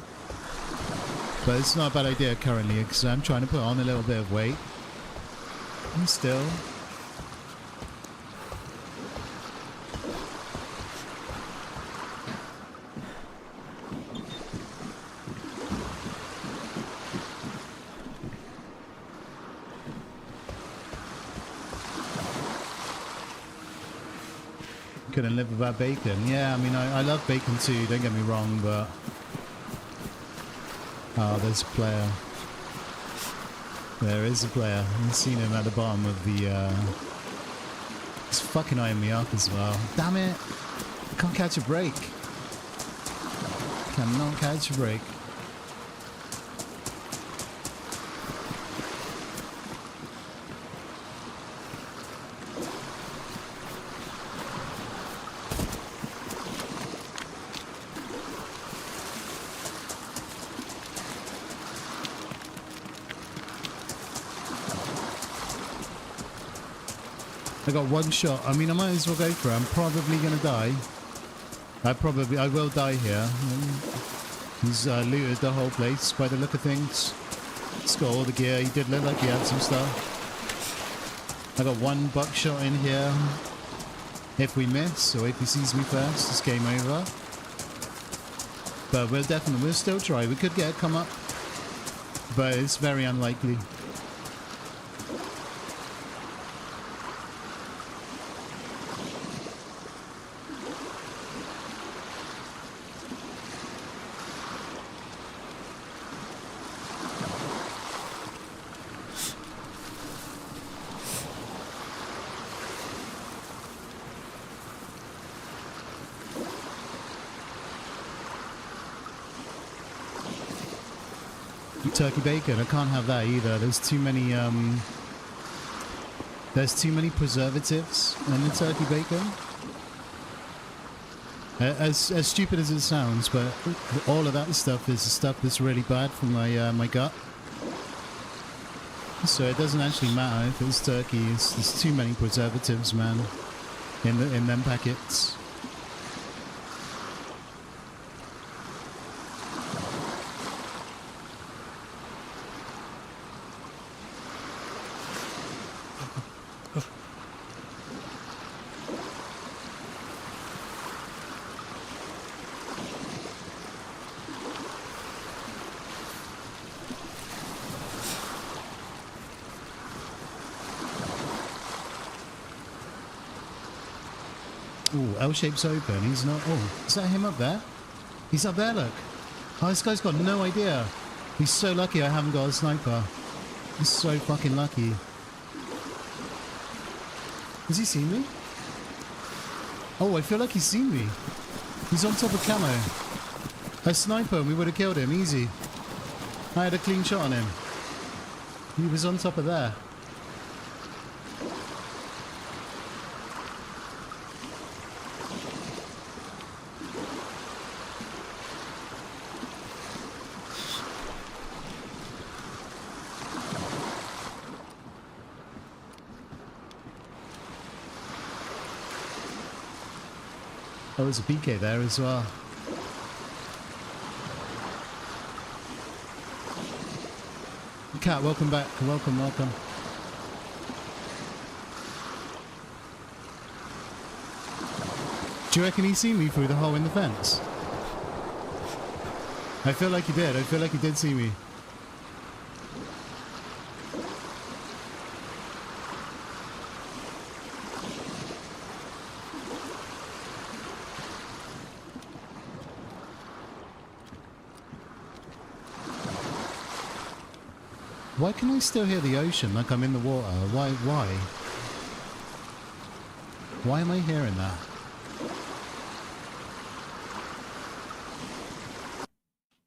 But it's not a bad idea currently, because I'm trying to put on a little bit of weight. And still... couldn't live without bacon. Yeah, I mean, I love bacon too, don't get me wrong, but... Oh, there's a player. There is a player. I've seen him at the bottom of the... He's fucking eyeing me up as well. Damn it! I can't catch a break. Cannot catch a break. I got one shot. I mean, I might as well go for it. I'm probably going to die. I will die here. He's looted the whole place by the look of things. He's got all the gear. He did look like he had some stuff. I got one buckshot in here. If we miss, or if he sees me first, it's game over. But we'll still try. We could get a come up, but it's very unlikely. Turkey bacon. I can't have that either. There's too many preservatives in the turkey bacon. As stupid as it sounds, but all of that stuff is stuff that's really bad for my gut. So it doesn't actually matter if it's turkey. There's too many preservatives, man, in them packets. Ooh, L-shape's open. He's not... Oh, is that him up there? He's up there, look. Oh, this guy's got no idea. He's so lucky I haven't got a sniper. He's so fucking lucky. Has he seen me? Oh, I feel like he's seen me. He's on top of camo. A sniper and we would have killed him, easy. I had a clean shot on him. He was on top of there. Oh, there's a PK there as well. Cat, welcome back. Welcome, welcome. Do you reckon he's seen me through the hole in the fence? I feel like he did. I feel like he did see me. Why can I still hear the ocean like I'm in the water? Why? Why am I hearing that?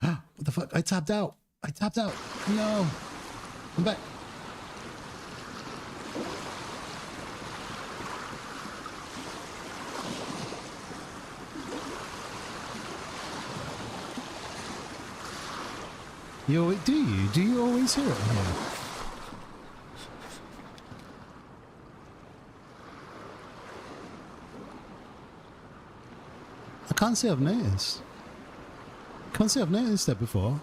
What the fuck? I tapped out. I tapped out. No. I'm back. Do you always hear it here? I can't say I've noticed. Can't say I've noticed that before.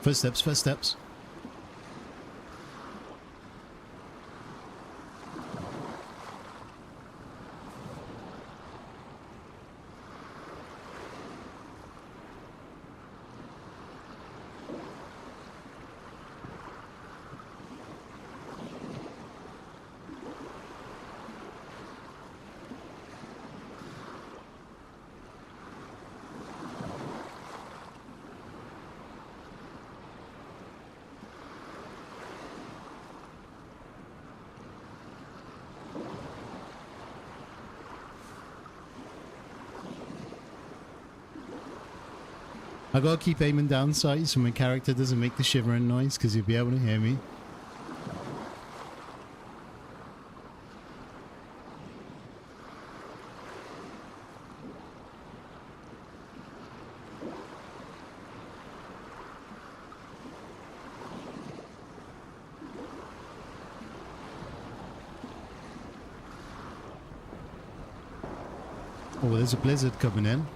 Footsteps, footsteps. I gotta keep aiming down sights so my character doesn't make the shivering noise because he'll be able to hear me. Oh, there's a blizzard coming in.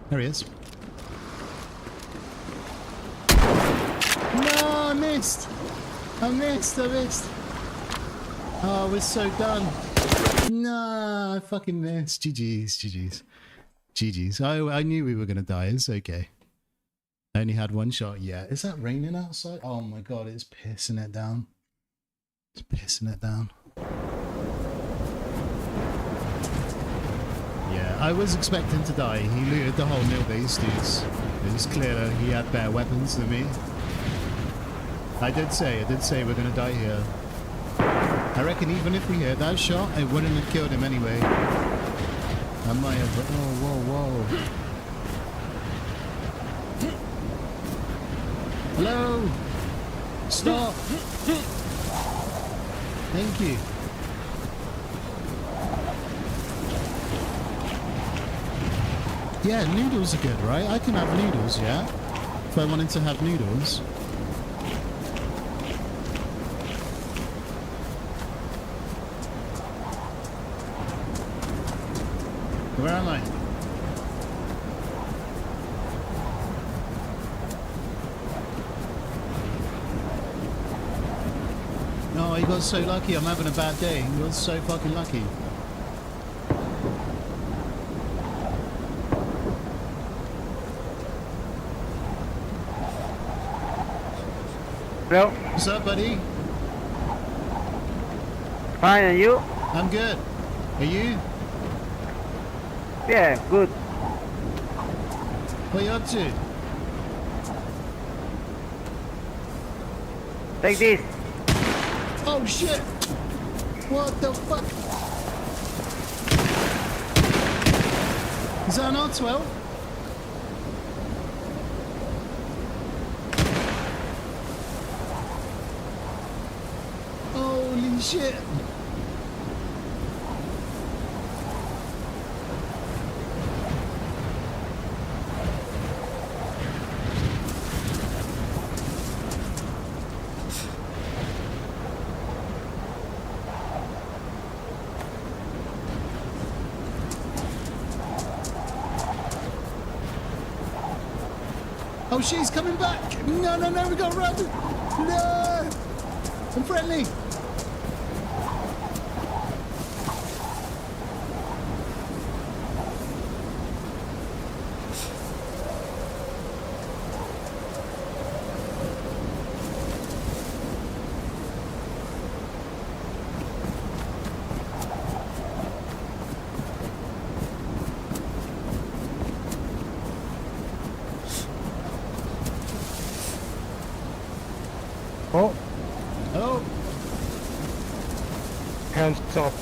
There he is. No, I missed! I missed! Oh, we're so done. No, I fucking missed. GG's. I knew we were gonna die. It's okay. I only had one shot yet. Is that raining outside? Oh my god, it's pissing it down. It's pissing it down. Yeah, I was expecting to die. He looted the whole nil base, dudes. It was clear that he had better weapons than me. I did say we're gonna die here. I reckon even if we hit that shot, it wouldn't have killed him anyway. I might have... Oh, whoa. Hello. Stop. Thank you. Yeah, noodles are good, right? I can have noodles, yeah? If I wanted to have noodles. Where am I? Oh, you got so lucky. I'm having a bad day. You got so fucking lucky. Hello? What's up, buddy? Fine, and you? I'm good. Are you? Yeah, good. What are you up to? Take this. Oh shit! What the fuck? Is that an R12? Holy shit! Oh, she's coming back! No, no, no, we got to run! No! I'm friendly! Oh, Oh! hands up.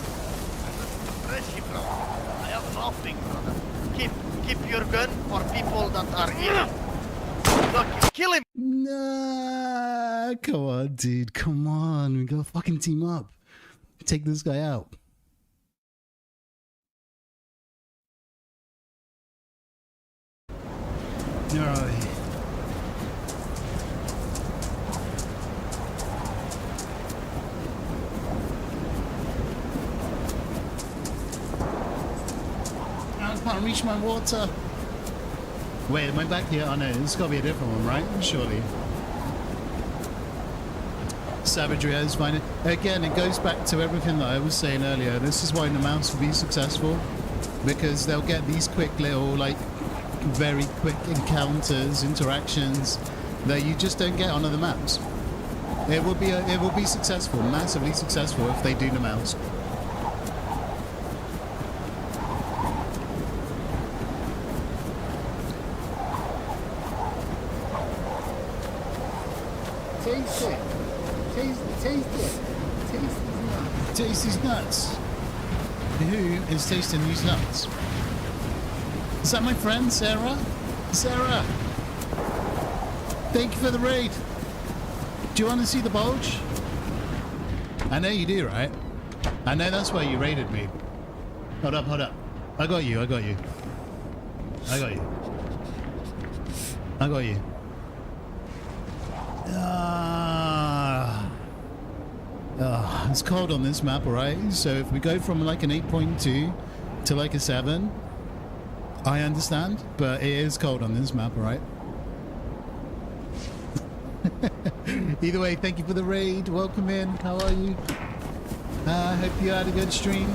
Rishi, bro. I have nothing, brother. Keep your gun for people that are here. Look, kill him. Nah, come on, dude. Come on. We gotta fucking team up. Take this guy out. Alright. I can't reach my water. Wait, am I back here? Oh no, this has got to be a different one, right? Surely. Savagery is fine. Again, it goes back to everything that I was saying earlier. This is why Namalsk will be successful. Because they'll get these quick little, like, very quick encounters, interactions that you just don't get on other maps. It will be successful, massively successful if they do Namalsk. Taste it. Taste it. Taste these nuts. Taste these nuts. Who is tasting these nuts? Is that my friend, Sarah? Sarah! Thank you for the raid. Do you want to see the bulge? I know you do, right? I know that's why you raided me. Hold up, hold up. I got you, I got you. I got you. I got you. It's cold on this map, alright? So if we go from like an 8.2 to like a 7, I understand, but it is cold on this map, alright? Either way, thank you for the raid. Welcome in. How are you? Hope you had a good stream.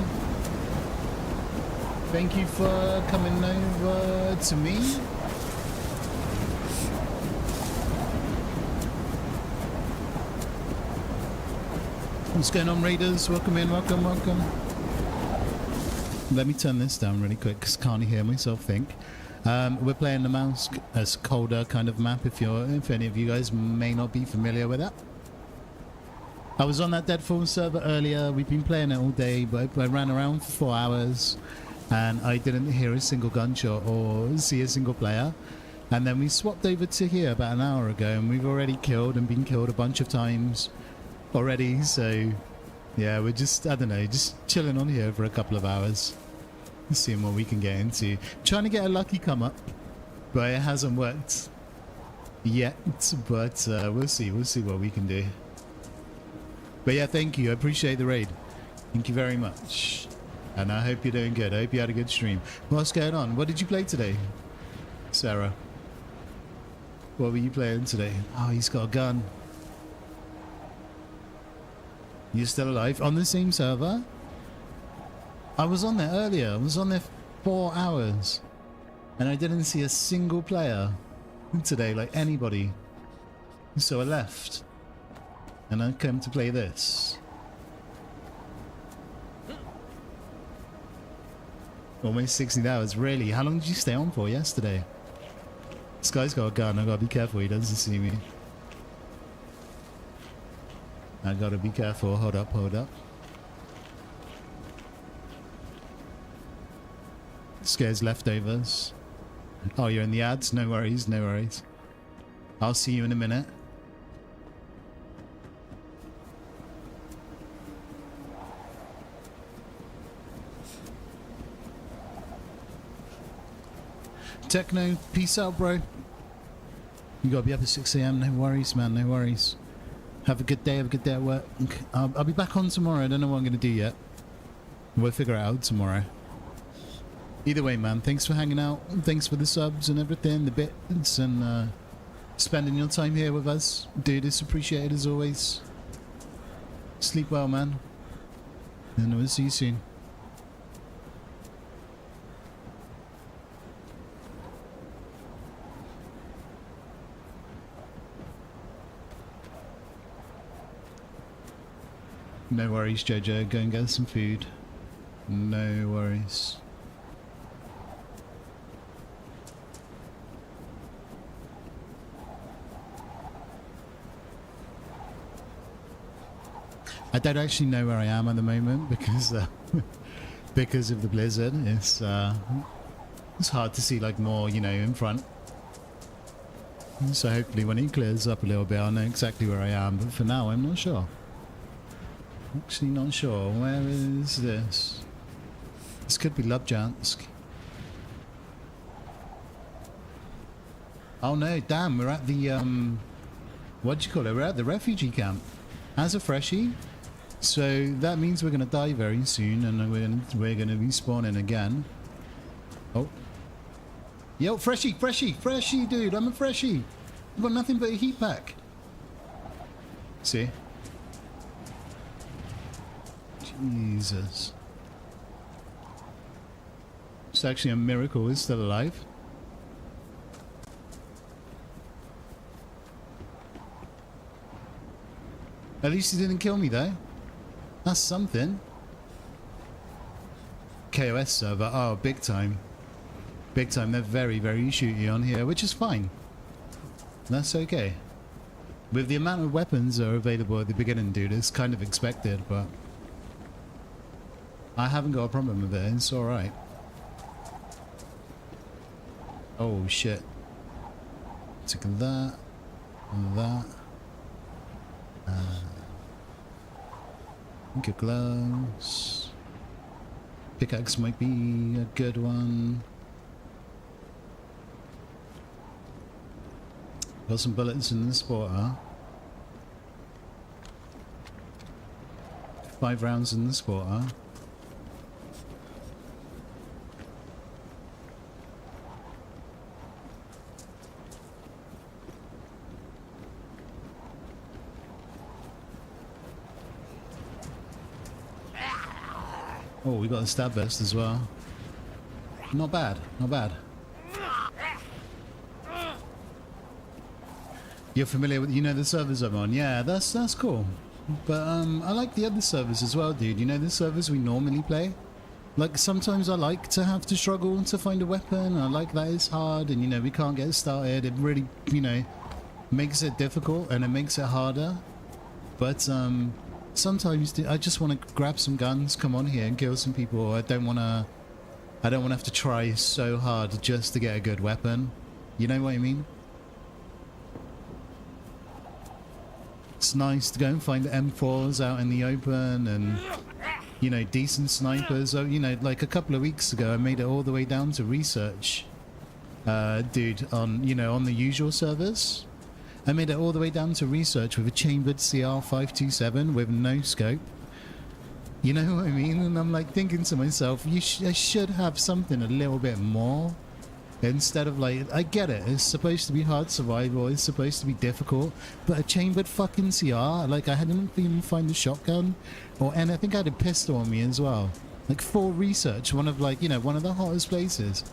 Thank you for coming over to me. What's going on, raiders? Welcome in, welcome, welcome. Let me turn this down really quick because I can't hear myself think. We're playing Namalsk as a colder kind of map if any of you guys may not be familiar with that. I was on that Deadfall server earlier. We've been playing it all day, but I ran around for 4 hours and I didn't hear a single gunshot or see a single player. And then we swapped over to here about an hour ago, and we've already killed and been killed a bunch of times already. So yeah, we're just, I don't know, just chilling on here for a couple of hours, seeing what we can get into. Trying to get a lucky come up, but it hasn't worked yet. But we'll see what we can do. But yeah, thank you. I appreciate the raid. Thank you very much. And I hope you're doing good. I hope you had a good stream. What's going on? What did you play today, Sarah? What were you playing today? Oh, he's got a gun. You're still alive? On the same server? I was on there earlier. I was on there 4 hours. And I didn't see a single player today, like anybody. So I left. And I came to play this. Almost 16 hours. Really? How long did you stay on for yesterday? This guy's got a gun. I gotta be careful he doesn't see me. I gotta be careful. Hold up, hold up. Scares leftovers. Oh, you're in the ads? No worries, no worries. I'll see you in a minute. Techno, peace out, bro. You gotta be up at 6 AM. No worries, man. No worries. Have a good day. Have a good day at work. I'll be back on tomorrow. I don't know what I'm gonna do yet. We'll figure it out tomorrow. Either way, man. Thanks for hanging out. Thanks for the subs and everything, the bits, and spending your time here with us, dude. It's appreciated as always. Sleep well, man. And we'll see you soon. No worries, Jojo. Go and get some food. No worries. I don't actually know where I am at the moment because because of the blizzard. It's hard to see like more, you know, in front. So hopefully when it clears up a little bit, I'll know exactly where I am. But for now, I'm not sure. Actually not sure. Where is this? This could be Lubjansk. Oh no, damn, we're at the what do you call it? We're at the refugee camp as a freshie. So that means we're gonna die very soon, and we're gonna be spawning again. Oh. Yo, freshie, dude, I'm a freshie. I've got nothing but a heat pack. See? Jesus. It's actually a miracle he's still alive. At least he didn't kill me though. That's something. KOS server. Oh, big time. Big time. They're very, very shooty on here, which is fine. That's okay. With the amount of weapons that are available at the beginning, dude, it's kind of expected, but I haven't got a problem with it. It's alright. Oh, shit. Took that. That. Good gloves. Pickaxe might be a good one. Got some bullets in the spotter. 5 rounds in the spotter. Oh, we got a stab vest as well. Not bad, not bad. You're familiar with, you know, the servers I'm on? Yeah, that's cool. But I like the other servers as well, dude. You know, the servers we normally play? Like, sometimes I like to have to struggle to find a weapon. I like that it's hard and, you know, we can't get started. It really, you know, makes it difficult and it makes it harder. But sometimes I just want to grab some guns, come on here and kill some people. I don't want to have to try so hard just to get a good weapon. You know what I mean? It's nice to go and find M4s out in the open and, you know, decent snipers. Oh, you know, like a couple of weeks ago, I made it all the way down to research, dude, on, you know, on the usual servers. I made it all the way down to research with a chambered CR527 with no scope. You know what I mean? And I'm like thinking to myself, I should have something a little bit more. Instead of like, I get it, it's supposed to be hard survival, it's supposed to be difficult, but a chambered fucking CR, like I didn't even find a shotgun, and I think I had a pistol on me as well. Like for research, one of like, you know, one of the hottest places.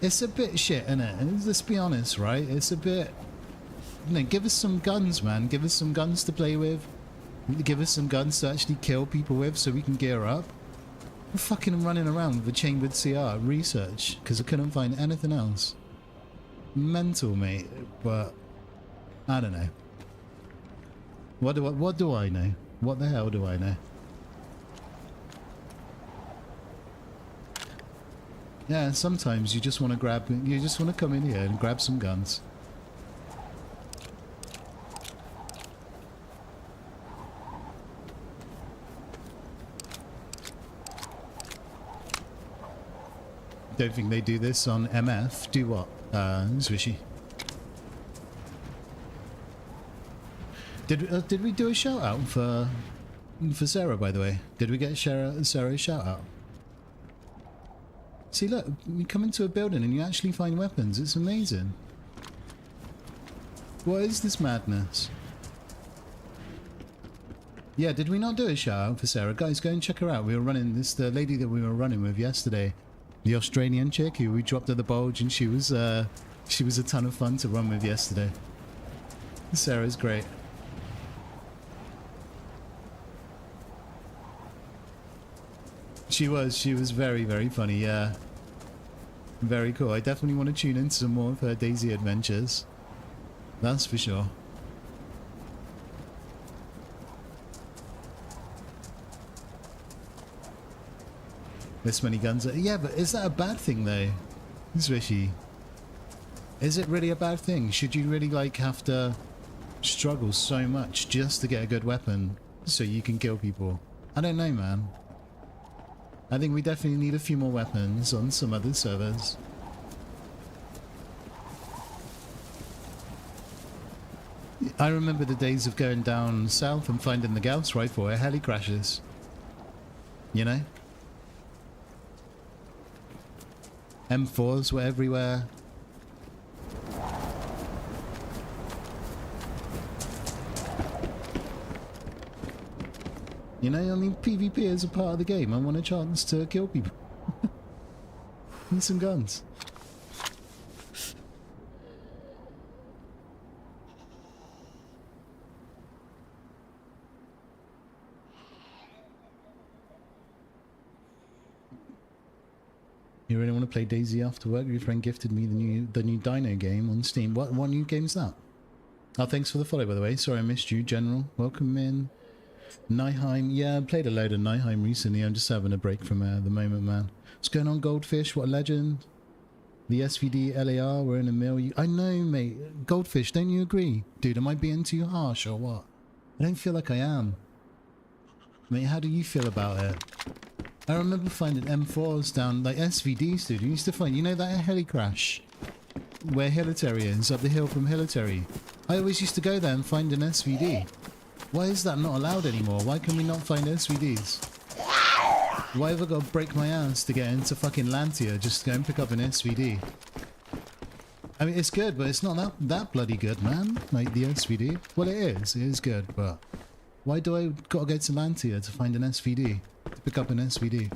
It's a bit shit, innit? And let's be honest, right? It's a bit, you know, give us some guns, man. Give us some guns to play with. Give us some guns to actually kill people with so we can gear up. I'm fucking running around with a chambered CR research because I couldn't find anything else. Mental, mate, but I don't know. What do I know? What the hell do I know? Yeah, sometimes you just want to come in here and grab some guns. Don't think they do this on MF. Do what? Swishy. Did we do a shout out for Sarah, by the way? Did we get Sarah a shout out? See, look, you come into a building and you actually find weapons. It's amazing. What is this madness? Yeah, did we not do a shout out for Sarah? Guys, go and check her out. We were running this, the lady that we were running with yesterday. The Australian chick who we dropped at the bulge, and she was a ton of fun to run with yesterday. Sarah's great. She was very, very funny, yeah. Very cool. I definitely want to tune into some more of her DayZ adventures. That's for sure. This many guns. Yeah, but is that a bad thing though? Swishy. Is it really a bad thing? Should you really like have to struggle so much just to get a good weapon so you can kill people? I don't know, man. I think we definitely need a few more weapons on some other servers. I remember the days of going down south and finding the Gauss rifle where heli crashes. You know? M4s were everywhere. You know, I mean, PvP is a part of the game. I want a chance to kill people. Need some guns. You really want to play DayZ after work? Your friend gifted me the new Dino game on Steam. What new game is that? Oh, thanks for the follow, by the way. Sorry I missed you, General. Welcome in. Nihheim. Yeah, I played a load of Nihheim recently. I'm just having a break from the moment, man. What's going on, Goldfish? What a legend. The SVD LAR were in a mill. I know, mate. Goldfish, don't you agree? Dude, am I being too harsh or what? I don't feel like I am. Mate, how do you feel about it? I remember finding M4s down, like SVDs, dude. You used to find, you know that heli crash? Where Hilitary is, up the hill from Hilitary. I always used to go there and find an SVD. Why is that not allowed anymore? Why can we not find SVDs? Why have I got to break my ass to get into fucking Lantia just to go and pick up an SVD? I mean, it's good, but it's not that bloody good, man. Like, the SVD. Well, it is good, but why do I got to go to Lantia to find an SVD? To pick up an SVD?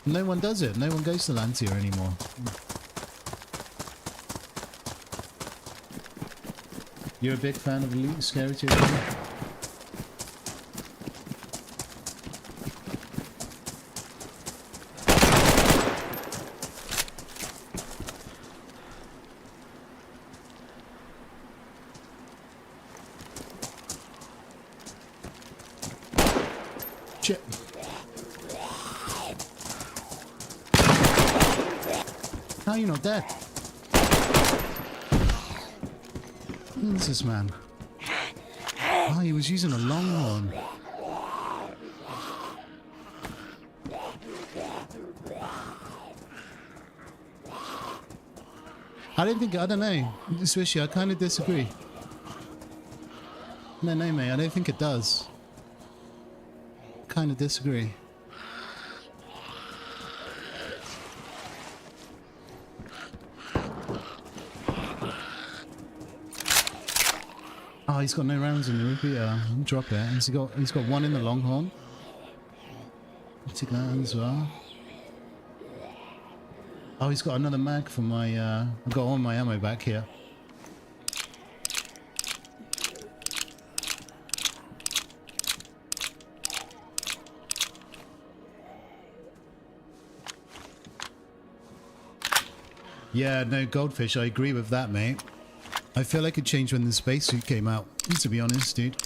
No one does it. No one goes to Lantia anymore. You're a big fan of Elite Scary Too? Shit. How are you not dead? Who's this man? Oh, he was using a longhorn. I don't know. Swishy, I kind of disagree. No, mate, I don't think it does. Kind of disagree. Oh, he's got no rounds in the repeater. Drop it. He's got one in the longhorn. Take that as well. Oh, he's got another mag for my, I've got all my ammo back here. Yeah, no, Goldfish, I agree with that, mate. I feel like it changed when the spacesuit came out, to be honest, dude.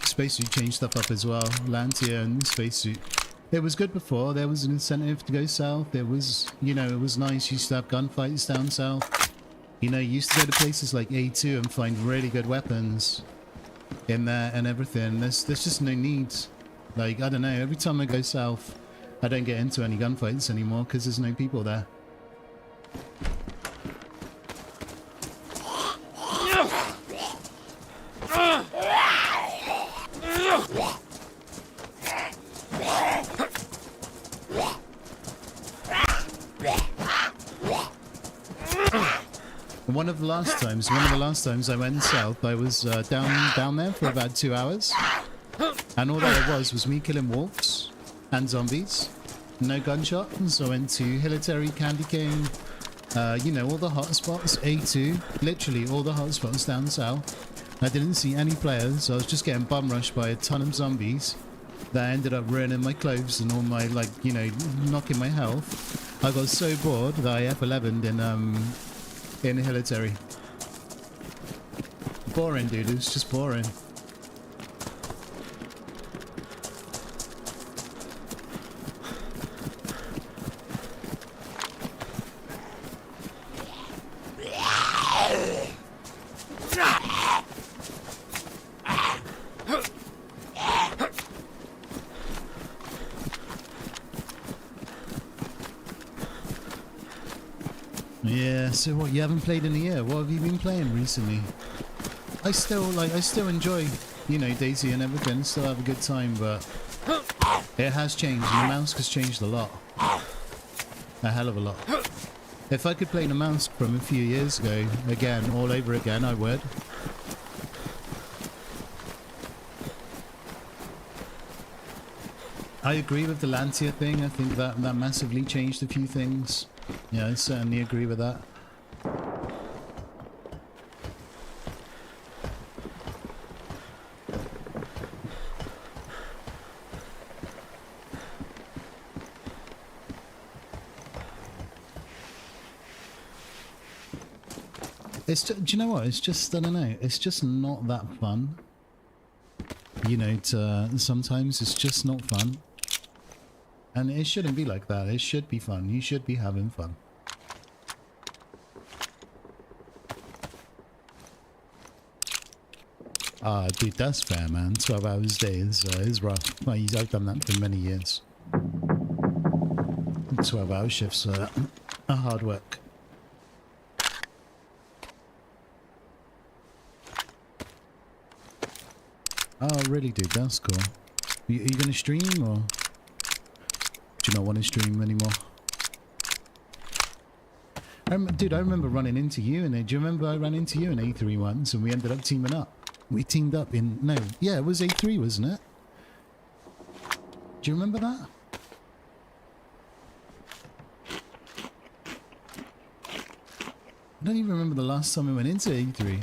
Spacesuit changed stuff up as well. Lantia and spacesuit. It was good before. There was an incentive to go south. There was, you know, it was nice. You used to have gunfights down south. You know, you used to go to places like A2 and find really good weapons in there and everything. There's just no need. Like, I don't know. Every time I go south, I don't get into any gunfights anymore because there's no people there. One of the last times I went south, I was down there for about 2 hours, and all that it was me killing wolves and zombies. No gunshots. I went to Hilitary, Candy Cane, you know, all the hotspots, A2, literally all the hotspots down south. I didn't see any players. I was just getting bum rushed by a ton of zombies that ended up ruining my clothes and all my, like, you know, knocking my health. I got so bored that I F11'd in Hilitary. Boring, dude. It was just boring. Yeah, so what, you haven't played in a year? What have you been playing recently? I still enjoy, you know, DayZ and everything, still have a good time, but it has changed. Namalsk has changed a lot. A hell of a lot. If I could play Namalsk from a few years ago, again, all over again, I would. I agree with the Lantia thing. I think that massively changed a few things. Yeah, I certainly agree with that. It's just, do you know what? It's just, I don't know. It's just not that fun. You know, sometimes it's just not fun. And it shouldn't be like that. It should be fun. You should be having fun. Ah, dude, that's fair, man. 12 hours a day is rough. I've done that for many years. 12-hour shifts are hard work. Oh, really, dude? That's cool. Are you going to stream, or do you not want to stream anymore? Dude, I remember running into you in it. Do you remember I ran into you in A3 once and we ended up teaming up? We teamed up in... No, yeah, it was A3, wasn't it? Do you remember that? I don't even remember the last time I went into A3.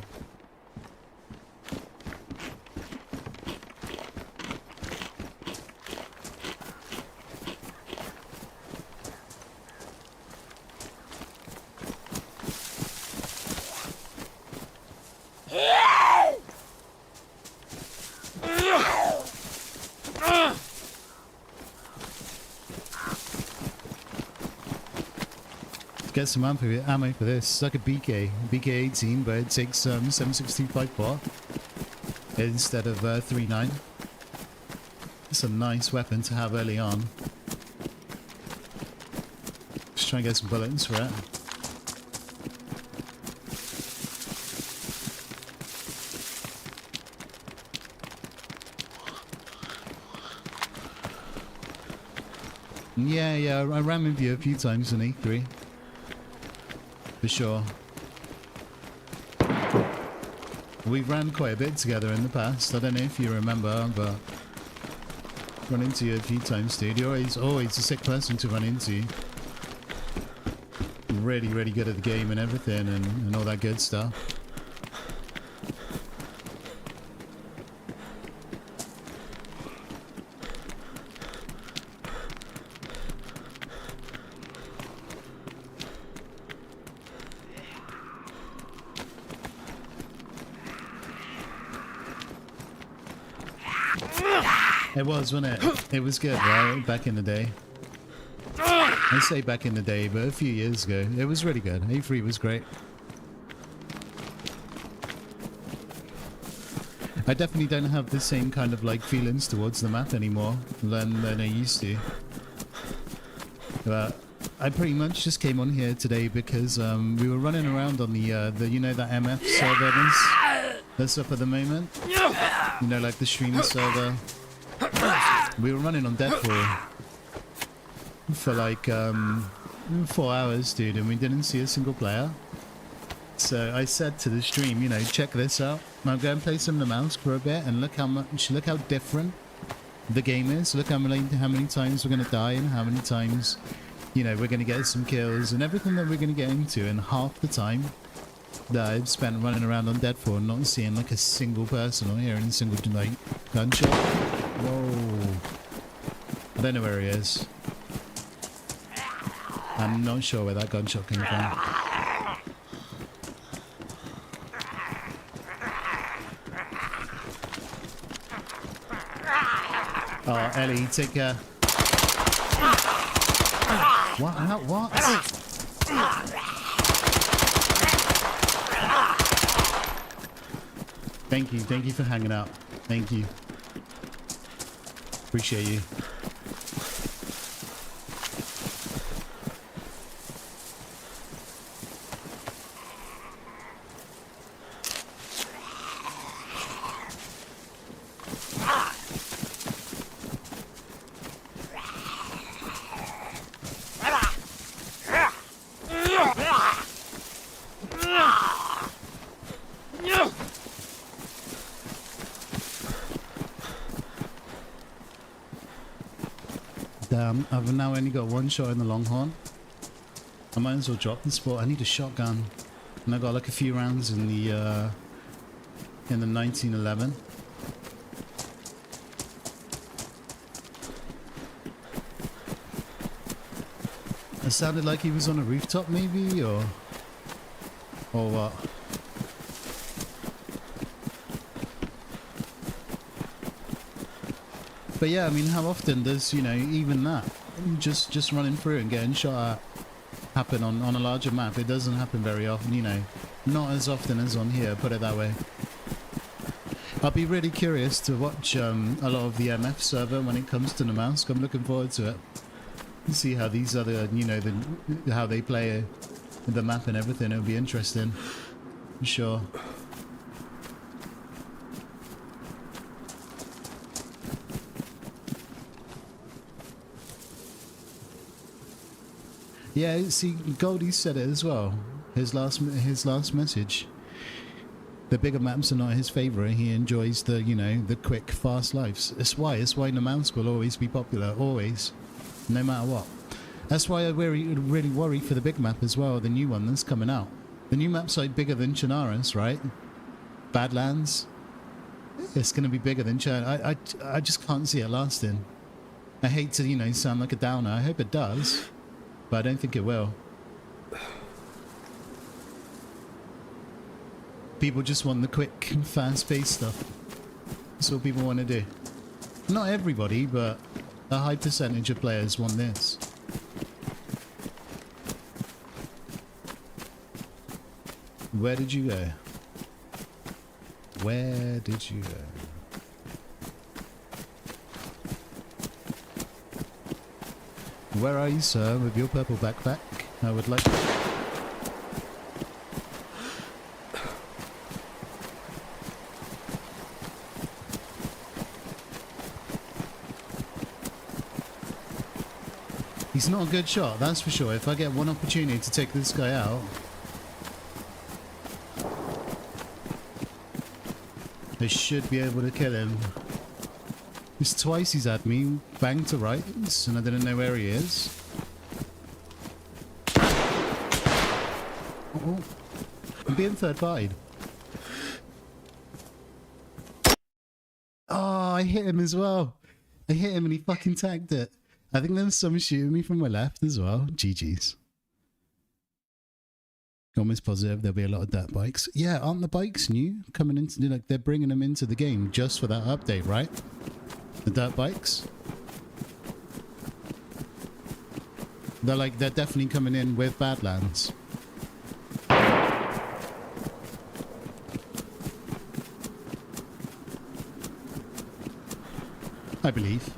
Get some ammo for this. It's like a BK-18, but it takes 7.62 bot instead of 3.9. It's a nice weapon to have early on. Just try and get some bullets for it. Yeah, I ran with you a few times in E3. For sure. We've ran quite a bit together in the past. I don't know if you remember, but run into you a few times, dude. You're always a sick person to run into. Really, really good at the game and everything and all that good stuff. It was, wasn't it? It was good, right? Back in the day. I say back in the day, but a few years ago. It was really good. A3 was great. I definitely don't have the same kind of like feelings towards the map anymore than I used to. But I pretty much just came on here today because we were running around on the you know, that MF server that's up at the moment. You know, like the streamer server. We were running on Deadpool for like 4 hours, dude, and we didn't see a single player. So I said to the stream, you know, check this out. I'll go and play some Namalsk for a bit and look how different the game is. Look how many times we're gonna die and how many times, you know, we're gonna get some kills and everything that we're gonna get into. And half the time that I've spent running around on Deadpool and not seeing like a single person or hearing a single like gunshot. Whoa. I don't know where he is. I'm not sure where that gunshot came from. Oh, Ellie, take care. What? What? Thank you for hanging out. Thank you. Appreciate you. Damn, I've now only got one shot in the Longhorn. I might as well drop the sport. I need a shotgun. And I got like a few rounds in the 1911. It sounded like he was on a rooftop maybe, or what? But yeah, I mean, how often does, you know, even that, just running through and getting shot at happen on a larger map? It doesn't happen very often, you know. Not as often as on here, put it that way. I'll be really curious to watch a lot of the MF server when it comes to Namalsk. I'm looking forward to it. See how these other, you know, how they play the map and everything. It'll be interesting. For sure. Yeah, see, Goldie said it as well. His last message. The bigger maps are not his favourite. He enjoys the, you know, the quick, fast lives. It's why Namalsk will always be popular, always, no matter what. That's why I really worry for the big map as well, the new one that's coming out. The new map's like bigger than Chernarus, right? Badlands. It's going to be bigger than Chern. I just can't see it lasting. I hate to, you know, sound like a downer. I hope it does. But I don't think it will. People just want the quick, fast-paced stuff. That's what people want to do. Not everybody, but a high percentage of players want this. Where did you go? Where did you go? Where are you, sir, with your purple backpack? I would like... He's not a good shot, that's for sure. If I get one opportunity to take this guy out... I should be able to kill him. It's twice he's had me, bang to rights, and I didn't know where he is. Oh, I'm being third-partied. Oh, I hit him as well. I hit him and he fucking tagged it. I think there was someone shooting me from my left as well. GG's. Almost positive there'll be a lot of dirt bikes. Yeah, aren't the bikes new? Coming into, like, they're bringing them into the game just for that update, right? The dirt bikes. They're definitely coming in with Badlands. I believe.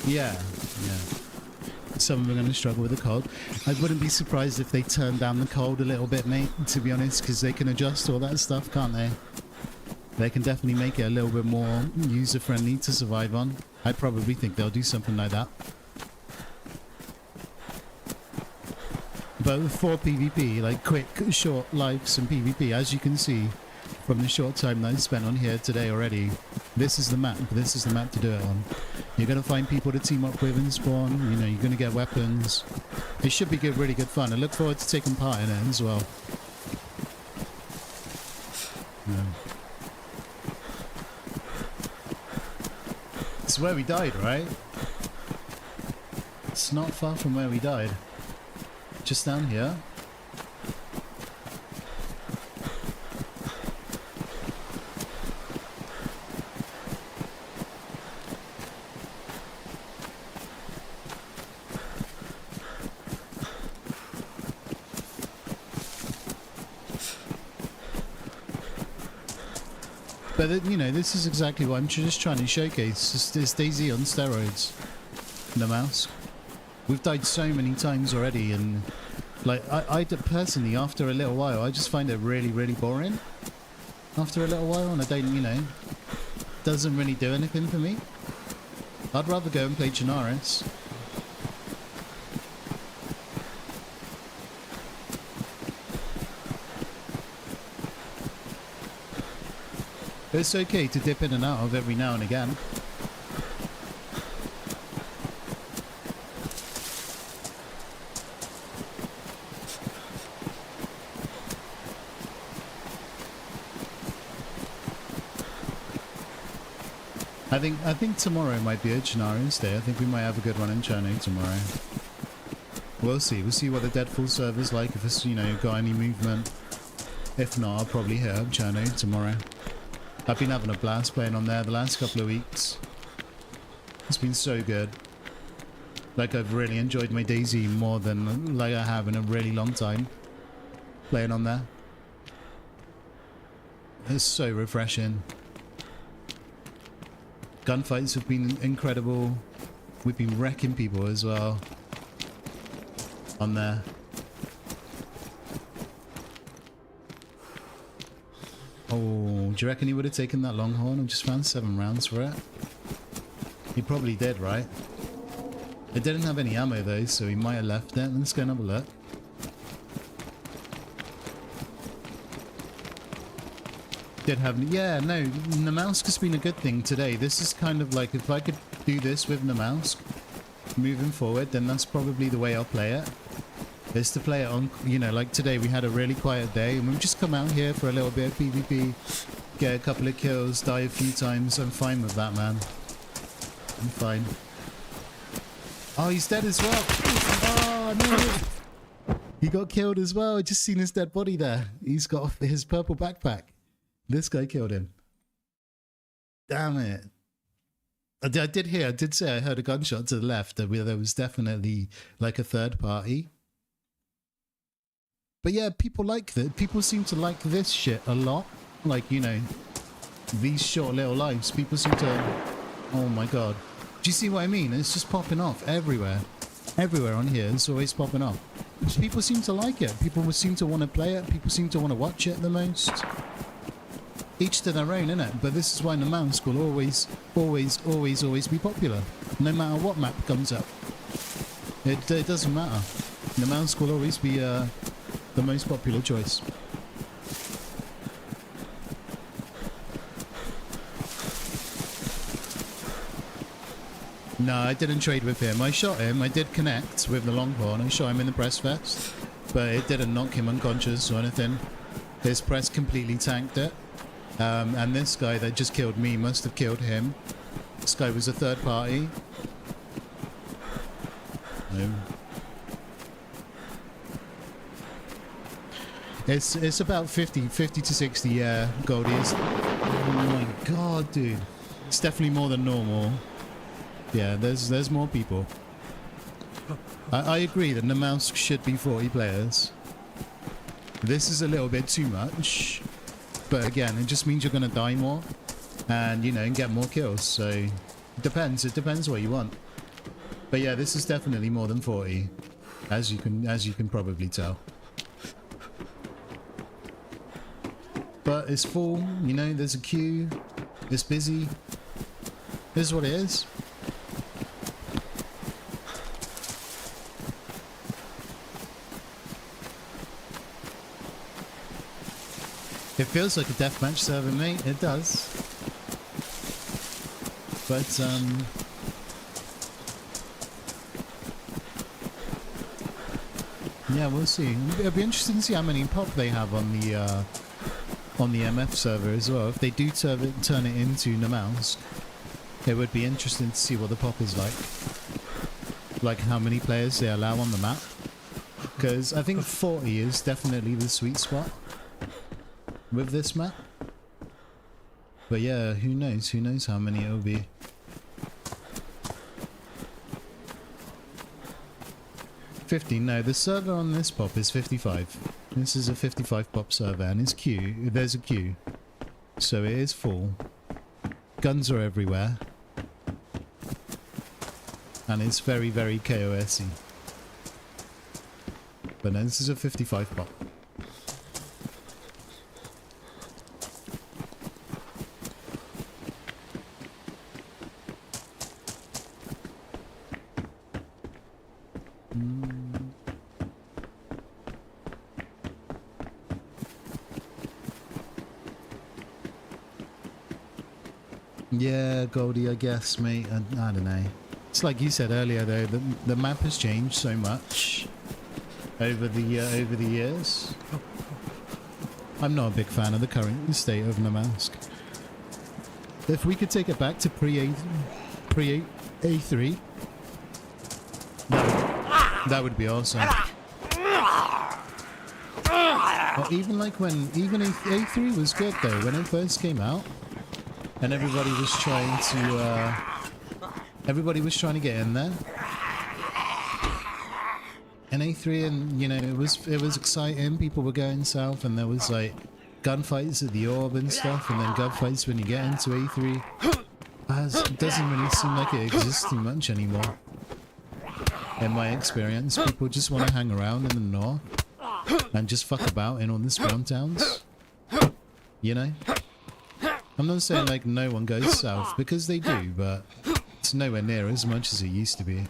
Yeah. Some of them are going to struggle with the cold. I wouldn't be surprised if they turn down the cold a little bit, mate, to be honest, because they can adjust all that stuff, can't they? They can definitely make it a little bit more user-friendly to survive on. I probably think they'll do something like that. But for PvP, like quick, short lives and PvP, as you can see from the short time that I spent on here today already, this is the map. This is the map to do it on. You're going to find people to team up with and spawn. You know, you're going to get weapons. It should be good, really good fun. I look forward to taking part in it as well. Yeah. It's where we died, right? It's not far from where we died. Just down here. But, you know, this is exactly what I'm just trying to showcase. It's DayZ on steroids. Namalsk. We've died so many times already, and, like, I personally, after a little while, I just find it really, really boring. After a little while, and I don't, you know, doesn't really do anything for me. I'd rather go and play Chernarus. It's okay to dip in and out of every now and again. I think tomorrow might be a Chernarus day. I think we might have a good run in Cherno tomorrow. We'll see. We'll see what the Deadfall server's like, if it's, you know, got any movement. If not, I'll probably hit up Cherno tomorrow. I've been having a blast playing on there the last couple of weeks. It's been so good. Like, I've really enjoyed my DayZ more than like I have in a really long time. Playing on there. It's so refreshing. Gunfights have been incredible. We've been wrecking people as well. On there. Oh, do you reckon he would have taken that Longhorn and just found 7 rounds for it? He probably did, right? It didn't have any ammo though, so he might have left it. Let's go and have a look. Did have... Yeah, no, Namalsk has been a good thing today. This is kind of like, if I could do this with Namalsk moving forward, then that's probably the way I'll play it. Is to play it on, you know, like today we had a really quiet day and we've just come out here for a little bit of PvP, get a couple of kills, die a few times. I'm fine with that, man. I'm fine. Oh, he's dead as well. Oh, no. He got killed as well. I just seen his dead body there. He's got his purple backpack. This guy killed him. Damn it. I did say I heard a gunshot to the left. There was definitely like a third party. But yeah, people like that. People seem to like this shit a lot. Like, you know, these short little lives. People seem to... Oh my god. Do you see what I mean? It's just popping off everywhere. Everywhere on here, it's always popping off. People seem to like it. People seem to want to play it. People seem to want to watch it the most. Each to their own, innit? But this is why Namalsk will always be popular. No matter what map comes up. It doesn't matter. Namalsk will always be the most popular choice. No, I didn't trade with him. I shot him. I did connect with the longhorn. I shot him in the press vest. But it didn't knock him unconscious or anything. His press completely tanked it. And this guy that just killed me must have killed him. This guy was a third party. It's about 50 to 60, yeah, Goldie. Oh my god, dude. It's definitely more than normal. Yeah, there's more people. I agree that Namalsk should be 40 players. This is a little bit too much. But again, it just means you're going to die more. And, you know, and get more kills. So, it depends. It depends what you want. But yeah, this is definitely more than 40. As you can probably tell. But it's full, you know, there's a queue. It's busy. This is what it is. It feels like a deathmatch server, mate. It does. But, yeah, we'll see. It'll be interesting to see how many pop they have on the MF server as well. If they do turn it into Namalsk, it would be interesting to see what the pop is like. Like how many players they allow on the map. Because I think 40 is definitely the sweet spot with this map. But yeah, who knows? Who knows how many it'll be. No, the server on this pop is 55. This is a 55 pop server and it's queue. There's a queue. So it is full. Guns are everywhere. And it's very, very KOS-y. But no, this is a 55 pop. Yeah, Goldie, I guess, mate. I don't know. It's like you said earlier, though. The map has changed so much over the years. I'm not a big fan of the current state of Namalsk. If we could take it back to pre-A3, that would be awesome. Or even like when A3 was good though, when it first came out. And everybody was trying to get in there. And A3, and you know, it was exciting. People were going south, and there was like gunfights at the Orb and stuff, and then gunfights when you get into A3. It doesn't really seem like it exists too much anymore. In my experience, people just want to hang around in the north and just fuck about in all the spawn towns. You know? I'm not saying like no one goes south, because they do, but it's nowhere near as much as it used to be.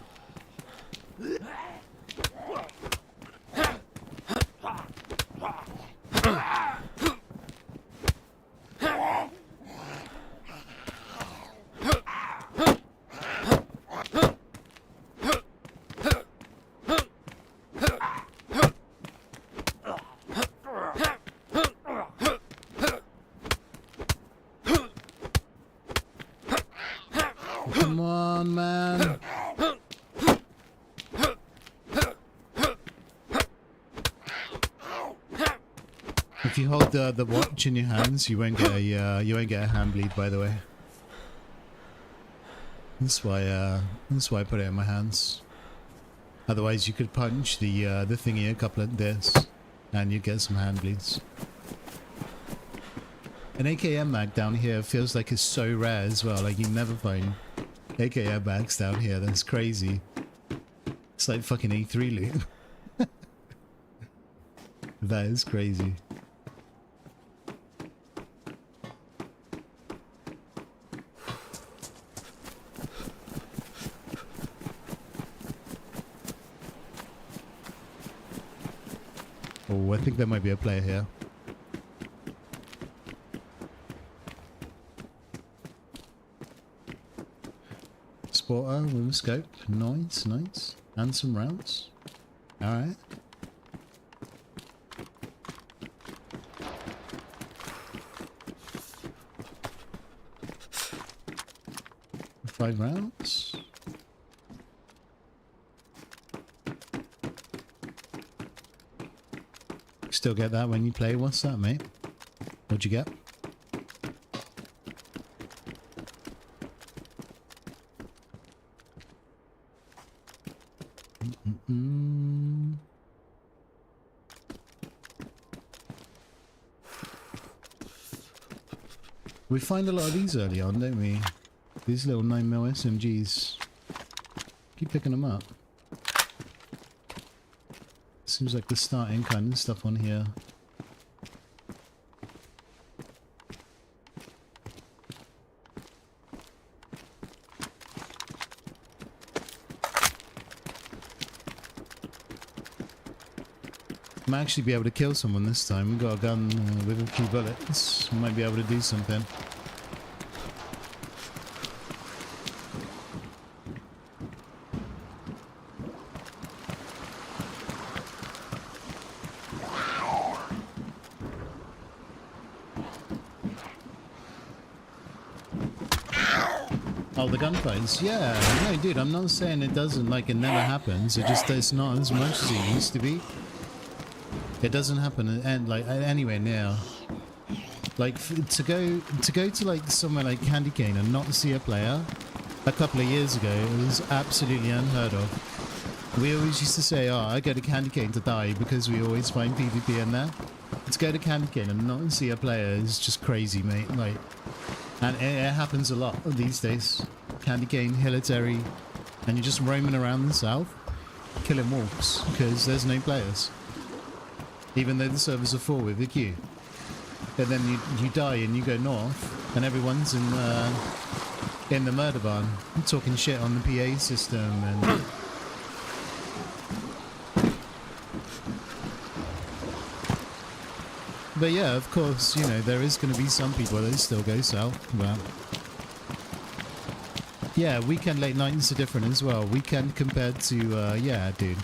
Come on, man. If you hold the watch in your hands, you won't get a hand bleed. By the way, that's why I put it in my hands. Otherwise, you could punch the thingy a couple of this. and you get some hand bleeds. An AKM mag down here feels like it's so rare as well. Like, you never find AKM mags down here. That's crazy. It's like fucking A3 loot. That is crazy. Oh, I think there might be a player here. Sporter with a scope. Nice, nice. And some rounds. Alright. Five rounds. Still get that when you play. What's that, mate? What'd you get? We find a lot of these early on, don't we? These little 9mm SMGs. Keep picking them up. Seems like the starting kind of stuff on here. Might actually be able to kill someone this time. We've got a gun with a few bullets. Might be able to do something. Oh, the gunfights? Yeah, no, dude, I'm not saying it doesn't, like, it never happens. It just, it's not as much as it used to be. It doesn't happen anywhere near. Like, to go to, like, somewhere like Candy Cane and not see a player a couple of years ago, it was absolutely unheard of. We always used to say, oh, I go to Candy Cane to die because we always find PvP in there. To go to Candy Cane and not see a player is just crazy, mate. Like, and it happens a lot these days. Candy Cane, Hilitary, and you're just roaming around the south, killing wolves because there's no players. Even though the servers are full with the queue. And then you die and you go north, and everyone's in the murder barn, talking shit on the PA system and. But yeah, of course, you know, there is going to be some people that still go south, but... Yeah, weekend late nights are different as well. Weekend compared to, yeah, dude.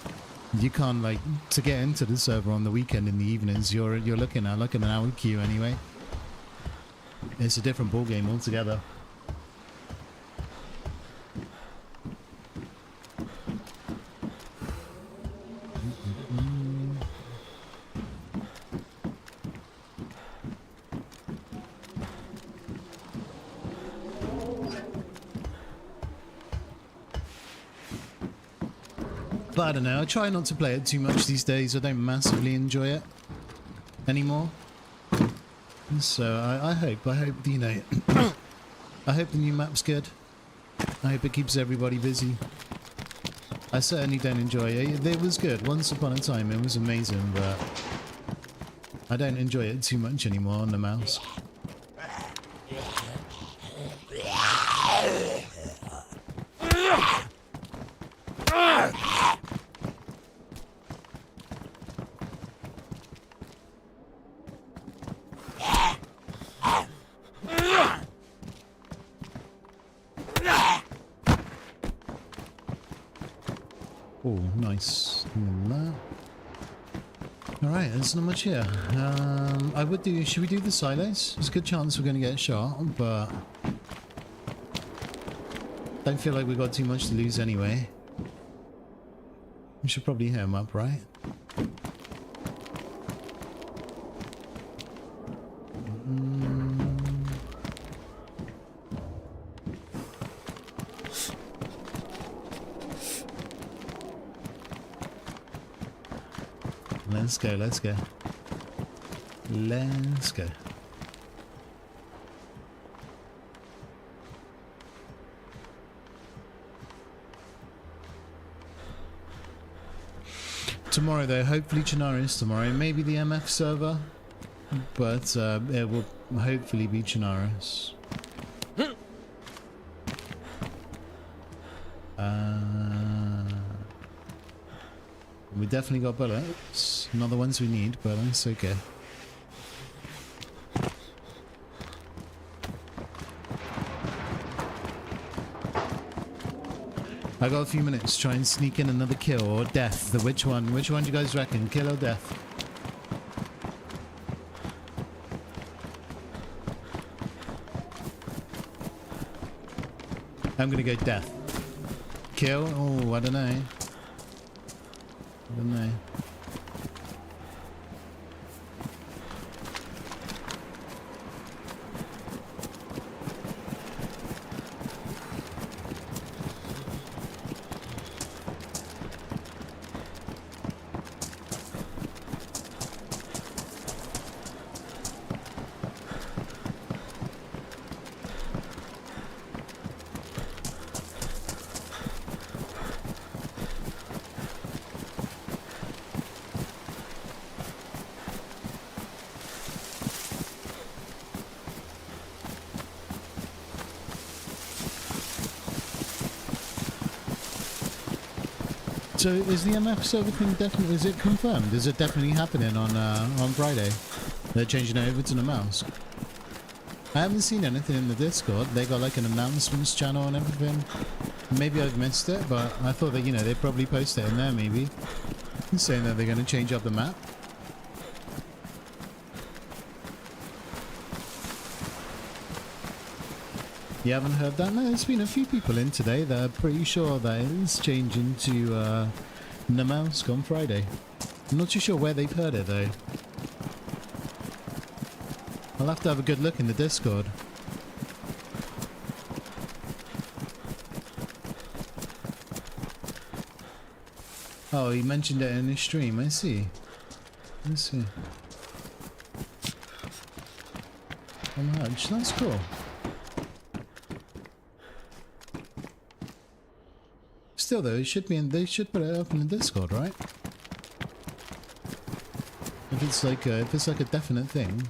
You can't, like, to get into the server on the weekend in the evenings, you're looking at, like, an hour queue anyway. It's a different ballgame altogether. But I don't know, I try not to play it too much these days. I don't massively enjoy it anymore. So I hope, you know, I hope the new map's good. I hope it keeps everybody busy. I certainly don't enjoy it. It was good. Once upon a time it was amazing, but I don't enjoy it too much anymore on the mouse. Oh, nice. Alright, there's not much here. Should we do the silos? There's a good chance we're going to get shot, but don't feel like we've got too much to lose anyway. We should probably hit him up, right? Let's go, let's go. Let's go. Tomorrow though, hopefully Chernarus tomorrow. Maybe the MF server, but it will hopefully be Chernarus. We definitely got bullets. Not the ones we need, but that's okay. I got a few minutes to try and sneak in another kill or death. Which one? Which one do you guys reckon? Kill or death? I'm gonna go death. Kill? Oh, I don't know. I don't know. So is the MF server thing definitely, is it confirmed? Is it definitely happening on Friday? They're changing it over to Namalsk. I haven't seen anything in the Discord. They got like an announcements channel and everything. Maybe I've missed it, but I thought that, you know, they'd probably post it in there maybe. Saying that they're going to change up the map. You haven't heard that? No, there's been a few people in today that are pretty sure that it's changing to Namalsk on Friday. I'm not too sure where they've heard it though. I'll have to have a good look in the Discord. Oh, he mentioned it in his stream. I see. Let's see. How much? That's cool. Still though, it should be in, they should put it up in the Discord, right? If it's like a definite thing.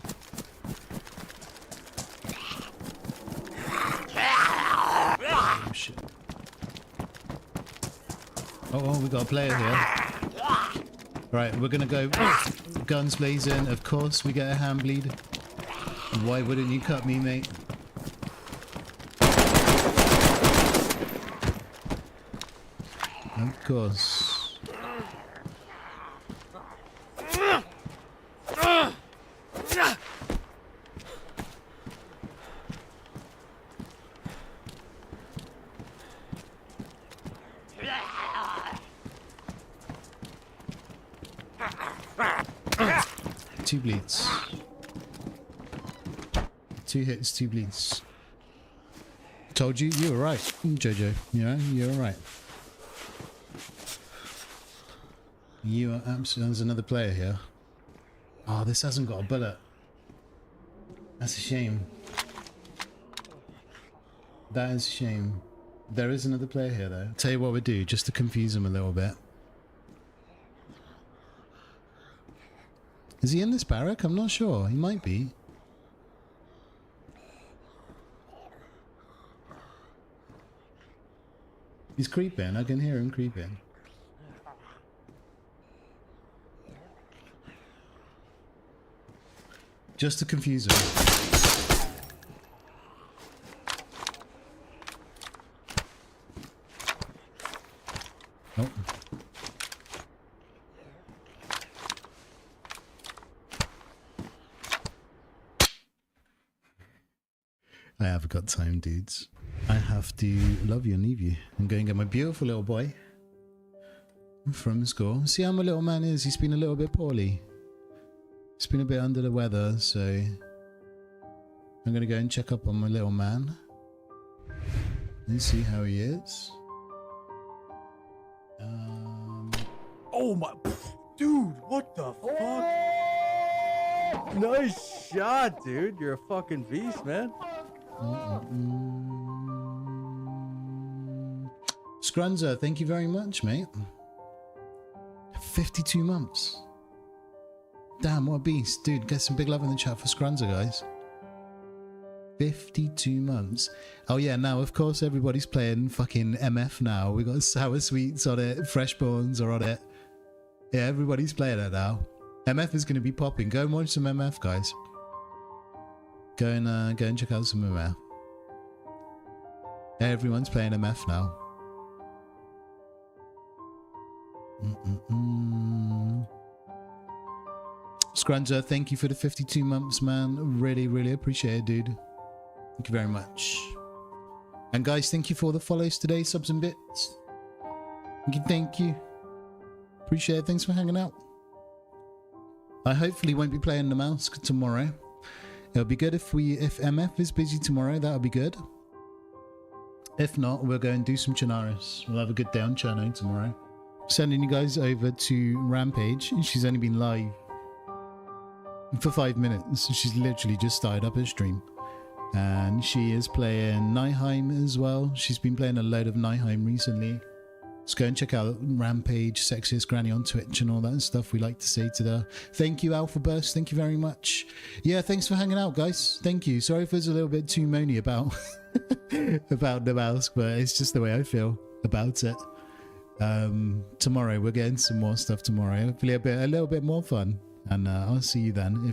Oh shit. Oh, we got a player here. Right, we're gonna go guns blazing. Of course, we get a hand bleed. Why wouldn't you cut me, mate? Of course. Two bleeds. 2 hits, 2 bleeds. Told you, you were right, Jojo. You know, you were right. You are absolutely. There's another player here. Oh, this hasn't got a bullet. That's a shame. That is a shame. There is another player here though. Tell you what we do, just to confuse him a little bit. Is he in this barrack? I'm not sure. He might be. He's creeping. I can hear him creeping. Just to confuse him. Oh. I have got time, dudes. I have to love you and leave you. I'm going to get my beautiful little boy from school. See how my little man is? He's been a little bit poorly. He's been a bit under the weather, so I'm going to go and check up on my little man and see how he is. Oh my... Dude, What the fuck? Nice shot, dude. You're a fucking beast, man. Scrunza, thank you very much, mate. 52 months. Damn, what a beast. Dude, get some big love in the chat for Scrunza, guys. 52 months. Oh yeah, now of course everybody's playing fucking MF now. We got Sour Sweets on it, Fresh Bones are on it. Yeah, everybody's playing it now. MF is going to be popping. Go and watch some MF, guys. Go and check out some MF. Everyone's playing MF now. Scrunza, thank you for the 52 months, man. Really, really appreciate it, dude. Thank you very much. And guys, thank you for all the follows today, subs and bits. Thank you. Appreciate it. Thanks for hanging out. I hopefully won't be playing Namalsk tomorrow. It'll be good if MF is busy tomorrow. That'll be good. If not, we'll go and do some Chernarus. We'll have a good day on Cherno tomorrow. Sending you guys over to Rampage. She's only been live for 5 minutes. She's literally just started up her stream. And she is playing Nihheim as well. She's been playing a load of Nihheim recently. Let's go and check out Rampage, Sexiest Granny on Twitch and all that stuff we like to say to her. Thank you, Alpha Burst. Thank you very much. Yeah, thanks for hanging out, guys. Thank you. Sorry if it's a little bit too moany about about Namalsk, but it's just the way I feel about it. Tomorrow we're getting some more stuff tomorrow. Hopefully a little bit more fun. And I'll see you then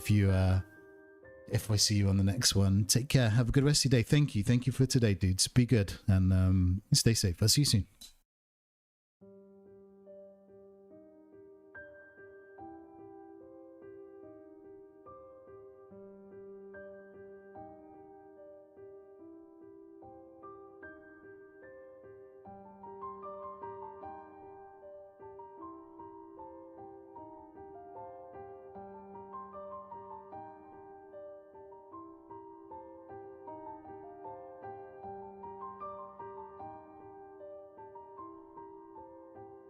if I see you on the next one. Take care. Have a good rest of your day. Thank you. Thank you for today, dudes. Be good and stay safe. I'll see you soon.